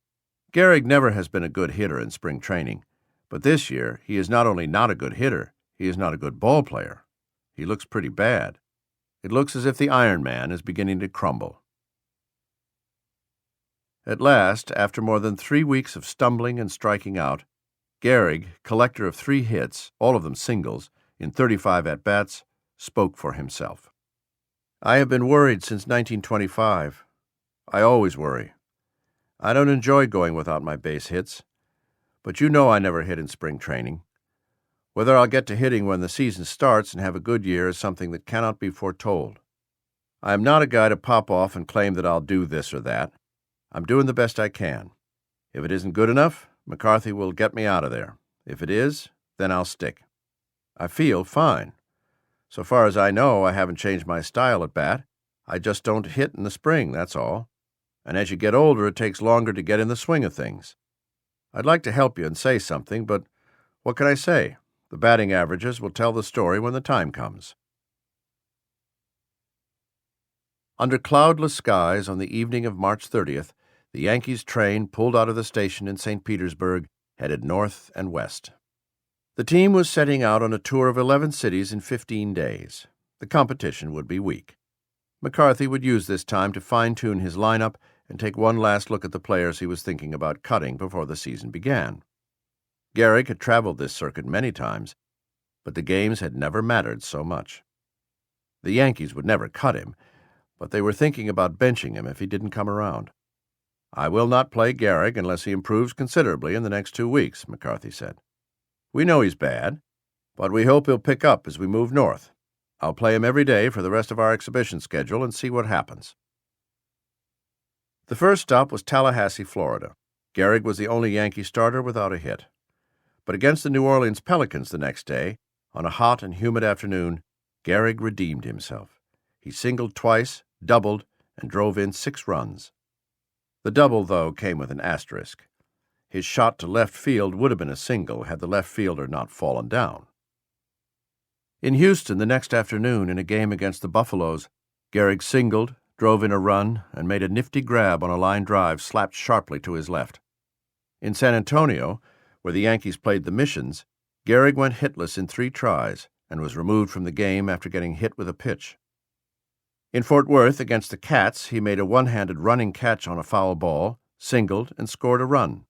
Gehrig never has been a good hitter in spring training, but this year he is not only not a good hitter, he is not a good ball player. He looks pretty bad. It looks as if the Iron Man is beginning to crumble. At last, after more than 3 weeks of stumbling and striking out, Gehrig, collector of 3 hits, all of them singles, in 35 at-bats, spoke for himself. "I have been worried since 1925. I always worry. I don't enjoy going without my base hits, but you know I never hit in spring training. Whether I'll get to hitting when the season starts and have a good year is something that cannot be foretold. I am not a guy to pop off and claim that I'll do this or that. I'm doing the best I can. If it isn't good enough, McCarthy will get me out of there. If it is, then I'll stick. I feel fine. So far as I know, I haven't changed my style at bat. I just don't hit in the spring, that's all. And as you get older, it takes longer to get in the swing of things. I'd like to help you and say something, but what can I say? The batting averages will tell the story when the time comes." Under cloudless skies on the evening of March 30th, the Yankees train pulled out of the station in St. Petersburg, headed north and west. The team was setting out on a tour of 11 cities in 15 days. The competition would be weak. McCarthy would use this time to fine-tune his lineup and take one last look at the players he was thinking about cutting before the season began. Gehrig had traveled this circuit many times, but the games had never mattered so much. The Yankees would never cut him, but they were thinking about benching him if he didn't come around. "I will not play Gehrig unless he improves considerably in the next 2 weeks," McCarthy said. "We know he's bad, but we hope he'll pick up as we move north. I'll play him every day for the rest of our exhibition schedule and see what happens." The first stop was Tallahassee, Florida. Gehrig was the only Yankee starter without a hit. But against the New Orleans Pelicans the next day, on a hot and humid afternoon, Gehrig redeemed himself. He singled twice, doubled, and drove in 6 runs. The double, though, came with an asterisk. His shot to left field would have been a single had the left fielder not fallen down. In Houston the next afternoon, in a game against the Buffaloes, Gehrig singled, drove in a run, and made a nifty grab on a line drive slapped sharply to his left. In San Antonio, where the Yankees played the Missions, Gehrig went hitless in 3 tries and was removed from the game after getting hit with a pitch. In Fort Worth, against the Cats, he made a one-handed running catch on a foul ball, singled, and scored a run.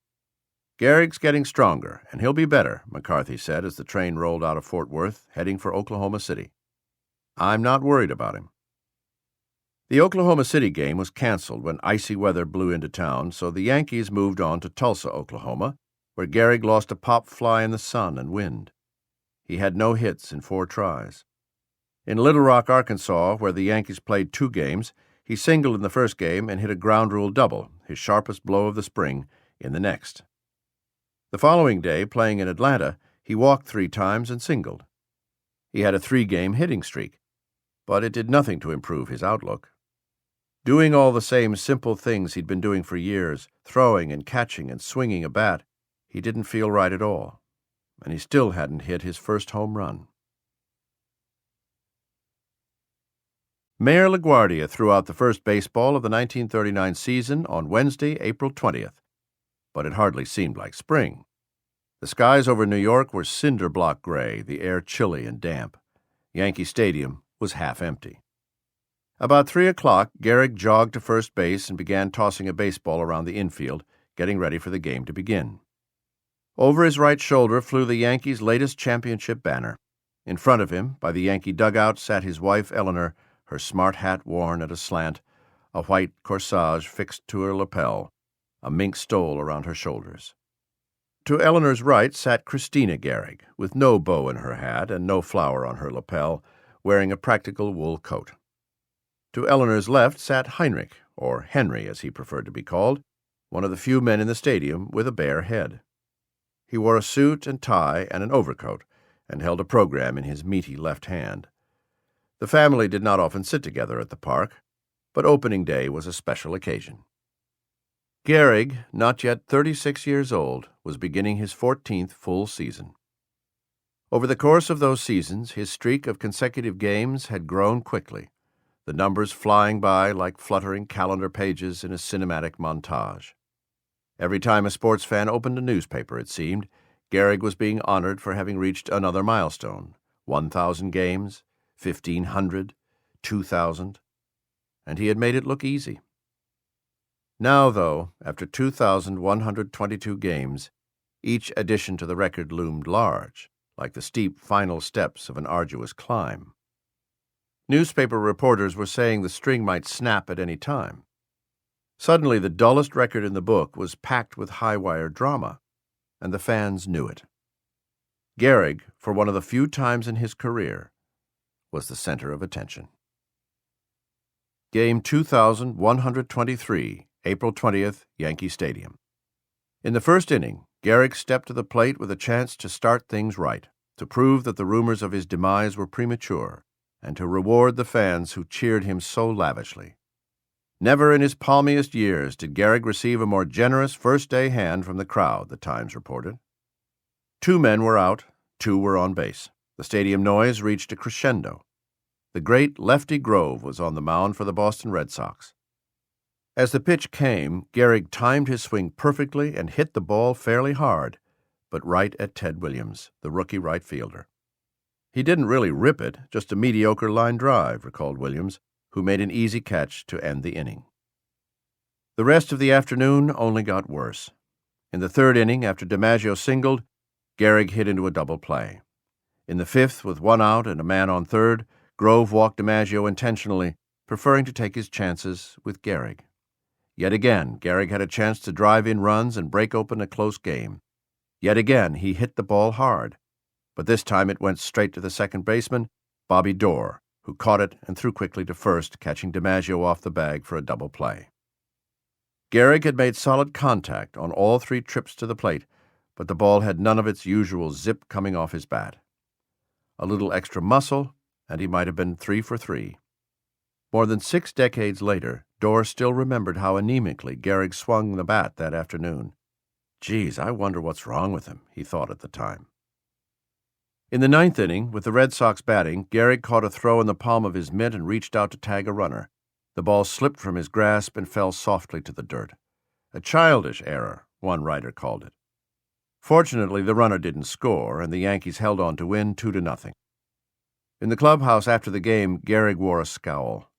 "Gehrig's getting stronger, and he'll be better," McCarthy said as the train rolled out of Fort Worth, heading for Oklahoma City. "I'm not worried about him." The Oklahoma City game was canceled when icy weather blew into town, so the Yankees moved on to Tulsa, Oklahoma, where Gehrig lost a pop fly in the sun and wind. He had no hits in 4 tries. In Little Rock, Arkansas, where the Yankees played 2 games, he singled in the first game and hit a ground rule double, his sharpest blow of the spring, in the next. The following day, playing in Atlanta, he walked 3 times and singled. He had a 3-game hitting streak, but it did nothing to improve his outlook. Doing all the same simple things he'd been doing for years, throwing and catching and swinging a bat, he didn't feel right at all, and he still hadn't hit his first home run. Mayor LaGuardia threw out the first baseball of the 1939 season on Wednesday, April 20th, but it hardly seemed like spring. The skies over New York were cinder-block gray, the air chilly and damp. Yankee Stadium was half empty. About 3 o'clock, GEHRIG jogged to first base and began tossing a baseball around the infield, getting ready for the game to begin. Over his right shoulder flew the Yankees' latest championship banner. In front of him, by the Yankee dugout, sat his wife Eleanor, her smart hat worn at a slant, a white corsage fixed to her lapel, a mink stole around her shoulders. To Eleanor's right sat Christina GEHRIG, with no bow in her hat and no flower on her lapel, wearing a practical wool coat. To Eleanor's left sat Heinrich, or Henry as he preferred to be called, one of the few men in the stadium with a bare head. He wore a suit and tie and an overcoat, and held a program in his meaty left hand. The family did not often sit together at the park, but opening day was a special occasion. GEHRIG, not yet 36 years old, was beginning his 14th full season. Over the course of those seasons, his streak of consecutive games had grown quickly, the numbers flying by like fluttering calendar pages in a cinematic montage. Every time a sports fan opened a newspaper, it seemed, GEHRIG was being honored for having reached another milestone, 1,000 games, 1,500, 2,000, and he had made it look easy. Now, though, after 2,122 games, each addition to the record loomed large, like the steep final steps of an arduous climb. Newspaper reporters were saying the string might snap at any time. Suddenly, the dullest record in the book was packed with high-wire drama, and the fans knew it. GEHRIG, for one of the few times in his career, was the center of attention. Game 2,123, April 20th, Yankee Stadium. In the first inning, GEHRIG stepped to the plate with a chance to start things right, to prove that the rumors of his demise were premature, and to reward the fans who cheered him so lavishly. Never in his palmiest years did GEHRIG receive a more generous first-day hand from the crowd, the Times reported. 2 men were out, 2 were on base. The stadium noise reached a crescendo. The great Lefty Grove was on the mound for the Boston Red Sox. As the pitch came, GEHRIG timed his swing perfectly and hit the ball fairly hard, but right at Ted Williams, the rookie right fielder. He didn't really rip it, just a mediocre line drive, recalled Williams, who made an easy catch to end the inning. The rest of the afternoon only got worse. In the third inning, after DiMaggio singled, GEHRIG hit into a double play. In the fifth, with 1 out and a man on third, Grove walked DiMaggio intentionally, preferring to take his chances with GEHRIG. Yet again, GEHRIG had a chance to drive in runs and break open a close game. Yet again, he hit the ball hard, but this time it went straight to the second baseman, Bobby Doerr, who caught it and threw quickly to first, catching DiMaggio off the bag for a double play. GEHRIG had made solid contact on all 3 trips to the plate, but the ball had none of its usual zip coming off his bat. A little extra muscle, and he might have been 3 for 3. More than 6 decades later, Doerr still remembered how anemically GEHRIG swung the bat that afternoon. "Geez, I wonder what's wrong with him," he thought at the time. In the 9th inning, with the Red Sox batting, GEHRIG caught a throw in the palm of his mitt and reached out to tag a runner. The ball slipped from his grasp and fell softly to the dirt. A childish error, one writer called it. Fortunately, the runner didn't score, and the Yankees held on to win 2-0. In the clubhouse after the game, GEHRIG wore a scowl.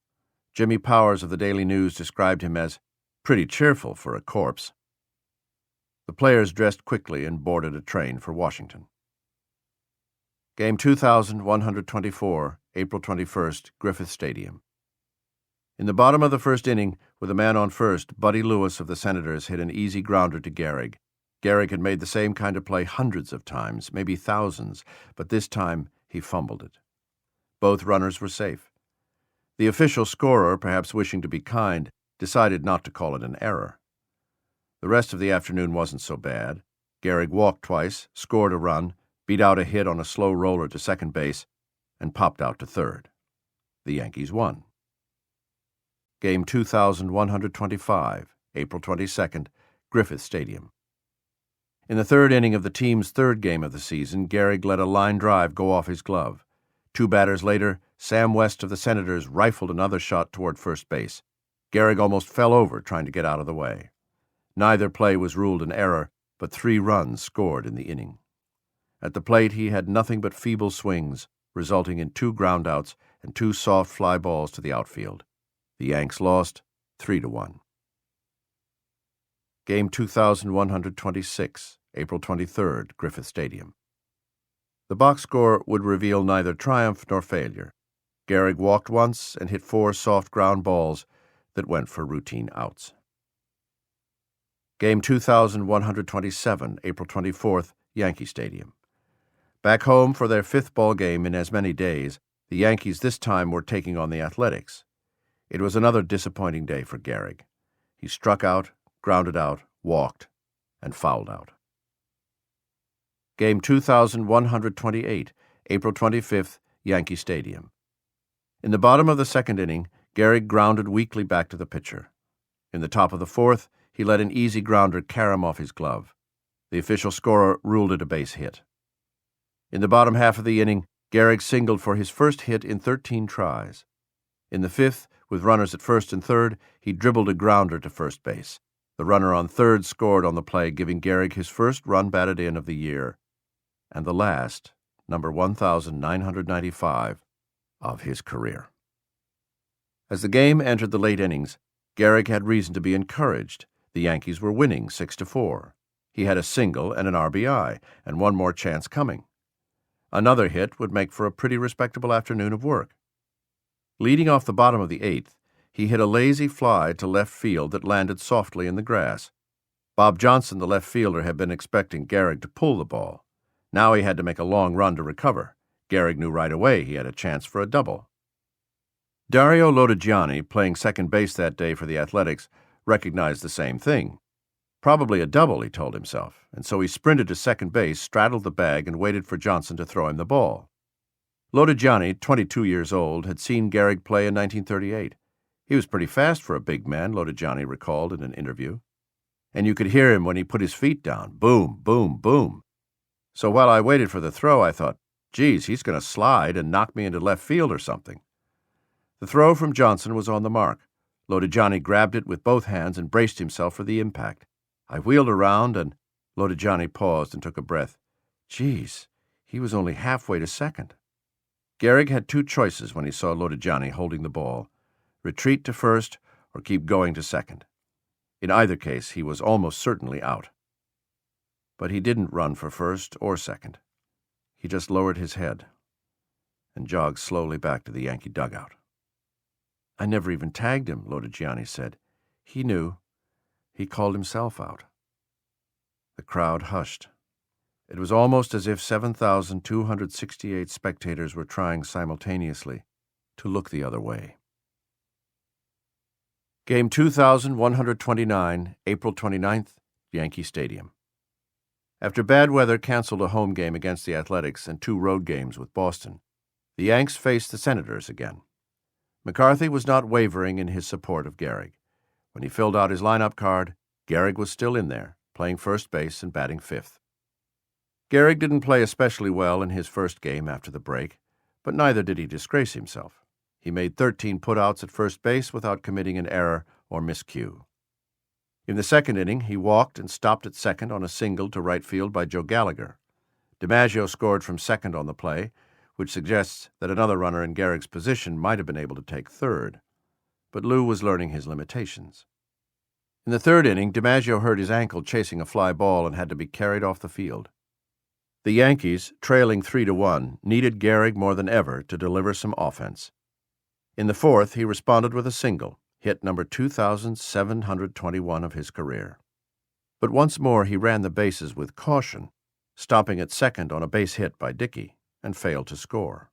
Jimmy Powers of the Daily News described him as pretty cheerful for a corpse. The players dressed quickly and boarded a train for Washington. Game 2,124, April 21st, Griffith Stadium. In the bottom of the first inning, with a man on first, Buddy Lewis of the Senators hit an easy grounder to GEHRIG. GEHRIG had made the same kind of play hundreds of times, maybe thousands, but this time he fumbled it. Both runners were safe. The official scorer, perhaps wishing to be kind, decided not to call it an error. The rest of the afternoon wasn't so bad. GEHRIG walked twice, scored a run, beat out a hit on a slow roller to second base, and popped out to third. The Yankees won. Game 2125, April 22nd, Griffith Stadium. In the third inning of the team's third game of the season, Gehrig let a line drive go off his glove. 2 batters later, Sam West of the Senators rifled another shot toward first base. Gehrig almost fell over trying to get out of the way. Neither play was ruled an error, but 3 runs scored in the inning. At the plate, he had nothing but feeble swings, resulting in 2 groundouts and 2 soft fly balls to the outfield. The Yanks lost 3-1. Game 2126, April 23rd, Griffith Stadium. The box score would reveal neither triumph nor failure. Gehrig walked once and hit 4 soft ground balls that went for routine outs. Game 2127, April 24th, Yankee Stadium. Back home for their 5th ball game in as many days, the Yankees this time were taking on the Athletics. It was another disappointing day for Gehrig. He struck out, grounded out, walked, and fouled out. Game 2128, April 25th, Yankee Stadium. In the bottom of the second inning, Gehrig grounded weakly back to the pitcher. In the top of the fourth, he let an easy grounder carom off his glove. The official scorer ruled it a base hit. In the bottom half of the inning, Gehrig singled for his first hit in 13 tries. In the fifth, with runners at first and third, he dribbled a grounder to first base. The runner on third scored on the play, giving Gehrig his first run batted in of the year, and the last, number 1,995, of his career. As the game entered the late innings, Gehrig had reason to be encouraged. The Yankees were winning 6-4. He had a single and an RBI, and one more chance coming. Another hit would make for a pretty respectable afternoon of work. Leading off the bottom of the 8th, he hit a lazy fly to left field that landed softly in the grass. Bob Johnson, the left fielder, had been expecting Gehrig to pull the ball. Now he had to make a long run to recover. Gehrig knew right away he had a chance for a double. Dario Lodigiani, playing second base that day for the Athletics, recognized the same thing. Probably a double, he told himself, and so he sprinted to second base, straddled the bag, and waited for Johnson to throw him the ball. Lodigiani, 22 years old, had seen Gehrig play in 1938. He was pretty fast for a big man, Lodigiani recalled in an interview. And you could hear him when he put his feet down. Boom, boom, boom. So while I waited for the throw, I thought, geez, he's going to slide and knock me into left field or something. The throw from Johnson was on the mark. Lodigiani grabbed it with both hands and braced himself for the impact. I wheeled around, and Lodigiani paused and took a breath. Geez, he was only halfway to second. Gehrig had 2 choices when he saw Lodigiani holding the ball: retreat to first or keep going to second. In either case, he was almost certainly out. But he didn't run for first or second. He just lowered his head and jogged slowly back to the Yankee dugout. I never even tagged him, Lodigiani said. He knew. He called himself out. The crowd hushed. It was almost as if 7,268 spectators were trying simultaneously to look the other way. Game 2129, April 29th, Yankee Stadium. After bad weather canceled a home game against the Athletics and 2 road games with Boston, the Yanks faced the Senators again. McCarthy was not wavering in his support of Gehrig. When he filled out his lineup card, Gehrig was still in there, playing first base and batting 5th. Gehrig didn't play especially well in his first game after the break, but neither did he disgrace himself. He made 13 putouts at first base without committing an error or miscue. In the second inning, he walked and stopped at second on a single to right field by Joe Gallagher. DiMaggio scored from second on the play, which suggests that another runner in Gehrig's position might have been able to take third. But Lou was learning his limitations. In the third inning, DiMaggio hurt his ankle chasing a fly ball and had to be carried off the field. The Yankees, trailing 3-1, needed Gehrig more than ever to deliver some offense. In the fourth, he responded with a single, hit number 2,721 of his career. But once more he ran the bases with caution, stopping at second on a base hit by Dickey, and failed to score.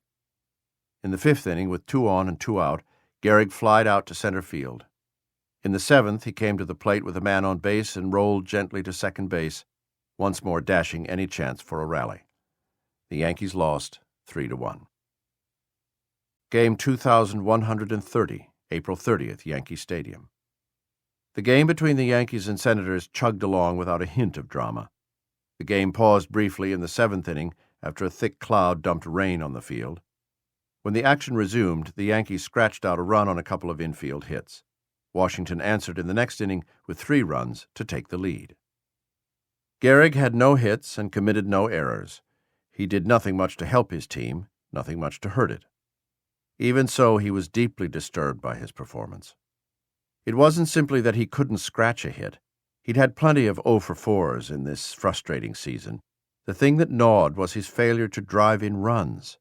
In the fifth inning, with 2 on and 2 out, Gehrig flied out to center field. In the seventh, he came to the plate with a man on base and rolled gently to second base, once more dashing any chance for a rally. The Yankees lost 3-1. Game 2130, April 30th, Yankee Stadium. The game between the Yankees and Senators chugged along without a hint of drama. The game paused briefly in the seventh inning after a thick cloud dumped rain on the field. When the action resumed, the Yankees scratched out a run on a couple of infield hits. Washington answered in the next inning with 3 runs to take the lead. GEHRIG had no hits and committed no errors. He did nothing much to help his team, nothing much to hurt it. Even so, he was deeply disturbed by his performance. It wasn't simply that he couldn't scratch a hit. He'd had plenty of 0 for 4s in this frustrating season. The thing that gnawed was his failure to drive in runs.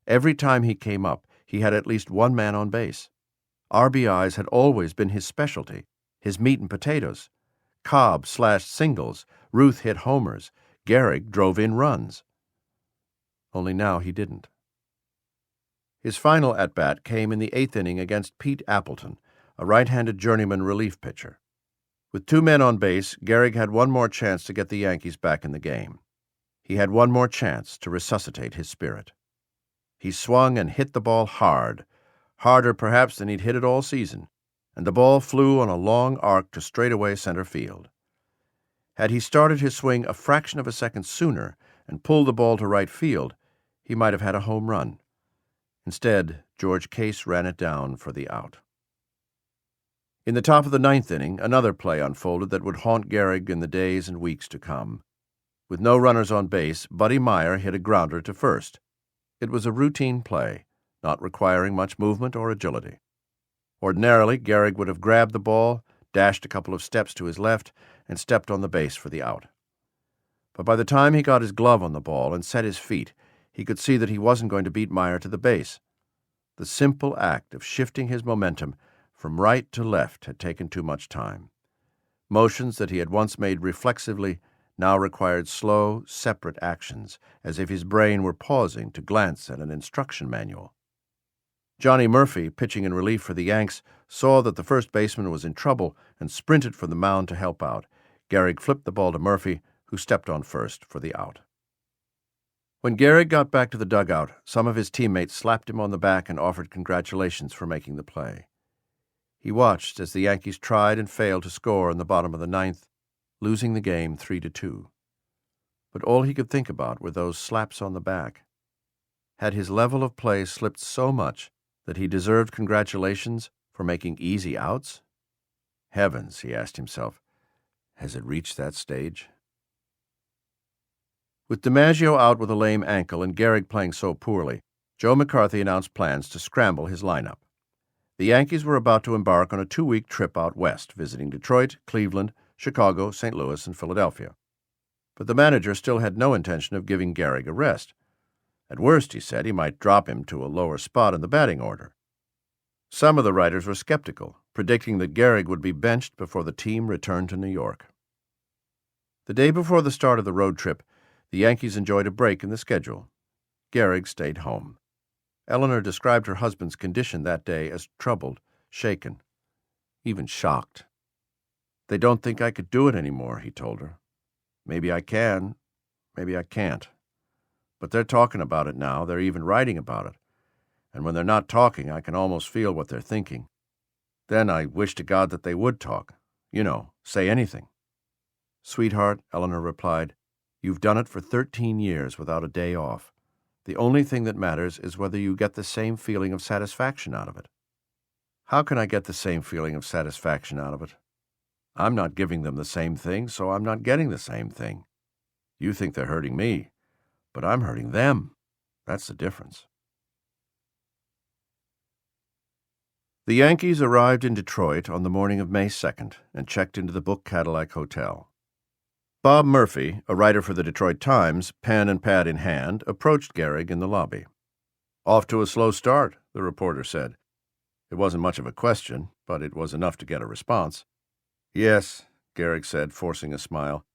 Every time he came up, he had at least one man on base. RBIs had always been his specialty, his meat and potatoes. Cobb slashed singles, Ruth hit homers, GEHRIG drove in runs. Only now he didn't. His final at-bat came in the 8th inning against Pete Appleton, a right-handed journeyman relief pitcher. With 2 men on base, GEHRIG had one more chance to get the Yankees back in the game. He had one more chance to resuscitate his spirit. He swung and hit the ball hard, harder perhaps than he'd hit it all season, and the ball flew on a long arc to straightaway center field. Had he started his swing a fraction of a second sooner and pulled the ball to right field, he might have had a home run. Instead, George Case ran it down for the out. In the top of the 9th inning, another play unfolded that would haunt GEHRIG in the days and weeks to come. With no runners on base, Buddy Meyer hit a grounder to first. It was a routine play, not requiring much movement or agility. Ordinarily, GEHRIG would have grabbed the ball, dashed a couple of steps to his left, and stepped on the base for the out. But by the time he got his glove on the ball and set his feet, he could see that he wasn't going to beat Meyer to the base. The simple act of shifting his momentum from right to left had taken too much time. Motions that he had once made reflexively now required slow, separate actions, as if his brain were pausing to glance at an instruction manual. Johnny Murphy, pitching in relief for the Yanks, saw that the first baseman was in trouble and sprinted from the mound to help out. GEHRIG flipped the ball to Murphy, who stepped on first for the out. When GEHRIG got back to the dugout, some of his teammates slapped him on the back and offered congratulations for making the play. He watched as the Yankees tried and failed to score in the bottom of the 9th, losing the game 3-2. But all he could think about were those slaps on the back. Had his level of play slipped so much that he deserved congratulations for making easy outs? Heavens, he asked himself, has it reached that stage? With DiMaggio out with a lame ankle and GEHRIG playing so poorly, Joe McCarthy announced plans to scramble his lineup. The Yankees were about to embark on a 2-week trip out west, visiting Detroit, Cleveland, Chicago, St. Louis, and Philadelphia. But the manager still had no intention of giving GEHRIG a rest. At worst, he said, he might drop him to a lower spot in the batting order. Some of the writers were skeptical, predicting that GEHRIG would be benched before the team returned to New York. The day before the start of the road trip, the Yankees enjoyed a break in the schedule. GEHRIG stayed home. Eleanor described her husband's condition that day as troubled, shaken, even shocked. "They don't think I could do it anymore," he told her. "Maybe I can, maybe I can't. But they're talking about it now, they're even writing about it. And when they're not talking, I can almost feel what they're thinking. Then I wish to God that they would talk. You know, say anything." "Sweetheart," Eleanor replied, "you've done it for 13 years without a day off. The only thing that matters is whether you get the same feeling of satisfaction out of it." "How can I get the same feeling of satisfaction out of it? I'm not giving them the same thing, so I'm not getting the same thing. You think they're hurting me, but I'm hurting them. That's the difference." The Yankees arrived in Detroit on the morning of May 2nd and checked into the Book Cadillac Hotel. Bob Murphy, a writer for the Detroit Times, pen and pad in hand, approached GEHRIG in the lobby. "Off to a slow start," the reporter said. It wasn't much of a question, but it was enough to get a response. "Yes," GEHRIG said, forcing a smile.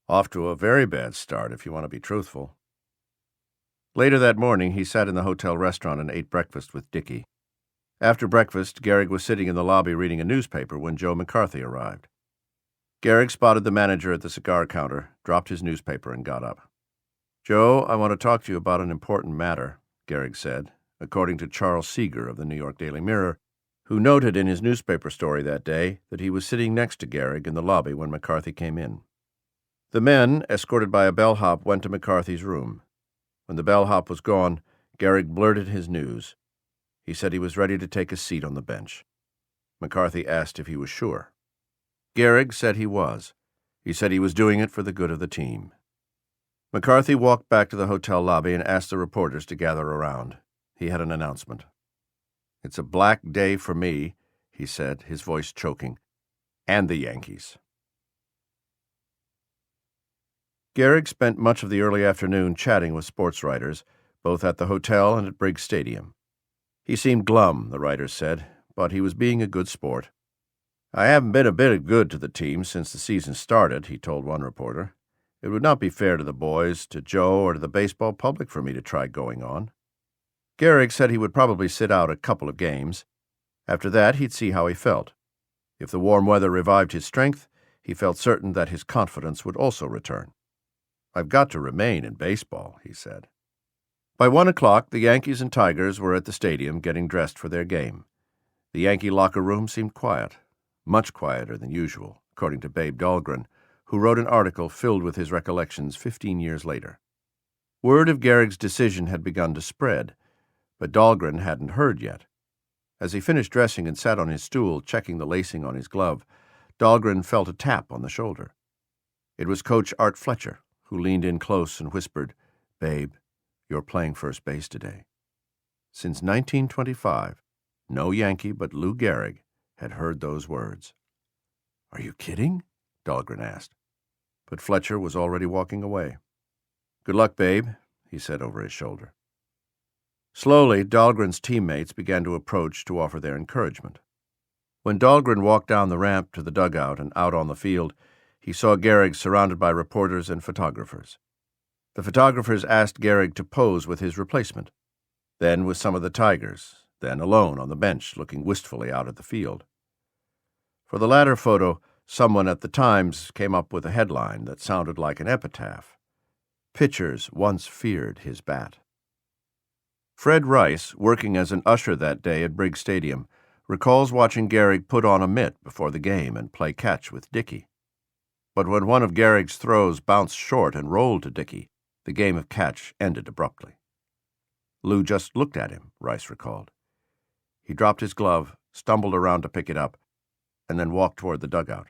"Off to a very bad start, if you want to be truthful." Later that morning, he sat in the hotel restaurant and ate breakfast with Dickie. After breakfast, GEHRIG was sitting in the lobby reading a newspaper when Joe McCarthy arrived. GEHRIG spotted the manager at the cigar counter, dropped his newspaper, and got up. "Joe, I want to talk to you about an important matter," GEHRIG said, according to Charles Seeger of the New York Daily Mirror, who noted in his newspaper story that day that he was sitting next to Gehrig in the lobby when McCarthy came in. The men, escorted by a bellhop, went to McCarthy's room. When the bellhop was gone, Gehrig blurted his news. He said he was ready to take a seat on the bench. McCarthy asked if he was sure. Gehrig said he was. He said he was doing it for the good of the team. McCarthy walked back to the hotel lobby and asked the reporters to gather around. He had an announcement. "It's a black day for me," he said, his voice choking, "and the Yankees." Gehrig spent much of the early afternoon chatting with sports writers, both at the hotel and at Briggs Stadium. He seemed glum, the writers said, but he was being a good sport. "I haven't been a bit of good to the team since the season started," he told one reporter. "It would not be fair to the boys, to Joe, or to the baseball public for me to try going on." Gehrig said he would probably sit out a couple of games. After that, he'd see how he felt. If the warm weather revived his strength, he felt certain that his confidence would also return. "I've got to remain in baseball," he said. By 1 o'clock, the Yankees and Tigers were at the stadium getting dressed for their game. The Yankee locker room seemed quiet, much quieter than usual, according to Babe Dahlgren, who wrote an article filled with his recollections 15 years later. Word of Gehrig's decision had begun to spread, but Dahlgren hadn't heard yet. As he finished dressing and sat on his stool, checking the lacing on his glove, Dahlgren felt a tap on the shoulder. It was Coach Art Fletcher, who leaned in close and whispered, "Babe, you're playing first base today." Since 1925, no Yankee but Lou Gehrig had heard those words. "Are you kidding?" Dahlgren asked. But Fletcher was already walking away. "Good luck, Babe," he said over his shoulder. Slowly, Dahlgren's teammates began to approach to offer their encouragement. When Dahlgren walked down the ramp to the dugout and out on the field, he saw Gehrig surrounded by reporters and photographers. The photographers asked Gehrig to pose with his replacement, then with some of the Tigers, then alone on the bench looking wistfully out at the field. For the latter photo, someone at the Times came up with a headline that sounded like an epitaph. "Pitchers once feared his bat." Fred Rice, working as an usher that day at Briggs Stadium, recalls watching Gehrig put on a mitt before the game and play catch with Dickey. But when one of Gehrig's throws bounced short and rolled to Dickey, the game of catch ended abruptly. Lou just looked at him, Rice recalled. He dropped his glove, stumbled around to pick it up, and then walked toward the dugout.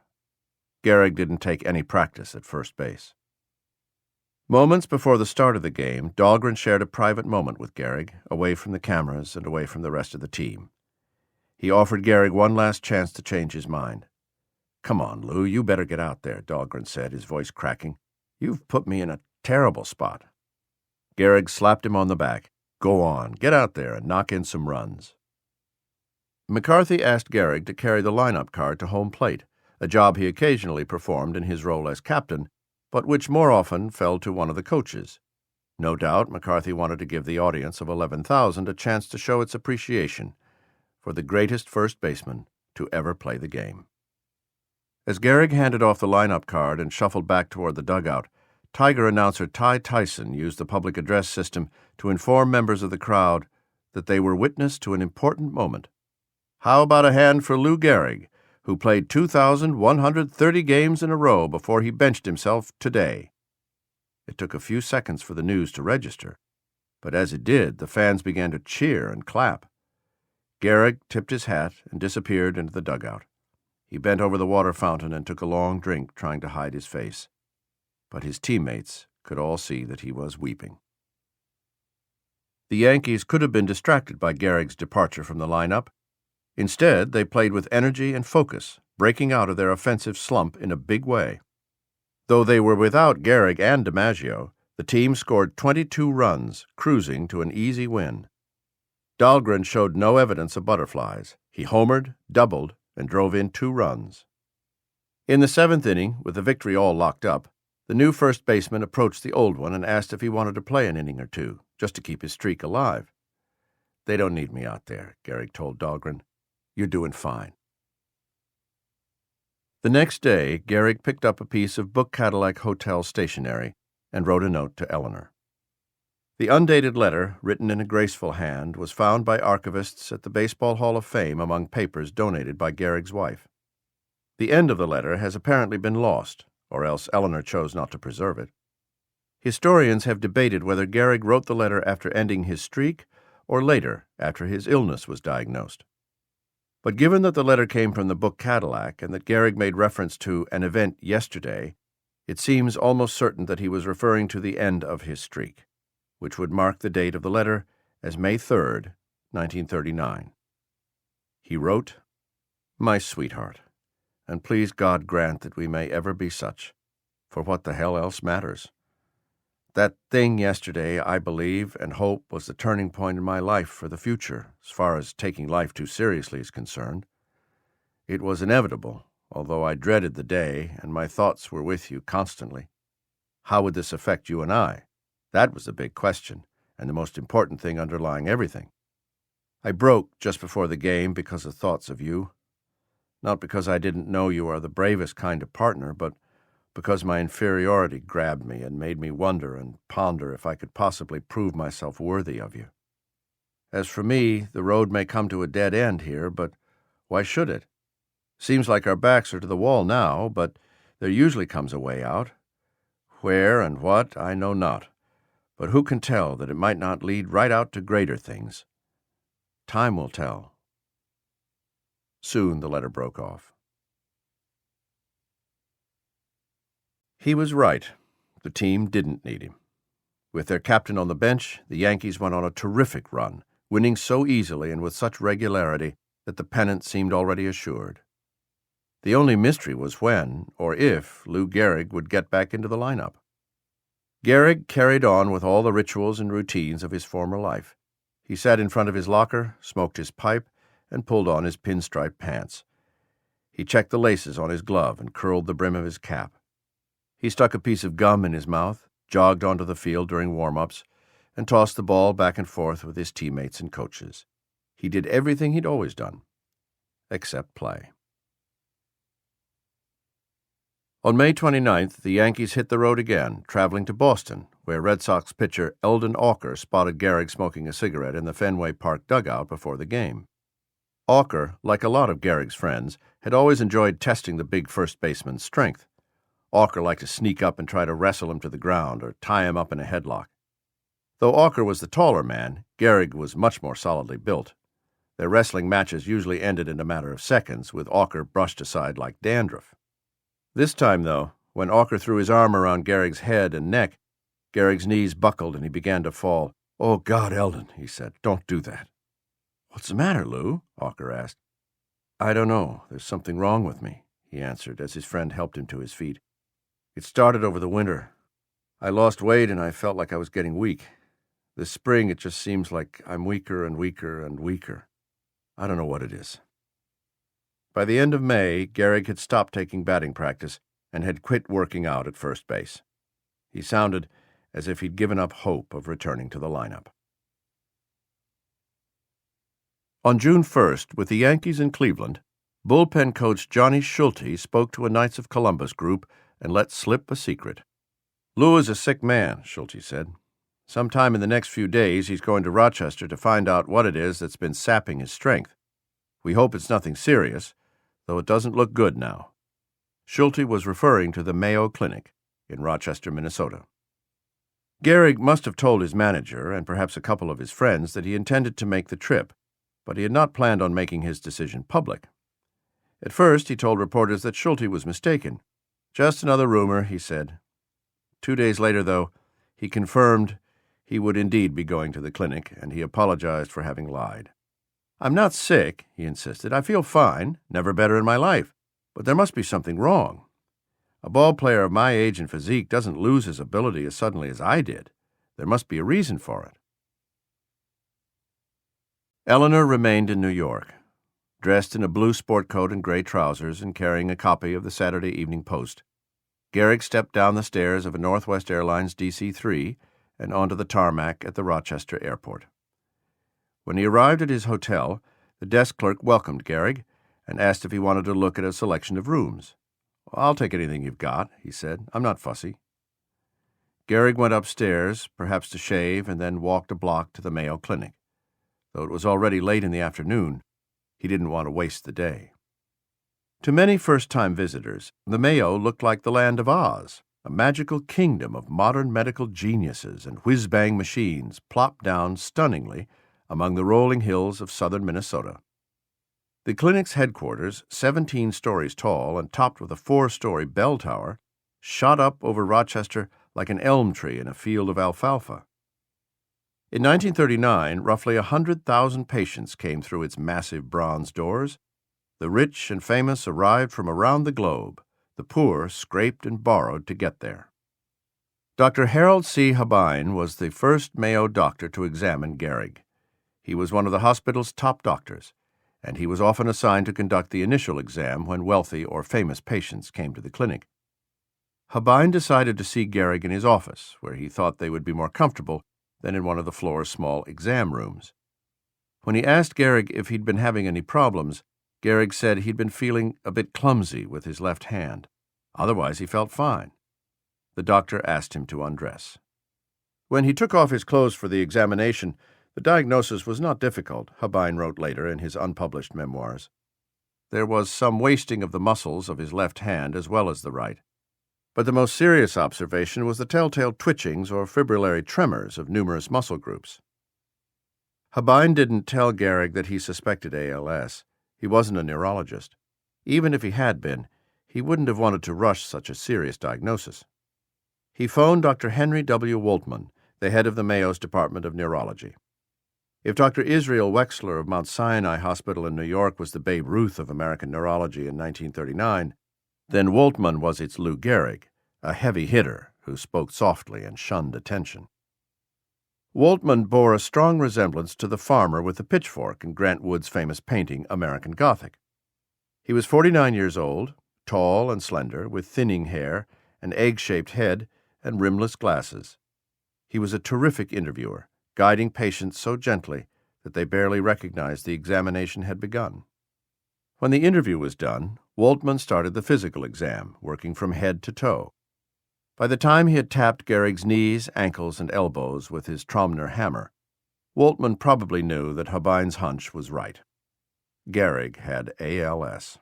Gehrig didn't take any practice at first base. Moments before the start of the game, Dahlgren shared a private moment with Gehrig, away from the cameras and away from the rest of the team. He offered Gehrig one last chance to change his mind. "Come on, Lou, you better get out there," Dahlgren said, his voice cracking. "You've put me in a terrible spot." Gehrig slapped him on the back. "Go on, get out there and knock in some runs." McCarthy asked Gehrig to carry the lineup card to home plate, a job he occasionally performed in his role as captain, but which more often fell to one of the coaches. No doubt McCarthy wanted to give the audience of 11,000 a chance to show its appreciation for the greatest first baseman to ever play the game. As Gehrig handed off the lineup card and shuffled back toward the dugout, Tiger announcer Ty Tyson used the public address system to inform members of the crowd that they were witness to an important moment. "How about a hand for Lou Gehrig, who played 2,130 games in a row before he benched himself today?" It took a few seconds for the news to register, but as it did, the fans began to cheer and clap. Gehrig tipped his hat and disappeared into the dugout. He bent over the water fountain and took a long drink, trying to hide his face. But his teammates could all see that he was weeping. The Yankees could have been distracted by Gehrig's departure from the lineup. Instead, they played with energy and focus, breaking out of their offensive slump in a big way. Though they were without Gehrig and DiMaggio, the team scored 22 runs, cruising to an easy win. Dahlgren showed no evidence of butterflies. He homered, doubled, and drove in 2 runs. In the 7th inning, with the victory all locked up, the new first baseman approached the old one and asked if he wanted to play an inning or two, just to keep his streak alive. "They don't need me out there," Gehrig told Dahlgren. "You're doing fine." The next day, Gehrig picked up a piece of Book Cadillac Hotel stationery and wrote a note to Eleanor. The undated letter, written in a graceful hand, was found by archivists at the Baseball Hall of Fame among papers donated by Gehrig's wife. The end of the letter has apparently been lost, or else Eleanor chose not to preserve it. Historians have debated whether Gehrig wrote the letter after ending his streak or later, after his illness was diagnosed. But given that the letter came from the book Cadillac and that Gehrig made reference to an event yesterday, it seems almost certain that he was referring to the end of his streak, which would mark the date of the letter as May 3rd, 1939. He wrote, "My sweetheart, and please God grant that we may ever be such, for what the hell else matters? That thing yesterday, I believe and hope, was the turning point in my life for the future, as far as taking life too seriously is concerned. It was inevitable, although I dreaded the day, and my thoughts were with you constantly. How would this affect you and I? That was the big question, and the most important thing underlying everything. I broke just before the game because of thoughts of you. Not because I didn't know you are the bravest kind of partner, but because my inferiority grabbed me and made me wonder and ponder if I could possibly prove myself worthy of you. As for me, the road may come to a dead end here, but why should it? Seems like our backs are to the wall now, but there usually comes a way out. Where and what, I know not, but who can tell that it might not lead right out to greater things? Time will tell." Soon the letter broke off. He was right. The team didn't need him. With their captain on the bench, the Yankees went on a terrific run, winning so easily and with such regularity that the pennant seemed already assured. The only mystery was when, or if, Lou Gehrig would get back into the lineup. Gehrig carried on with all the rituals and routines of his former life. He sat in front of his locker, smoked his pipe, and pulled on his pinstripe pants. He checked the laces on his glove and curled the brim of his cap. He stuck a piece of gum in his mouth, jogged onto the field during warm-ups, and tossed the ball back and forth with his teammates and coaches. He did everything he'd always done, except play. On May 29th, the Yankees hit the road again, traveling to Boston, where Red Sox pitcher Eldon Auker spotted Gehrig smoking a cigarette in the Fenway Park dugout before the game. Auker, like a lot of Gehrig's friends, had always enjoyed testing the big first baseman's strength. Auker liked to sneak up and try to wrestle him to the ground or tie him up in a headlock. Though Auker was the taller man, Gehrig was much more solidly built. Their wrestling matches usually ended in a matter of seconds, with Auker brushed aside like dandruff. This time, though, when Auker threw his arm around Gehrig's head and neck, Gehrig's knees buckled and he began to fall. "Oh, God, Eldon," he said, "don't do that." "What's the matter, Lou?" Auker asked. "I don't know. There's something wrong with me," he answered as his friend helped him to his feet. "It started over the winter. I lost weight and I felt like I was getting weak. This spring it just seems like I'm weaker and weaker and weaker. I don't know what it is." By the end of May, Gehrig had stopped taking batting practice and had quit working out at first base. He sounded as if he'd given up hope of returning to the lineup. On June 1st, with the Yankees in Cleveland, bullpen coach Johnny Schulte spoke to a Knights of Columbus group and let slip a secret. "Lou is a sick man," Schulte said. "Sometime in the next few days he's going to Rochester to find out what it is that's been sapping his strength. We hope it's nothing serious, though it doesn't look good now." Schulte was referring to the Mayo Clinic in Rochester, Minnesota. Gehrig must have told his manager and perhaps a couple of his friends that he intended to make the trip, but he had not planned on making his decision public. At first, he told reporters that Schulte was mistaken. "Just another rumor," he said. 2 days later, though, he confirmed he would indeed be going to the clinic, and he apologized for having lied. "I'm not sick," he insisted. "I feel fine, never better in my life, but there must be something wrong. A ball player of my age and physique doesn't lose his ability as suddenly as I did. There must be a reason for it." Eleanor remained in New York. Dressed in a blue sport coat and gray trousers and carrying a copy of the Saturday Evening Post, Gehrig stepped down the stairs of a Northwest Airlines DC-3 and onto the tarmac at the Rochester airport. When he arrived at his hotel, the desk clerk welcomed Gehrig and asked if he wanted to look at a selection of rooms. "I'll take anything you've got," he said. "I'm not fussy." Gehrig went upstairs, perhaps to shave, and then walked a block to the Mayo Clinic. Though it was already late in the afternoon, he didn't want to waste the day. To many first-time visitors, the Mayo looked like the land of Oz, a magical kingdom of modern medical geniuses and whiz-bang machines plopped down stunningly among the rolling hills of southern Minnesota. The clinic's headquarters, 17 stories tall and topped with a 4-story bell tower, shot up over Rochester like an elm tree in a field of alfalfa. In 1939, roughly 100,000 patients came through its massive bronze doors. The rich and famous arrived from around the globe. The poor scraped and borrowed to get there. Dr. Harold C. Habine was the first Mayo doctor to examine Gehrig. He was one of the hospital's top doctors, and he was often assigned to conduct the initial exam when wealthy or famous patients came to the clinic. Habine decided to see Gehrig in his office, where he thought they would be more comfortable than in one of the floor's small exam rooms. When he asked Gehrig if he'd been having any problems, Gehrig said he'd been feeling a bit clumsy with his left hand. Otherwise, he felt fine. The doctor asked him to undress. When he took off his clothes for the examination, the diagnosis was not difficult, Habine wrote later in his unpublished memoirs. There was some wasting of the muscles of his left hand as well as the right. But the most serious observation was the telltale twitchings or fibrillary tremors of numerous muscle groups. Habine didn't tell Gehrig that he suspected ALS. He wasn't a neurologist. Even if he had been, he wouldn't have wanted to rush such a serious diagnosis. He phoned Dr. Henry W. Woltman, the head of the Mayo's Department of Neurology. If Dr. Israel Wexler of Mount Sinai Hospital in New York was the Babe Ruth of American neurology in 1939, then Woltman was its Lou Gehrig, a heavy hitter who spoke softly and shunned attention. Woltman bore a strong resemblance to the farmer with the pitchfork in Grant Wood's famous painting American Gothic. He was 49 years old, tall and slender, with thinning hair, an egg-shaped head, and rimless glasses. He was a terrific interviewer, guiding patients so gently that they barely recognized the examination had begun. When the interview was done, Woltman started the physical exam, working from head to toe. By the time he had tapped Gehrig's knees, ankles, and elbows with his Tromner hammer, Woltman probably knew that Habine's hunch was right. Gehrig had ALS.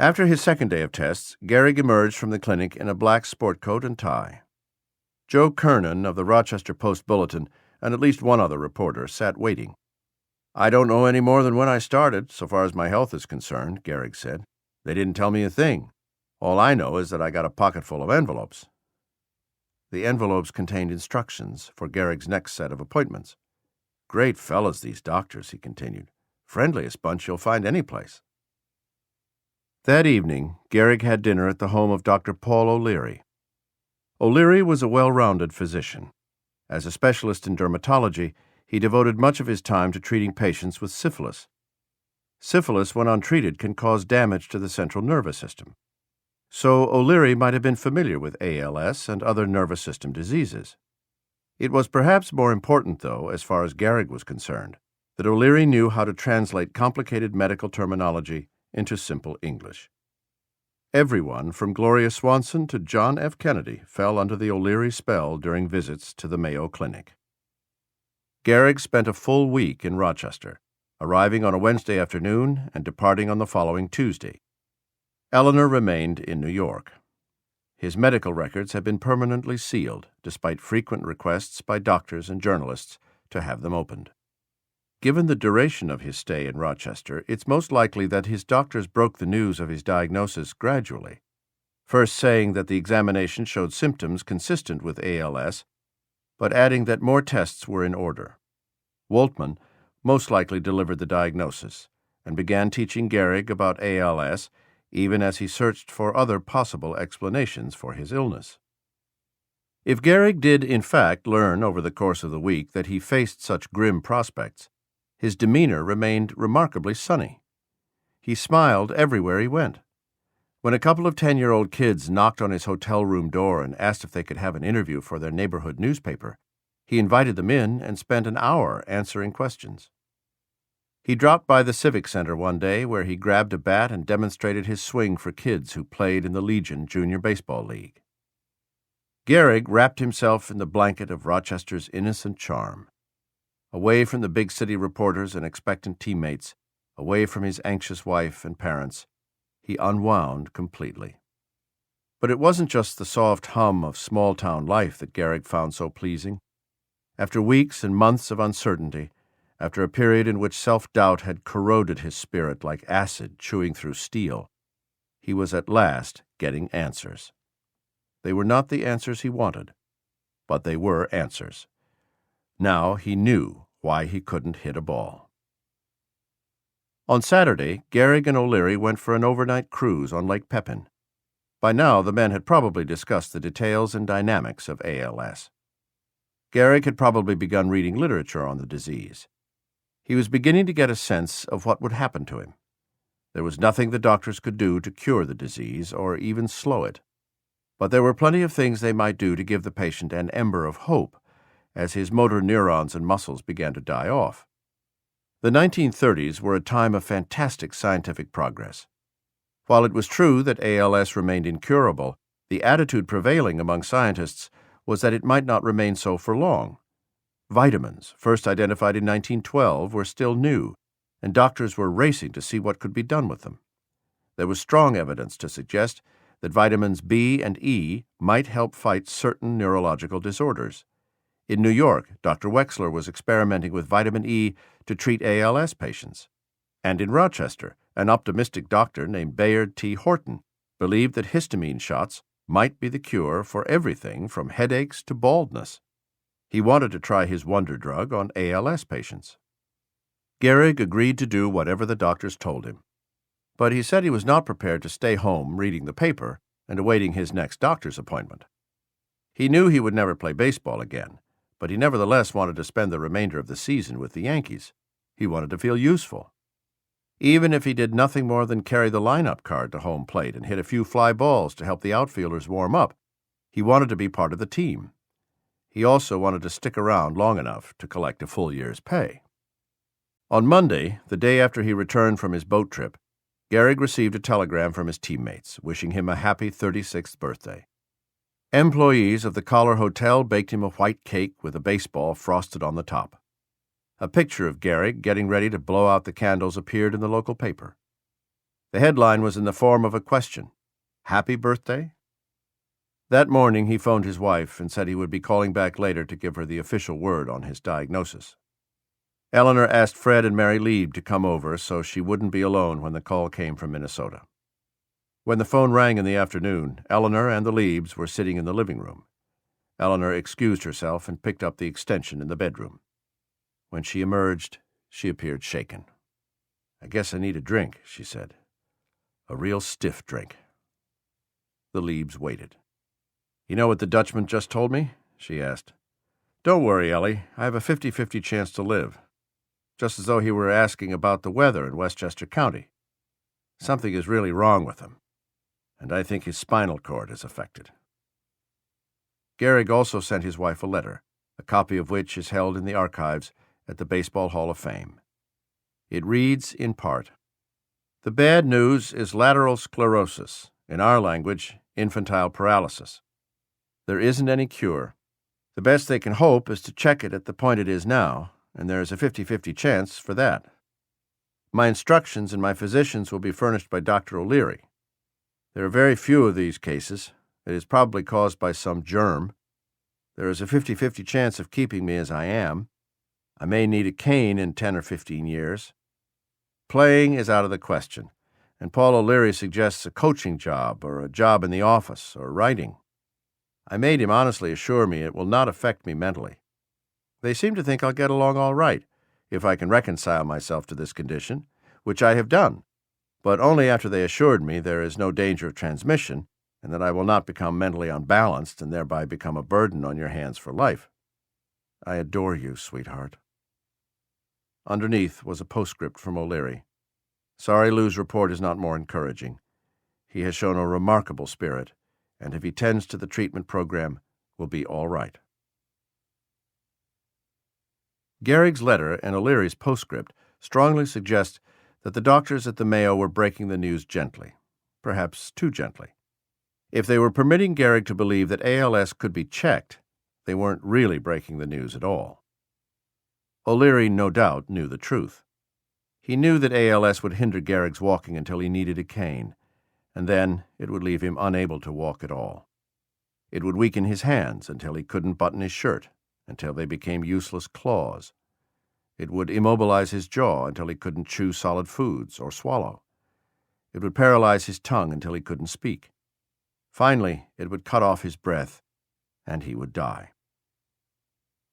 After his second day of tests, Gehrig emerged from the clinic in a black sport coat and tie. Joe Kernan of the Rochester Post-Bulletin and at least one other reporter sat waiting. "I don't know any more than when I started, so far as my health is concerned," Gehrig said. "They didn't tell me a thing. All I know is that I got a pocket full of envelopes." The envelopes contained instructions for Gehrig's next set of appointments. "Great fellows, these doctors," he continued. "Friendliest bunch you'll find any place." That evening, Gehrig had dinner at the home of Dr. Paul O'Leary. O'Leary was a well-rounded physician. As a specialist in dermatology, he devoted much of his time to treating patients with syphilis. Syphilis, when untreated, can cause damage to the central nervous system. So O'Leary might have been familiar with ALS and other nervous system diseases. It was perhaps more important, though, as far as Gehrig was concerned, that O'Leary knew how to translate complicated medical terminology into simple English. Everyone, from Gloria Swanson to John F. Kennedy, fell under the O'Leary spell during visits to the Mayo Clinic. Gehrig spent a full week in Rochester, arriving on a Wednesday afternoon and departing on the following Tuesday. Eleanor remained in New York. His medical records had been permanently sealed, despite frequent requests by doctors and journalists to have them opened. Given the duration of his stay in Rochester, it's most likely that his doctors broke the news of his diagnosis gradually, first saying that the examination showed symptoms consistent with ALS, but adding that more tests were in order. Woltman most likely delivered the diagnosis and began teaching Gehrig about ALS, even as he searched for other possible explanations for his illness. If Gehrig did in fact learn over the course of the week that he faced such grim prospects, his demeanor remained remarkably sunny. He smiled everywhere he went. When a couple of 10-year-old kids knocked on his hotel room door and asked if they could have an interview for their neighborhood newspaper, he invited them in and spent an hour answering questions. He dropped by the Civic Center one day where he grabbed a bat and demonstrated his swing for kids who played in the Legion Junior Baseball League. GEHRIG wrapped himself in the blanket of Rochester's innocent charm. Away from the big city reporters and expectant teammates, away from his anxious wife and parents, he unwound completely. But it wasn't just the soft hum of small-town life that GEHRIG found so pleasing. After weeks and months of uncertainty, after a period in which self-doubt had corroded his spirit like acid chewing through steel, he was at last getting answers. They were not the answers he wanted, but they were answers. Now he knew why he couldn't hit a ball. On Saturday, GEHRIG and O'Leary went for an overnight cruise on Lake Pepin. By now, the men had probably discussed the details and dynamics of ALS. GEHRIG had probably begun reading literature on the disease. He was beginning to get a sense of what would happen to him. There was nothing the doctors could do to cure the disease or even slow it. But there were plenty of things they might do to give the patient an ember of hope as his motor neurons and muscles began to die off. The 1930s were a time of fantastic scientific progress. While it was true that ALS remained incurable, the attitude prevailing among scientists was that it might not remain so for long. Vitamins, first identified in 1912, were still new, and doctors were racing to see what could be done with them. There was strong evidence to suggest that vitamins B and E might help fight certain neurological disorders. In New York, Dr. Wexler was experimenting with vitamin E to treat ALS patients. And in Rochester, an optimistic doctor named Bayard T. Horton believed that histamine shots might be the cure for everything from headaches to baldness. He wanted to try his wonder drug on ALS patients. GEHRIG agreed to do whatever the doctors told him, but he said he was not prepared to stay home reading the paper and awaiting his next doctor's appointment. He knew he would never play baseball again, but he nevertheless wanted to spend the remainder of the season with the Yankees. He wanted to feel useful. Even if he did nothing more than carry the lineup card to home plate and hit a few fly balls to help the outfielders warm up, he wanted to be part of the team. He also wanted to stick around long enough to collect a full year's pay. On Monday, the day after he returned from his boat trip, GEHRIG received a telegram from his teammates wishing him a happy 36th birthday. Employees of the Collar Hotel baked him a white cake with a baseball frosted on the top. A picture of GEHRIG getting ready to blow out the candles appeared in the local paper. The headline was in the form of a question: "Happy birthday?" That morning he phoned his wife and said he would be calling back later to give her the official word on his diagnosis. Eleanor asked Fred and Mary Lieb to come over so she wouldn't be alone when the call came from Minnesota. When the phone rang in the afternoon, Eleanor and the Liebs were sitting in the living room. Eleanor excused herself and picked up the extension in the bedroom. When she emerged, she appeared shaken. "I guess I need a drink," she said. "A real stiff drink." The Liebs waited. "You know what the Dutchman just told me?" she asked. "Don't worry, Ellie. I have a 50-50 chance to live." Just as though he were asking about the weather in Westchester County. "Something is really wrong with him, and I think his spinal cord is affected." GEHRIG also sent his wife a letter, a copy of which is held in the archives at the Baseball Hall of Fame. It reads in part, "The bad news is lateral sclerosis, in our language, infantile paralysis. There isn't any cure. The best they can hope is to check it at the point it is now, and there is a 50-50 chance for that. My instructions and my physicians will be furnished by Dr. O'Leary. There are very few of these cases. It is probably caused by some germ. There is a 50-50 chance of keeping me as I am. I may need a cane in 10 or 15 years. Playing is out of the question, and Paul O'Leary suggests a coaching job or a job in the office or writing. I made him honestly assure me it will not affect me mentally. They seem to think I'll get along all right if I can reconcile myself to this condition, which I have done, but only after they assured me there is no danger of transmission and that I will not become mentally unbalanced and thereby become a burden on your hands for life. I adore you, sweetheart." Underneath was a postscript from O'Leary. "Sorry Lou's report is not more encouraging. He has shown a remarkable spirit, and if he tends to the treatment program, will be all right." GEHRIG's letter and O'Leary's postscript strongly suggest that the doctors at the Mayo were breaking the news gently, perhaps too gently. If they were permitting Gehrig to believe that ALS could be checked, they weren't really breaking the news at all. O'Leary, no doubt, knew the truth. He knew that ALS would hinder Gehrig's walking until he needed a cane, and then it would leave him unable to walk at all. It would weaken his hands until he couldn't button his shirt, until they became useless claws. It would immobilize his jaw until he couldn't chew solid foods or swallow. It would paralyze his tongue until he couldn't speak. Finally, it would cut off his breath, and he would die.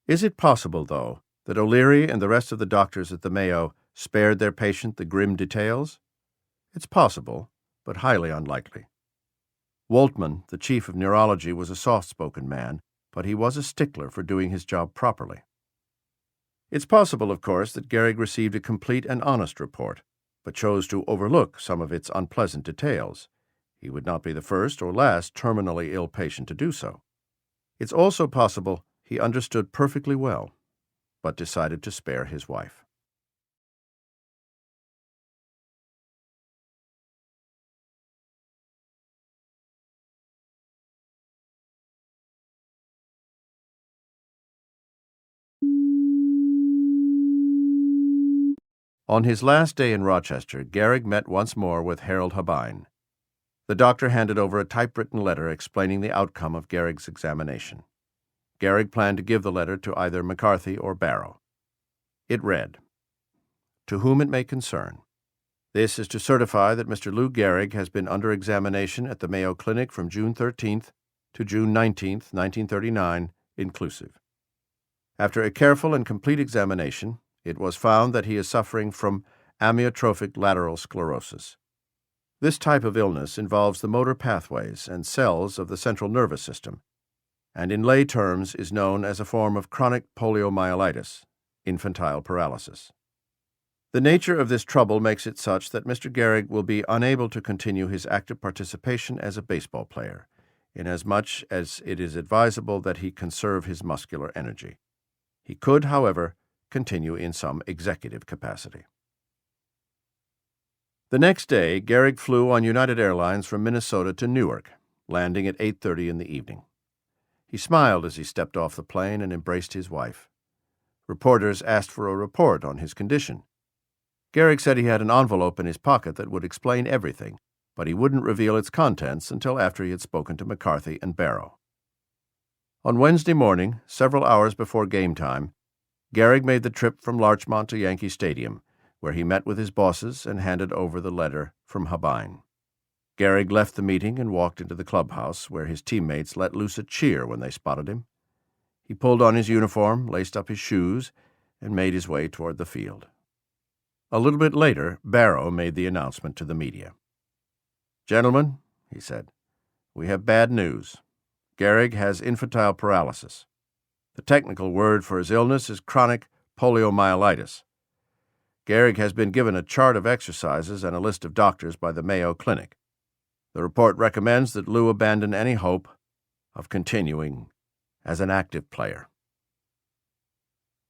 Is it possible, though, that O'Leary and the rest of the doctors at the Mayo spared their patient the grim details? It's possible, but highly unlikely. Woltman, the chief of neurology, was a soft-spoken man, but he was a stickler for doing his job properly. It's possible, of course, that Gehrig received a complete and honest report, but chose to overlook some of its unpleasant details. He would not be the first or last terminally ill patient to do so. It's also possible he understood perfectly well, but decided to spare his wife. On his last day in Rochester, Gehrig met once more with Harold Habine. The doctor handed over a typewritten letter explaining the outcome of Gehrig's examination. Gehrig planned to give the letter to either McCarthy or Barrow. It read, "To whom it may concern. This is to certify that Mr. Lou Gehrig has been under examination at the Mayo Clinic from June 13th to June 19th, 1939, inclusive. After a careful and complete examination, it was found that he is suffering from amyotrophic lateral sclerosis. This type of illness involves the motor pathways and cells of the central nervous system, and in lay terms is known as a form of chronic poliomyelitis, infantile paralysis. The nature of this trouble makes it such that Mr. Gehrig will be unable to continue his active participation as a baseball player, inasmuch as it is advisable that he conserve his muscular energy. He could, however, continue in some executive capacity." The next day, Gehrig flew on United Airlines from Minnesota to Newark, landing at 8:30 in the evening. He smiled as he stepped off the plane and embraced his wife. Reporters asked for a report on his condition. Gehrig said he had an envelope in his pocket that would explain everything, but he wouldn't reveal its contents until after he had spoken to McCarthy and Barrow. On Wednesday morning, several hours before game time, Gehrig made the trip from Larchmont to Yankee Stadium, where he met with his bosses and handed over the letter from Habine. Gehrig left the meeting and walked into the clubhouse, where his teammates let loose a cheer when they spotted him. He pulled on his uniform, laced up his shoes, and made his way toward the field. A little bit later, Barrow made the announcement to the media. "Gentlemen," he said, "we have bad news. Gehrig has infantile paralysis. The technical word for his illness is chronic poliomyelitis. Gehrig has been given a chart of exercises and a list of doctors by the Mayo Clinic. The report recommends that Lou abandon any hope of continuing as an active player."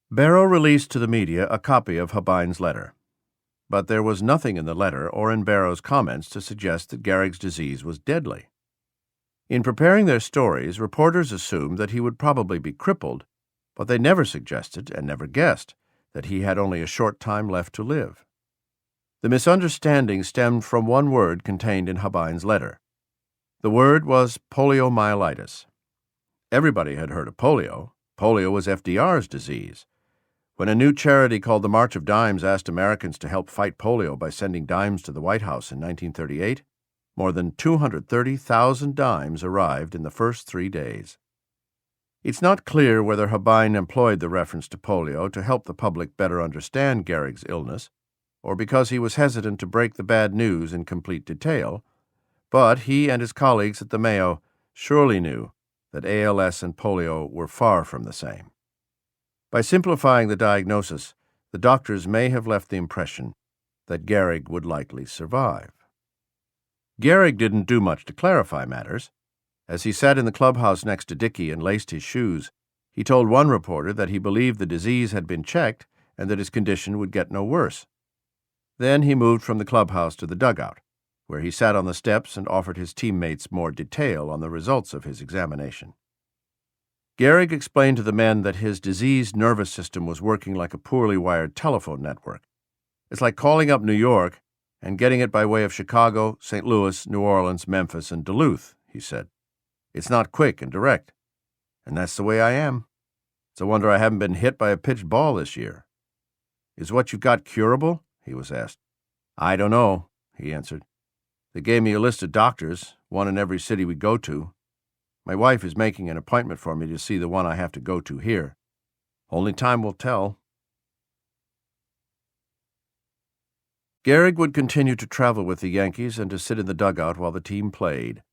Barrow released to the media a copy of Habine's letter, but there was nothing in the letter or in Barrow's comments to suggest that Gehrig's disease was deadly. In preparing their stories, reporters assumed that he would probably be crippled, but they never suggested and never guessed that he had only a short time left to live. The misunderstanding stemmed from one word contained in Habine's letter. The word was poliomyelitis. Everybody had heard of polio. Polio was FDR's disease. When a new charity called the March of Dimes asked Americans to help fight polio by sending dimes to the White House in 1938, more than 230,000 dimes arrived in the first 3 days. It's not clear whether Habine employed the reference to polio to help the public better understand Gehrig's illness, or because he was hesitant to break the bad news in complete detail, but he and his colleagues at the Mayo surely knew that ALS and polio were far from the same. By simplifying the diagnosis, the doctors may have left the impression that Gehrig would likely survive. Gehrig didn't do much to clarify matters. As he sat in the clubhouse next to Dickey and laced his shoes, he told one reporter that he believed the disease had been checked and that his condition would get no worse. Then he moved from the clubhouse to the dugout, where he sat on the steps and offered his teammates more detail on the results of his examination. Gehrig explained to the men that his diseased nervous system was working like a poorly wired telephone network. It's like calling up New York and getting it by way of Chicago, St. Louis, New Orleans, Memphis, and Duluth, he said. It's not quick and direct. And that's the way I am. It's a wonder I haven't been hit by a pitched ball this year. Is what you've got curable? He was asked. I don't know, he answered. They gave me a list of doctors, one in every city we go to. My wife is making an appointment for me to see the one I have to go to here. Only time will tell. Gehrig would continue to travel with the Yankees and to sit in the dugout while the team played,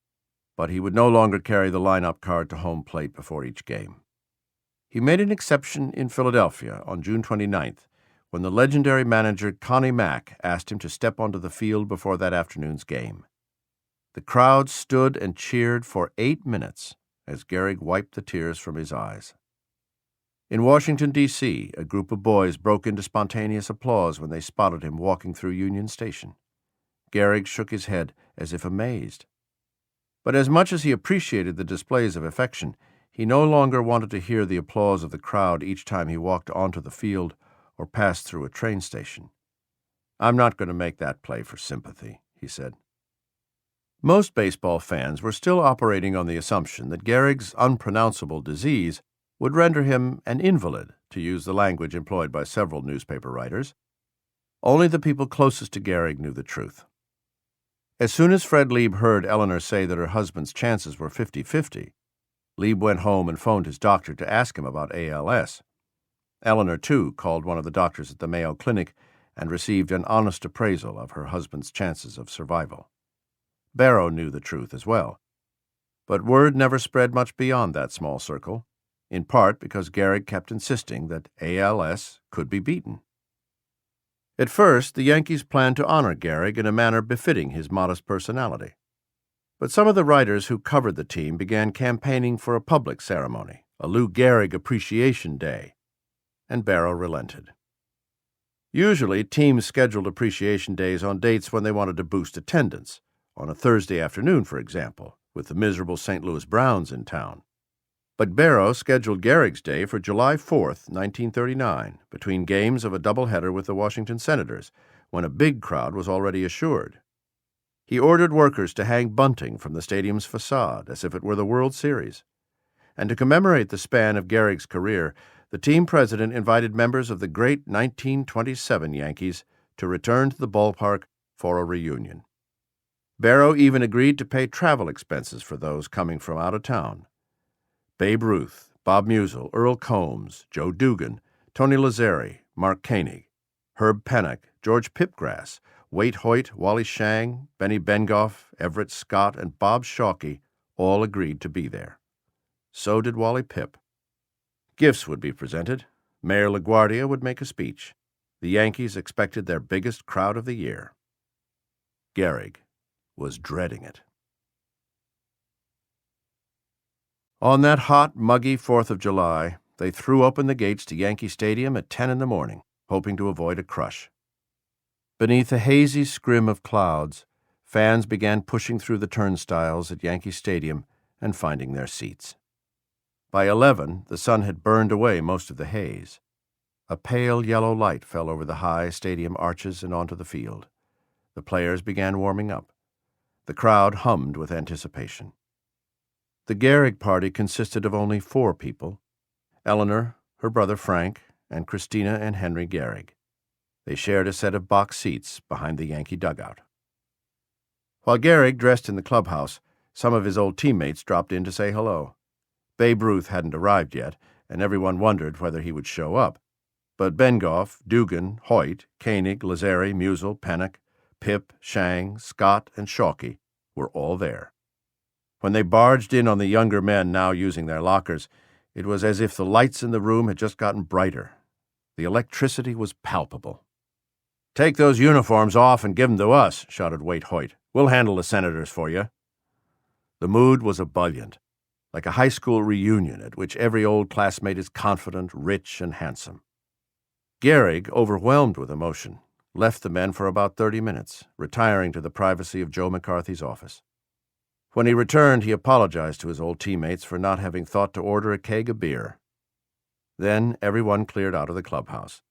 but he would no longer carry the lineup card to home plate before each game. He made an exception in Philadelphia on June 29th, when the legendary manager Connie Mack asked him to step onto the field before that afternoon's game. The crowd stood and cheered for 8 minutes as Gehrig wiped the tears from his eyes. In Washington, D.C., a group of boys broke into spontaneous applause when they spotted him walking through Union Station. Gehrig shook his head as if amazed. But as much as he appreciated the displays of affection, he no longer wanted to hear the applause of the crowd each time he walked onto the field or passed through a train station. I'm not going to make that play for sympathy, he said. Most baseball fans were still operating on the assumption that Gehrig's unpronounceable disease would render him an invalid, to use the language employed by several newspaper writers. Only the people closest to Gehrig knew the truth. As soon as Fred Lieb heard Eleanor say that her husband's chances were 50-50, Lieb went home and phoned his doctor to ask him about ALS. Eleanor, too, called one of the doctors at the Mayo Clinic and received an honest appraisal of her husband's chances of survival. Barrow knew the truth as well. But word never spread much beyond that small circle, in part because Gehrig kept insisting that ALS could be beaten. At first, the Yankees planned to honor Gehrig in a manner befitting his modest personality. But some of the writers who covered the team began campaigning for a public ceremony, a Lou Gehrig Appreciation Day, and Barrow relented. Usually, teams scheduled appreciation days on dates when they wanted to boost attendance, on a Thursday afternoon, for example, with the miserable St. Louis Browns in town. But Barrow scheduled Gehrig's Day for July 4th, 1939, between games of a doubleheader with the Washington Senators, when a big crowd was already assured. He ordered workers to hang bunting from the stadium's facade as if it were the World Series. And to commemorate the span of Gehrig's career, the team president invited members of the great 1927 Yankees to return to the ballpark for a reunion. Barrow even agreed to pay travel expenses for those coming from out of town. Babe Ruth, Bob Musial, Earl Combs, Joe Dugan, Tony Lazzeri, Mark Koenig, Herb Pennock, George Pipgrass, Waite Hoyt, Wally Shang, Benny Bengoff, Everett Scott, and Bob Shawkey all agreed to be there. So did Wally Pipp. Gifts would be presented. Mayor LaGuardia would make a speech. The Yankees expected their biggest crowd of the year. Gehrig was dreading it. On that hot, muggy 4th of July, they threw open the gates to Yankee Stadium at 10 in the morning, hoping to avoid a crush. Beneath a hazy scrim of clouds, fans began pushing through the turnstiles at Yankee Stadium and finding their seats. By 11, the sun had burned away most of the haze. A pale yellow light fell over the high stadium arches and onto the field. The players began warming up. The crowd hummed with anticipation. The Gehrig party consisted of only 4 people: Eleanor, her brother Frank, and Christina and Henry Gehrig. They shared a set of box seats behind the Yankee dugout. While Gehrig dressed in the clubhouse, some of his old teammates dropped in to say hello. Babe Ruth hadn't arrived yet, and everyone wondered whether he would show up. But Bengoff, Dugan, Hoyt, Koenig, Lazzeri, Musial, Pennock, Pipp, Shang, Scott, and Shawkey were all there. When they barged in on the younger men now using their lockers, it was as if the lights in the room had just gotten brighter. The electricity was palpable. "Take those uniforms off and give them to us," shouted Waite Hoyt. "We'll handle the Senators for you." The mood was ebullient, like a high school reunion at which every old classmate is confident, rich, and handsome. Gehrig, overwhelmed with emotion, left the men for about 30 minutes, retiring to the privacy of Joe McCarthy's office. When he returned, he apologized to his old teammates for not having thought to order a keg of beer. Then everyone cleared out of the clubhouse.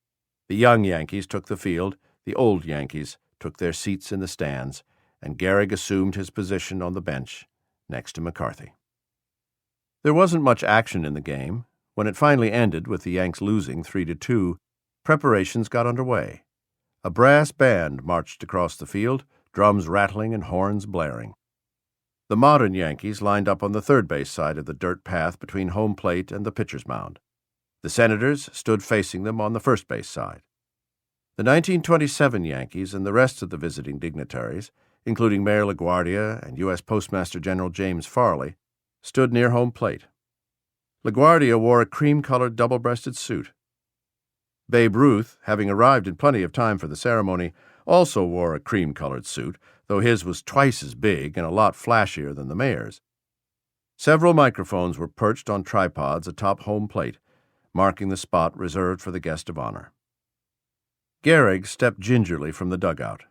The young Yankees took the field, the old Yankees took their seats in the stands, and Gehrig assumed his position on the bench next to McCarthy. There wasn't much action in the game. When it finally ended with the Yanks losing 3-2, preparations got underway. A brass band marched across the field, drums rattling and horns blaring. The modern Yankees lined up on the third base side of the dirt path between home plate and the pitcher's mound. The Senators stood facing them on the first base side. The 1927 Yankees and the rest of the visiting dignitaries, including Mayor LaGuardia and U.S. Postmaster General James Farley, stood near home plate. LaGuardia wore a cream-colored double-breasted suit. Babe Ruth, having arrived in plenty of time for the ceremony, also wore a cream-colored suit, though his was twice as big and a lot flashier than the mayor's. Several microphones were perched on tripods atop home plate, marking the spot reserved for the guest of honor. Gehrig stepped gingerly from the dugout.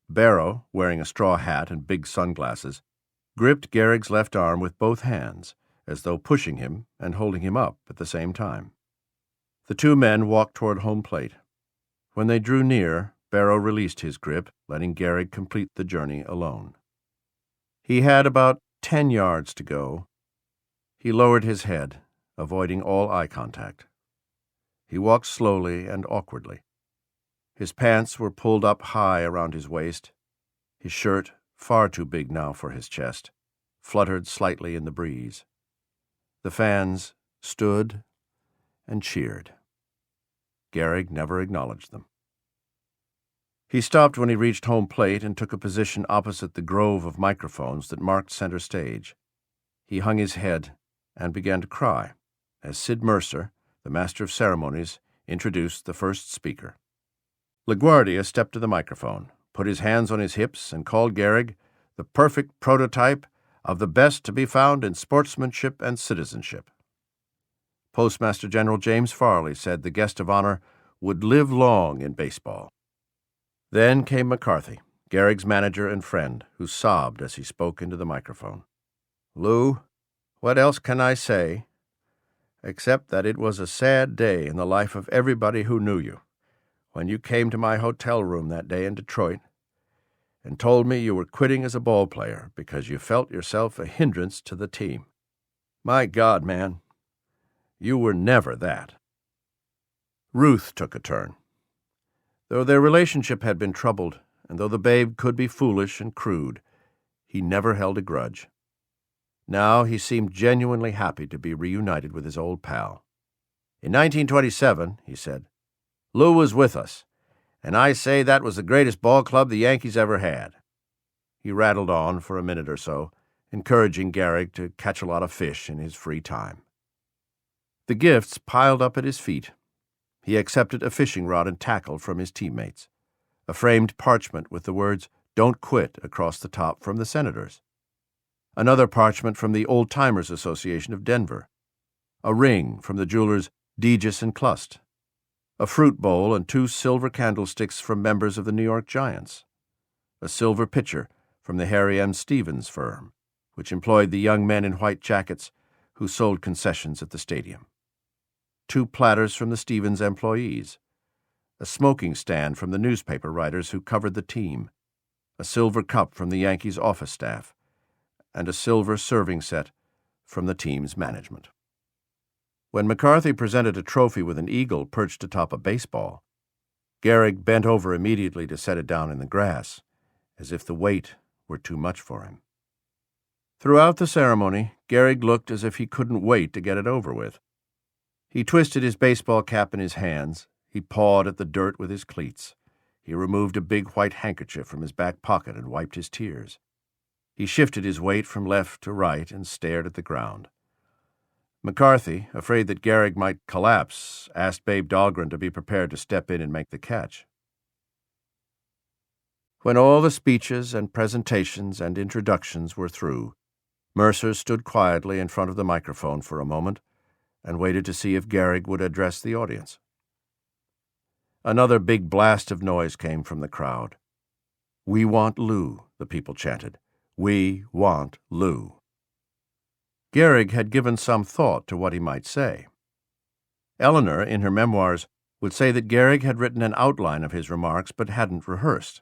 Barrow, wearing a straw hat and big sunglasses, gripped Gehrig's left arm with both hands, as though pushing him and holding him up at the same time. The two men walked toward home plate. When they drew near, Barrow released his grip, letting Gehrig complete the journey alone. He had about 10 yards to go. He lowered his head, avoiding all eye contact. He walked slowly and awkwardly. His pants were pulled up high around his waist. His shirt, far too big now for his chest, fluttered slightly in the breeze. The fans stood and cheered. Gehrig never acknowledged them. He stopped when he reached home plate and took a position opposite the grove of microphones that marked center stage. He hung his head and began to cry as Sid Mercer, the master of ceremonies, introduced the first speaker. LaGuardia stepped to the microphone, put his hands on his hips, and called Gehrig the perfect prototype of the best to be found in sportsmanship and citizenship. Postmaster General James Farley said the guest of honor would live long in baseball. Then came McCarthy, Gehrig's manager and friend, who sobbed as he spoke into the microphone. "Lou, what else can I say, except that it was a sad day in the life of everybody who knew you, when you came to my hotel room that day in Detroit and told me you were quitting as a ball player because you felt yourself a hindrance to the team. My God, man, you were never that." Ruth took a turn. Though their relationship had been troubled, and though the babe could be foolish and crude, he never held a grudge. Now he seemed genuinely happy to be reunited with his old pal. "In 1927, he said, Lou was with us, and I say that was the greatest ball club the Yankees ever had." He rattled on for a minute or so, encouraging Gehrig to catch a lot of fish in his free time. The gifts piled up at his feet. He accepted a fishing rod and tackle from his teammates, a framed parchment with the words, "Don't Quit," across the top from the Senators, another parchment from the Old Timers Association of Denver, a ring from the jewelers Degas and Clust, a fruit bowl and 2 silver candlesticks from members of the New York Giants, a silver pitcher from the Harry M. Stevens firm, which employed the young men in white jackets who sold concessions at the stadium, 2 platters from the Stevens employees, a smoking stand from the newspaper writers who covered the team, a silver cup from the Yankees' office staff, and a silver serving set from the team's management. When McCarthy presented a trophy with an eagle perched atop a baseball, Gehrig bent over immediately to set it down in the grass, as if the weight were too much for him. Throughout the ceremony, Gehrig looked as if he couldn't wait to get it over with. He twisted his baseball cap in his hands. He pawed at the dirt with his cleats. He removed a big white handkerchief from his back pocket and wiped his tears. He shifted his weight from left to right and stared at the ground. McCarthy, afraid that Gehrig might collapse, asked Babe Dahlgren to be prepared to step in and make the catch. When all the speeches and presentations and introductions were through, Mercer stood quietly in front of the microphone for a moment and waited to see if Gehrig would address the audience. Another big blast of noise came from the crowd. "We want Lou," the people chanted. "We want Lou." Gehrig had given some thought to what he might say. Eleanor, in her memoirs, would say that Gehrig had written an outline of his remarks but hadn't rehearsed.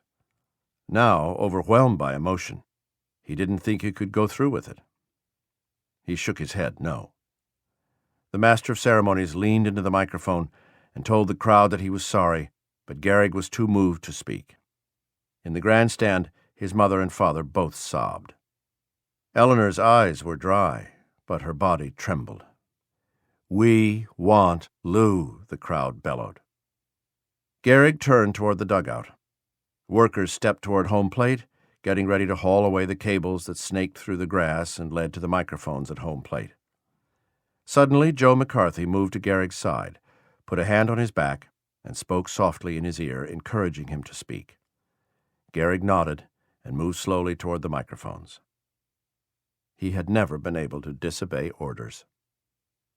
Now, overwhelmed by emotion, he didn't think he could go through with it. He shook his head no. The master of ceremonies leaned into the microphone and told the crowd that he was sorry, but Gehrig was too moved to speak. In the grandstand, his mother and father both sobbed. Eleanor's eyes were dry, but her body trembled. "We want Lou," the crowd bellowed. Gehrig turned toward the dugout. Workers stepped toward home plate, getting ready to haul away the cables that snaked through the grass and led to the microphones at home plate. Suddenly, Joe McCarthy moved to Gehrig's side, put a hand on his back, and spoke softly in his ear, encouraging him to speak. Gehrig nodded and moved slowly toward the microphones. He had never been able to disobey orders.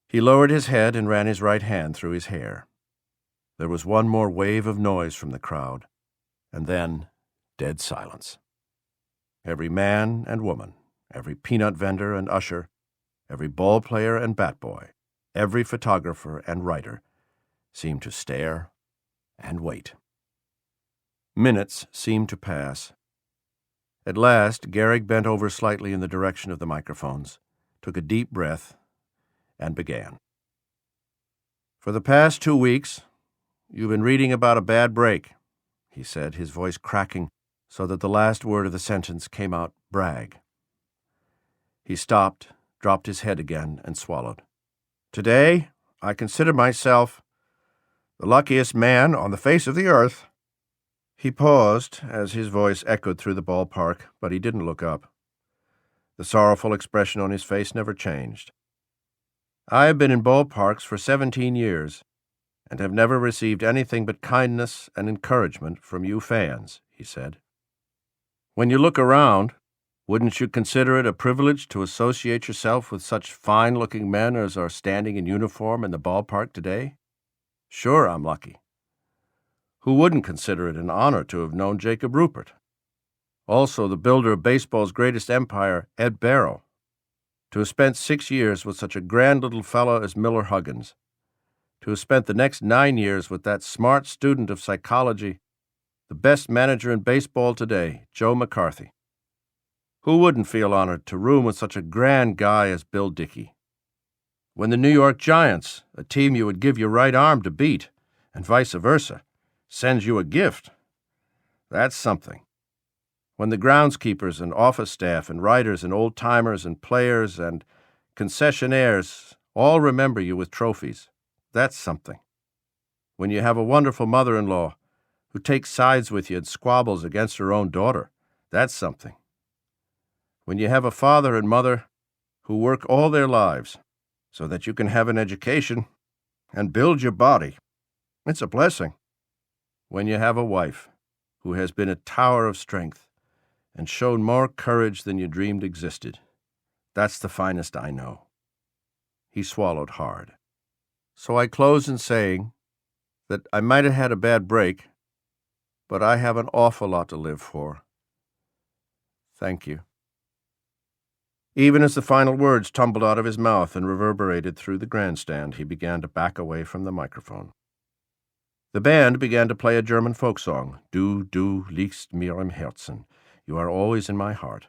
He lowered his head and ran his right hand through his hair. There was one more wave of noise from the crowd, and then dead silence. Every man and woman, every peanut vendor and usher, every ball player and bat boy, every photographer and writer seemed to stare and wait. Minutes seemed to pass. At last, Gehrig bent over slightly in the direction of the microphones, took a deep breath, and began. "For the past 2 weeks, you've been reading about a bad break," he said, his voice cracking so that the last word of the sentence came out brag. He stopped, dropped his head again, and swallowed. "Today, I consider myself the luckiest man on the face of the earth." He paused as his voice echoed through the ballpark, but he didn't look up. The sorrowful expression on his face never changed. "I have been in ballparks for 17 years and have never received anything but kindness and encouragement from you fans," he said. "When you look around, wouldn't you consider it a privilege to associate yourself with such fine-looking men as are standing in uniform in the ballpark today? Sure, I'm lucky. Who wouldn't consider it an honor to have known Jacob Ruppert? Also the builder of baseball's greatest empire, Ed Barrow. To have spent 6 years with such a grand little fellow as Miller Huggins. To have spent the next 9 years with that smart student of psychology, the best manager in baseball today, Joe McCarthy. Who wouldn't feel honored to room with such a grand guy as Bill Dickey? When the New York Giants, a team you would give your right arm to beat, and vice versa, sends you a gift, that's something. When the groundskeepers and office staff and writers and old-timers and players and concessionaires all remember you with trophies, that's something. When you have a wonderful mother-in-law who takes sides with you and squabbles against her own daughter, that's something. When you have a father and mother who work all their lives so that you can have an education and build your body, it's a blessing. When you have a wife who has been a tower of strength and shown more courage than you dreamed existed, that's the finest I know." He swallowed hard. "So I close in saying that I might have had a bad break, but I have an awful lot to live for. Thank you." Even as the final words tumbled out of his mouth and reverberated through the grandstand, he began to back away from the microphone. The band began to play a German folk song, Du liegst mir im Herzen, You Are Always in My Heart.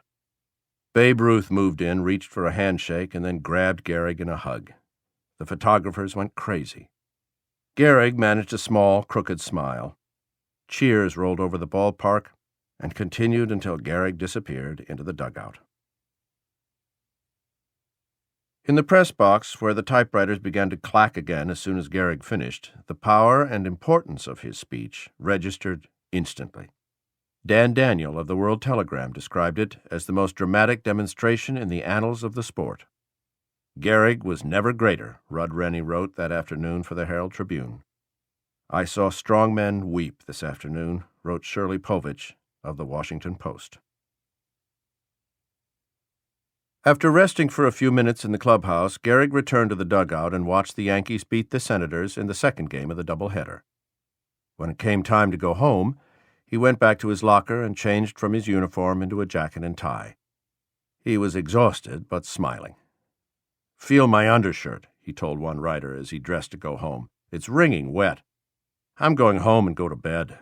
Babe Ruth moved in, reached for a handshake, and then grabbed Gehrig in a hug. The photographers went crazy. Gehrig managed a small, crooked smile. Cheers rolled over the ballpark and continued until Gehrig disappeared into the dugout. In the press box, where the typewriters began to clack again as soon as Gehrig finished, the power and importance of his speech registered instantly. Dan Daniel of the World Telegram described it as the most dramatic demonstration in the annals of the sport. "Gehrig was never greater," Rudd Rennie wrote that afternoon for the Herald Tribune. "I saw strong men weep this afternoon," wrote Shirley Povich of the Washington Post. After resting for a few minutes in the clubhouse, Gehrig returned to the dugout and watched the Yankees beat the Senators in the second game of the doubleheader. When it came time to go home, he went back to his locker and changed from his uniform into a jacket and tie. He was exhausted, but smiling. "Feel my undershirt," he told one writer as he dressed to go home. "It's wringing wet. I'm going home and go to bed."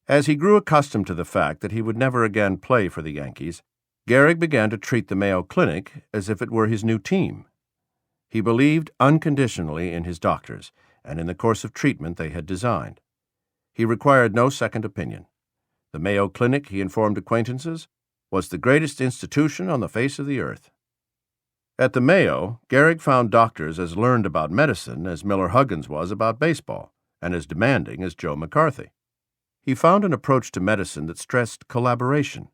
As he grew accustomed to the fact that he would never again play for the Yankees, Gehrig began to treat the Mayo Clinic as if it were his new team. He believed unconditionally in his doctors and in the course of treatment they had designed. He required no second opinion. The Mayo Clinic, he informed acquaintances, was the greatest institution on the face of the earth. At the Mayo, Gehrig found doctors as learned about medicine as Miller Huggins was about baseball, and as demanding as Joe McCarthy. He found an approach to medicine that stressed collaboration,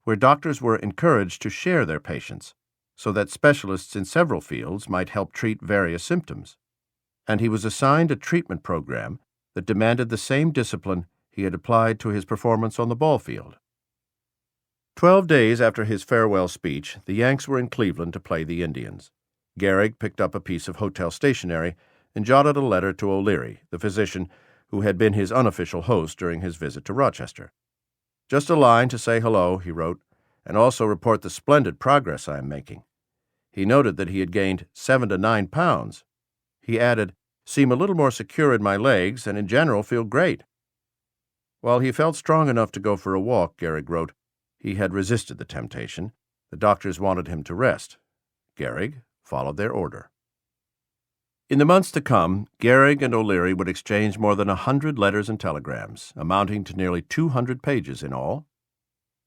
where doctors were encouraged to share their patients, so that specialists in several fields might help treat various symptoms. And he was assigned a treatment program that demanded the same discipline he had applied to his performance on the ball field. 12 days after his farewell speech, the Yanks were in Cleveland to play the Indians. Gehrig picked up a piece of hotel stationery and jotted a letter to O'Leary, the physician who had been his unofficial host during his visit to Rochester. "Just a line to say hello," he wrote, "and also report the splendid progress I am making." He noted that he had gained 7 to 9 pounds. He added, "Seem a little more secure in my legs and in general feel great." While he felt strong enough to go for a walk, Gehrig wrote, he had resisted the temptation. The doctors wanted him to rest. Gehrig followed their order. In the months to come, Gehrig and O'Leary would exchange more than 100 letters and telegrams, amounting to nearly 200 pages in all.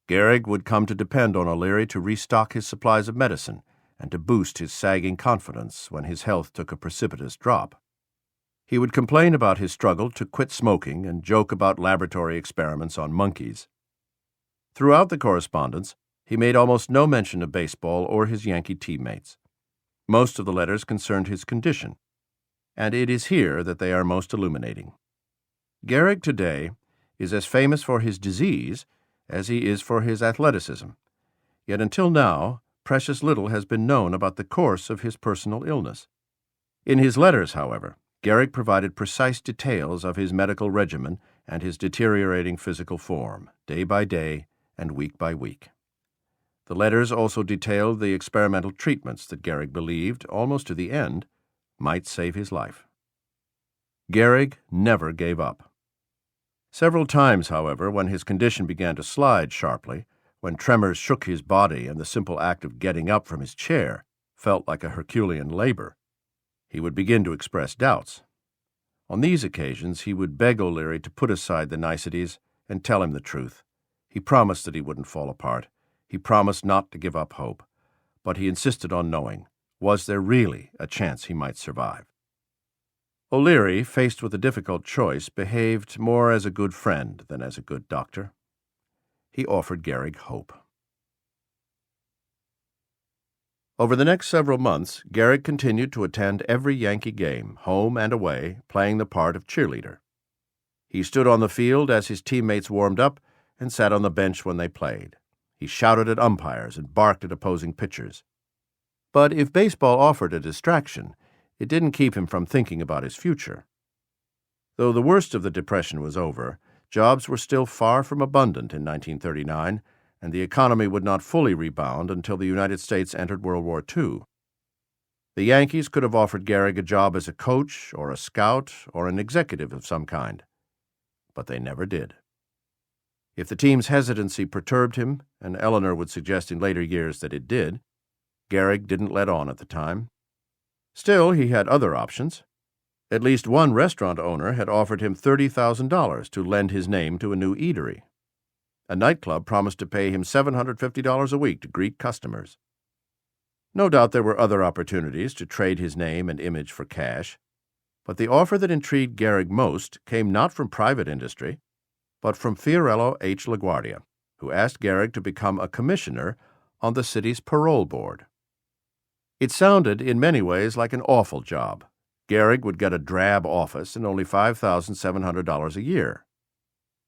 Gehrig would come to depend on O'Leary to restock his supplies of medicine and to boost his sagging confidence when his health took a precipitous drop. He would complain about his struggle to quit smoking and joke about laboratory experiments on monkeys. Throughout the correspondence, he made almost no mention of baseball or his Yankee teammates. Most of the letters concerned his condition, and it is here that they are most illuminating. Gehrig today is as famous for his disease as he is for his athleticism, yet until now precious little has been known about the course of his personal illness. In his letters, however, Gehrig provided precise details of his medical regimen and his deteriorating physical form, day by day and week by week. The letters also detailed the experimental treatments that Gehrig believed, almost to the end, might save his life. Gehrig never gave up. Several times, however, when his condition began to slide sharply, when tremors shook his body and the simple act of getting up from his chair felt like a Herculean labor, he would begin to express doubts. On these occasions, he would beg O'Leary to put aside the niceties and tell him the truth. He promised that he wouldn't fall apart. He promised not to give up hope. But he insisted on knowing, was there really a chance he might survive? O'Leary, faced with a difficult choice, behaved more as a good friend than as a good doctor. He offered Gehrig hope. Over the next several months, Gehrig continued to attend every Yankee game, home and away, playing the part of cheerleader. He stood on the field as his teammates warmed up and sat on the bench when they played. He shouted at umpires and barked at opposing pitchers. But if baseball offered a distraction, it didn't keep him from thinking about his future. Though the worst of the Depression was over, jobs were still far from abundant in 1939, and the economy would not fully rebound until the United States entered World War II. The Yankees could have offered Gehrig a job as a coach or a scout or an executive of some kind, but they never did. If the team's hesitancy perturbed him, and Eleanor would suggest in later years that it did, Gehrig didn't let on at the time. Still, he had other options. At least one restaurant owner had offered him $30,000 to lend his name to a new eatery. A nightclub promised to pay him $750 a week to greet customers. No doubt there were other opportunities to trade his name and image for cash, but the offer that intrigued Gehrig most came not from private industry, but from Fiorello H. LaGuardia, who asked Gehrig to become a commissioner on the city's parole board. It sounded in many ways like an awful job. Gehrig would get a drab office and only $5,700 a year.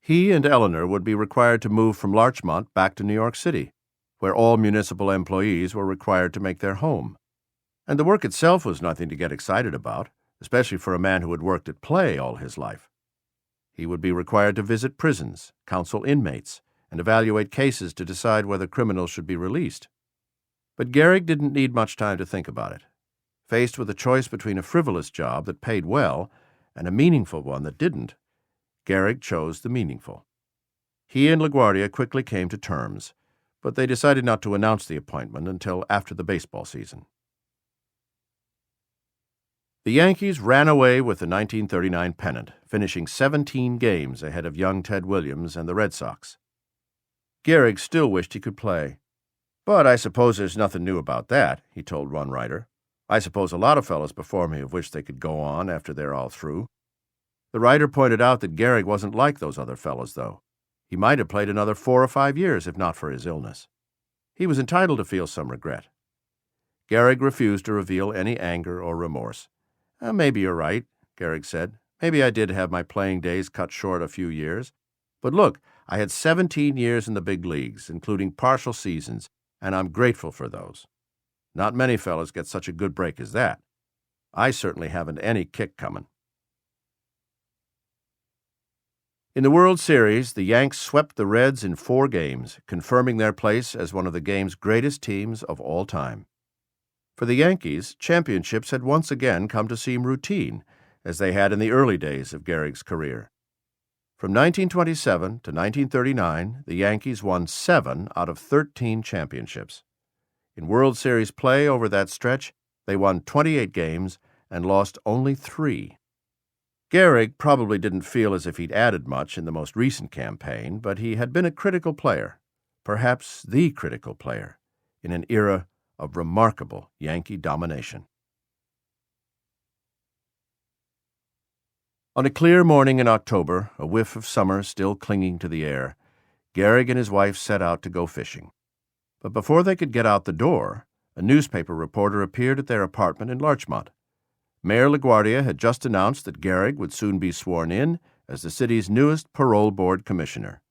He and Eleanor would be required to move from Larchmont back to New York City, where all municipal employees were required to make their home. And the work itself was nothing to get excited about, especially for a man who had worked at play all his life. He would be required to visit prisons, counsel inmates, and evaluate cases to decide whether criminals should be released. But Gehrig didn't need much time to think about it. Faced with a choice between a frivolous job that paid well and a meaningful one that didn't, Gehrig chose the meaningful. He and LaGuardia quickly came to terms, but they decided not to announce the appointment until after the baseball season. The Yankees ran away with the 1939 pennant, finishing 17 games ahead of young Ted Williams and the Red Sox. Gehrig still wished he could play. "But I suppose there's nothing new about that," he told one writer. "I suppose a lot of fellows before me have wished they could go on after they're all through." The writer pointed out that Gehrig wasn't like those other fellows, though. He might have played another 4 or 5 years if not for his illness. He was entitled to feel some regret. Gehrig refused to reveal any anger or remorse. "Maybe you're right," Gehrig said. "Maybe I did have my playing days cut short a few years. But look, I had 17 years in the big leagues, including partial seasons, and I'm grateful for those. Not many fellas get such a good break as that. I certainly haven't any kick coming." In the World Series, the Yanks swept the Reds in 4 games, confirming their place as one of the game's greatest teams of all time. For the Yankees, championships had once again come to seem routine, as they had in the early days of Gehrig's career. From 1927 to 1939, the Yankees won 7 out of 13 championships. In World Series play over that stretch, they won 28 games and lost only 3. Gehrig probably didn't feel as if he'd added much in the most recent campaign, but he had been a critical player, perhaps the critical player, in an era of remarkable Yankee domination. On a clear morning in October, a whiff of summer still clinging to the air, Gehrig and his wife set out to go fishing. But before they could get out the door, a newspaper reporter appeared at their apartment in Larchmont. Mayor LaGuardia had just announced that Gehrig would soon be sworn in as the city's newest parole board commissioner.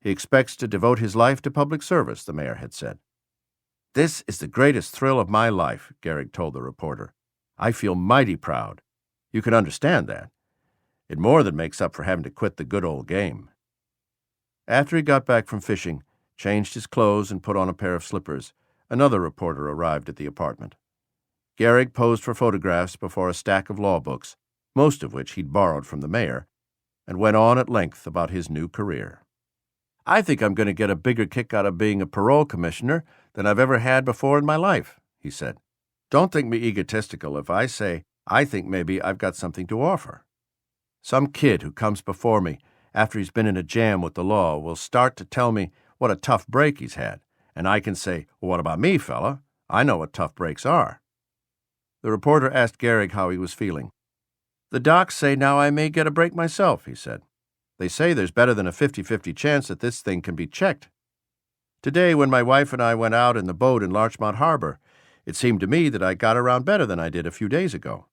He expects to devote his life to public service, the mayor had said. "This is the greatest thrill of my life," Gehrig told the reporter. "I feel mighty proud. You can understand that. It more than makes up for having to quit the good old game." After he got back from fishing, changed his clothes and put on a pair of slippers, another reporter arrived at the apartment. Gehrig posed for photographs before a stack of law books, most of which he'd borrowed from the mayor, and went on at length about his new career. "I think I'm going to get a bigger kick out of being a parole commissioner than I've ever had before in my life," he said. "Don't think me egotistical if I say I think maybe I've got something to offer. Some kid who comes before me after he's been in a jam with the law will start to tell me what a tough break he's had, and I can say, 'Well, what about me, fella? I know what tough breaks are.'" The reporter asked Gehrig how he was feeling. "The docs say now I may get a break myself," he said. "They say there's better than a 50-50 chance that this thing can be checked. Today, when my wife and I went out in the boat in Larchmont Harbor, it seemed to me that I got around better than I did a few days ago."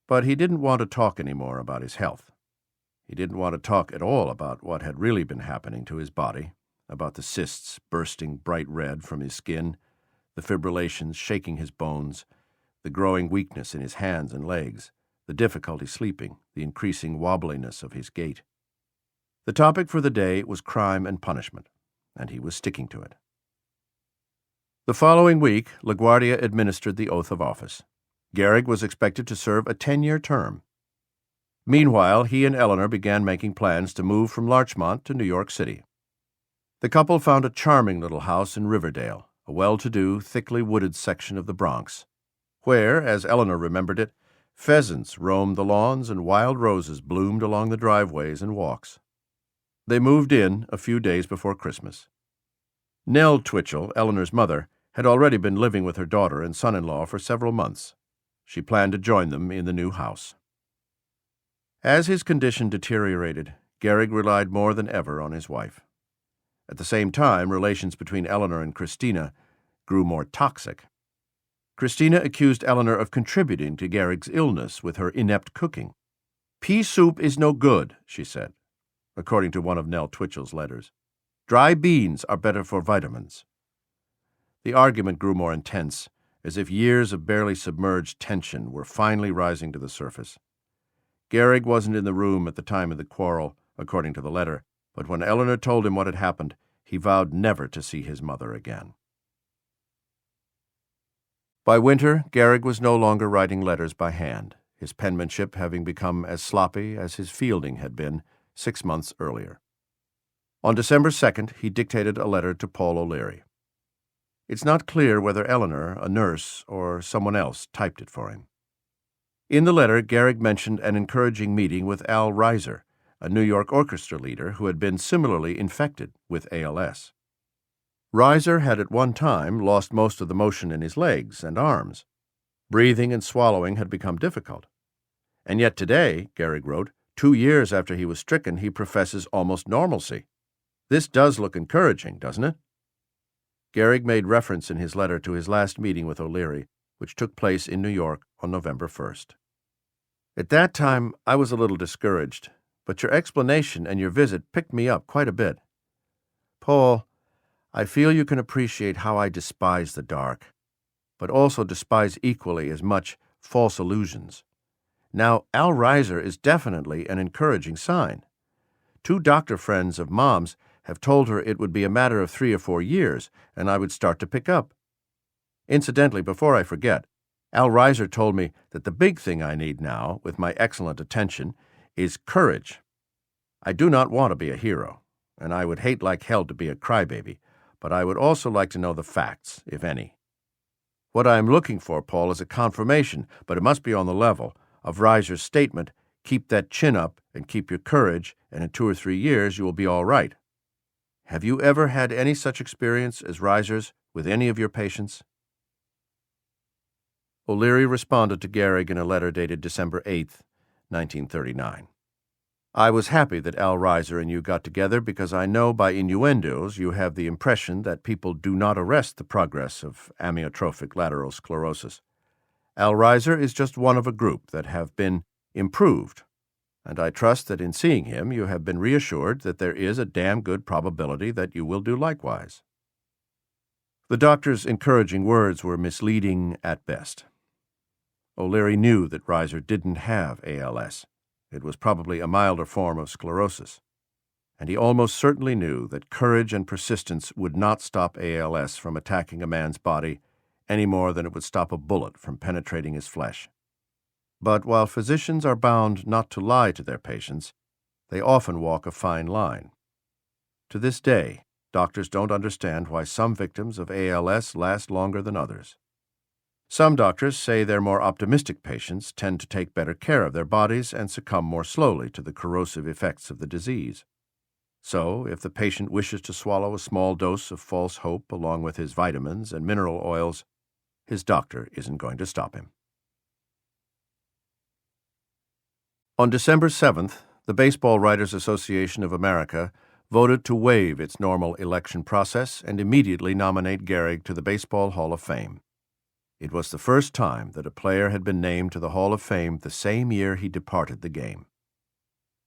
But he didn't want to talk any more about his health. He didn't want to talk at all about what had really been happening to his body, about the cysts bursting bright red from his skin, the fibrillations shaking his bones, the growing weakness in his hands and legs, the difficulty sleeping, the increasing wobbliness of his gait. The topic for the day was crime and punishment, and he was sticking to it. The following week, LaGuardia administered the oath of office. Gehrig was expected to serve a 10-year term. Meanwhile, he and Eleanor began making plans to move from Larchmont to New York City. The couple found a charming little house in Riverdale, a well-to-do, thickly wooded section of the Bronx, where, as Eleanor remembered it, pheasants roamed the lawns and wild roses bloomed along the driveways and walks. They moved in a few days before Christmas. Nell Twitchell, Eleanor's mother, had already been living with her daughter and son-in-law for several months. She planned to join them in the new house. As his condition deteriorated, Gehrig relied more than ever on his wife. At the same time, relations between Eleanor and Christina grew more toxic. Christina accused Eleanor of contributing to Gehrig's illness with her inept cooking. "Pea soup is no good," she said, according to one of Nell Twitchell's letters. "Dry beans are better for vitamins." The argument grew more intense, as if years of barely submerged tension were finally rising to the surface. GEHRIG wasn't in the room at the time of the quarrel, according to the letter, but when Eleanor told him what had happened, he vowed never to see his mother again. By winter, GEHRIG was no longer writing letters by hand, his penmanship having become as sloppy as his fielding had been 6 months earlier. On December 2nd, he dictated a letter to Paul O'Leary. It's not clear whether Eleanor, a nurse, or someone else typed it for him. In the letter, GEHRIG mentioned an encouraging meeting with Al Reiser, a New York orchestra leader who had been similarly infected with ALS. Reiser had at one time lost most of the motion in his legs and arms. Breathing and swallowing had become difficult. And yet today, GEHRIG wrote, 2 years after he was stricken, he professes almost normalcy. This does look encouraging, doesn't it? GEHRIG made reference in his letter to his last meeting with O'Leary, which took place in New York on November 1st. At that time, I was a little discouraged, but your explanation and your visit picked me up quite a bit. Paul, I feel you can appreciate how I despise the dark, but also despise equally as much false illusions. Now, Al Reiser is definitely an encouraging sign. 2 doctor friends of Mom's have told her it would be a matter of 3 or 4 years, and I would start to pick up. Incidentally, before I forget, Al Reiser told me that the big thing I need now, with my excellent attention, is courage. I do not want to be a hero, and I would hate like hell to be a crybaby, but I would also like to know the facts, if any. What I am looking for, Paul, is a confirmation, but it must be on the level, of Reiser's statement, keep that chin up and keep your courage, and in 2 or 3 years you will be all right. Have you ever had any such experience as Reiser's with any of your patients? O'Leary responded to GEHRIG in a letter dated December 8, 1939. I was happy that Al Reiser and you got together because I know by innuendos you have the impression that people do not arrest the progress of amyotrophic lateral sclerosis. Al Reiser is just one of a group that have been improved, and I trust that in seeing him you have been reassured that there is a damn good probability that you will do likewise. The doctor's encouraging words were misleading at best. O'Leary knew that Reiser didn't have ALS. It was probably a milder form of sclerosis. And he almost certainly knew that courage and persistence would not stop ALS from attacking a man's body any more than it would stop a bullet from penetrating his flesh. But while physicians are bound not to lie to their patients, they often walk a fine line. To this day, doctors don't understand why some victims of ALS last longer than others. Some doctors say their more optimistic patients tend to take better care of their bodies and succumb more slowly to the corrosive effects of the disease. So, if the patient wishes to swallow a small dose of false hope along with his vitamins and mineral oils, his doctor isn't going to stop him. On December 7th, the Baseball Writers Association of America voted to waive its normal election process and immediately nominate GEHRIG to the Baseball Hall of Fame. It was the first time that a player had been named to the Hall of Fame the same year he departed the game.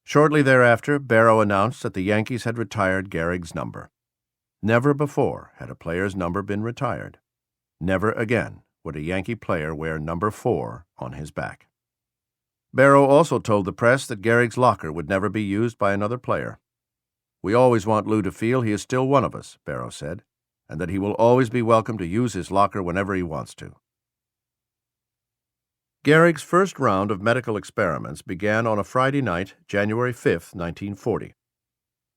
Shortly thereafter, Barrow announced that the Yankees had retired GEHRIG's number. Never before had a player's number been retired. Never again would a Yankee player wear number 4 on his back. Barrow also told the press that GEHRIG's locker would never be used by another player. We always want Lou to feel he is still one of us, Barrow said, and that he will always be welcome to use his locker whenever he wants to. GEHRIG's first round of medical experiments began on a Friday night, January 5, 1940.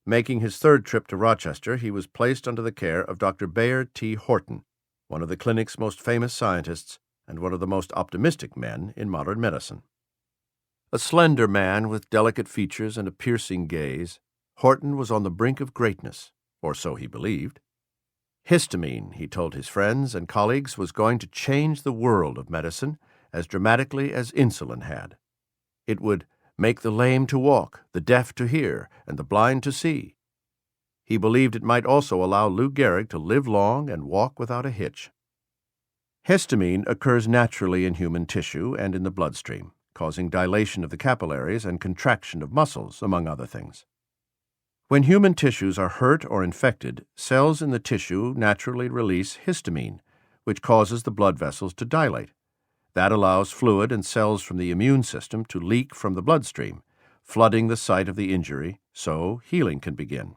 Making his 3rd trip to Rochester, he was placed under the care of Dr. Bayard T. Horton, one of the clinic's most famous scientists and one of the most optimistic men in modern medicine. A slender man with delicate features and a piercing gaze, Horton was on the brink of greatness, or so he believed. Histamine, he told his friends and colleagues, was going to change the world of medicine as dramatically as insulin had. It would make the lame to walk, the deaf to hear, and the blind to see. He believed it might also allow Lou Gehrig to live long and walk without a hitch. Histamine occurs naturally in human tissue and in the bloodstream, causing dilation of the capillaries and contraction of muscles, among other things. When human tissues are hurt or infected, cells in the tissue naturally release histamine, which causes the blood vessels to dilate. That allows fluid and cells from the immune system to leak from the bloodstream, flooding the site of the injury so healing can begin.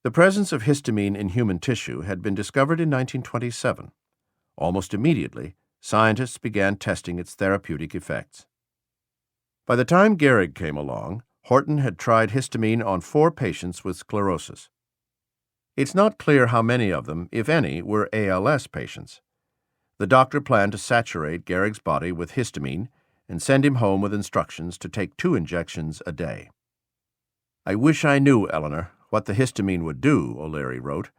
The presence of histamine in human tissue had been discovered in 1927. Almost immediately, scientists began testing its therapeutic effects. By the time GEHRIG came along, Horton had tried histamine on 4 patients with sclerosis. It's not clear how many of them, if any, were ALS patients. The doctor planned to saturate GEHRIG's body with histamine and send him home with instructions to take 2 injections a day. "I wish I knew, Eleanor, what the histamine would do," O'Leary wrote.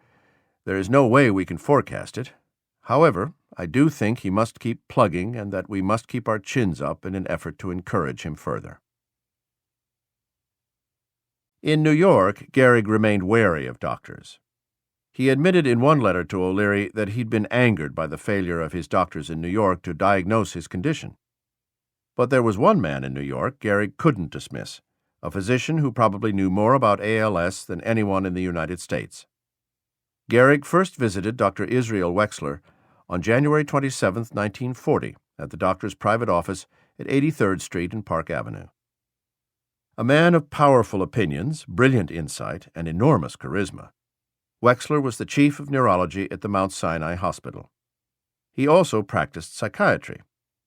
"There is no way we can forecast it. However, I do think he must keep plugging and that we must keep our chins up in an effort to encourage him further." In New York, GEHRIG remained wary of doctors. He admitted in one letter to O'Leary that he'd been angered by the failure of his doctors in New York to diagnose his condition. But there was one man in New York GEHRIG couldn't dismiss, a physician who probably knew more about ALS than anyone in the United States. GEHRIG first visited Dr. Israel Wexler on January 27, 1940, at the doctor's private office at 83rd Street and Park Avenue. A man of powerful opinions, brilliant insight, and enormous charisma, Wexler was the chief of neurology at the Mount Sinai Hospital. He also practiced psychiatry,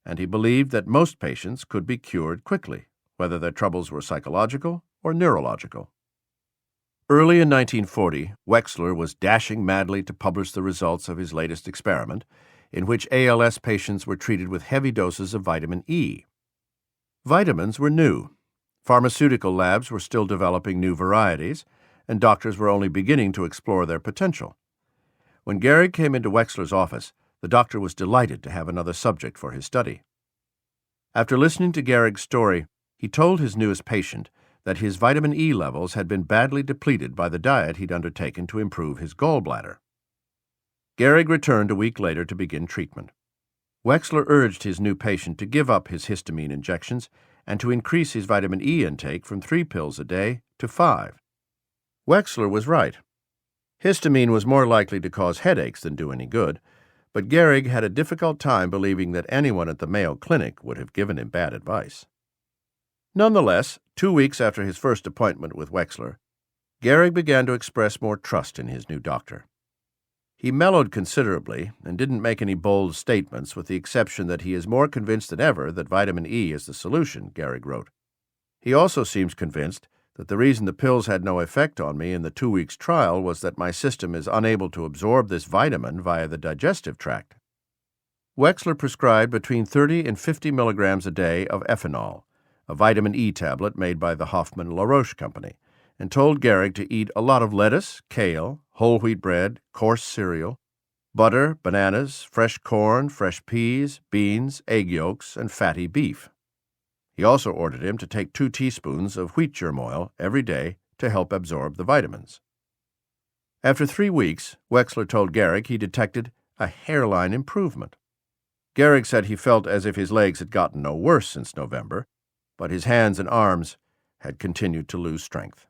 and he believed that most patients could be cured quickly, whether their troubles were psychological or neurological. Early in 1940, Wexler was dashing madly to publish the results of his latest experiment, in which ALS patients were treated with heavy doses of vitamin E. Vitamins were new. Pharmaceutical labs were still developing new varieties, and doctors were only beginning to explore their potential. When GEHRIG came into Wexler's office, the doctor was delighted to have another subject for his study. After listening to GEHRIG's story, he told his newest patient that his vitamin E levels had been badly depleted by the diet he'd undertaken to improve his gallbladder. GEHRIG returned a week later to begin treatment. Wexler urged his new patient to give up his histamine injections and to increase his vitamin E intake from 3 pills a day to 5. Wexler was right. Histamine was more likely to cause headaches than do any good, but GEHRIG had a difficult time believing that anyone at the Mayo Clinic would have given him bad advice. Nonetheless, 2 weeks after his first appointment with Wexler, GEHRIG began to express more trust in his new doctor. He mellowed considerably and didn't make any bold statements, with the exception that he is more convinced than ever that vitamin E is the solution, GEHRIG wrote. He also seems convinced that the reason the pills had no effect on me in the 2 weeks trial was that my system is unable to absorb this vitamin via the digestive tract. Wexler prescribed between 30 and 50 milligrams a day of ethanol, a vitamin E tablet made by the Hoffman-La Roche Company, and told GEHRIG to eat a lot of lettuce, kale, whole wheat bread, coarse cereal, butter, bananas, fresh corn, fresh peas, beans, egg yolks, and fatty beef. He also ordered him to take 2 teaspoons of wheat germ oil every day to help absorb the vitamins. After 3 weeks, Wexler told GEHRIG he detected a hairline improvement. GEHRIG said he felt as if his legs had gotten no worse since November, but his hands and arms had continued to lose strength.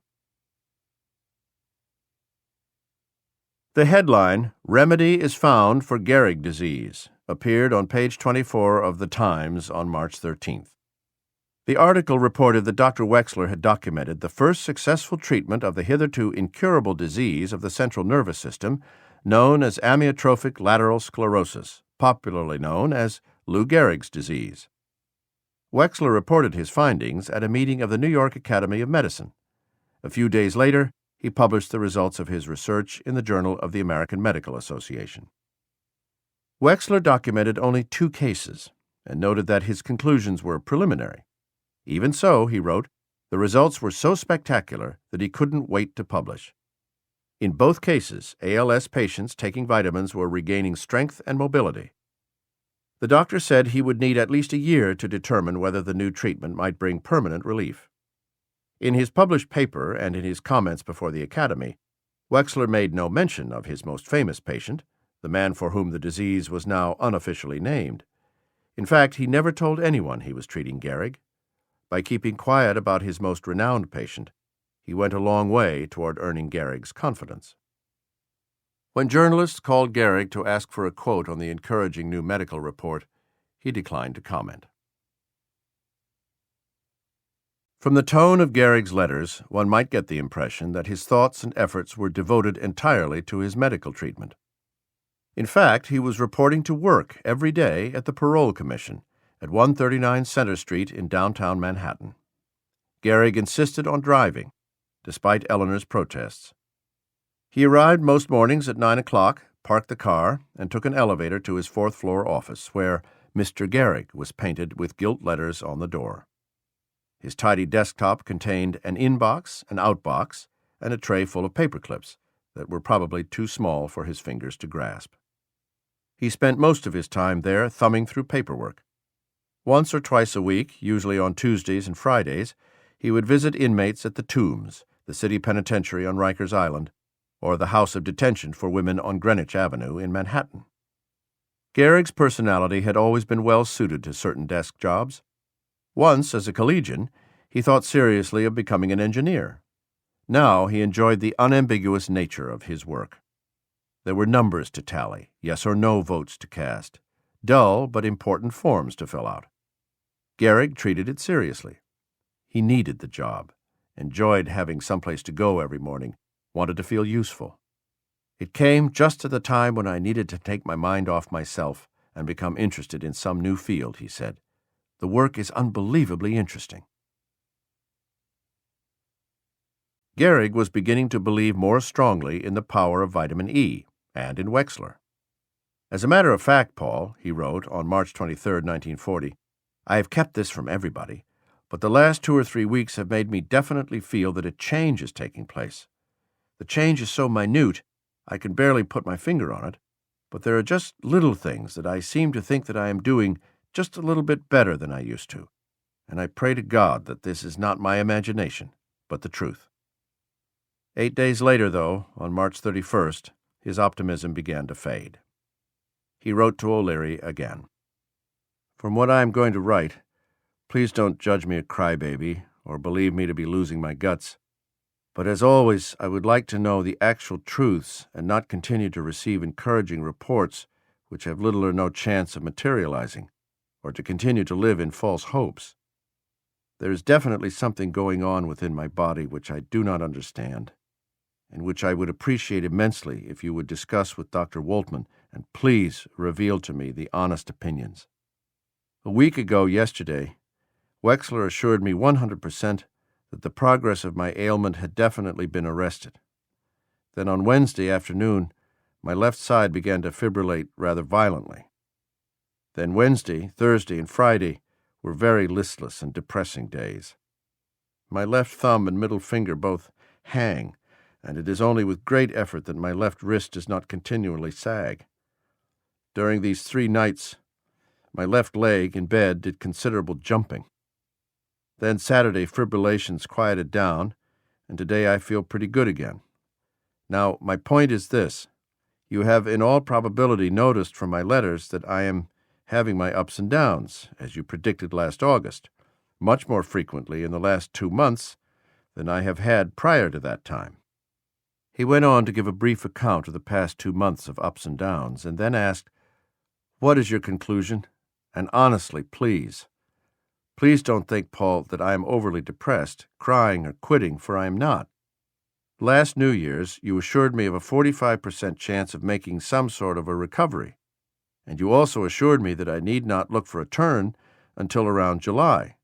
The headline, "Remedy is Found for GEHRIG Disease," appeared on page 24 of The Times on March 13th. The article reported that Dr. Wexler had documented the first successful treatment of the hitherto incurable disease of the central nervous system, known as amyotrophic lateral sclerosis, popularly known as Lou Gehrig's disease. Wexler reported his findings at a meeting of the New York Academy of Medicine. A few days later, he published the results of his research in the Journal of the American Medical Association. Wexler documented only 2 cases and noted that his conclusions were preliminary. Even so, he wrote, the results were so spectacular that he couldn't wait to publish. In both cases, ALS patients taking vitamins were regaining strength and mobility. The doctor said he would need at least a year to determine whether the new treatment might bring permanent relief. In his published paper and in his comments before the Academy, Wexler made no mention of his most famous patient, the man for whom the disease was now unofficially named. In fact, he never told anyone he was treating GEHRIG. By keeping quiet about his most renowned patient, he went a long way toward earning GEHRIG's confidence. When journalists called GEHRIG to ask for a quote on the encouraging new medical report, he declined to comment. From the tone of GEHRIG's letters, one might get the impression that his thoughts and efforts were devoted entirely to his medical treatment. In fact, he was reporting to work every day at the Parole Commission at 139 Center Street in downtown Manhattan. GEHRIG insisted on driving, despite Eleanor's protests. He arrived most mornings at 9 o'clock, parked the car, and took an elevator to his fourth-floor office, where Mr. GEHRIG was painted with gilt letters on the door. His tidy desktop contained an inbox, an outbox, and a tray full of paper clips that were probably too small for his fingers to grasp. He spent most of his time there thumbing through paperwork. Once or twice a week, usually on Tuesdays and Fridays, he would visit inmates at the Tombs, the city penitentiary on Rikers Island, or the House of Detention for Women on Greenwich Avenue in Manhattan. GEHRIG's personality had always been well suited to certain desk jobs. Once, as a collegian, he thought seriously of becoming an engineer. Now he enjoyed the unambiguous nature of his work. There were numbers to tally, yes or no votes to cast, dull but important forms to fill out. GEHRIG treated it seriously. He needed the job, enjoyed having someplace to go every morning, wanted to feel useful. It came just at the time when I needed to take my mind off myself and become interested in some new field, he said. The work is unbelievably interesting. GEHRIG was beginning to believe more strongly in the power of vitamin E and in Wexler. As a matter of fact, Paul, he wrote on March 23, 1940, I have kept this from everybody, but the last 2 or 3 weeks have made me definitely feel that a change is taking place. The change is so minute, I can barely put my finger on it, but there are just little things that I seem to think that I am doing just a little bit better than I used to, and I pray to God that this is not my imagination, but the truth. 8 days later, though, on March 31st, his optimism began to fade. He wrote to O'Leary again. From what I am going to write, please don't judge me a crybaby or believe me to be losing my guts. But as always, I would like to know the actual truths and not continue to receive encouraging reports which have little or no chance of materializing, or to continue to live in false hopes. There is definitely something going on within my body which I do not understand, and which I would appreciate immensely if you would discuss with Dr. Woltman and please reveal to me the honest opinions. A week ago yesterday, Wexler assured me 100% that the progress of my ailment had definitely been arrested. Then on Wednesday afternoon, my left side began to fibrillate rather violently. Then Wednesday, Thursday, and Friday were very listless and depressing days. My left thumb and middle finger both hang, and it is only with great effort that my left wrist does not continually sag. During these 3 nights, my left leg in bed did considerable jumping. Then Saturday, fibrillations quieted down, and today I feel pretty good again. Now, my point is this. You have in all probability noticed from my letters that I am having my ups and downs, as you predicted last August, much more frequently in the last 2 months than I have had prior to that time. He went on to give a brief account of the past 2 months of ups and downs, and then asked, What is your conclusion? And honestly, please don't think, Paul, that I am overly depressed, crying, or quitting, for I am not. Last New Year's, you assured me of a 45% chance of making some sort of a recovery, and you also assured me that I need not look for a turn until around July.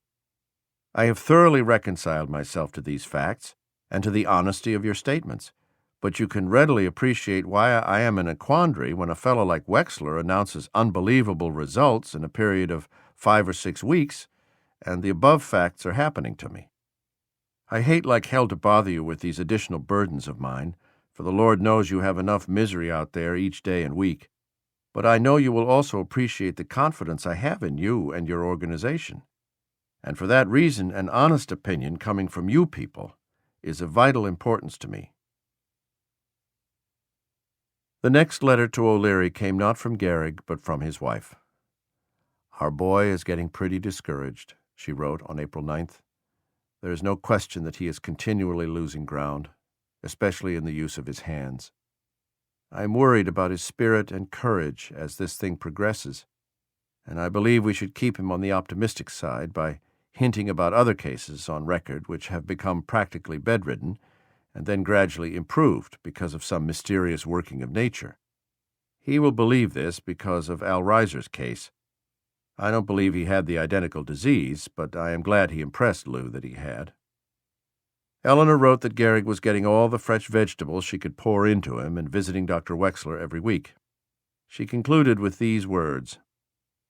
I have thoroughly reconciled myself to these facts and to the honesty of your statements, but you can readily appreciate why I am in a quandary when a fellow like Wexler announces unbelievable results in a period of 5 or 6 weeks, and the above facts are happening to me. I hate like hell to bother you with these additional burdens of mine, for the Lord knows you have enough misery out there each day and week, but I know you will also appreciate the confidence I have in you and your organization, and for that reason an honest opinion coming from you people is of vital importance to me. The next letter to O'Leary came not from GEHRIG, but from his wife. Our boy is getting pretty discouraged, she wrote on April 9th. There is no question that he is continually losing ground, especially in the use of his hands. I'm worried about his spirit and courage as this thing progresses, and I believe we should keep him on the optimistic side by hinting about other cases on record which have become practically bedridden and then gradually improved because of some mysterious working of nature. He will believe this because of Al Reiser's case. I don't believe he had the identical disease, but I am glad he impressed Lou that he had. Eleanor wrote that Gehrig was getting all the fresh vegetables she could pour into him and visiting Dr. Wexler every week. She concluded with these words,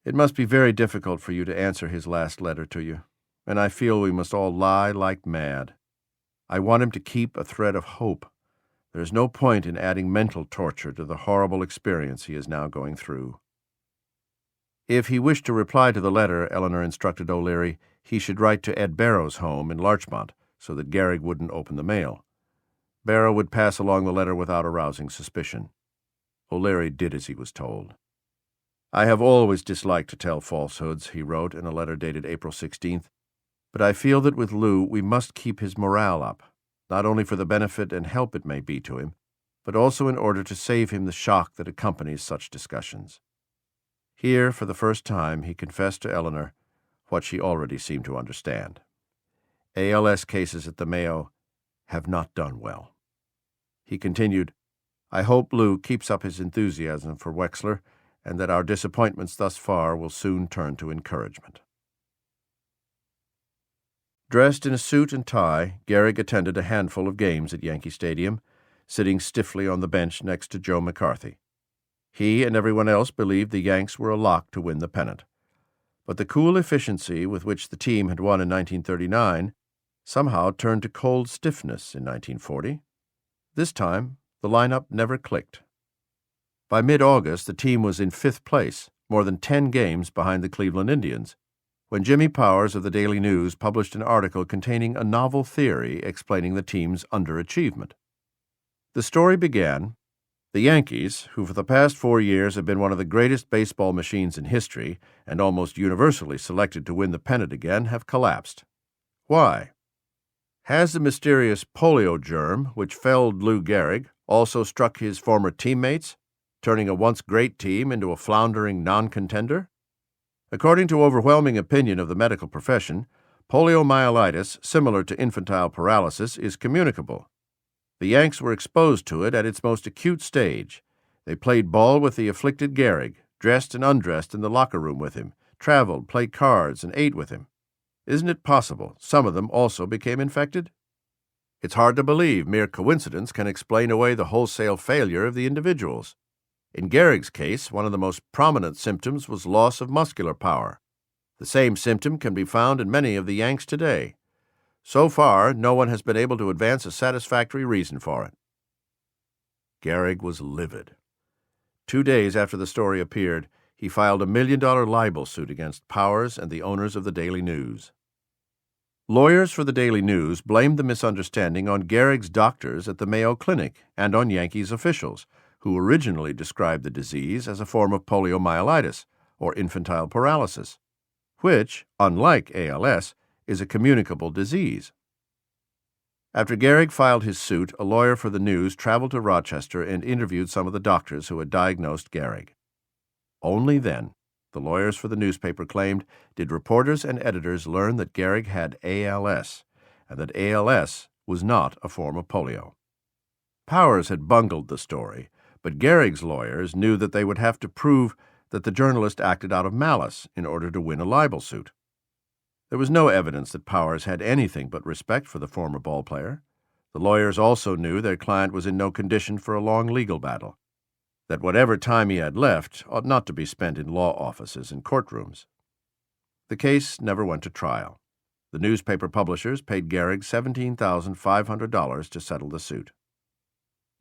"It must be very difficult for you to answer his last letter to you, and I feel we must all lie like mad. I want him to keep a thread of hope. There is no point in adding mental torture to the horrible experience he is now going through." If he wished to reply to the letter, Eleanor instructed O'Leary he should write to Ed Barrow's home in Larchmont so that Gehrig wouldn't open the mail. Barrow would pass along the letter without arousing suspicion. O'Leary did as he was told. "I have always disliked to tell falsehoods," he wrote in a letter dated April 16th, "but I feel that with Lou we must keep his morale up, not only for the benefit and help it may be to him, but also in order to save him the shock that accompanies such discussions." Here, for the first time, he confessed to Eleanor what she already seemed to understand. ALS cases at the Mayo have not done well. He continued, "I hope Lou keeps up his enthusiasm for Wexler and that our disappointments thus far will soon turn to encouragement." Dressed in a suit and tie, Gehrig attended a handful of games at Yankee Stadium, sitting stiffly on the bench next to Joe McCarthy. He and everyone else believed the Yanks were a lock to win the pennant. But the cool efficiency with which the team had won in 1939 somehow turned to cold stiffness in 1940. This time, the lineup never clicked. By mid-August, the team was in 5th place, more than 10 games behind the Cleveland Indians, when Jimmy Powers of the Daily News published an article containing a novel theory explaining the team's underachievement. The story began, "The Yankees, who for the past 4 years have been one of the greatest baseball machines in history and almost universally selected to win the pennant again, have collapsed. Why? Has the mysterious polio germ, which felled Lou Gehrig, also struck his former teammates, turning a once great team into a floundering non-contender? According to overwhelming opinion of the medical profession, poliomyelitis, similar to infantile paralysis, is communicable. The Yanks were exposed to it at its most acute stage. They played ball with the afflicted Gehrig, dressed and undressed in the locker room with him, traveled, played cards, and ate with him. Isn't it possible some of them also became infected? It's hard to believe mere coincidence can explain away the wholesale failure of the individuals. In Gehrig's case, one of the most prominent symptoms was loss of muscular power. The same symptom can be found in many of the Yanks today. So far, no one has been able to advance a satisfactory reason for it." Gehrig was livid. 2 days after the story appeared, he filed a $1 million libel suit against Powers and the owners of the Daily News. Lawyers for the Daily News blamed the misunderstanding on Gehrig's doctors at the Mayo Clinic and on Yankees officials, who originally described the disease as a form of poliomyelitis, or infantile paralysis, which, unlike ALS, is a communicable disease. After Gehrig filed his suit, a lawyer for the News traveled to Rochester and interviewed some of the doctors who had diagnosed Gehrig. Only then, the lawyers for the newspaper claimed, did reporters and editors learn that Gehrig had ALS, and that ALS was not a form of polio. Powers had bungled the story, but Gehrig's lawyers knew that they would have to prove that the journalist acted out of malice in order to win a libel suit. There was no evidence that Powers had anything but respect for the former ballplayer. The lawyers also knew their client was in no condition for a long legal battle, that whatever time he had left ought not to be spent in law offices and courtrooms. The case never went to trial. The newspaper publishers paid Gehrig $17,500 to settle the suit.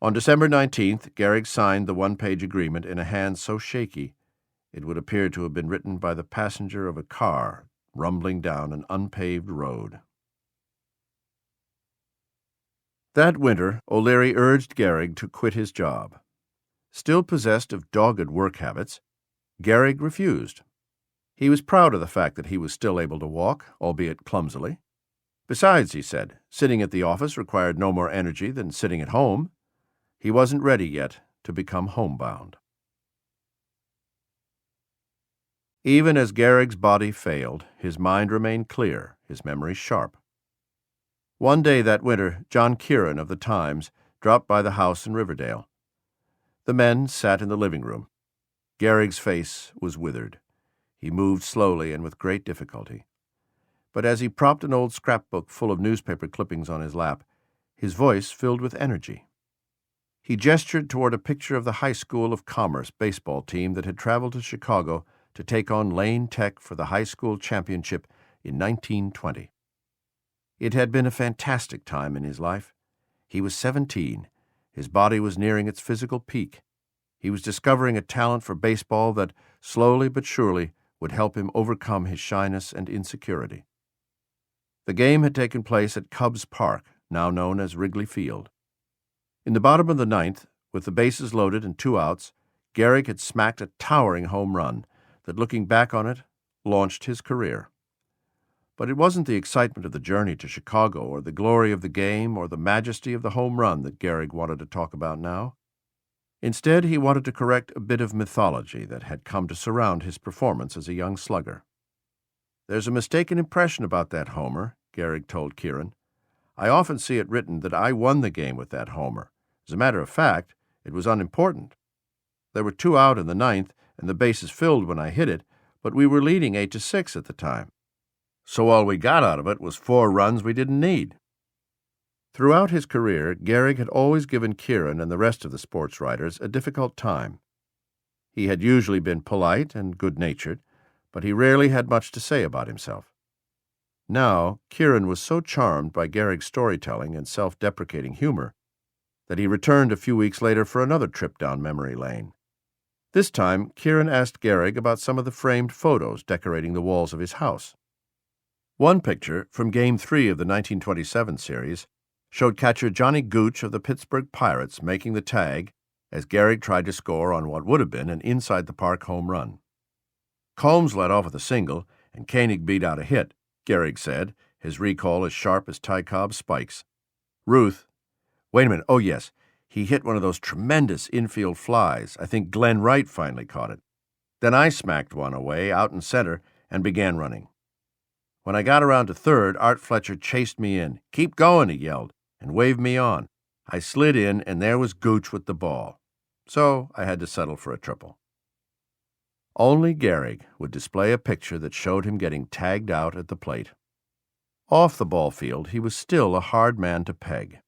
On December 19th, Gehrig signed the one-page agreement in a hand so shaky it would appear to have been written by the passenger of a car rumbling down an unpaved road. That winter, O'Leary urged Gehrig to quit his job. Still possessed of dogged work habits, Gehrig refused. He was proud of the fact that he was still able to walk, albeit clumsily. Besides, he said, sitting at the office required no more energy than sitting at home. He wasn't ready yet to become homebound. Even as Gehrig's body failed, his mind remained clear, his memory sharp. One day that winter, John Kieran of the Times dropped by the house in Riverdale. The men sat in the living room. Gehrig's face was withered. He moved slowly and with great difficulty. But as he propped an old scrapbook full of newspaper clippings on his lap, his voice filled with energy. He gestured toward a picture of the High School of Commerce baseball team that had traveled to Chicago to take on Lane Tech for the high school championship in 1920. It had been a fantastic time in his life. He was 17. His body was nearing its physical peak. He was discovering a talent for baseball that, slowly but surely, would help him overcome his shyness and insecurity. The game had taken place at Cubs Park, now known as Wrigley Field. In the bottom of the ninth, with the bases loaded and 2 outs, Gehrig had smacked a towering home run that, looking back on it, launched his career. But it wasn't the excitement of the journey to Chicago or the glory of the game or the majesty of the home run that Gehrig wanted to talk about now. Instead, he wanted to correct a bit of mythology that had come to surround his performance as a young slugger. "There's a mistaken impression about that homer," Gehrig told Kieran. "I often see it written that I won the game with that homer. As a matter of fact, it was unimportant. There were 2 out in the ninth, and the bases filled when I hit it, but we were leading 8-6 at the time. So all we got out of it was 4 runs we didn't need." Throughout his career, Gehrig had always given Kieran and the rest of the sports writers a difficult time. He had usually been polite and good-natured, but he rarely had much to say about himself. Now, Kieran was so charmed by Gehrig's storytelling and self-deprecating humor that he returned a few weeks later for another trip down memory lane. This time, Kieran asked Gehrig about some of the framed photos decorating the walls of his house. One picture, from Game 3 of the 1927 series, showed catcher Johnny Gooch of the Pittsburgh Pirates making the tag as Gehrig tried to score on what would have been an inside-the-park home run. "Combs led off with a single, and Koenig beat out a hit," Gehrig said, his recall as sharp as Ty Cobb's spikes. "Ruth, wait a minute, oh yes, he hit one of those tremendous infield flies. I think Glenn Wright finally caught it. Then I smacked one away out in center and began running. When I got around to third, Art Fletcher chased me in. 'Keep going,' he yelled, and waved me on. I slid in, and there was Gooch with the ball. So I had to settle for a triple." Only Gehrig would display a picture that showed him getting tagged out at the plate. Off the ball field, he was still a hard man to peg.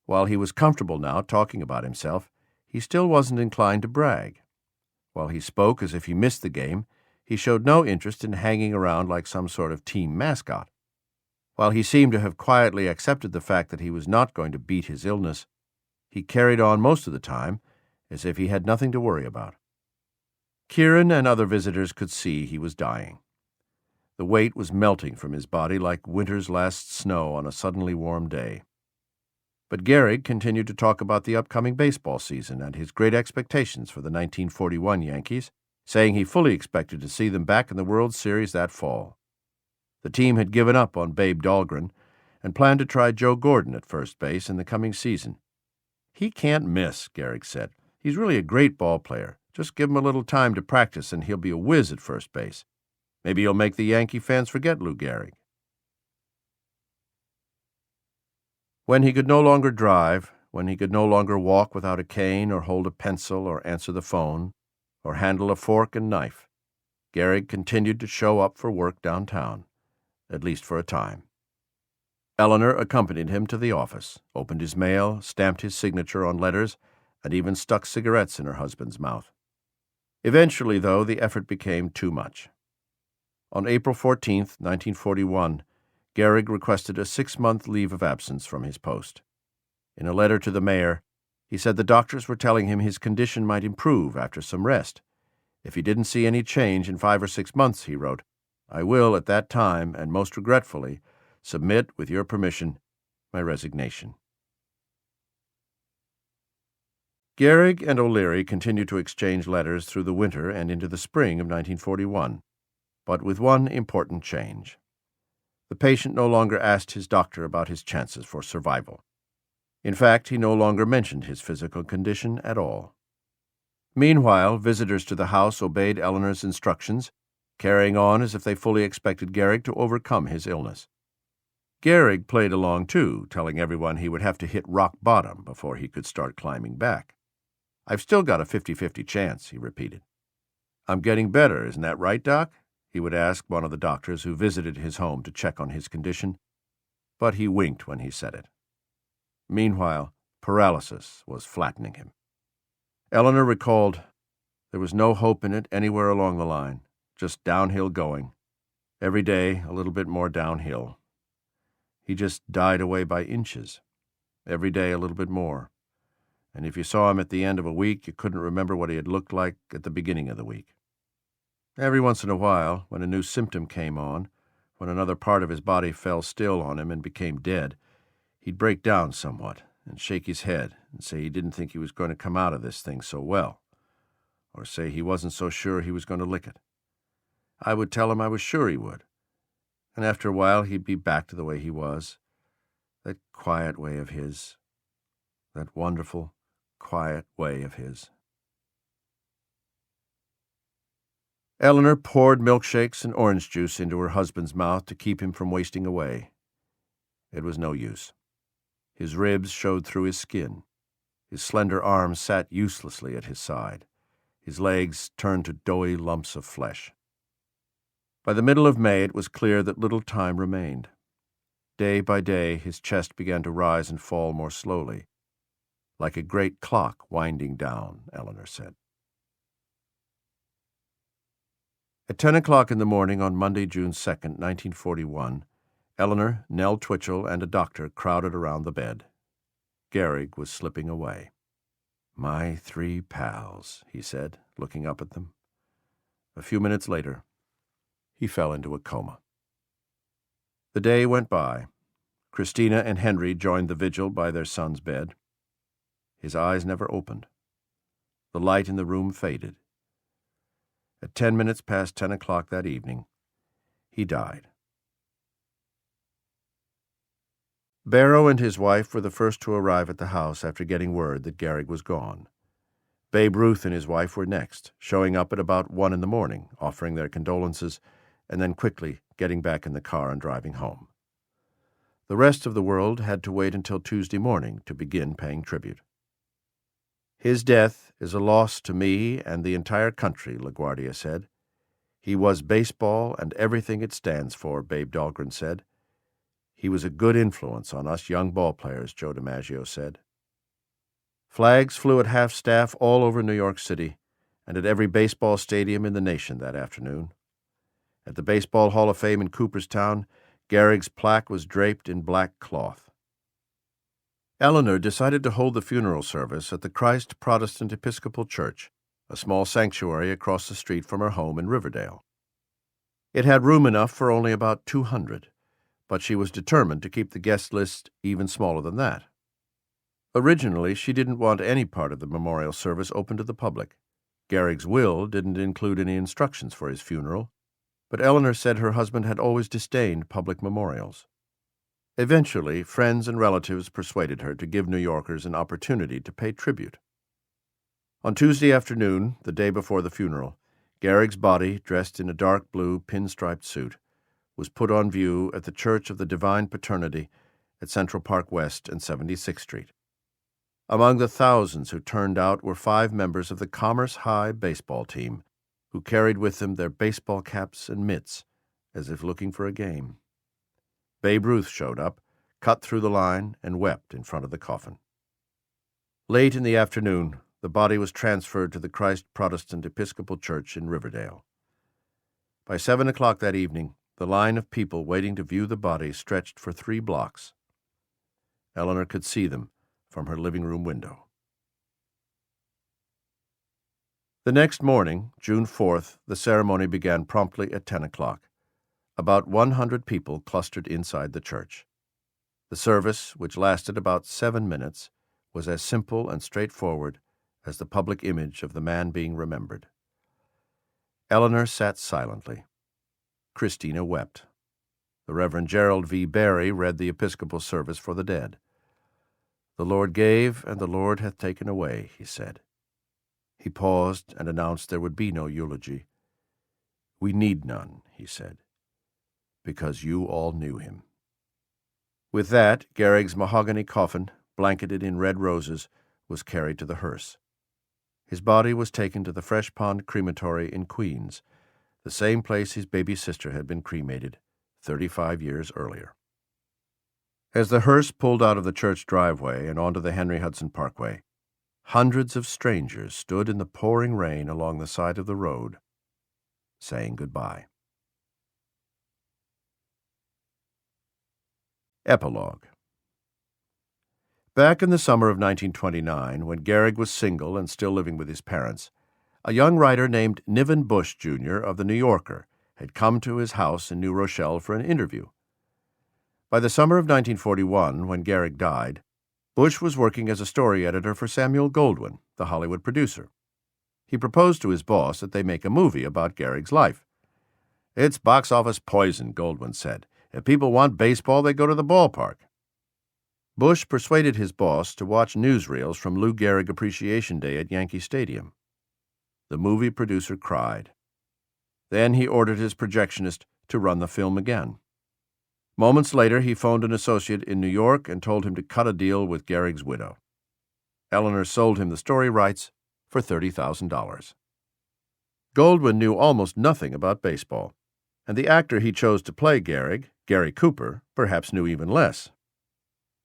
While he was comfortable now talking about himself, he still wasn't inclined to brag. While he spoke as if he missed the game, he showed no interest in hanging around like some sort of team mascot. While he seemed to have quietly accepted the fact that he was not going to beat his illness, he carried on most of the time as if he had nothing to worry about. Kieran and other visitors could see he was dying. The weight was melting from his body like winter's last snow on a suddenly warm day. But Gehrig continued to talk about the upcoming baseball season and his great expectations for the 1941 Yankees, saying he fully expected to see them back in the World Series that fall. The team had given up on Babe Dahlgren and planned to try Joe Gordon at first base in the coming season. "He can't miss," Gehrig said. "He's really a great ball player. Just give him a little time to practice and he'll be a whiz at first base. Maybe he'll make the Yankee fans forget Lou Gehrig." When he could no longer drive, when he could no longer walk without a cane or hold a pencil or answer the phone or handle a fork and knife, Gehrig continued to show up for work downtown, at least for a time. Eleanor accompanied him to the office, opened his mail, stamped his signature on letters, and even stuck cigarettes in her husband's mouth. Eventually, though, the effort became too much. On April 14, 1941, Gehrig requested a 6-month leave of absence from his post. In a letter to the mayor, he said the doctors were telling him his condition might improve after some rest. If he didn't see any change in 5 or 6 months, he wrote, "I will, at that time, and most regretfully, submit, with your permission, my resignation." Gehrig and O'Leary continued to exchange letters through the winter and into the spring of 1941, but with one important change. The patient no longer asked his doctor about his chances for survival. In fact, he no longer mentioned his physical condition at all. Meanwhile, visitors to the house obeyed Eleanor's instructions, carrying on as if they fully expected Gehrig to overcome his illness. Gehrig played along too, telling everyone he would have to hit rock bottom before he could start climbing back. "I've still got a 50-50 chance," he repeated. "I'm getting better, isn't that right, Doc?" he would ask one of the doctors who visited his home to check on his condition, but he winked when he said it. Meanwhile, paralysis was flattening him. Eleanor recalled there was no hope in it anywhere along the line, just downhill going. Every day, a little bit more downhill. He just died away by inches. Every day, a little bit more. And if you saw him at the end of a week, you couldn't remember what he had looked like at the beginning of the week. Every once in a while, when a new symptom came on, when another part of his body fell still on him and became dead, he'd break down somewhat and shake his head and say he didn't think he was going to come out of this thing so well, or say he wasn't so sure he was going to lick it. I would tell him I was sure he would, and after a while he'd be back to the way he was, that quiet way of his, that wonderful, quiet way of his. Eleanor poured milkshakes and orange juice into her husband's mouth to keep him from wasting away. It was no use. His ribs showed through his skin. His slender arms sat uselessly at his side. His legs turned to doughy lumps of flesh. By the middle of May, it was clear that little time remained. Day by day, his chest began to rise and fall more slowly, like a great clock winding down, Eleanor said. At 10 o'clock in the morning on Monday, June 2nd, 1941, Eleanor, Nell Twitchell, and a doctor crowded around the bed. Gehrig was slipping away. "My 3 pals," he said, looking up at them. A few minutes later, he fell into a coma. The day went by. Christina and Henry joined the vigil by their son's bed. His eyes never opened. The light in the room faded. At 10 minutes past 10 o'clock that evening, he died. Barrow and his wife were the first to arrive at the house after getting word that Gehrig was gone. Babe Ruth and his wife were next, showing up at about 1 in the morning, offering their condolences, and then quickly getting back in the car and driving home. The rest of the world had to wait until Tuesday morning to begin paying tribute. "His death is a loss to me and the entire country," LaGuardia said. "He was baseball and everything it stands for," Babe Dahlgren said. "He was a good influence on us young ball players," Joe DiMaggio said. Flags flew at half-staff all over New York City and at every baseball stadium in the nation that afternoon. At the Baseball Hall of Fame in Cooperstown, Gehrig's plaque was draped in black cloth. Eleanor decided to hold the funeral service at the Christ Protestant Episcopal Church, a small sanctuary across the street from her home in Riverdale. It had room enough for only about 200, but she was determined to keep the guest list even smaller than that. Originally, she didn't want any part of the memorial service open to the public. Gehrig's will didn't include any instructions for his funeral, but Eleanor said her husband had always disdained public memorials. Eventually, friends and relatives persuaded her to give New Yorkers an opportunity to pay tribute. On Tuesday afternoon, the day before the funeral, Gehrig's body, dressed in a dark blue pinstriped suit, was put on view at the Church of the Divine Paternity at Central Park West and 76th Street. Among the thousands who turned out were 5 members of the Commerce High baseball team, who carried with them their baseball caps and mitts, as if looking for a game. Babe Ruth showed up, cut through the line, and wept in front of the coffin. Late in the afternoon, the body was transferred to the Christ Protestant Episcopal Church in Riverdale. By 7 o'clock that evening, the line of people waiting to view the body stretched for 3 blocks. Eleanor could see them from her living room window. The next morning, June 4th, the ceremony began promptly at 10 o'clock. About 100 people clustered inside the church. The service, which lasted about 7 minutes, was as simple and straightforward as the public image of the man being remembered. Eleanor sat silently. Christina wept. The Reverend Gerald V. Barry read the Episcopal service for the dead. "The Lord gave, and the Lord hath taken away," he said. He paused and announced there would be no eulogy. "We need none," he said, "because you all knew him." With that, Gehrig's mahogany coffin, blanketed in red roses, was carried to the hearse. His body was taken to the Fresh Pond Crematory in Queens, the same place his baby sister had been cremated 35 years earlier. As the hearse pulled out of the church driveway and onto the Henry Hudson Parkway, hundreds of strangers stood in the pouring rain along the side of the road, saying goodbye. Epilogue. Back in the summer of 1929, when Gehrig was single and still living with his parents, a young writer named Niven Bush, Jr. of The New Yorker had come to his house in New Rochelle for an interview. By the summer of 1941, when Gehrig died, Bush was working as a story editor for Samuel Goldwyn, the Hollywood producer. He proposed to his boss that they make a movie about Gehrig's life. "It's box office poison," Goldwyn said. "If people want baseball, they go to the ballpark." Bush persuaded his boss to watch newsreels from Lou Gehrig Appreciation Day at Yankee Stadium. The movie producer cried. Then he ordered his projectionist to run the film again. Moments later, he phoned an associate in New York and told him to cut a deal with Gehrig's widow. Eleanor sold him the story rights for $30,000. Goldwyn knew almost nothing about baseball, and the actor he chose to play Gehrig, Gary Cooper, perhaps knew even less.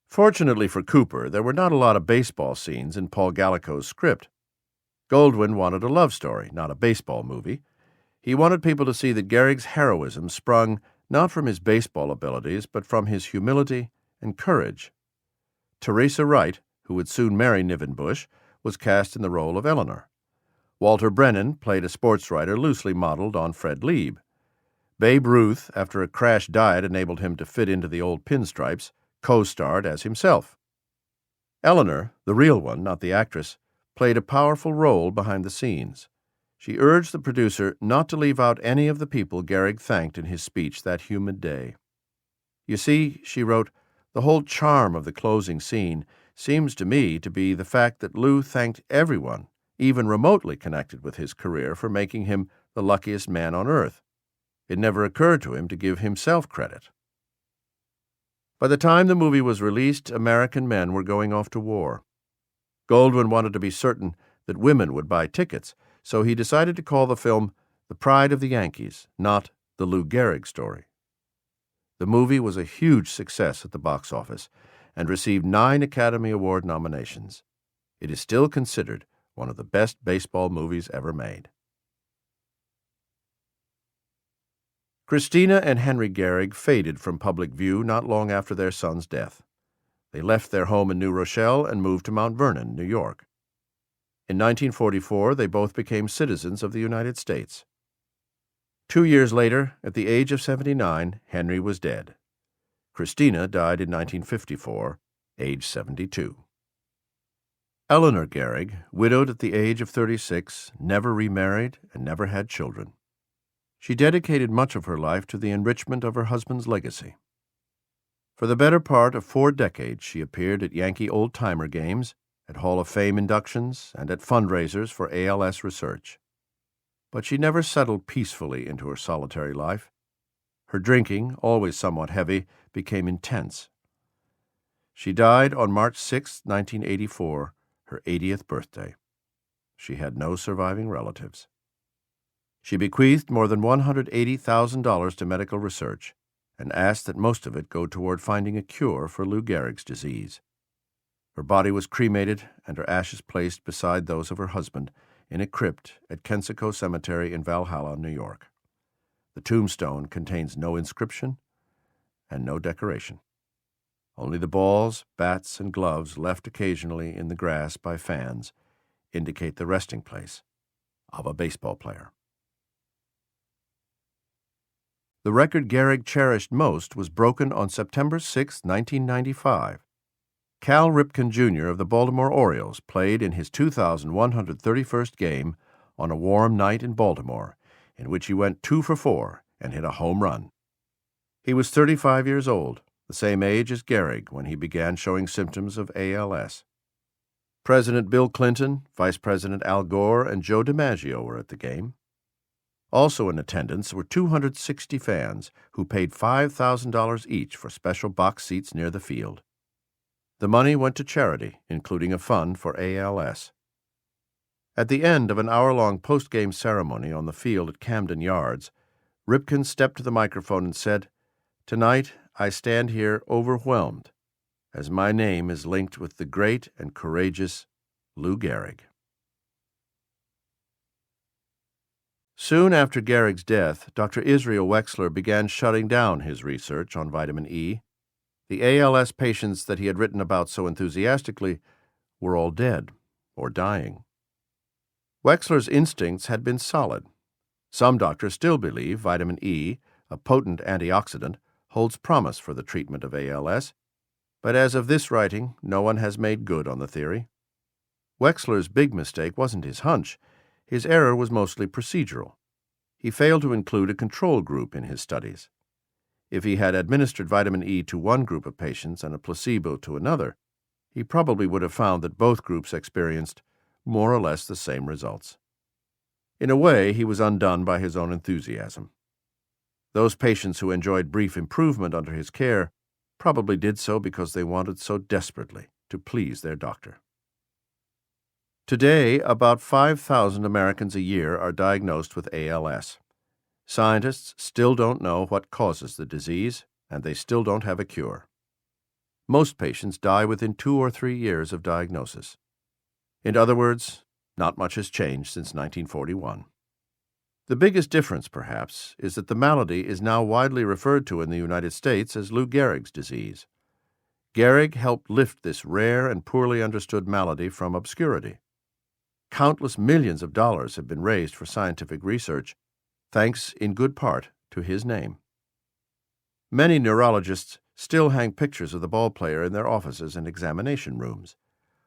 Fortunately for Cooper, there were not a lot of baseball scenes in Paul Gallico's script. Goldwyn wanted a love story, not a baseball movie. He wanted people to see that Gehrig's heroism sprung not from his baseball abilities, but from his humility and courage. Teresa Wright, who would soon marry Niven Bush, was cast in the role of Eleanor. Walter Brennan played a sports writer loosely modeled on Fred Lieb. Babe Ruth, after a crash diet enabled him to fit into the old pinstripes, co-starred as himself. Eleanor, the real one, not the actress, played a powerful role behind the scenes. She urged the producer not to leave out any of the people Gehrig thanked in his speech that humid day. "You see," she wrote, "the whole charm of the closing scene seems to me to be the fact that Lou thanked everyone, even remotely connected with his career, for making him the luckiest man on earth. It never occurred to him to give himself credit." By the time the movie was released, American men were going off to war. Goldwyn wanted to be certain that women would buy tickets, so he decided to call the film The Pride of the Yankees, not The Lou Gehrig Story. The movie was a huge success at the box office and received 9 Academy Award nominations. It is still considered one of the best baseball movies ever made. Christina and Henry Gehrig faded from public view not long after their son's death. They left their home in New Rochelle and moved to Mount Vernon, New York. In 1944, they both became citizens of the United States. 2 years later, at the age of 79, Henry was dead. Christina died in 1954, age 72. Eleanor Gehrig, widowed at the age of 36, never remarried and never had children. She dedicated much of her life to the enrichment of her husband's legacy. For the better part of 4 decades, she appeared at Yankee old-timer games, at Hall of Fame inductions, and at fundraisers for ALS research. But she never settled peacefully into her solitary life. Her drinking, always somewhat heavy, became intense. She died on March 6, 1984, her 80th birthday. She had no surviving relatives. She bequeathed more than $180,000 to medical research and asked that most of it go toward finding a cure for Lou Gehrig's disease. Her body was cremated and her ashes placed beside those of her husband in a crypt at Kensico Cemetery in Valhalla, New York. The tombstone contains no inscription and no decoration. Only the balls, bats, and gloves left occasionally in the grass by fans indicate the resting place of a baseball player. The record Gehrig cherished most was broken on September 6, 1995. Cal Ripken Jr. of the Baltimore Orioles played in his 2,131st game on a warm night in Baltimore, in which he went 2 for 4 and hit a home run. He was 35 years old, the same age as Gehrig when he began showing symptoms of ALS. President Bill Clinton, Vice President Al Gore, and Joe DiMaggio were at the game. Also in attendance were 260 fans who paid $5,000 each for special box seats near the field. The money went to charity, including a fund for ALS. At the end of an hour-long post-game ceremony on the field at Camden Yards, Ripken stepped to the microphone and said, "Tonight I stand here overwhelmed, as my name is linked with the great and courageous Lou Gehrig." Soon after Gehrig's death, Dr. Israel Wexler began shutting down his research on vitamin E. The ALS patients that he had written about so enthusiastically were all dead or dying. Wexler's instincts had been solid. Some doctors still believe vitamin E, a potent antioxidant, holds promise for the treatment of ALS, but as of this writing, no one has made good on the theory. Wexler's big mistake wasn't his hunch. His error was mostly procedural. He failed to include a control group in his studies. If he had administered vitamin E to one group of patients and a placebo to another, he probably would have found that both groups experienced more or less the same results. In a way, he was undone by his own enthusiasm. Those patients who enjoyed brief improvement under his care probably did so because they wanted so desperately to please their doctor. Today, about 5,000 Americans a year are diagnosed with ALS. Scientists still don't know what causes the disease, and they still don't have a cure. Most patients die within 2 or 3 years of diagnosis. In other words, not much has changed since 1941. The biggest difference, perhaps, is that the malady is now widely referred to in the United States as Lou Gehrig's disease. Gehrig helped lift this rare and poorly understood malady from obscurity. Countless millions of dollars have been raised for scientific research, thanks in good part to his name. Many neurologists still hang pictures of the ballplayer in their offices and examination rooms.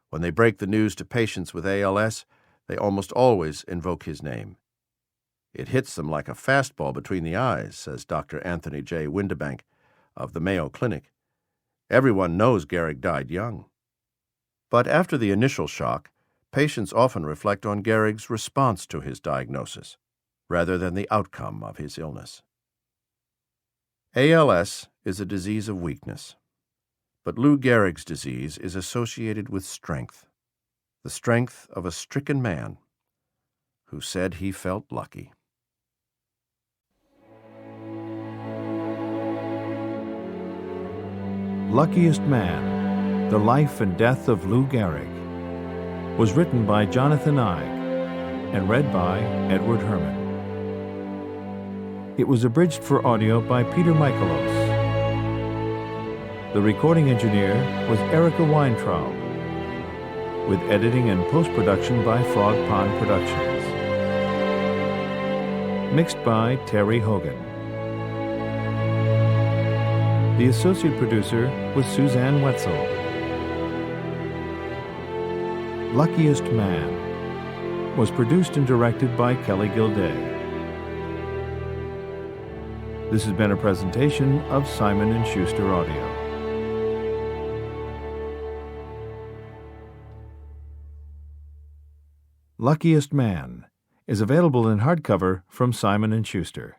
When they break the news to patients with ALS, they almost always invoke his name. "It hits them like a fastball between the eyes," says Dr. Anthony J. Windebank of the Mayo Clinic. Everyone knows Gehrig died young. But after the initial shock, patients often reflect on Gehrig's response to his diagnosis, rather than the outcome of his illness. ALS is a disease of weakness, but Lou Gehrig's disease is associated with strength, the strength of a stricken man who said he felt lucky. Luckiest Man, The Life and Death of Lou Gehrig, was written by Jonathan Eig and read by Edward Herman. It was abridged for audio by Peter Michaelos. The recording engineer was Erica Weintraub, with editing and post-production by Frog Pond Productions. Mixed by Terry Hogan. The associate producer was Suzanne Wetzel. Luckiest Man was produced and directed by Kelly Gilday. This has been a presentation of Simon & Schuster Audio. Luckiest Man is available in hardcover from Simon & Schuster.